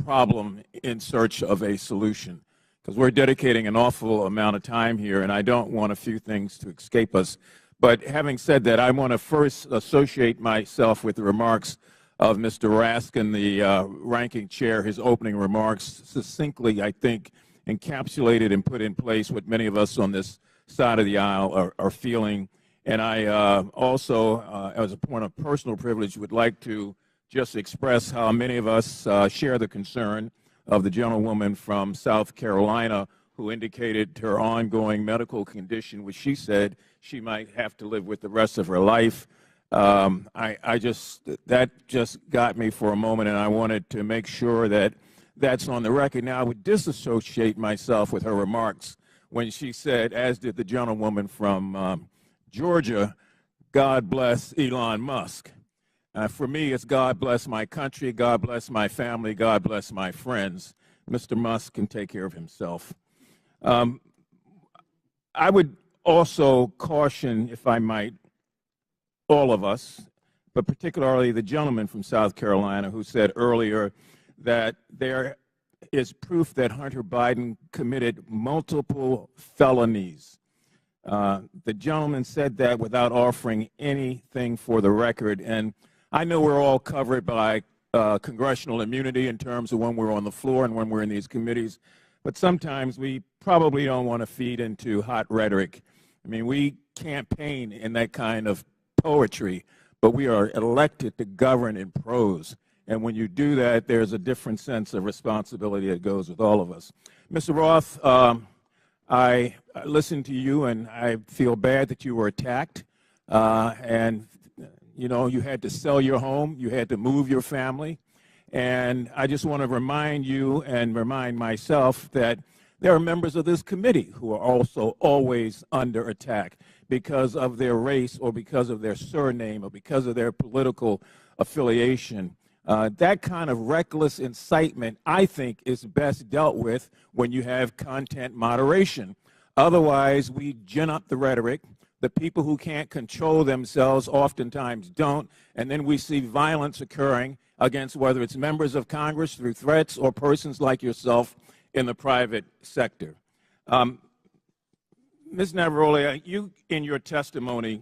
problem in search of a solution, because we're dedicating an awful amount of time here, and I don't want a few things to escape us. But having said that, I want to first associate myself with the remarks of Mr. Raskin, the ranking chair. His opening remarks succinctly, I think, encapsulated and put in place what many of us on this side of the aisle are feeling. And I also, as a point of personal privilege, would like to just express how many of us share the concern of the gentlewoman from South Carolina who indicated her ongoing medical condition, which she said she might have to live with the rest of her life. That just got me for a moment, and I wanted to make sure that that's on the record. Now, I would disassociate myself with her remarks when she said, as did the gentlewoman from Georgia, God bless Elon Musk. For me, it's God bless my country, God bless my family, God bless my friends. Mr. Musk can take care of himself. I would also caution, if I might, all of us, but particularly the gentleman from South Carolina who said earlier that there is proof that Hunter Biden committed multiple felonies. The gentleman said that without offering anything for the record. And I know we're all covered by congressional immunity in terms of when we're on the floor and when we're in these committees, but sometimes we probably don't want to feed into hot rhetoric. I mean, we campaign in that kind of poetry, but we are elected to govern in prose. And when you do that, there's a different sense of responsibility that goes with all of us. Mr. Roth, I listened to you, and I feel bad that you were attacked. And, you know, you had to sell your home. You had to move your family. And I just want to remind you and remind myself that there are members of this committee who are also always under attack because of their race or because of their surname or because of their political affiliation. That kind of reckless incitement, I think, is best dealt with when you have content moderation. Otherwise, we gin up the rhetoric. The people who can't control themselves oftentimes don't, and then we see violence occurring against whether it's members of Congress through threats or persons like yourself in the private sector. Ms. Navaroli, you in your testimony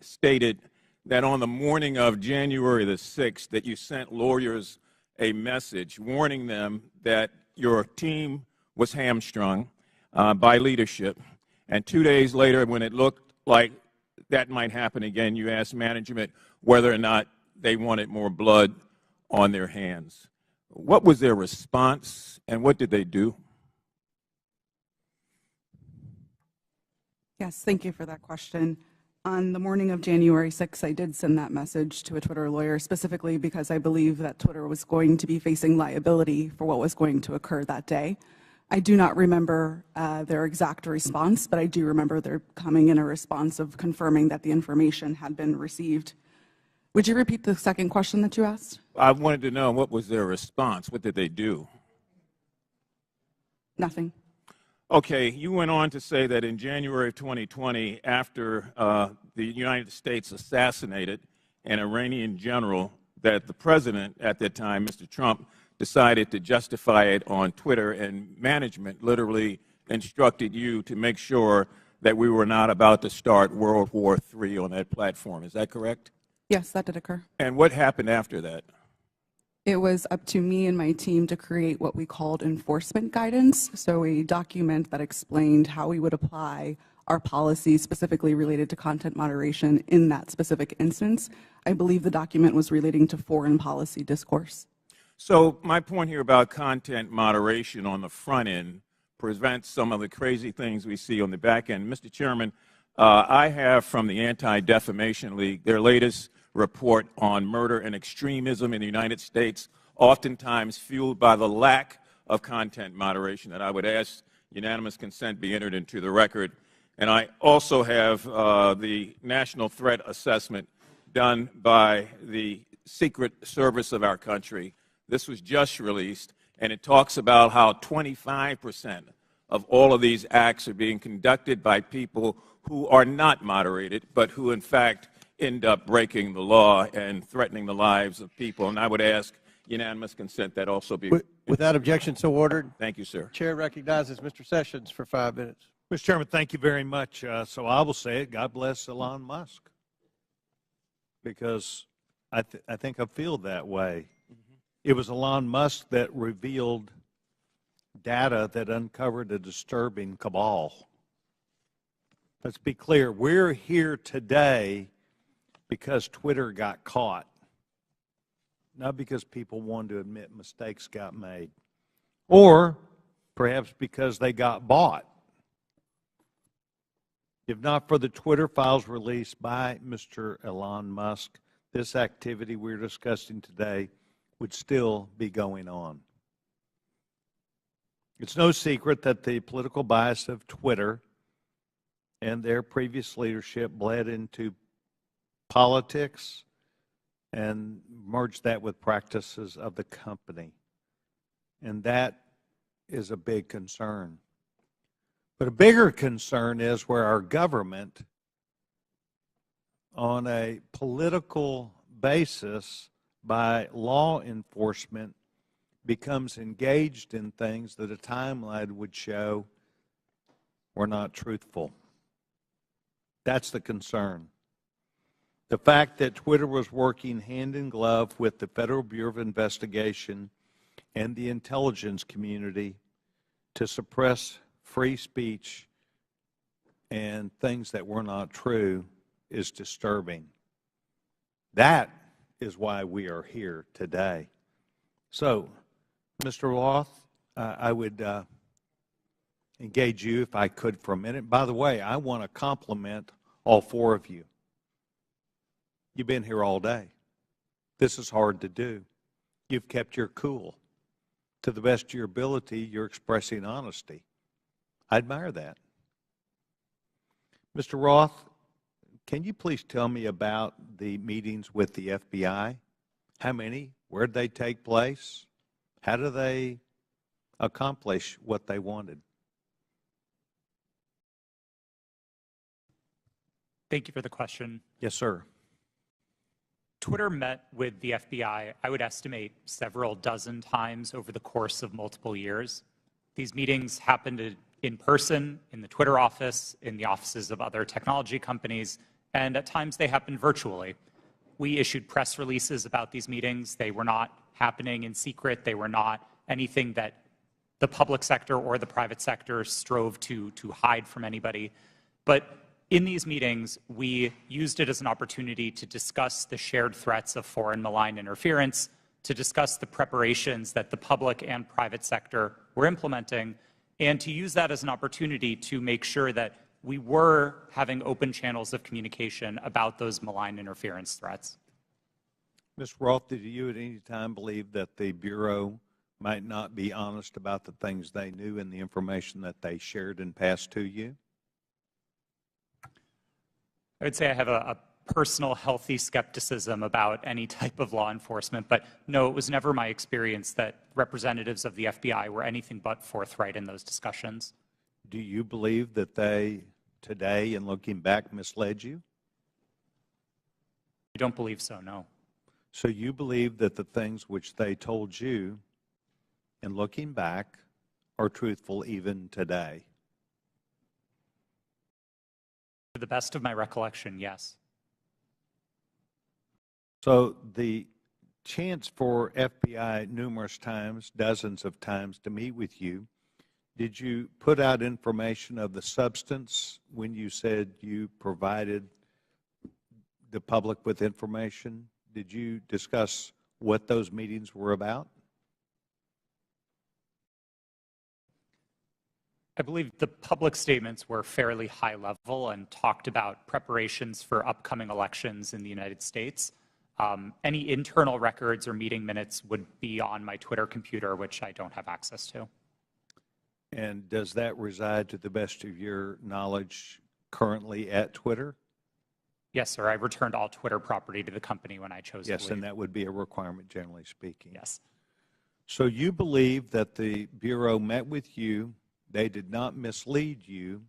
stated that on the morning of January the 6th that you sent lawyers a message warning them that your team was hamstrung by leadership. And 2 days later, when it looked like that might happen again, you asked management whether or not they wanted more blood on their hands. What was their response, and what did they do? Yes, thank you for that question. On the morning of January 6th, I did send that message to a Twitter lawyer specifically because I believe that Twitter was going to be facing liability for what was going to occur that day. I do not remember their exact response, but I do remember there coming in a response of confirming that the information had been received. Would you repeat the second question that you asked? I wanted to know what was their response. What did they do? Nothing. Okay, you went on to say that in January of 2020, after the United States assassinated an Iranian general, that the president at that time, Mr. Trump, decided to justify it on Twitter, and management literally instructed you to make sure that we were not about to start World War III on that platform. Is that correct? Yes, that did occur. And what happened after that? It was up to me and my team to create what we called enforcement guidance, so a document that explained how we would apply our policies specifically related to content moderation in that specific instance. I believe the document was relating to foreign policy discourse. So my point here about content moderation on the front end prevents some of the crazy things we see on the back end. Mr. Chairman, I have from the Anti-Defamation League their latest report on murder and extremism in the United States, oftentimes fueled by the lack of content moderation, that I would ask unanimous consent be entered into the record. And I also have the National Threat Assessment done by the Secret Service of our country. This was just released, and it talks about how 25% of all of these acts are being conducted by people who are not moderated, but who in fact end up breaking the law and threatening the lives of people. And I would ask unanimous consent that also be. Without objection, so ordered. Thank you, sir. Chair recognizes Mr. Sessions for 5 minutes. Mr. Chairman, thank you very much. So I will say it, God bless Elon Musk, because I think I feel that way. It was Elon Musk that revealed data that uncovered a disturbing cabal. Let's be clear, we're here today because Twitter got caught, not because people wanted to admit mistakes got made, or perhaps because they got bought. If not for the Twitter files released by Mr. Elon Musk, this activity we're discussing today would still be going on. It's no secret that the political bias of Twitter and their previous leadership bled into politics and merged that with practices of the company. And that is a big concern. But a bigger concern is where our government, on a political basis by law enforcement, becomes engaged in things that a timeline would show were not truthful. That's the concern. The fact that Twitter was working hand in glove with the Federal Bureau of Investigation and the intelligence community to suppress free speech and things that were not true is disturbing. That is why we are here today. So, Mr. Roth, I would engage you, if I could, for a minute. By the way, I want to compliment all four of you. You've been here all day. This is hard to do. You've kept your cool. To the best of your ability, you're expressing honesty. I admire that. Mr. Roth, can you please tell me about the meetings with the FBI? How many? Where did they take place? How do they accomplish what they wanted? Thank you for the question. Yes, sir. Twitter met with the FBI, I would estimate, several dozen times over the course of multiple years. These meetings happened in person, in the Twitter office, in the offices of other technology companies, and at times they happened virtually. We issued press releases about these meetings. They were not happening in secret. They were not anything that the public sector or the private sector strove to hide from anybody. But in these meetings, we used it as an opportunity to discuss the shared threats of foreign malign interference, to discuss the preparations that the public and private sector were implementing, and to use that as an opportunity to make sure that we were having open channels of communication about those malign interference threats. Ms. Roth, did you at any time believe that the Bureau might not be honest about the things they knew and the information that they shared and passed to you? I would say I have a personal healthy skepticism about any type of law enforcement, but no, it was never my experience that representatives of the FBI were anything but forthright in those discussions. Do you believe that they, today, in looking back, misled you? I don't believe so, no. So you believe that the things which they told you, in looking back, are truthful even today? To the best of my recollection, yes. So the chance for FBI numerous times, dozens of times, to meet with you, did you put out information of the substance when you said you provided the public with information? Did you discuss what those meetings were about? I believe the public statements were fairly high level and talked about preparations for upcoming elections in the United States. Any internal records or meeting minutes would be on my Twitter computer, which I don't have access to. And does that reside, to the best of your knowledge, currently at Twitter? Yes, sir. I returned all Twitter property to the company when I chose to leave. Yes, and that would be a requirement, generally speaking. Yes. So you believe that the Bureau met with you, they did not mislead you,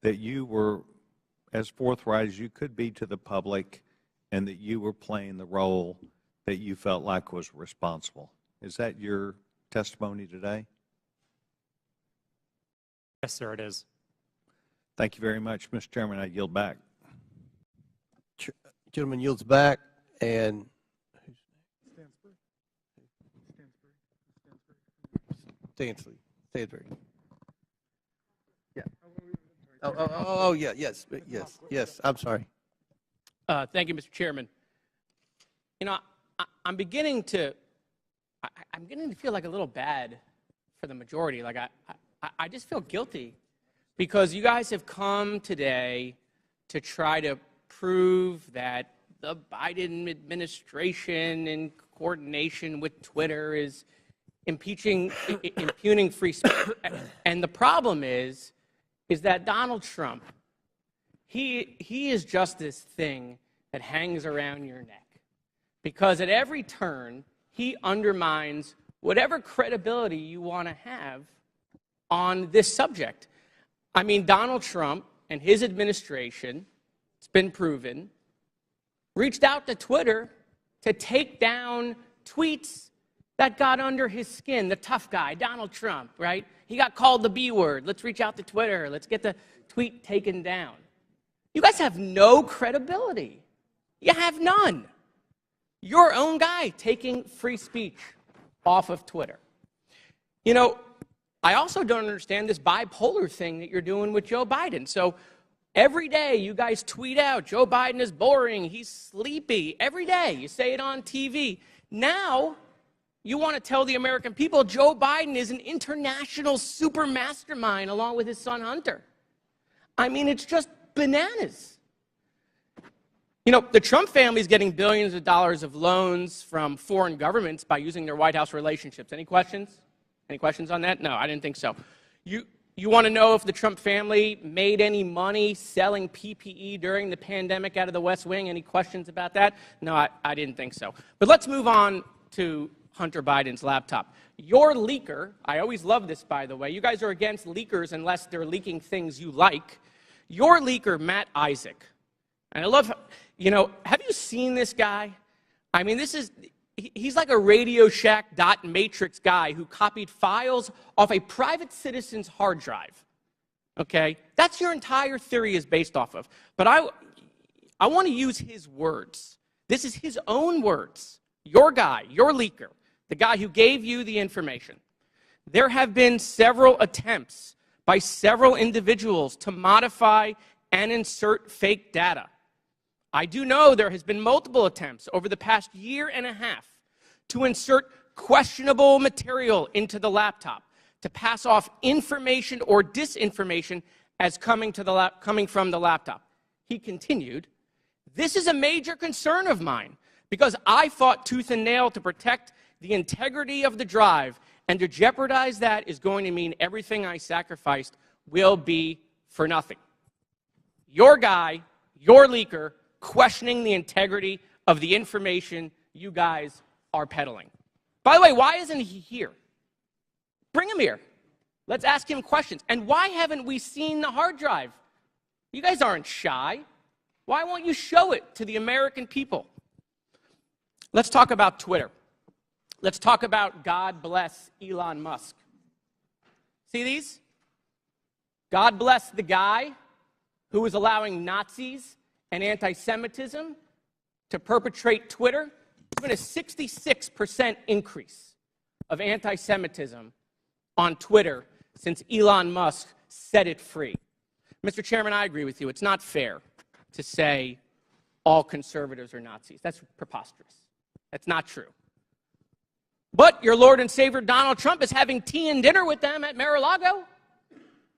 that you were as forthright as you could be to the public, and that you were playing the role that you felt like was responsible. Is that your testimony today? Yes, sir, it is. Thank you very much, Mr. Chairman. I yield back. Gentleman yields back, and Stansbury. Yeah. Oh, yeah, yes. I'm sorry. Thank you, Mr. Chairman. You know, I'm beginning to feel like a little bad for the majority. Like, I just feel guilty because you guys have come today to try to prove that the Biden administration in coordination with Twitter is impugning free speech. And the problem is that Donald Trump, he is just this thing that hangs around your neck. Because at every turn, he undermines whatever credibility you want to have on this subject. I mean, Donald Trump and his administration, it's been proven, reached out to Twitter to take down tweets that got under his skin. The tough guy, Donald Trump, right? He got called the B word. Let's reach out to Twitter. Let's get the tweet taken down. You guys have no credibility. You have none. Your own guy taking free speech off of Twitter. You know, I also don't understand this bipolar thing that you're doing with Joe Biden. So every day you guys tweet out, Joe Biden is boring, he's sleepy. Every day you say it on TV. Now you want to tell the American people Joe Biden is an international super mastermind along with his son Hunter. I mean, it's just bananas. You know, the Trump family is getting billions of dollars of loans from foreign governments by using their White House relationships. Any questions? Any questions on that? No, I didn't think so. You want to know if the Trump family made any money selling PPE during the pandemic out of the West Wing? Any questions about that? No, I didn't think so. But let's move on to Hunter Biden's laptop. Your leaker, I always love this, by the way. You guys are against leakers unless they're leaking things you like. Your leaker, Matt Isaac, and I love, you know, have you seen this guy? I mean, he's like a Radio Shack dot matrix guy who copied files off a private citizen's hard drive. Okay? That's your entire theory is based off of. But I want to use his words. This is his own words. Your guy, your leaker, the guy who gave you the information. There have been several attempts by several individuals to modify and insert fake data. I do know there has been multiple attempts over the past year and a half to insert questionable material into the laptop, to pass off information or disinformation as coming from the laptop. He continued, "This is a major concern of mine because I fought tooth and nail to protect the integrity of the drive, and to jeopardize that is going to mean everything I sacrificed will be for nothing." Your guy, your leaker, questioning the integrity of the information you guys are peddling. By the way, why isn't he here? Bring him here. Let's ask him questions. And why haven't we seen the hard drive? You guys aren't shy. Why won't you show it to the American people? Let's talk about Twitter. Let's talk about God bless Elon Musk. See these? God bless the guy who is allowing Nazis and anti-Semitism to perpetrate Twitter. There's been a 66% increase of anti-Semitism on Twitter since Elon Musk set it free. Mr. Chairman, I agree with you. It's not fair to say all conservatives are Nazis. That's preposterous. That's not true. But your Lord and Savior Donald Trump is having tea and dinner with them at Mar-a-Lago.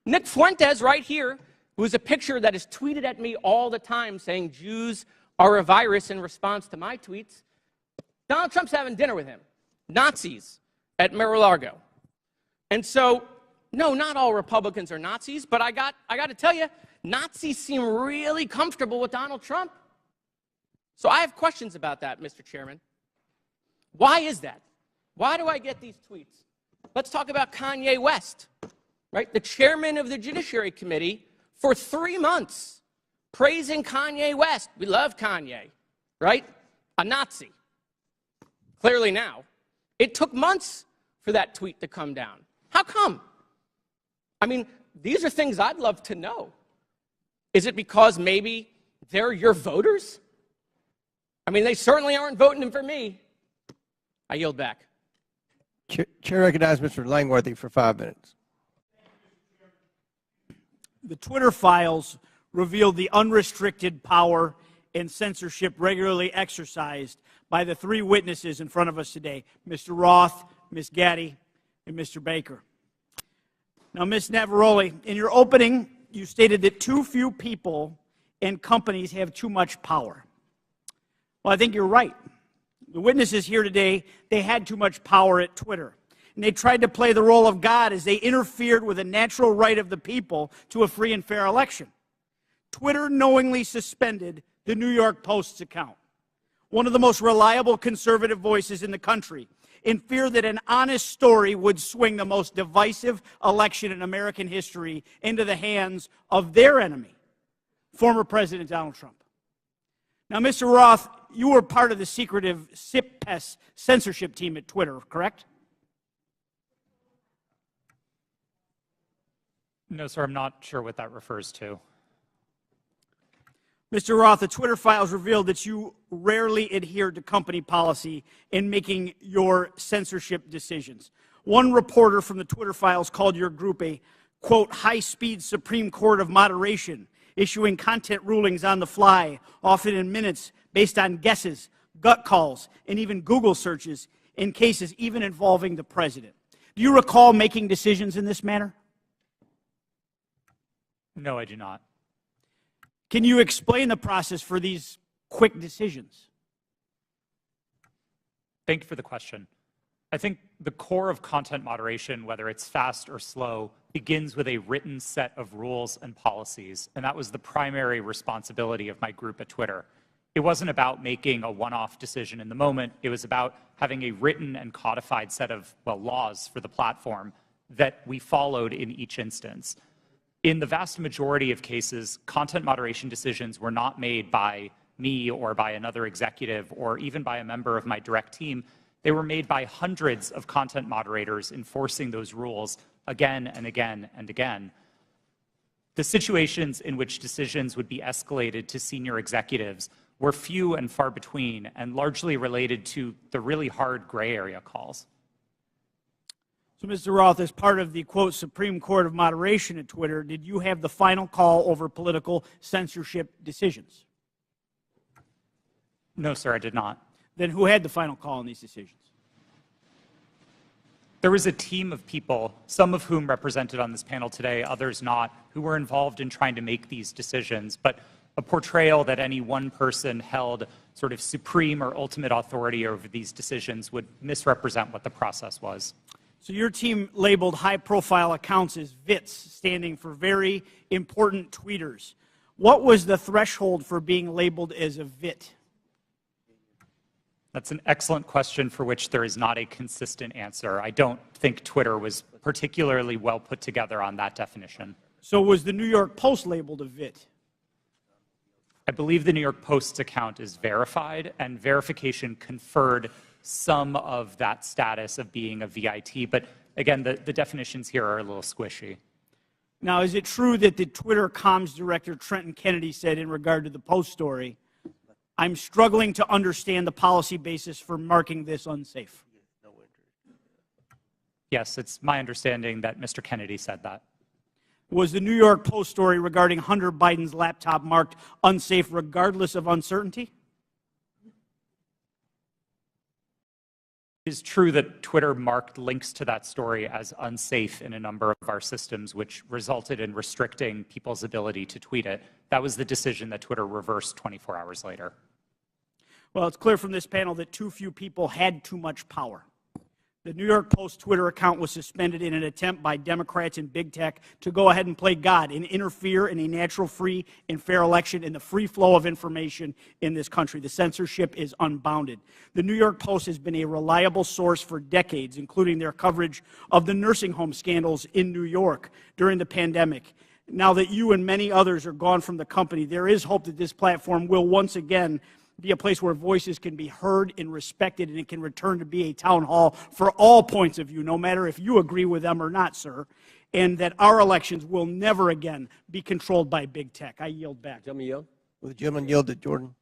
Nick Fuentes right here, who is a picture that is tweeted at me all the time saying Jews are a virus in response to my tweets. Donald Trump's having dinner with him. Nazis at Mar-a-Lago. And so, no, not all Republicans are Nazis, but I got to tell you, Nazis seem really comfortable with Donald Trump. So I have questions about that, Mr. Chairman. Why is that? Why do I get these tweets? Let's talk about Kanye West, right? The chairman of the Judiciary Committee for 3 months praising Kanye West. We love Kanye, right? A Nazi. Clearly now. It took months for that tweet to come down. How come? I mean, these are things I'd love to know. Is it because maybe they're your voters? I mean, they certainly aren't voting for me. I yield back. Chair recognizes Mr. Langworthy for 5 minutes. The Twitter files revealed the unrestricted power and censorship regularly exercised by the 3 witnesses in front of us today, Mr. Roth, Ms. Gaddy, and Mr. Baker. Now, Ms. Navaroli, in your opening, you stated that too few people and companies have too much power. Well, I think you're right. The witnesses here today, they had too much power at Twitter. And they tried to play the role of God as they interfered with a natural right of the people to a free and fair election. Twitter knowingly suspended the New York Post's account, one of the most reliable conservative voices in the country, in fear that an honest story would swing the most divisive election in American history into the hands of their enemy, former President Donald Trump. Now, Mr. Roth, you were part of the secretive SIP-PES censorship team at Twitter, correct? No, sir, I'm not sure what that refers to. Mr. Roth, the Twitter files revealed that you rarely adhered to company policy in making your censorship decisions. One reporter from the Twitter files called your group a, quote, high-speed Supreme Court of moderation, issuing content rulings on the fly, often in minutes, based on guesses, gut calls, and even Google searches in cases even involving the president. Do you recall making decisions in this manner? No, I do not. Can you explain the process for these quick decisions? Thank you for the question. I think the core of content moderation, whether it's fast or slow, begins with a written set of rules and policies, and that was the primary responsibility of my group at Twitter. It wasn't about making a one-off decision in the moment. It was about having a written and codified set of, well, laws for the platform that we followed in each instance. In the vast majority of cases, content moderation decisions were not made by me or by another executive or even by a member of my direct team. They were made by hundreds of content moderators enforcing those rules again and again and again. The situations in which decisions would be escalated to senior executives were few and far between and largely related to the really hard gray area calls. So, Mr. Roth, as part of the, quote, Supreme Court of Moderation at Twitter, did you have the final call over political censorship decisions? No, sir, I did not. Then who had the final call on these decisions? There was a team of people, some of whom represented on this panel today, others not, who were involved in trying to make these decisions. But a portrayal that any one person held sort of supreme or ultimate authority over these decisions would misrepresent what the process was. So your team labeled high-profile accounts as VITs, standing for very important tweeters. What was the threshold for being labeled as a VIT? That's an excellent question for which there is not a consistent answer. I don't think Twitter was particularly well put together on that definition. So was the New York Post labeled a VIT? I believe the New York Post's account is verified, and verification conferred some of that status of being a VIT. But again, the definitions here are a little squishy. Now, is it true that the Twitter comms director, Trenton Kennedy, said in regard to the Post story, I'm struggling to understand the policy basis for marking this unsafe? Yes, it's my understanding that Mr. Kennedy said that. Was the New York Post story regarding Hunter Biden's laptop marked unsafe regardless of uncertainty? It is true that Twitter marked links to that story as unsafe in a number of our systems, which resulted in restricting people's ability to tweet it. That was the decision that Twitter reversed 24 hours later. Well, it's clear from this panel that too few people had too much power. The New York Post Twitter account was suspended in an attempt by Democrats and big tech to go ahead and play God and interfere in a natural, free, and fair election and the free flow of information in this country. The censorship is unbounded. The New York Post has been a reliable source for decades, including their coverage of the nursing home scandals in New York during the pandemic. Now that you and many others are gone from the company, there is hope that this platform will once again be a place where voices can be heard and respected, and it can return to be a town hall for all points of view, no matter if you agree with them or not, sir, and that our elections will never again be controlled by big tech. I yield back. Gentleman yield? Will the gentleman yield to Jordan?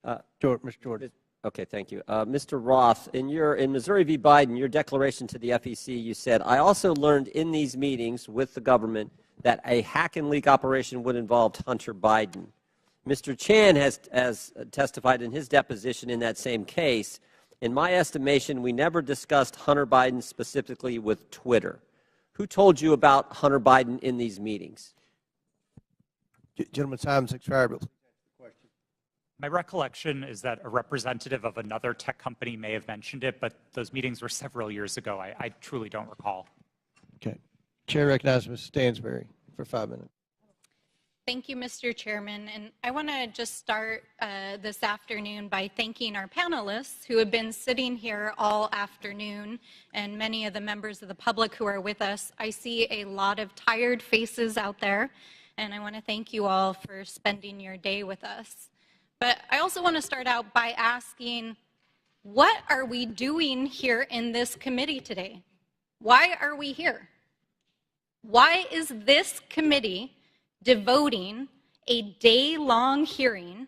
Mr. Jordan. Okay, thank you. Mr. Roth, in Missouri v. Biden, your declaration to the FEC, you said, I also learned in these meetings with the government that a hack and leak operation would involve Hunter Biden. Mr. Chan has testified in his deposition in that same case. In my estimation, we never discussed Hunter Biden specifically with Twitter. Who told you about Hunter Biden in these meetings? Gentleman's time has expired. But My recollection is that a representative of another tech company may have mentioned it, but those meetings were several years ago. I truly don't recall. okay. Chair recognizes Ms. Stansbury for 5 minutes. Thank you, Mr. Chairman. And I want to just start this afternoon by thanking our panelists who have been sitting here all afternoon, and many of the members of the public who are with us. I see a lot of tired faces out there, and I want to thank you all for spending your day with us. But I also want to start out by asking, what are we doing here in this committee today? Why are we here? Why is this committee devoting a day-long hearing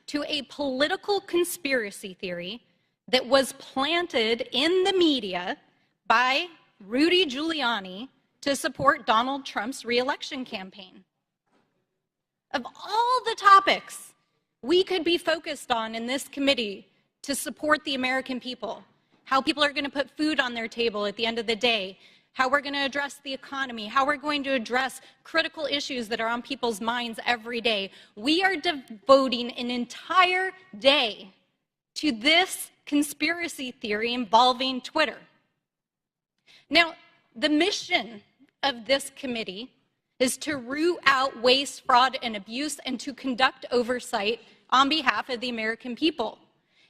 to a political conspiracy theory that was planted in the media by Rudy Giuliani to support Donald Trump's reelection campaign? Of all the topics we could be focused on in this committee to support the American people, how people are going to put food on their table at the end of the day, how we're going to address the economy, how we're going to address critical issues that are on people's minds every day. We are devoting an entire day to this conspiracy theory involving Twitter. Now, the mission of this committee is to root out waste, fraud, and abuse, and to conduct oversight on behalf of the American people.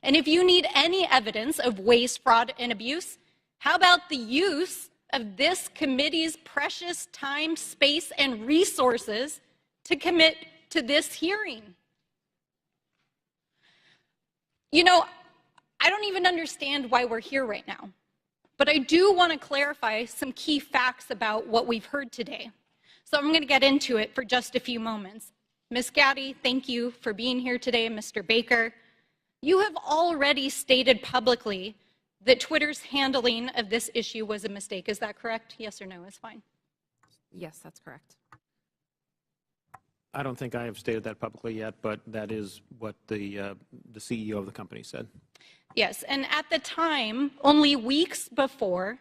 And if you need any evidence of waste, fraud, and abuse, how about the use of this committee's precious time, space, and resources to commit to this hearing? You know, I don't even understand why we're here right now, but I do want to clarify some key facts about what we've heard today. So I'm going to get into it for just a few moments. Ms. Gaddy, thank you for being here today. Mr. Baker, you have already stated publicly that Twitter's handling of this issue was a mistake. Is that correct? Yes or no is fine. Yes, that's correct. I don't think I have stated that publicly yet, but that is what the CEO of the company said. Yes, and at the time, only weeks before,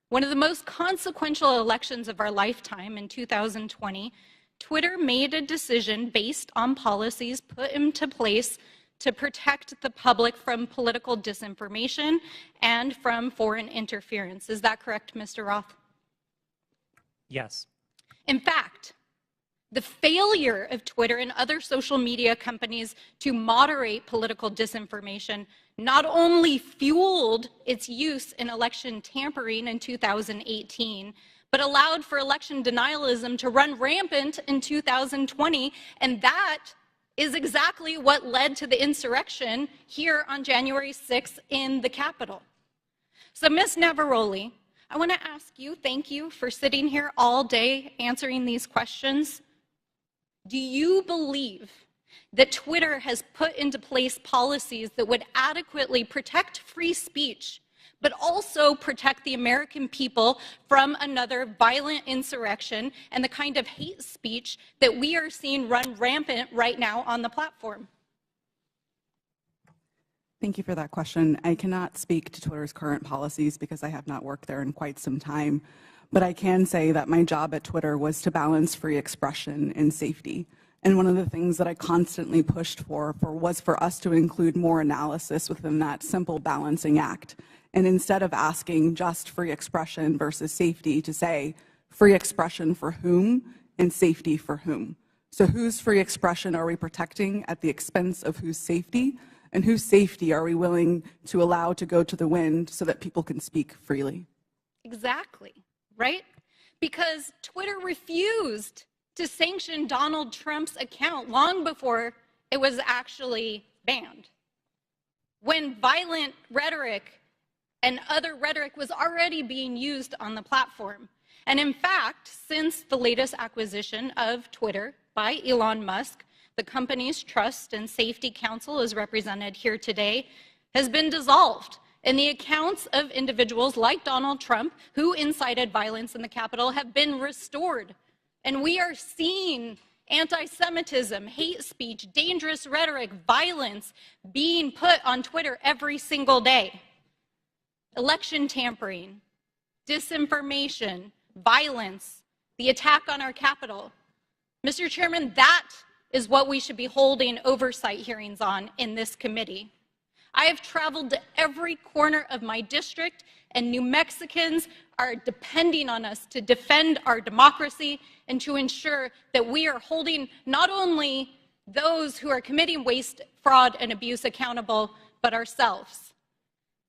one of the most consequential elections of our lifetime in 2020, Twitter made a decision based on policies put into place to protect the public from political disinformation and from foreign interference. Is that correct, Mr. Roth? Yes. In fact, the failure of Twitter and other social media companies to moderate political disinformation not only fueled its use in election tampering in 2018, but allowed for election denialism to run rampant in 2020, and that is exactly what led to the insurrection here on January 6th in the Capitol. So, Ms. Navaroli, I want to ask you, thank you for sitting here all day answering these questions. Do you believe that Twitter has put into place policies that would adequately protect free speech, but also protect the American people from another violent insurrection and the kind of hate speech that we are seeing run rampant right now on the platform? Thank you for that question. I cannot speak to Twitter's current policies because I have not worked there in quite some time, but I can say that my job at Twitter was to balance free expression and safety. And one of the things that I constantly pushed for was for us to include more analysis within that simple balancing act. And instead of asking just free expression versus safety, to say free expression for whom and safety for whom. So whose free expression are we protecting at the expense of whose safety? And whose safety are we willing to allow to go to the wind so that people can speak freely? Exactly, right? Because Twitter refused to sanction Donald Trump's account long before it was actually banned, when violent rhetoric and other rhetoric was already being used on the platform. And in fact, since the latest acquisition of Twitter by Elon Musk, the company's Trust and Safety Council, as represented here today, has been dissolved. And the accounts of individuals like Donald Trump, who incited violence in the Capitol, have been restored. And we are seeing anti-Semitism, hate speech, dangerous rhetoric, violence being put on Twitter every single day. Election tampering, disinformation, violence, the attack on our Capitol. Mr. Chairman, that is what we should be holding oversight hearings on in this committee. I have traveled to every corner of my district, and New Mexicans are depending on us to defend our democracy and to ensure that we are holding not only those who are committing waste, fraud, and abuse accountable, but ourselves.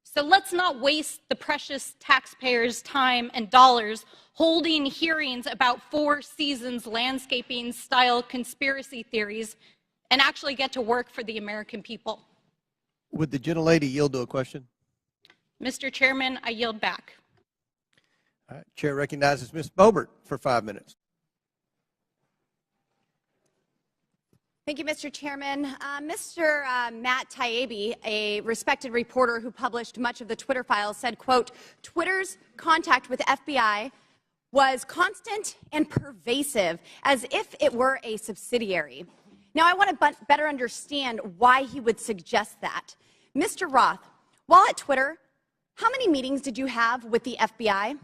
So let's not waste the precious taxpayers' time and dollars holding hearings about Four Seasons landscaping style conspiracy theories and actually get to work for the American people. Would the gentlelady yield to a question? Mr. Chairman, I yield back. All right, Chair recognizes Ms. Boebert for 5 minutes. Thank you, Mr. Chairman. Mr. Matt Taibbi, a respected reporter who published much of the Twitter files, said, quote, Twitter's contact with FBI was constant and pervasive, as if it were a subsidiary. Now, I want to better understand why he would suggest that. Mr. Roth, while at Twitter, how many meetings did you have with the FBI?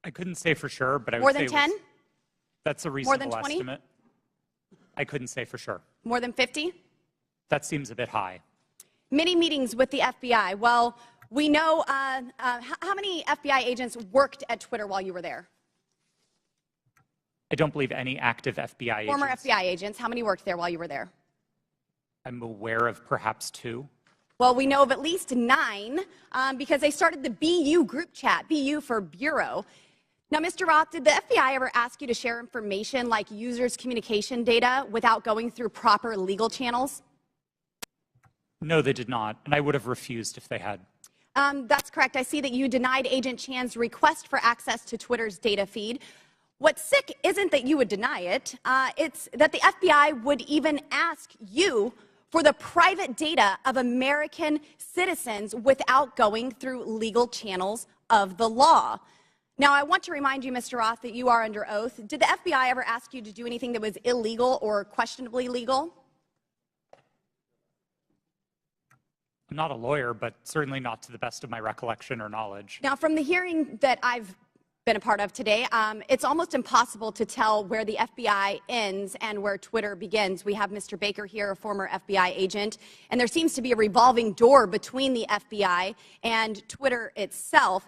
I couldn't say for sure, but I would More say than 10? That's a More reasonable than 20? estimate. I couldn't say for sure. More than 50? That seems a bit high. Many meetings with the FBI. Well, we know how many FBI agents worked at Twitter while you were there? I don't believe any active FBI Former agents. FBI agents. How many worked there while you were there? I'm aware of perhaps 2. Well, we know of at least 9 because they started the BU group chat, BU for Bureau. Now, Mr. Roth, did the FBI ever ask you to share information like users' communication data without going through proper legal channels? No, they did not, and I would have refused if they had. That's correct. I see that you denied Agent Chan's request for access to Twitter's data feed. What's sick isn't that you would deny it, it's that the FBI would even ask you for the private data of American citizens without going through legal channels of the law. Now, I want to remind you, Mr. Roth, that you are under oath. Did the FBI ever ask you to do anything that was illegal or questionably legal? I'm not a lawyer, but certainly not to the best of my recollection or knowledge. Now, from the hearing that I've been a part of today, it's almost impossible to tell where the FBI ends and where Twitter begins. We have Mr. Baker here, a former FBI agent, and there seems to be a revolving door between the FBI and Twitter itself.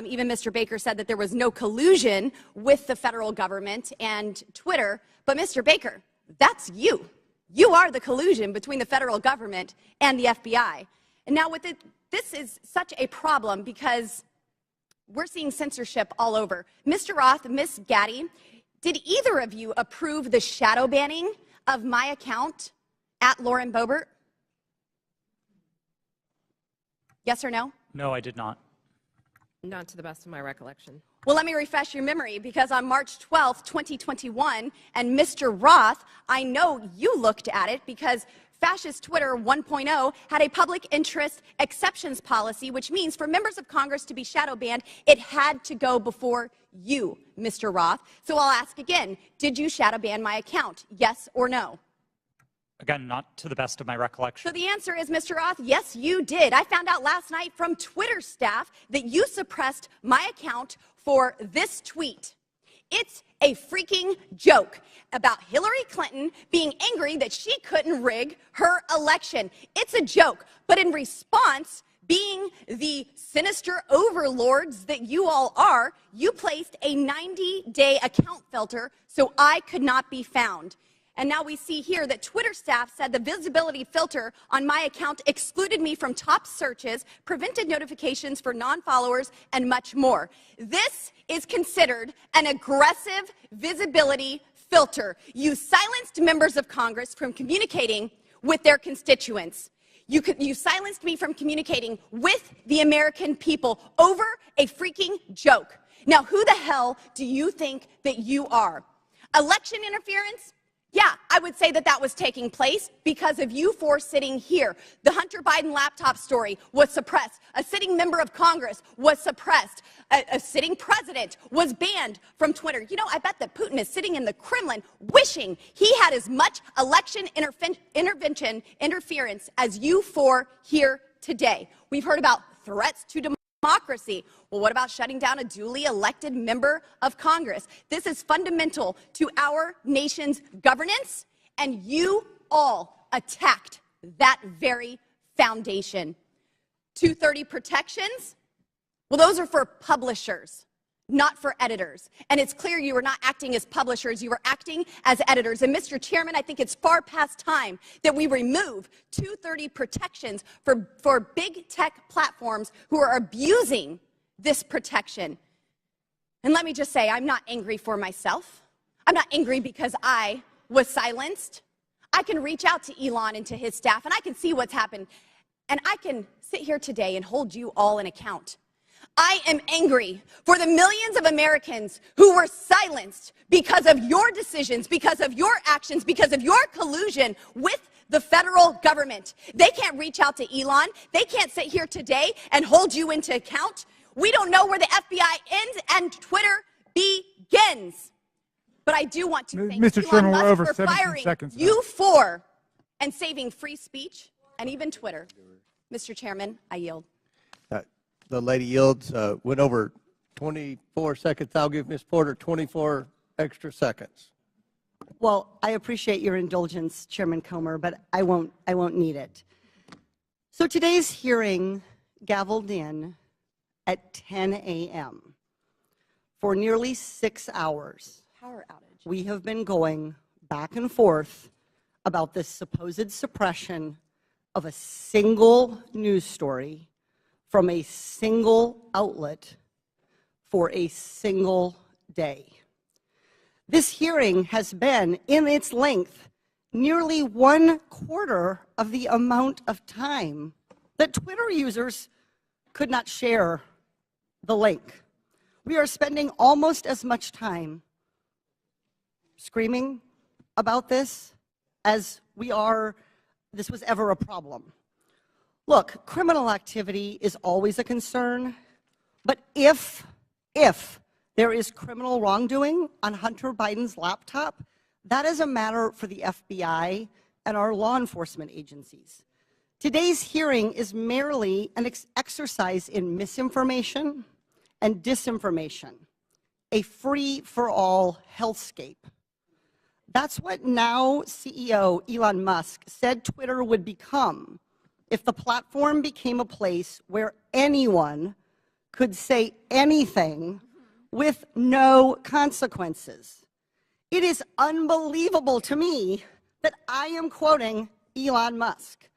Even Mr. Baker said that there was no collusion with the federal government and Twitter. But Mr. Baker, that's you. You are the collusion between the federal government and the FBI. And now with it, this is such a problem because we're seeing censorship all over. Mr. Roth, Ms. Gaddy, did either of you approve the shadow banning of my account at Lauren Boebert? Yes or no? No, I did not. Not to the best of my recollection. Well, let me refresh your memory, because on March 12th, 2021, and Mr. Roth, I know you looked at it because Fascist Twitter 1.0 had a public interest exceptions policy, which means for members of Congress to be shadow banned, it had to go before you, Mr. Roth. So I'll ask again, did you shadow ban my account? Yes or no? Again, not to the best of my recollection. So the answer is, Mr. Roth, yes, you did. I found out last night from Twitter staff that you suppressed my account for this tweet. It's a freaking joke about Hillary Clinton being angry that she couldn't rig her election. It's a joke. But in response, being the sinister overlords that you all are, you placed a 90-day account filter so I could not be found. And now we see here that Twitter staff said the visibility filter on my account excluded me from top searches, prevented notifications for non-followers, and much more. This is considered an aggressive visibility filter. You silenced members of Congress from communicating with their constituents. You silenced me from communicating with the American people over a freaking joke. Now, who the hell do you think that you are? Election interference? Yeah, I would say that that was taking place because of you four sitting here. The Hunter Biden laptop story was suppressed. A sitting member of Congress was suppressed. A sitting president was banned from Twitter. You know, I bet that Putin is sitting in the Kremlin wishing he had as much election interference as you four here today. We've heard about threats to democracy. democracy. Well, what about shutting down a duly elected member of Congress? This is fundamental to our nation's governance, and you all attacked that very foundation. 230 protections, well, those are for publishers, not for editors. And it's clear you were not acting as publishers, you were acting as editors. And Mr. Chairman, I think it's far past time that we remove 230 protections for big tech platforms who are abusing this protection. And let me just say, I'm not angry for myself. I'm not angry because I was silenced. I can reach out to Elon and to his staff, and I can see what's happened. And I can sit here today and hold you all in account. I am angry for the millions of Americans who were silenced because of your decisions, because of your actions, because of your collusion with the federal government. They can't reach out to Elon. They can't sit here today and hold you into account. We don't know where the FBI ends and Twitter begins. But I do want to thank Mr. Elon Chairman, we're Musk over for 17 firing seconds now. you for and saving free speech and even Twitter. Mr. Chairman, I yield. The lady yields. Went over 24 seconds. I'll give Ms. Porter 24 extra seconds. Well, I appreciate your indulgence, Chairman Comer, but I won't need it. So today's hearing gavelled in at 10 a.m. For nearly 6 hours. Power outage. We have been going back and forth about this supposed suppression of a single news story from a single outlet for a single day. This hearing has been, in its length, nearly 1/4 of the amount of time that Twitter users could not share the link. We are spending almost as much time screaming about this as this was ever a problem. Look, criminal activity is always a concern, but if there is criminal wrongdoing on Hunter Biden's laptop, that is a matter for the FBI and our law enforcement agencies. Today's hearing is merely an exercise in misinformation and disinformation, a free-for-all hellscape. That's what now CEO Elon Musk said Twitter would become if the platform became a place where anyone could say anything with no consequences. It is unbelievable to me that I am quoting Elon Musk,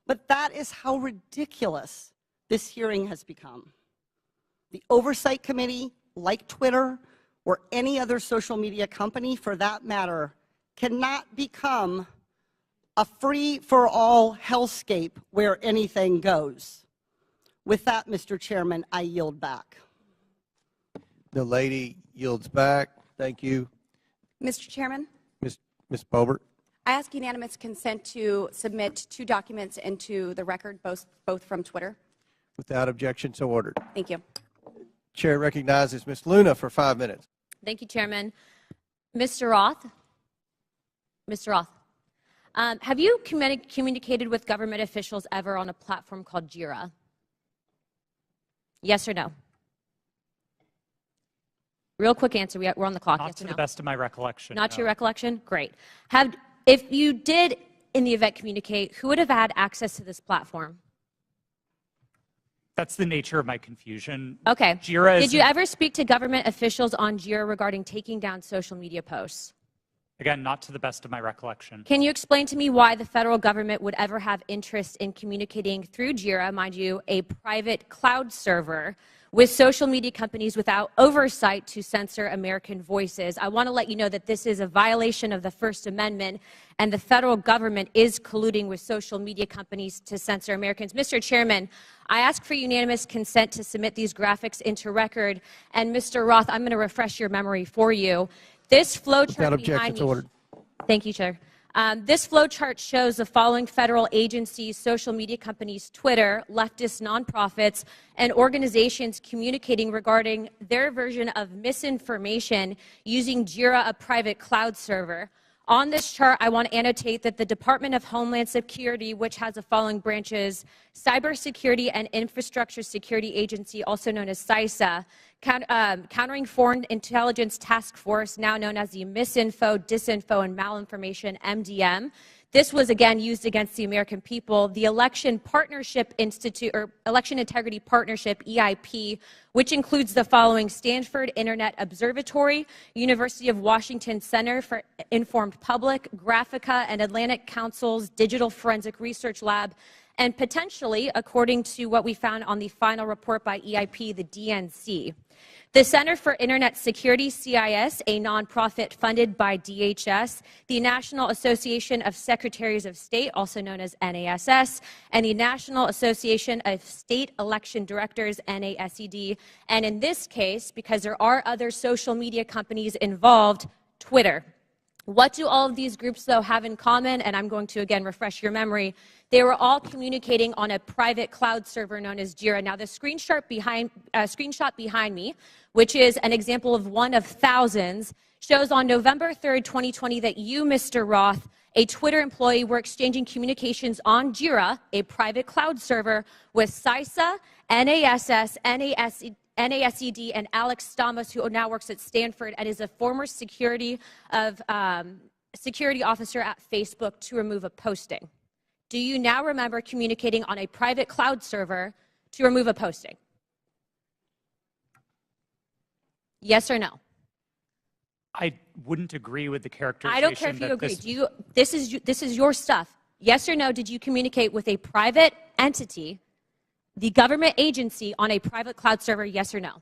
but that is how ridiculous this hearing has become. The Oversight Committee, like Twitter or any other social media company for that matter, cannot become a free-for-all hellscape where anything goes. With that, Mr. Chairman, I yield back. The lady yields back. Thank you. Mr. Chairman, Ms. Boebert. I ask unanimous consent to submit 2 documents into the record, both from Twitter. Without objection, so ordered. Thank you. Chair recognizes Ms. Luna for 5 minutes. Thank you, Chairman. Mr. Roth? Mr. Roth, have you communicated with government officials ever on a platform called Jira? Yes or no? Real quick answer. We're on the clock. Not yes to or the no? best of my recollection. Not no. to your recollection? Great. If you did, in the event, communicate, who would have had access to this platform? That's the nature of my confusion. Okay. Jira is, did you ever speak to government officials on Jira regarding taking down social media posts? again, not to the best of my recollection. Can you explain to me why the federal government would ever have interest in communicating through Jira, mind you, a private cloud server, with social media companies without oversight to censor American voices? I want to let you know that this is a violation of the First Amendment, and the federal government is colluding with social media companies to censor Americans. Mr. Chairman, I ask for unanimous consent to submit these graphics into record. And Mr. Roth, I'm going to refresh your memory for you. This flow chart behind me. Ordered. Thank you, Chair. This flow chart shows the following federal agencies, social media companies, Twitter, leftist nonprofits, and organizations communicating regarding their version of misinformation using Jira, a private cloud server. On this chart, I want to annotate that the Department of Homeland Security, which has the following branches: Cybersecurity and Infrastructure Security Agency, also known as CISA, Countering Foreign Intelligence Task Force, now known as the Misinfo, Disinfo, and Malinformation, MDM. This was again used against the American people. The Election Partnership Institute, or Election Integrity Partnership, EIP, which includes the following: Stanford Internet Observatory, University of Washington Center for Informed Public, Graphica, and Atlantic Council's Digital Forensic Research Lab, and potentially, according to what we found on the final report by EIP, the DNC. The Center for Internet Security, CIS, a nonprofit funded by DHS, the National Association of Secretaries of State, also known as NASS, and the National Association of State Election Directors, NASED, and in this case, because there are other social media companies involved, Twitter. What do all of these groups, though, have in common? And I'm going to, again, refresh your memory. They were all communicating on a private cloud server known as Jira. Now, the screenshot behind me, which is an example of one of thousands, shows on November 3rd, 2020, that you, Mr. Roth, a Twitter employee, were exchanging communications on Jira, a private cloud server, with CISA, NASS, NASED, and Alex Stamos, who now works at Stanford and is a former security officer at Facebook, to remove a posting. Do you now remember communicating on a private cloud server to remove a posting? Yes or no? I wouldn't agree with the characterization. I don't care if you agree. This is your stuff. Yes or no, did you communicate with a private entity, the government agency, on a private cloud server? Yes or no?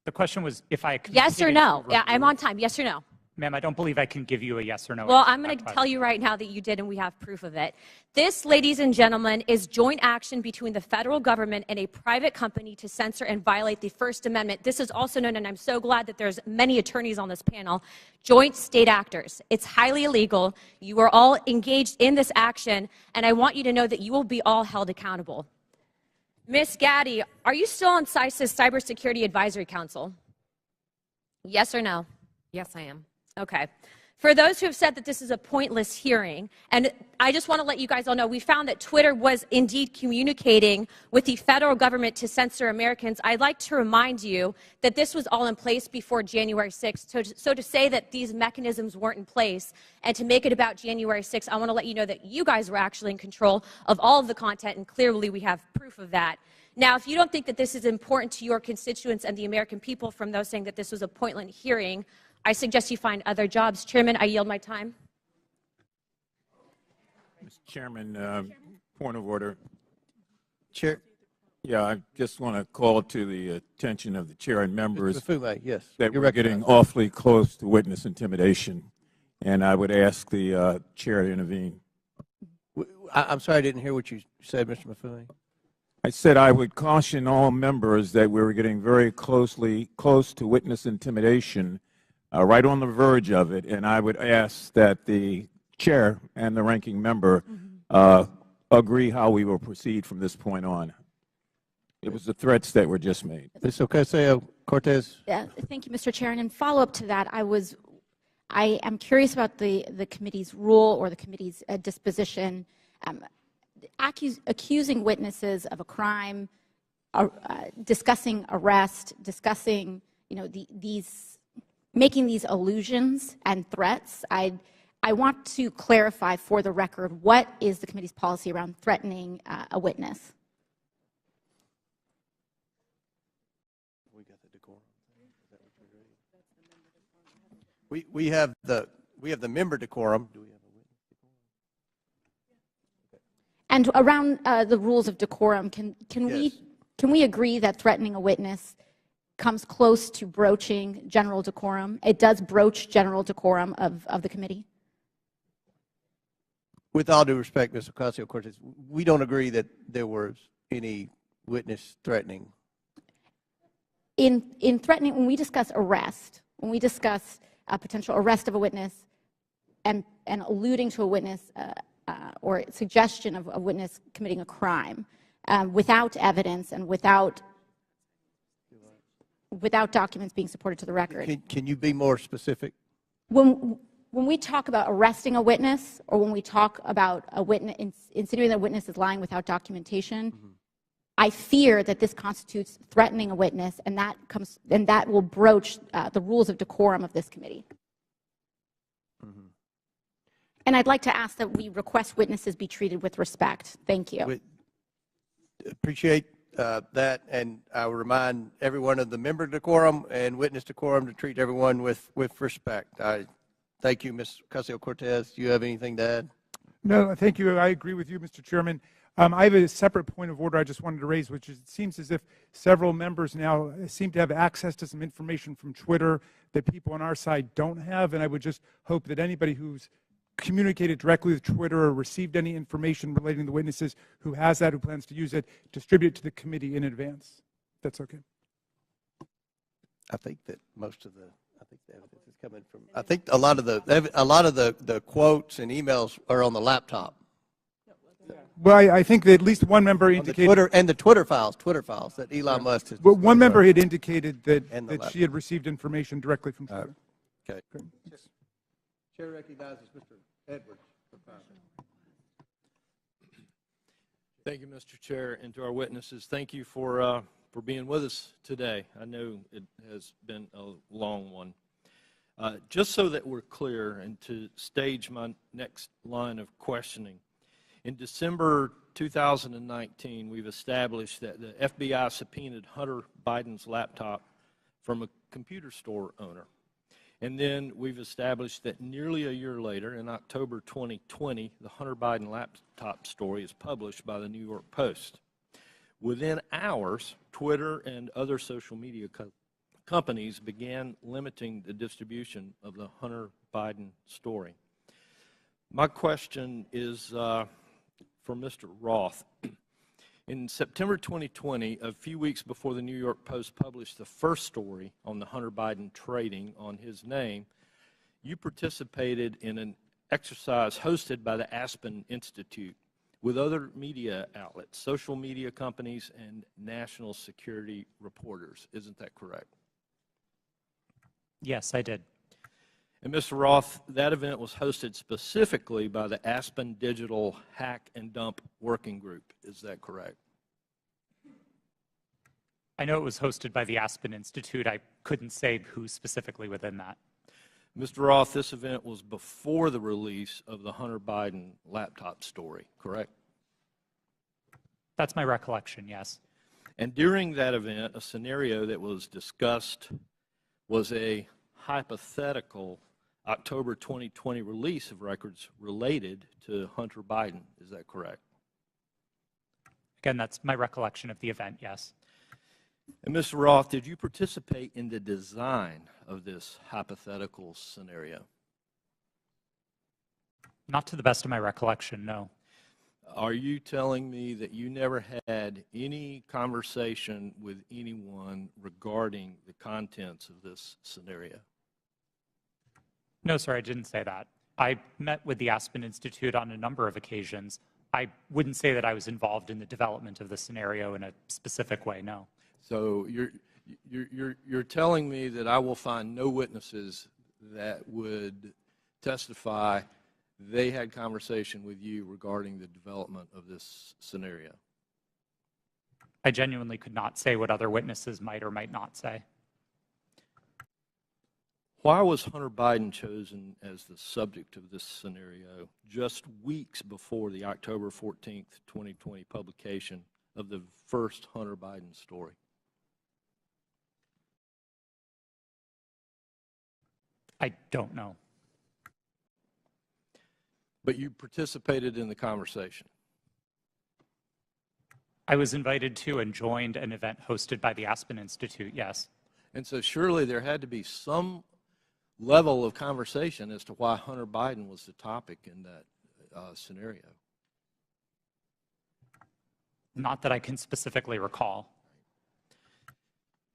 The question was if I Yes or no? Yeah, I'm on time. Yes or no? Ma'am, I don't believe I can give you a yes or no. Well, I'm going to tell you right now that you did, and we have proof of it. This, ladies and gentlemen, is joint action between the federal government and a private company to censor and violate the First Amendment. This is also known, and I'm so glad that there's many attorneys on this panel, joint state actors. It's highly illegal. You are all engaged in this action, and I want you to know that you will be all held accountable. Ms. Gaddy, are you still on CISA's Cybersecurity Advisory Council? Yes or no? Yes, I am. Okay. For those who have said that this is a pointless hearing, and I just want to let you guys all know, we found that Twitter was indeed communicating with the federal government to censor Americans. I'd like to remind you that this was all in place before January 6th. So to say that these mechanisms weren't in place and to make it about January 6th, I want to let you know that you guys were actually in control of all of the content, and clearly we have proof of that. Now, if you don't think that this is important to your constituents and the American people, from those saying that this was a pointless hearing, I suggest you find other jobs. Chairman, I yield my time. Mr. Chairman, point of order. Chair. Yeah, I just want to call to the attention of the chair and members yes, that we're getting awfully close to witness intimidation, and I would ask the chair to intervene. I'm sorry, I didn't hear what you said, Mr. Mafui. I said I would caution all members that we were getting very close to witness intimidation, right on the verge of it, and I would ask that the chair and the ranking member agree how we will proceed from this point on. It was the threats that were just made. Ms. Ocasio-Cortez. Thank you, Mr. Chair. And in follow-up to that, I am curious about the committee's rule or the committee's disposition, accusing witnesses of a crime, discussing arrest, discussing, making these allusions and threats. I want to clarify for the record, what is the committee's policy around threatening a witness? We have the member decorum. Do we have a witness decorum? And around the rules of decorum, can we agree that threatening a witness comes close to broaching general decorum? It does broach general decorum of the committee? With all due respect, Ms. Ocasio-Cortez, we don't agree that there was any witness threatening. In threatening, when we discuss arrest, when we discuss a potential arrest of a witness and alluding to a witness or suggestion of a witness committing a crime without evidence and without documents being supported to the record. Can you be more specific? When when we talk about arresting a witness, or when we talk about a witness, insinuating that a witness is lying without documentation, I fear that this constitutes threatening a witness, and that will broach the rules of decorum of this committee. And I'd like to ask that we request witnesses be treated with respect. Thank you. We appreciate that, and I will remind everyone of the member decorum and witness decorum to treat everyone with respect. I thank you, Ms. Ocasio-Cortez. Do you have anything to add? No, thank you. I agree with you, Mr. Chairman. I have a separate point of order I just wanted to raise, which is it seems as if several members now seem to have access to some information from Twitter that people on our side don't have, and I would just hope that anybody who's communicated directly with Twitter or received any information relating to the witnesses who has that, who plans to use it, distribute it to the committee in advance. That's okay. I think that most of the evidence is coming from. I think a lot of the quotes and emails are on the laptop. Well, I think that at least one member indicated the Twitter files that Elon Musk has. Well, one member had indicated that she had received information directly from Twitter. Okay. Chair recognizes Mr. Edwards. Thank you, Mr. Chair, and to our witnesses, thank you for being with us today. I know it has been a long one. Just so that we're clear, and to stage my next line of questioning, in December 2019, we've established that the FBI subpoenaed Hunter Biden's laptop from a computer store owner. And then we've established that nearly a year later, in October 2020, the Hunter Biden laptop story is published by the New York Post. Within hours, Twitter and other social media companies began limiting the distribution of the Hunter Biden story. My question is for Mr. Roth. In September 2020, a few weeks before the New York Post published the first story on the Hunter Biden trading on his name, you participated in an exercise hosted by the Aspen Institute with other media outlets, social media companies, and national security reporters. Isn't that correct? Yes, I did. And Mr. Roth, that event was hosted specifically by the Aspen Digital Hack and Dump Working Group. Is that correct? I know it was hosted by the Aspen Institute. I couldn't say who specifically within that. Mr. Roth, this event was before the release of the Hunter Biden laptop story, correct? That's my recollection, yes. And during that event, a scenario that was discussed was a hypothetical October 2020 release of records related to Hunter Biden. Is that correct? Again, that's my recollection of the event, yes. And Mr. Roth, did you participate in the design of this hypothetical scenario? Not to the best of my recollection, no. Are you telling me that you never had any conversation with anyone regarding the contents of this scenario? No, sir, I didn't say that. I met with the Aspen Institute on a number of occasions. I wouldn't say that I was involved in the development of the scenario in a specific way, no. So you're telling me that I will find no witnesses that would testify they had conversation with you regarding the development of this scenario? I genuinely could not say what other witnesses might or might not say. Why was Hunter Biden chosen as the subject of this scenario just weeks before the October 14th, 2020 publication of the first Hunter Biden story? I don't know. But you participated in the conversation? I was invited to and joined an event hosted by the Aspen Institute, yes. And so surely there had to be some level of conversation as to why Hunter Biden was the topic in that scenario. Not that I can specifically recall.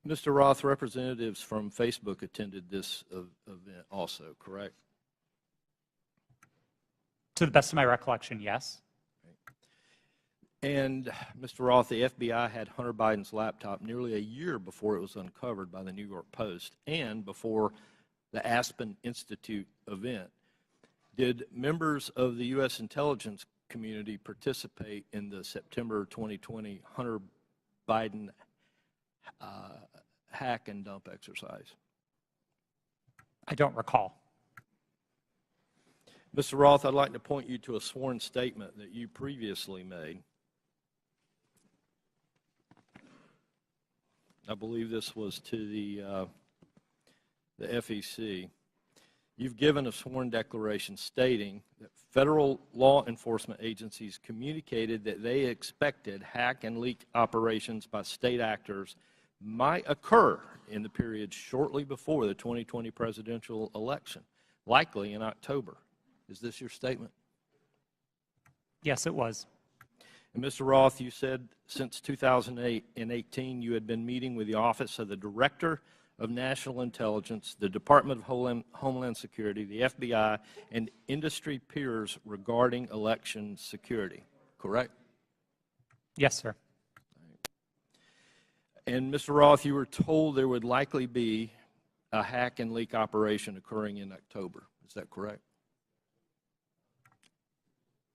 Mr. Roth, representatives from Facebook attended this event also, correct? To the best of my recollection, yes. And Mr. Roth, the FBI had Hunter Biden's laptop nearly a year before it was uncovered by the New York Post and before the Aspen Institute event. Did members of the U.S. intelligence community participate in the September 2020 Hunter Biden hack and dump exercise? I don't recall. Mr. Roth, I'd like to point you to a sworn statement that you previously made. I believe this was to the FEC. You've given a sworn declaration stating that federal law enforcement agencies communicated that they expected hack and leak operations by state actors might occur in the period shortly before the 2020 presidential election, likely in October. Is this your statement? Yes, it was. And Mr. Roth, you said since 2018 you had been meeting with the Office of the Director of National Intelligence, the Department of Homeland Security, the FBI, and industry peers regarding election security, correct? Yes, sir. And Mr. Roth, you were told there would likely be a hack and leak operation occurring in October. Is that correct?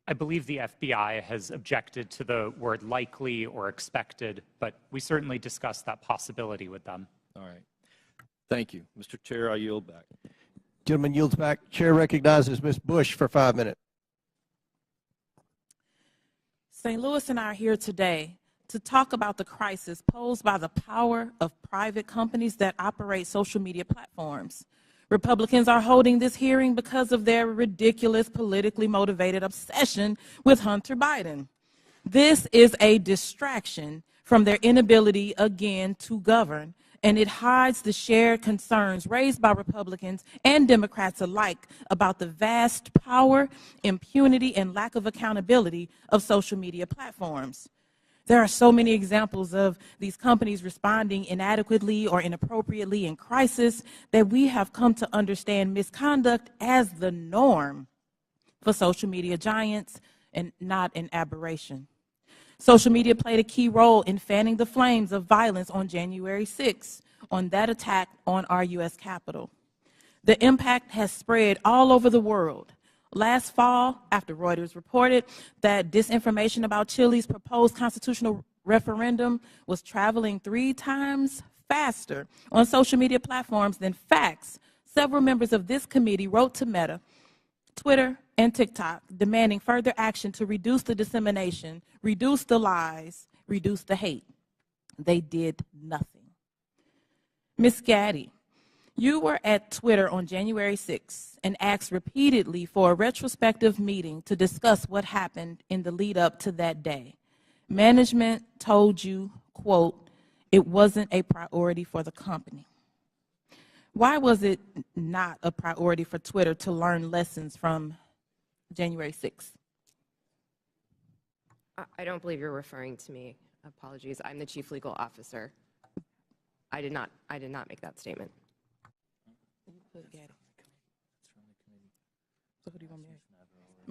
I believe the FBI has objected to the word likely or expected, but we certainly discussed that possibility with them. All right. Thank you. Mr. Chair, I yield back. Gentleman yields back. Chair recognizes Ms. Bush for 5 minutes. St. Louis and I are here today to talk about the crisis posed by the power of private companies that operate social media platforms. Republicans are holding this hearing because of their ridiculous, politically motivated obsession with Hunter Biden. This is a distraction from their inability, again, to govern, and it hides the shared concerns raised by Republicans and Democrats alike about the vast power, impunity, and lack of accountability of social media platforms. There are so many examples of these companies responding inadequately or inappropriately in crisis that we have come to understand misconduct as the norm for social media giants and not an aberration. Social media played a key role in fanning the flames of violence on January 6th, on that attack on our U.S. Capitol. The impact has spread all over the world. Last fall, after Reuters reported that disinformation about Chile's proposed constitutional referendum was traveling 3 times faster on social media platforms than facts, several members of this committee wrote to Meta, Twitter, and TikTok demanding further action to reduce the dissemination, reduce the lies, reduce the hate. They did nothing. Ms. Gaddy, you were at Twitter on January 6th and asked repeatedly for a retrospective meeting to discuss what happened in the lead up to that day. Management told you, quote, it wasn't a priority for the company. Why was it not a priority for Twitter to learn lessons from January 6th? I don't believe you're referring to me. Apologies. I'm the Chief Legal Officer. I did not make that statement.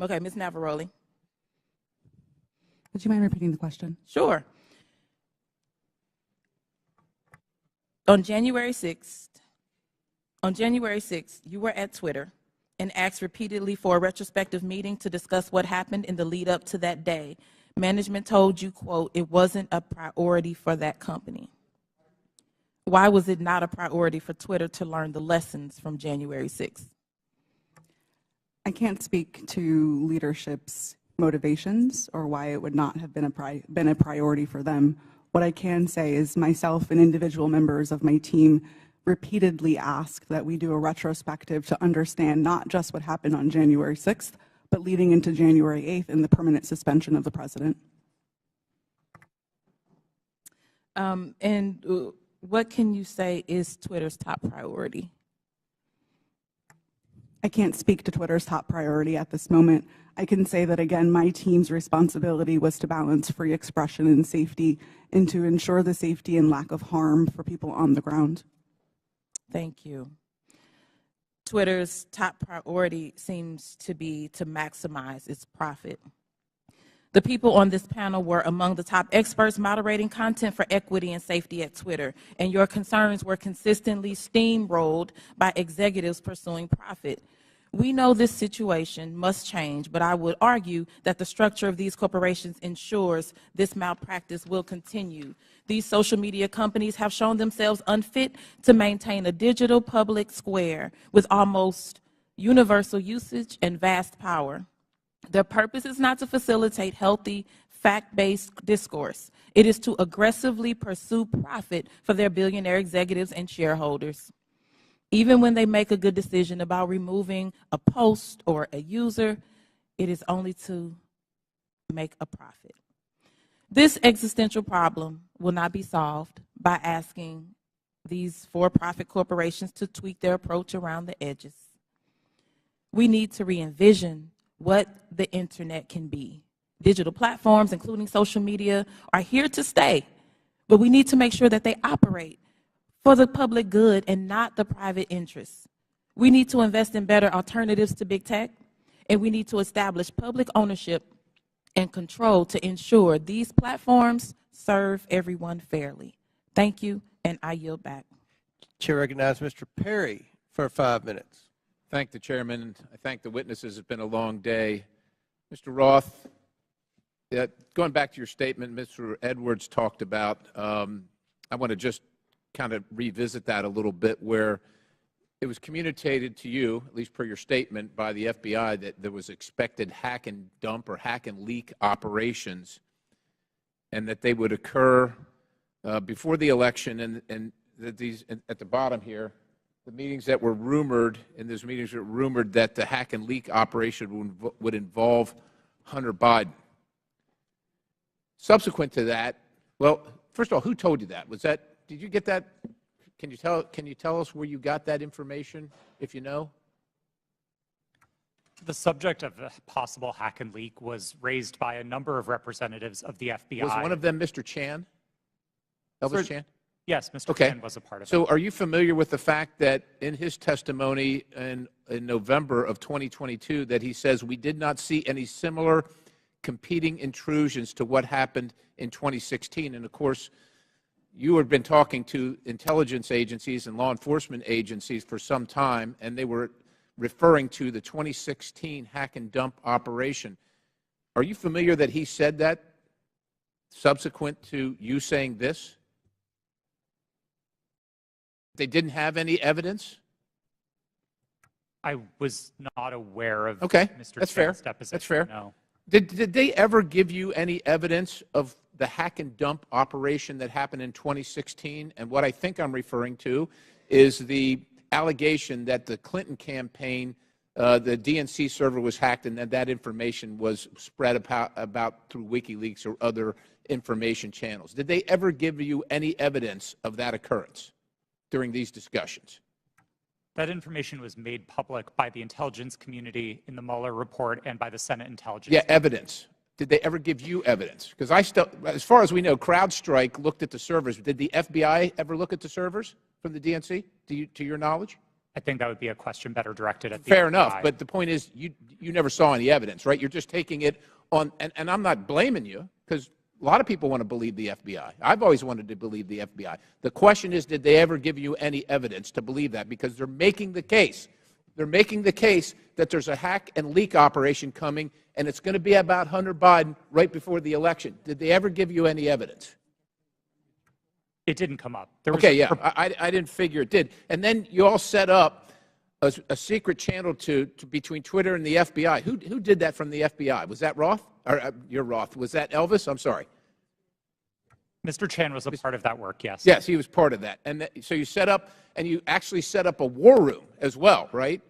Okay, Ms. Navaroli. Would you mind repeating the question? Sure. On January 6th, you were at Twitter and asked repeatedly for a retrospective meeting to discuss what happened in the lead up to that day. Management told you, quote, it wasn't a priority for that company. Why was it not a priority for Twitter to learn the lessons from January 6th? I can't speak to leadership's motivations or why it would not have been a priority for them. What I can say is myself and individual members of my team repeatedly asked that we do a retrospective to understand not just what happened on January 6th, but leading into January 8th and the permanent suspension of the president. What can you say is Twitter's top priority? I can't speak to Twitter's top priority at this moment. I can say that, again, my team's responsibility was to balance free expression and safety and to ensure the safety and lack of harm for people on the ground. Thank you. Twitter's top priority seems to be to maximize its profit. The people on this panel were among the top experts moderating content for equity and safety at Twitter, and your concerns were consistently steamrolled by executives pursuing profit. We know this situation must change, but I would argue that the structure of these corporations ensures this malpractice will continue. These social media companies have shown themselves unfit to maintain a digital public square with almost universal usage and vast power. Their purpose is not to facilitate healthy, fact-based discourse. It is to aggressively pursue profit for their billionaire executives and shareholders. Even when they make a good decision about removing a post or a user, it is only to make a profit. This existential problem will not be solved by asking these for-profit corporations to tweak their approach around the edges. We need to re-envision what the internet can be. Digital platforms, including social media, are here to stay, but we need to make sure that they operate for the public good and not the private interests. We need to invest in better alternatives to big tech, and we need to establish public ownership and control to ensure these platforms serve everyone fairly. Thank you, and I yield back. Chair recognizes Mr. Perry for 5 minutes. Thank the chairman. I thank the witnesses. It's been a long day. Mr. Roth, going back to your statement Mr. Edwards talked about, I want to just kind of revisit that a little bit, where it was communicated to you, at least per your statement, by the FBI that there was expected hack and dump or hack and leak operations, and that they would occur before the election, and that these, at the bottom here, the meetings that were rumored, and those meetings were rumored that the hack and leak operation would involve Hunter Biden. Subsequent to that, well, first of all, who told you that? Was that, did you get that? Can you tell us where you got that information, if you know? The subject of a possible hack and leak was raised by a number of representatives of the FBI. Was one of them Mr. Chan? Elvis Chan? Yes, Mr. Chan was a part of it. So are you familiar with the fact that in his testimony in November of 2022 that he says we did not see any similar competing intrusions to what happened in 2016? And of course, you had been talking to intelligence agencies and law enforcement agencies for some time, and they were referring to the 2016 hack and dump operation. Are you familiar that he said that subsequent to you saying this? They didn't have any evidence? I was not aware of Okay, Mr. that's Chan's fair. deposition. That's fair. No. Did they ever give you any evidence of the hack and dump operation that happened in 2016? And what I think I'm referring to is the allegation that the Clinton campaign, the DNC server was hacked, and that information was spread about through WikiLeaks or other information channels. Did they ever give you any evidence of that occurrence during these discussions? That information was made public by the intelligence community in the Mueller report and by the Senate Intelligence. Yeah, evidence. Did they ever give you evidence? Because as far as we know, CrowdStrike looked at the servers. Did the FBI ever look at the servers from the DNC, to your knowledge? I think that would be a question better directed at the Fair FBI. enough, but the point is you never saw any evidence, right? You're just taking it on, and I'm not blaming you, because a lot of people want to believe the FBI. I've always wanted to believe the FBI. The question is, did they ever give you any evidence to believe that? Because they're making the case. They're making the case that there's a hack and leak operation coming, and it's going to be about Hunter Biden right before the election. Did they ever give you any evidence? It didn't come up. Okay, yeah, I didn't figure it did. And then you all set up a secret channel between Twitter and the FBI. Who did that from the FBI? Was that Roth? Or you're Roth. Was that Elvis? I'm sorry. Mr. Chan was a part of that work, yes. Yes, he was part of that. And so you set up, and you actually set up a war room as well, right?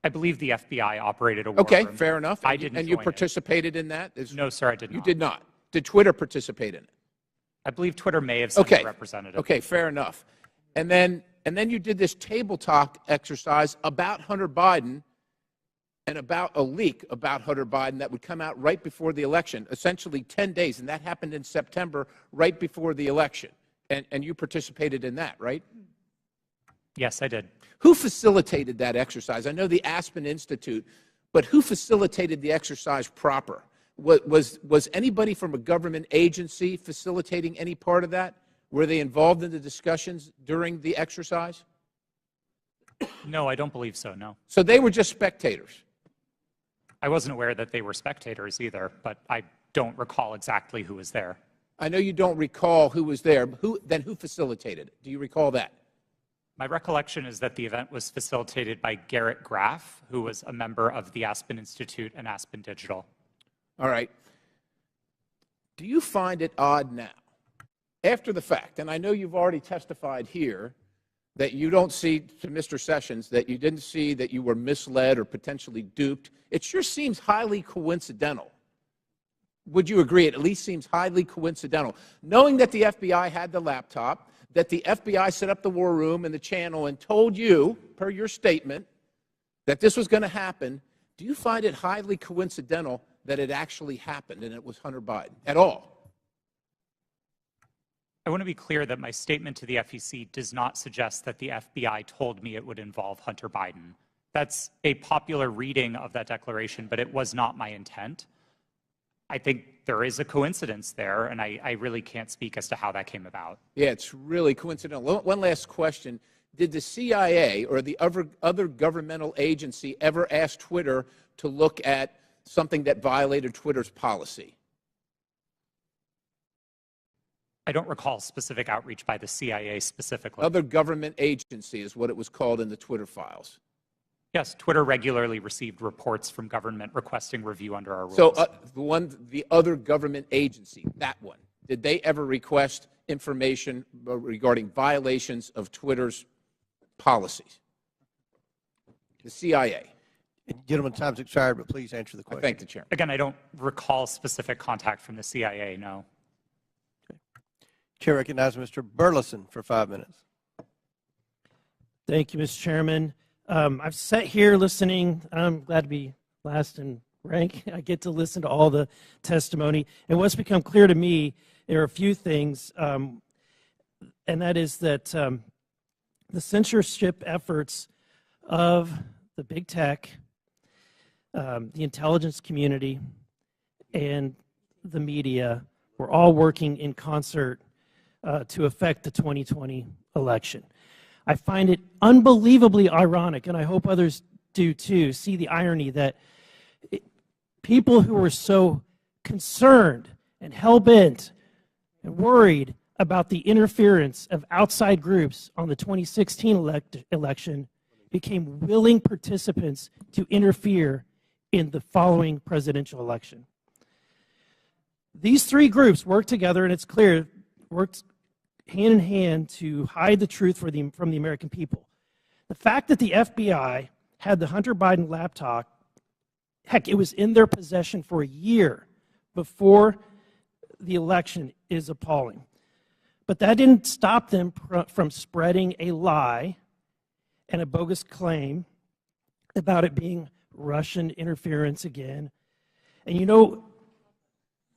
I believe the FBI operated a war Okay, room. fair enough. I didn't And you join it. participated in that? No, sir, I did not. You did not. Did Twitter participate in it? I believe Twitter may have sent a representative. Okay, fair enough. And then you did this table talk exercise about Hunter Biden and about a leak about Hunter Biden that would come out right before the election, essentially 10 days, and that happened in September, right before the election. And you participated in that, right? Yes, I did. Who facilitated that exercise? I know the Aspen Institute, but who facilitated the exercise proper? Was anybody from a government agency facilitating any part of that? Were they involved in the discussions during the exercise? No, I don't believe so, no. So they were just spectators? I wasn't aware that they were spectators either, but I don't recall exactly who was there. I know you don't recall who was there. Then who facilitated it? Do you recall that? My recollection is that the event was facilitated by Garrett Graff, who was a member of the Aspen Institute and Aspen Digital. All right. Do you find it odd now, after the fact, and I know you've already testified here, that you don't see, to Mr. Sessions, that you didn't see that you were misled or potentially duped? It sure seems highly coincidental. Would you agree? It at least seems highly coincidental. Knowing that the FBI had the laptop, that the FBI set up the war room and the channel and told you, per your statement, that this was going to happen, do you find it highly coincidental that it actually happened and it was Hunter Biden at all? I want to be clear that my statement to the FEC does not suggest that the FBI told me it would involve Hunter Biden. That's a popular reading of that declaration, but it was not my intent. I think there is a coincidence there, and I really can't speak as to how that came about. Yeah, it's really coincidental. One last question. Did the CIA or the other governmental agency ever ask Twitter to look at something that violated Twitter's policy? I don't recall specific outreach by the CIA specifically. Other government agency is what it was called in the Twitter files. Yes, Twitter regularly received reports from government requesting review under our rules. So the other government agency, that one, did they ever request information regarding violations of Twitter's policies? The CIA. Gentlemen, time's expired, but please answer the question. I thank the Chairman. Again, I don't recall specific contact from the CIA, no. Okay. Chair recognizes Mr. Burleson for 5 minutes. Thank you, Mr. Chairman. I've sat here listening. I'm glad to be last in rank. I get to listen to all the testimony. And what's become clear to me, there are a few things, and that is that the censorship efforts of the big tech, the intelligence community, and the media were all working in concert to affect the 2020 election. I find it unbelievably ironic, and I hope others do too, see the irony that people who were so concerned and hell-bent and worried about the interference of outside groups on the 2016 election became willing participants to interfere in the following presidential election. These three groups worked together, and it's clear, worked hand in hand to hide the truth from the American people. The fact that the FBI had the Hunter Biden laptop, heck, it was in their possession for a year before the election, is appalling. But that didn't stop them from spreading a lie and a bogus claim about it being Russian interference again. And you know,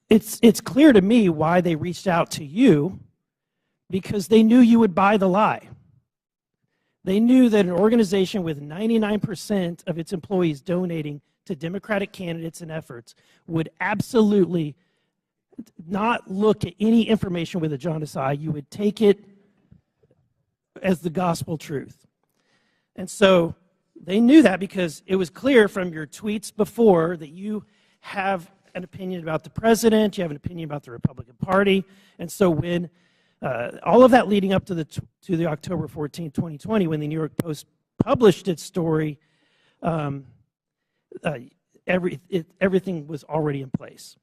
it's clear to me why they reached out to you, because they knew you would buy the lie. They knew that an organization with 99% of its employees donating to Democratic candidates and efforts would absolutely not look at any information with a jaundiced eye. You would take it as the gospel truth. And so they knew that, because it was clear from your tweets before that you have an opinion about the president, you have an opinion about the Republican Party. And so when all of that leading up to the October 14, 2020, when the New York Post published its story, everything was already in place.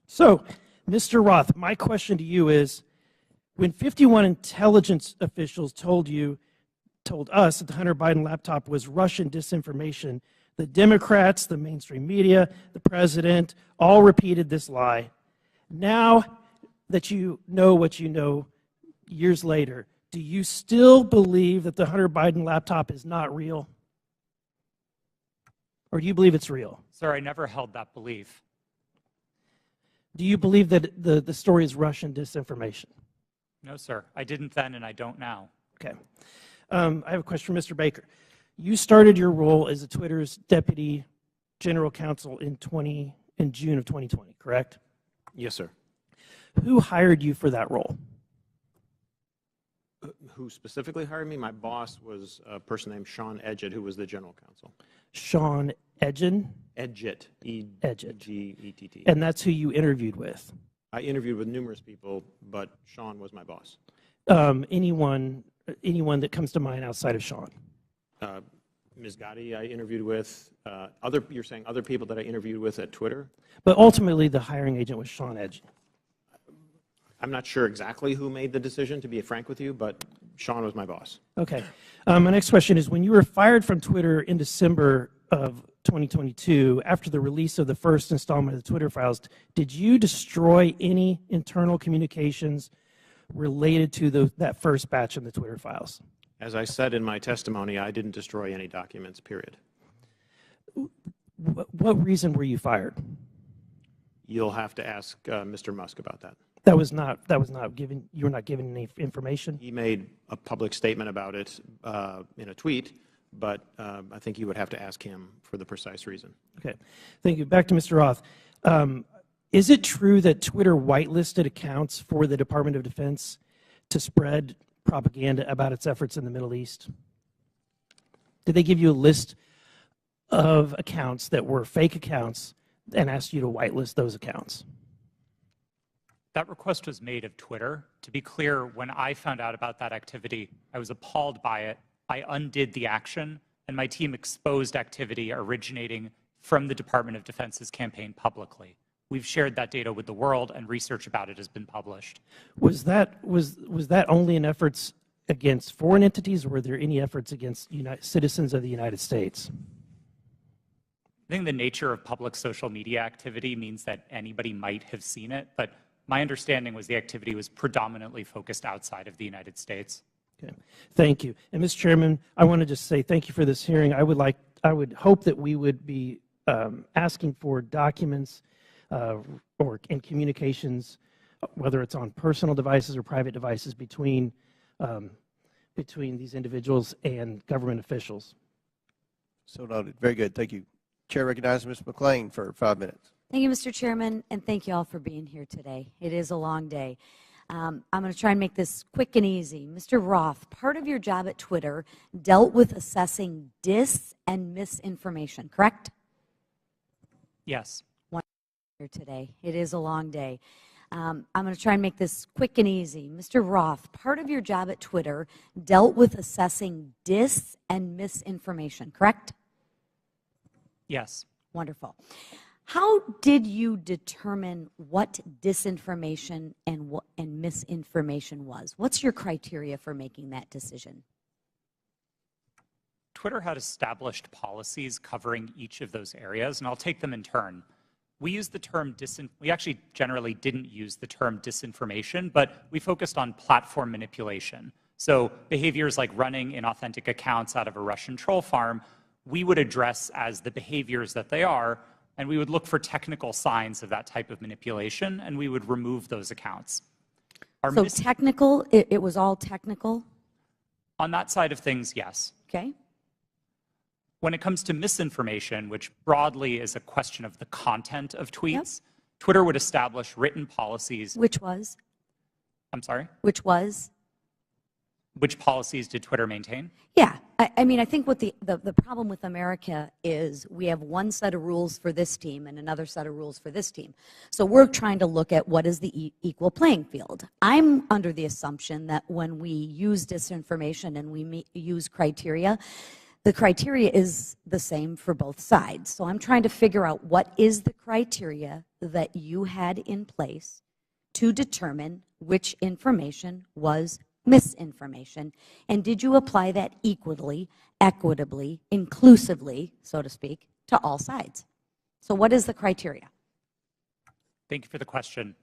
So, Mr. Roth, my question to you is, when 51 intelligence officials told us that the Hunter Biden laptop was Russian disinformation, the Democrats, the mainstream media, the president, all repeated this lie. Now that you know what you know years later, do you still believe that the Hunter Biden laptop is not real? Or do you believe it's real? Sir, I never held that belief. Do you believe that the story is Russian disinformation? No, sir. I didn't then, and I don't now. Okay. I have a question for Mr. Baker. You started your role as Twitter's deputy general counsel in June of 2020, correct? Yes, sir. Who hired you for that role? Who specifically hired me? My boss was a person named Sean Edgett, who was the general counsel. Sean Edgett? Edgett, Edgett. E-G-E-T-T. And that's who you interviewed with? I interviewed with numerous people, but Sean was my boss. Anyone that comes to mind outside of Sean? Ms. Gotti I interviewed with. You're saying other people that I interviewed with at Twitter? But ultimately, the hiring agent was Sean Edgett. I'm not sure exactly who made the decision, to be frank with you, but Sean was my boss. Okay. My next question is, when you were fired from Twitter in December of 2022, after the release of the first installment of the Twitter files, did you destroy any internal communications related to that first batch of the Twitter files? As I said in my testimony, I didn't destroy any documents, period. What reason were you fired? You'll have to ask Mr. Musk about that. That was not given. You were not given any information. He made a public statement about it in a tweet, but I think you would have to ask him for the precise reason. Okay, thank you. Back to Mr. Roth. Is it true that Twitter whitelisted accounts for the Department of Defense to spread propaganda about its efforts in the Middle East? Did they give you a list of accounts that were fake accounts and asked you to whitelist those accounts? That request was made of Twitter. To be clear, when I found out about that activity, I was appalled by it. I undid the action, and my team exposed activity originating from the Department of Defense's campaign publicly. We've shared that data with the world, and research about it has been published. Was that only in efforts against foreign entities, or were there any efforts against citizens of the United States? I think the nature of public social media activity means that anybody might have seen it, but my understanding was the activity was predominantly focused outside of the United States. Okay, thank you. And Mr. Chairman, I want to just say thank you for this hearing. I would hope that we would be asking for documents in communications, whether it's on personal devices or private devices, between these individuals and government officials. So noted. Very good. Thank you. Chair recognizes Ms. McClain for 5 minutes. Thank you, Mr. Chairman, and thank you all for being here today. It is a long day. I'm going to try and make this quick and easy. Mr. Roth, part of your job at Twitter dealt with assessing dis and misinformation, correct? Yes. Here today. It is a long day. I'm going to try and make this quick and easy. Mr. Roth, part of your job at Twitter dealt with assessing dis and misinformation, correct? Yes. Wonderful. How did you determine what disinformation and misinformation was? What's your criteria for making that decision? Twitter had established policies covering each of those areas, and I'll take them in turn. We used the term we actually generally didn't use the term disinformation, but we focused on platform manipulation. So behaviors like running inauthentic accounts out of a Russian troll farm, we would address as the behaviors that they are, and we would look for technical signs of that type of manipulation, and we would remove those accounts. So technical, it was all technical? On that side of things, yes. Okay. When it comes to misinformation, which broadly is a question of the content of tweets, Twitter would establish written policies. Which was? I'm sorry? Which was? Which policies did Twitter maintain? Yeah. I mean, I think what the problem with America is we have one set of rules for this team and another set of rules for this team. So we're trying to look at what is the equal playing field. I'm under the assumption that when we use disinformation and we use criteria, the criteria is the same for both sides. So I'm trying to figure out what is the criteria that you had in place to determine which information was misinformation, and did you apply that equitably, inclusively, so to speak, to all sides? So what is the criteria? Thank you for the question.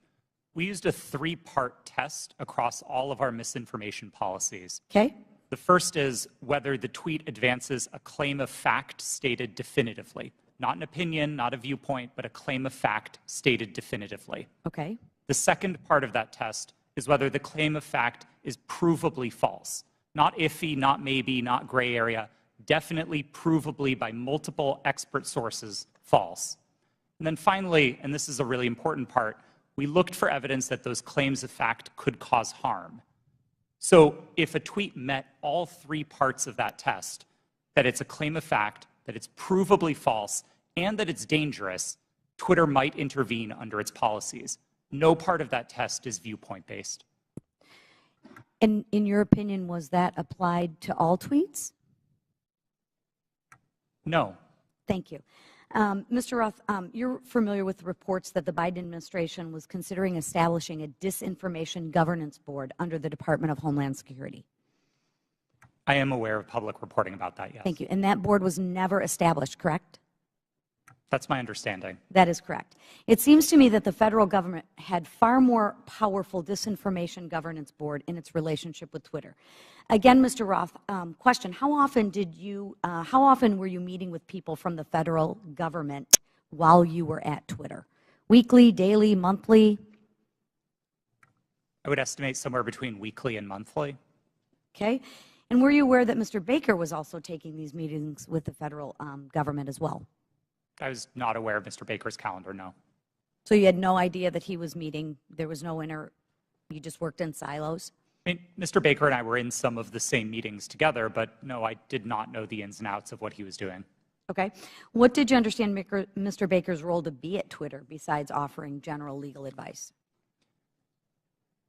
We used a three-part test across all of our misinformation policies. Okay. The first is whether the tweet advances a claim of fact stated definitively. Not an opinion, not a viewpoint, but a claim of fact stated definitively. Okay. The second part of that test is whether the claim of fact is provably false. Not iffy, not maybe, not gray area, definitely provably by multiple expert sources false. And then finally, and this is a really important part, we looked for evidence that those claims of fact could cause harm. So if a tweet met all three parts of that test, that it's a claim of fact, that it's provably false, and that it's dangerous, Twitter might intervene under its policies. No part of that test is viewpoint-based. And in your opinion, was that applied to all tweets? No. Thank you. Mr. Roth, you're familiar with the reports that the Biden administration was considering establishing a disinformation governance board under the Department of Homeland Security. I am aware of public reporting about that, yes. Thank you. And that board was never established, correct? That's my understanding. That is correct. It seems to me that the federal government had far more powerful disinformation governance board in its relationship with Twitter. Again, Mr. Roth, question, how often were you meeting with people from the federal government while you were at Twitter? Weekly, daily, monthly? I would estimate somewhere between weekly and monthly. Okay. And were you aware that Mr. Baker was also taking these meetings with the federal government as well? I was not aware of Mr. Baker's calendar, no. So you had no idea that he was meeting, there was no you just worked in silos? I mean, Mr. Baker and I were in some of the same meetings together, but no, I did not know the ins and outs of what he was doing. Okay. What did you understand Mr. Baker's role to be at Twitter besides offering general legal advice?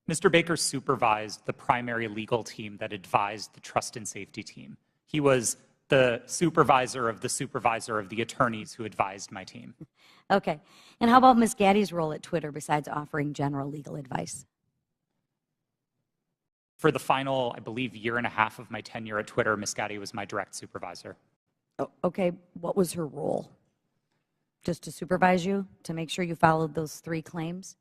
Mr. Baker supervised the primary legal team that advised the trust and safety team. He was the supervisor of the attorneys who advised my team. Okay. And how about Ms. Gaddy's role at Twitter besides offering general legal advice? For the final, I believe, year and a half of my tenure at Twitter, Ms. Gaddy was my direct supervisor. Oh, okay. What was her role? Just to supervise you, to make sure you followed those three claims?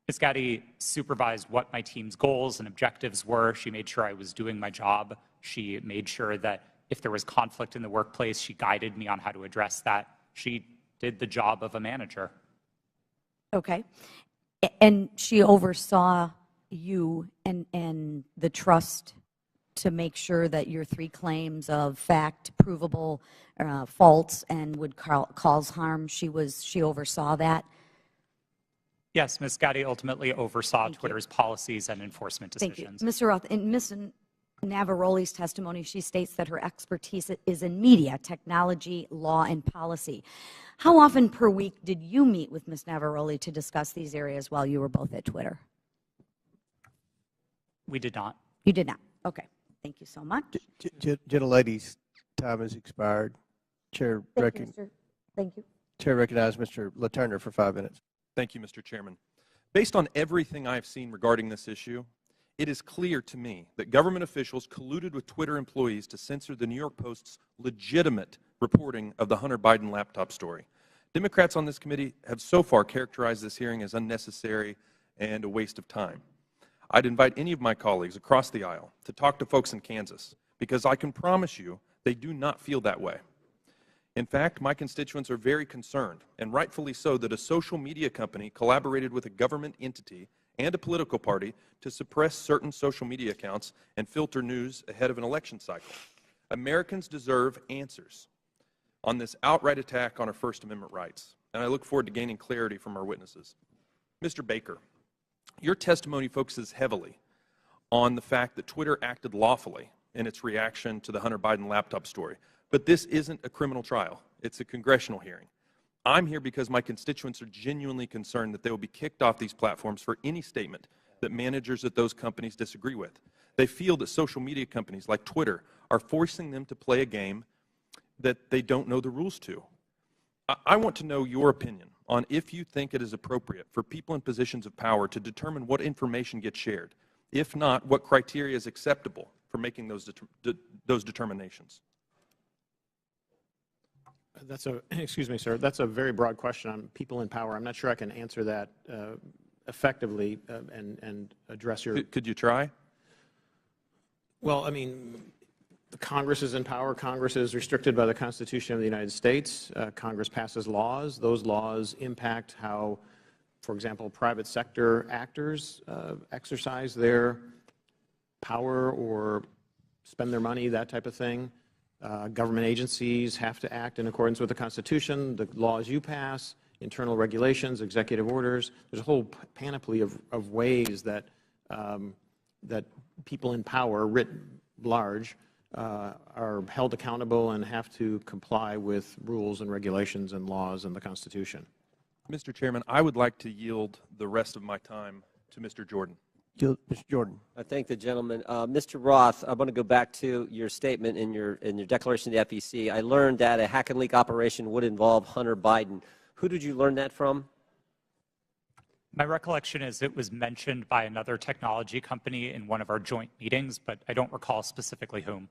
Ms. Gaddy supervised what my team's goals and objectives were. She made sure I was doing my job. She made sure that if there was conflict in the workplace, she guided me on how to address that. She did the job of a manager. Okay. And she oversaw you and the trust to make sure that your three claims of fact, provable, false, and would cause harm, she oversaw that? Yes, Ms. Gaddy ultimately oversaw Twitter's policies and enforcement decisions. Thank you. Mr. Roth, in Ms. Navaroli's testimony, she states that her expertise is in media, technology, law, and policy. How often per week did you meet with Ms. Navaroli to discuss these areas while you were both at Twitter? We did not. You did not. Okay. Thank you so much. Gentlelady's time has expired. Chair recognizes Mr. LaTurner for 5 minutes. Thank you, Mr. Chairman. Based on everything I've seen regarding this issue, it is clear to me that government officials colluded with Twitter employees to censor the New York Post's legitimate reporting of the Hunter Biden laptop story. Democrats on this committee have so far characterized this hearing as unnecessary and a waste of time. I'd invite any of my colleagues across the aisle to talk to folks in Kansas, because I can promise you they do not feel that way. In fact, my constituents are very concerned, and rightfully so, that a social media company collaborated with a government entity and a political party to suppress certain social media accounts and filter news ahead of an election cycle. Americans deserve answers on this outright attack on our First Amendment rights, and I look forward to gaining clarity from our witnesses. Mr. Baker, your testimony focuses heavily on the fact that Twitter acted lawfully in its reaction to the Hunter Biden laptop story. But this isn't a criminal trial. It's a congressional hearing. I'm here because my constituents are genuinely concerned that they will be kicked off these platforms for any statement that managers at those companies disagree with. They feel that social media companies like Twitter are forcing them to play a game that they don't know the rules to. I want to know your opinion on if you think it is appropriate for people in positions of power to determine what information gets shared. If not, what criteria is acceptable for making those determinations? Excuse me, sir, that's a very broad question on people in power. I'm not sure I can answer that effectively and address your... Could you try? Well, I mean, the Congress is in power. Congress is restricted by the Constitution of the United States. Congress passes laws. Those laws impact how, for example, private sector actors exercise their power or spend their money, that type of thing. Government agencies have to act in accordance with the Constitution, the laws you pass, internal regulations, executive orders. There's a whole panoply of ways that that people in power, writ large, are held accountable and have to comply with rules and regulations and laws and the Constitution. Mr. Chairman, I would like to yield the rest of my time to Mr. Jordan. Mr. Jordan. I thank the gentleman. Mr. Roth, I want to go back to your statement in your declaration to the FEC. I learned that a hack and leak operation would involve Hunter Biden. Who did you learn that from? My recollection is it was mentioned by another technology company in one of our joint meetings, but I don't recall specifically whom.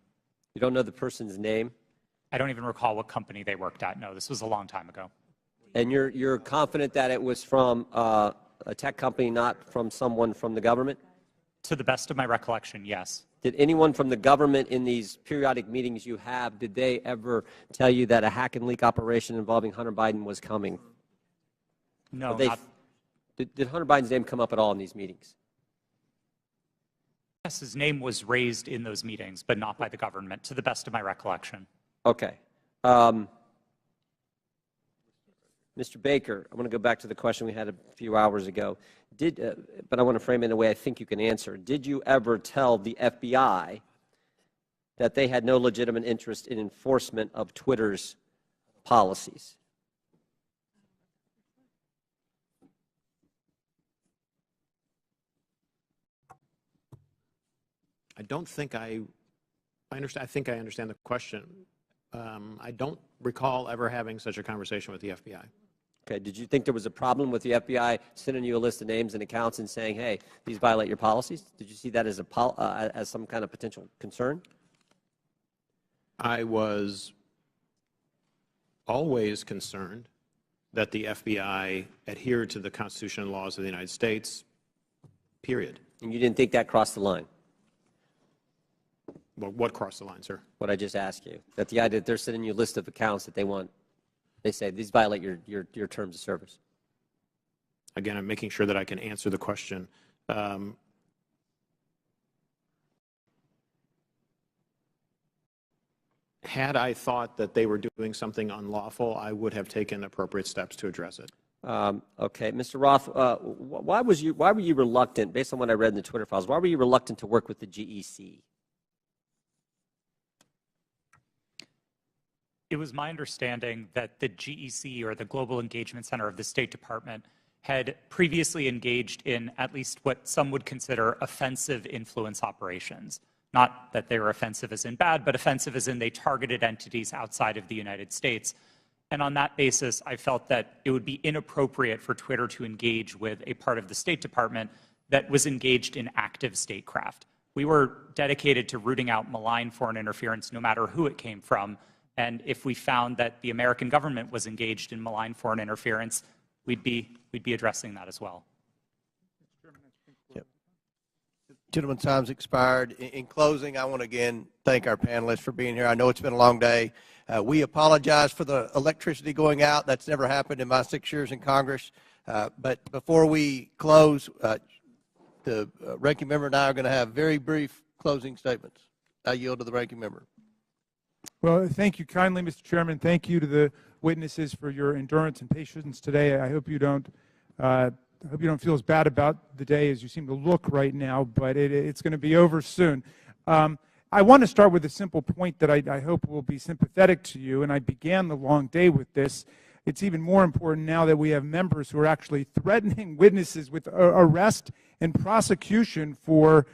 You don't know the person's name? I don't even recall what company they worked at. No, this was a long time ago. And you're confident that it was from a tech company, not from someone from the government? To the best of my recollection, yes. Did anyone from the government in these periodic meetings you have, did they ever tell you that a hack and leak operation involving Hunter Biden was coming? No, not. Did Hunter Biden's name come up at all in these meetings? Yes, his name was raised in those meetings, but not by the government, to the best of my recollection. Okay. Mr. Baker, I want to go back to the question we had a few hours ago. But I want to frame it in a way I think you can answer. Did you ever tell the FBI that they had no legitimate interest in enforcement of Twitter's policies? I don't think I understand. I think I understand the question. I don't recall ever having such a conversation with the FBI. Okay. Did you think there was a problem with the FBI sending you a list of names and accounts and saying, hey, these violate your policies? Did you see that as as some kind of potential concern? I was always concerned that the FBI adhered to the Constitution and laws of the United States, period. And you didn't think that crossed the line? Well, what crossed the line, sir? What I just asked you. That the idea that they're sending you a list of accounts that they say these violate your terms of service. Again, I'm making sure that I can answer the question. Had I thought that they were doing something unlawful, I would have taken appropriate steps to address it. Okay. Mr. Roth, why were you reluctant, based on what I read in the Twitter files, why were you reluctant to work with the GEC? It was my understanding that the GEC, or the Global Engagement Center of the State Department, had previously engaged in at least what some would consider offensive influence operations. Not that they were offensive as in bad, but offensive as in they targeted entities outside of the United States. And on that basis, I felt that it would be inappropriate for Twitter to engage with a part of the State Department that was engaged in active statecraft. We were dedicated to rooting out malign foreign interference, no matter who it came from. And if we found that the American government was engaged in malign foreign interference, we'd be addressing that as well. Yep. Gentlemen's time's expired. In closing, I want to again thank our panelists for being here. I know it's been a long day. We apologize for the electricity going out. That's never happened in my 6 years in Congress. But before we close, the ranking member and I are going to have very brief closing statements. I yield to the ranking member. Well, thank you kindly, Mr. Chairman. Thank you to the witnesses for your endurance and patience today. I hope you don't feel as bad about the day as you seem to look right now, but it's going to be over soon. I want to start with a simple point that I hope will be sympathetic to you, and I began the long day with this. It's even more important now that we have members who are actually threatening witnesses with arrest and prosecution for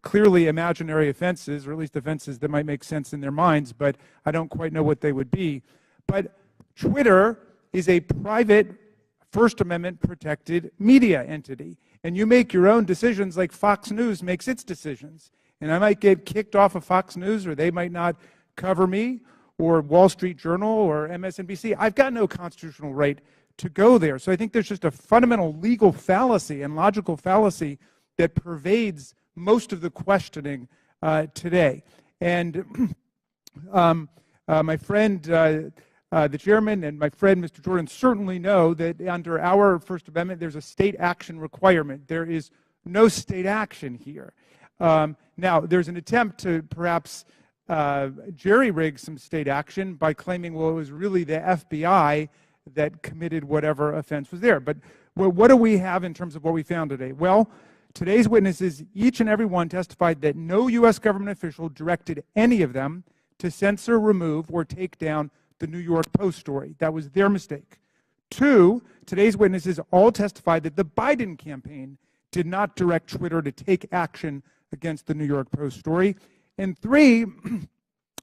clearly imaginary offenses, or at least offenses that might make sense in their minds, but I don't quite know what they would be. But Twitter is a private First Amendment protected media entity, and you make your own decisions like Fox News makes its decisions. And I might get kicked off of Fox News, or they might not cover me, or Wall Street Journal or MSNBC. I've got no constitutional right to go there. So I think there's just a fundamental legal fallacy and logical fallacy that pervades most of the questioning today. And my friend, the chairman, and my friend, Mr. Jordan, certainly know that under our First Amendment, there's a state action requirement. There is no state action here. Now, there's an attempt to perhaps jerry-rig some state action by claiming, well, it was really the FBI that committed whatever offense was there. But what do we have in terms of what we found today? Well, Today's witnesses, each and every one, testified that no U.S. government official directed any of them to censor, remove, or take down the New York Post story. That was their mistake. 2, today's witnesses all testified that the Biden campaign did not direct Twitter to take action against the New York Post story. And 3,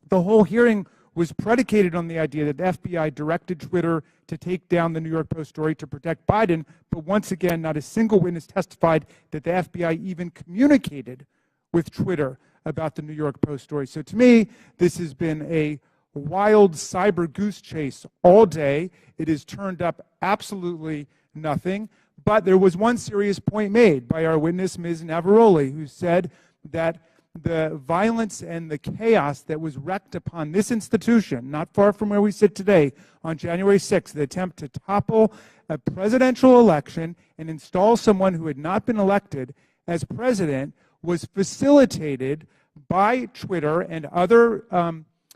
the whole hearing was predicated on the idea that the FBI directed Twitter to take down the New York Post story to protect Biden, but once again, not a single witness testified that the FBI even communicated with Twitter about the New York Post story. So to me, this has been a wild cyber goose chase all day. It has turned up absolutely nothing, but there was one serious point made by our witness, Ms. Navaroli, who said that the violence and the chaos that was wreaked upon this institution, not far from where we sit today, on January 6th, the attempt to topple a presidential election and install someone who had not been elected as president, was facilitated by Twitter and other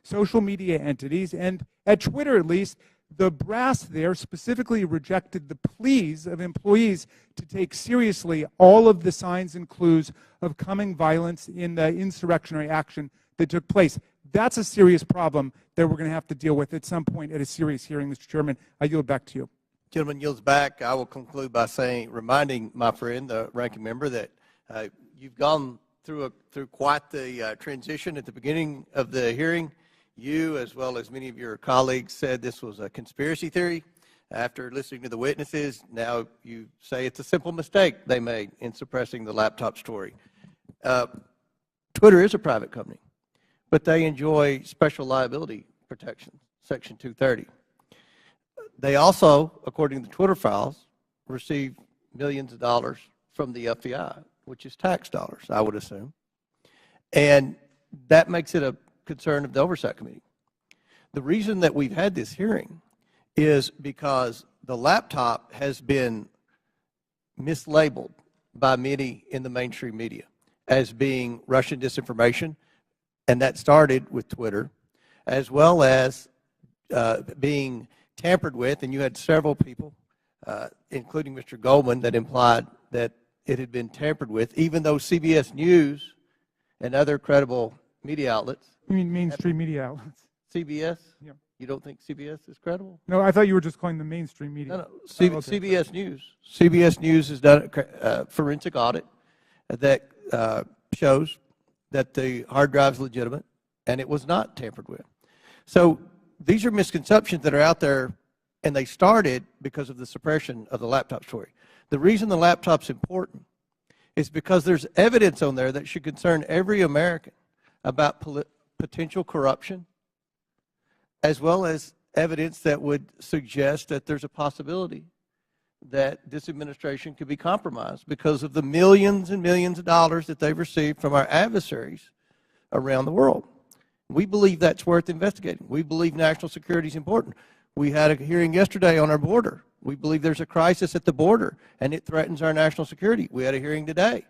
social media entities. And at Twitter, at least, the brass there specifically rejected the pleas of employees to take seriously all of the signs and clues of coming violence in the insurrectionary action that took place. That's a serious problem that we're going to have to deal with at some point at a serious hearing, Mr. Chairman. I yield back to you. Gentleman yields back. I will conclude by reminding my friend, the ranking member, that you've gone through quite the transition at the beginning of the hearing. You, as well as many of your colleagues, said this was a conspiracy theory. After listening to the witnesses, now you say it's a simple mistake they made in suppressing the laptop story. Twitter is a private company, but they enjoy special liability protection, Section 230. They also, according to the Twitter files, receive millions of dollars from the FBI, which is tax dollars, I would assume. And that makes it a concern of the Oversight Committee. The reason that we've had this hearing is because the laptop has been mislabeled by many in the mainstream media as being Russian disinformation, and that started with Twitter, as well as being tampered with, and you had several people, including Mr. Goldman, that implied that it had been tampered with, even though CBS News and other credible media outlets. You mean mainstream media outlets? CBS? Yeah. You don't think CBS is credible? No, I thought you were just calling the mainstream media. No, CBS News. CBS News has done a forensic audit that shows that the hard drive is legitimate and it was not tampered with. So these are misconceptions that are out there, and they started because of the suppression of the laptop story. The reason the laptop's important is because there's evidence on there that should concern every American about potential corruption, as well as evidence that would suggest that there's a possibility that this administration could be compromised because of the millions and millions of dollars that they've received from our adversaries around the world. We believe that's worth investigating. We believe national security is important. We had a hearing yesterday on our border. We believe there's a crisis at the border, and it threatens our national security. We had a hearing today.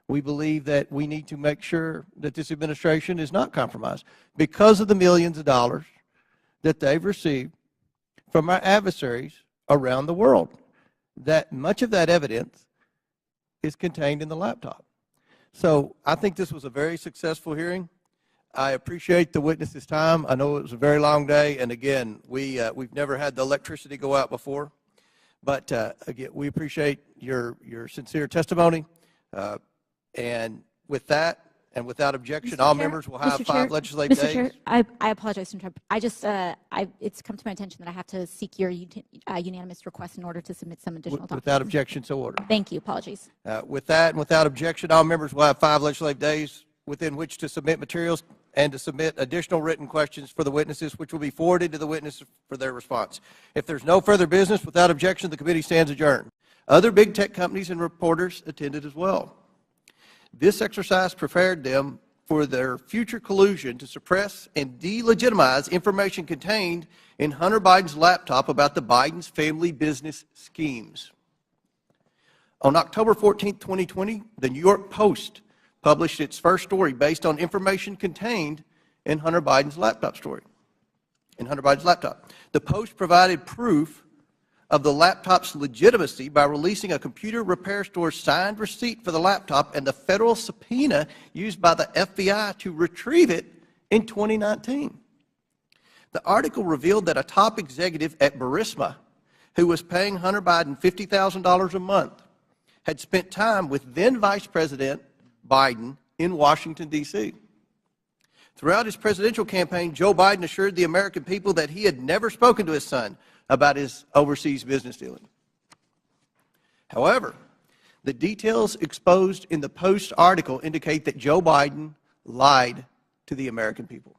We believe that we need to make sure that this administration is not compromised because of the millions of dollars that they've received from our adversaries around the world. That much of that evidence is contained in the laptop. So I think this was a very successful hearing. I appreciate the witnesses' time. I know it was a very long day, and again, we've never had the electricity go out before. But again, we appreciate your sincere testimony. And with that, and without objection, all members will have 5 legislative days. Mr. Chair, I apologize to interrupt. It's come to my attention that I have to seek your unanimous request in order to submit some additional documents. Without objection, so ordered. Thank you. Apologies. With that, and without objection, all members will have 5 legislative days within which to submit materials and to submit additional written questions for the witnesses, which will be forwarded to the witnesses for their response. If there's no further business, without objection, the committee stands adjourned. Other big tech companies and reporters attended as well. This exercise prepared them for their future collusion to suppress and delegitimize information contained in Hunter Biden's laptop about the Biden's family business schemes. On October 14, 2020, the New York Post published its first story based on information contained in Hunter Biden's laptop story. The Post provided proof of the laptop's legitimacy by releasing a computer repair store's signed receipt for the laptop and the federal subpoena used by the FBI to retrieve it in 2019. The article revealed that a top executive at Burisma, who was paying Hunter Biden $50,000 a month, had spent time with then Vice President Biden in Washington, D.C. Throughout his presidential campaign, Joe Biden assured the American people that he had never spoken to his son about his overseas business dealings. However, the details exposed in the Post article indicate that Joe Biden lied to the American people.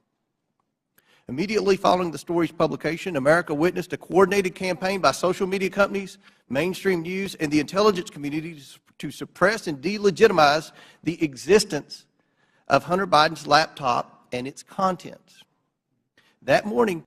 Immediately following the story's publication, America witnessed a coordinated campaign by social media companies, mainstream news, and the intelligence community to suppress and delegitimize the existence of Hunter Biden's laptop and its contents. That morning,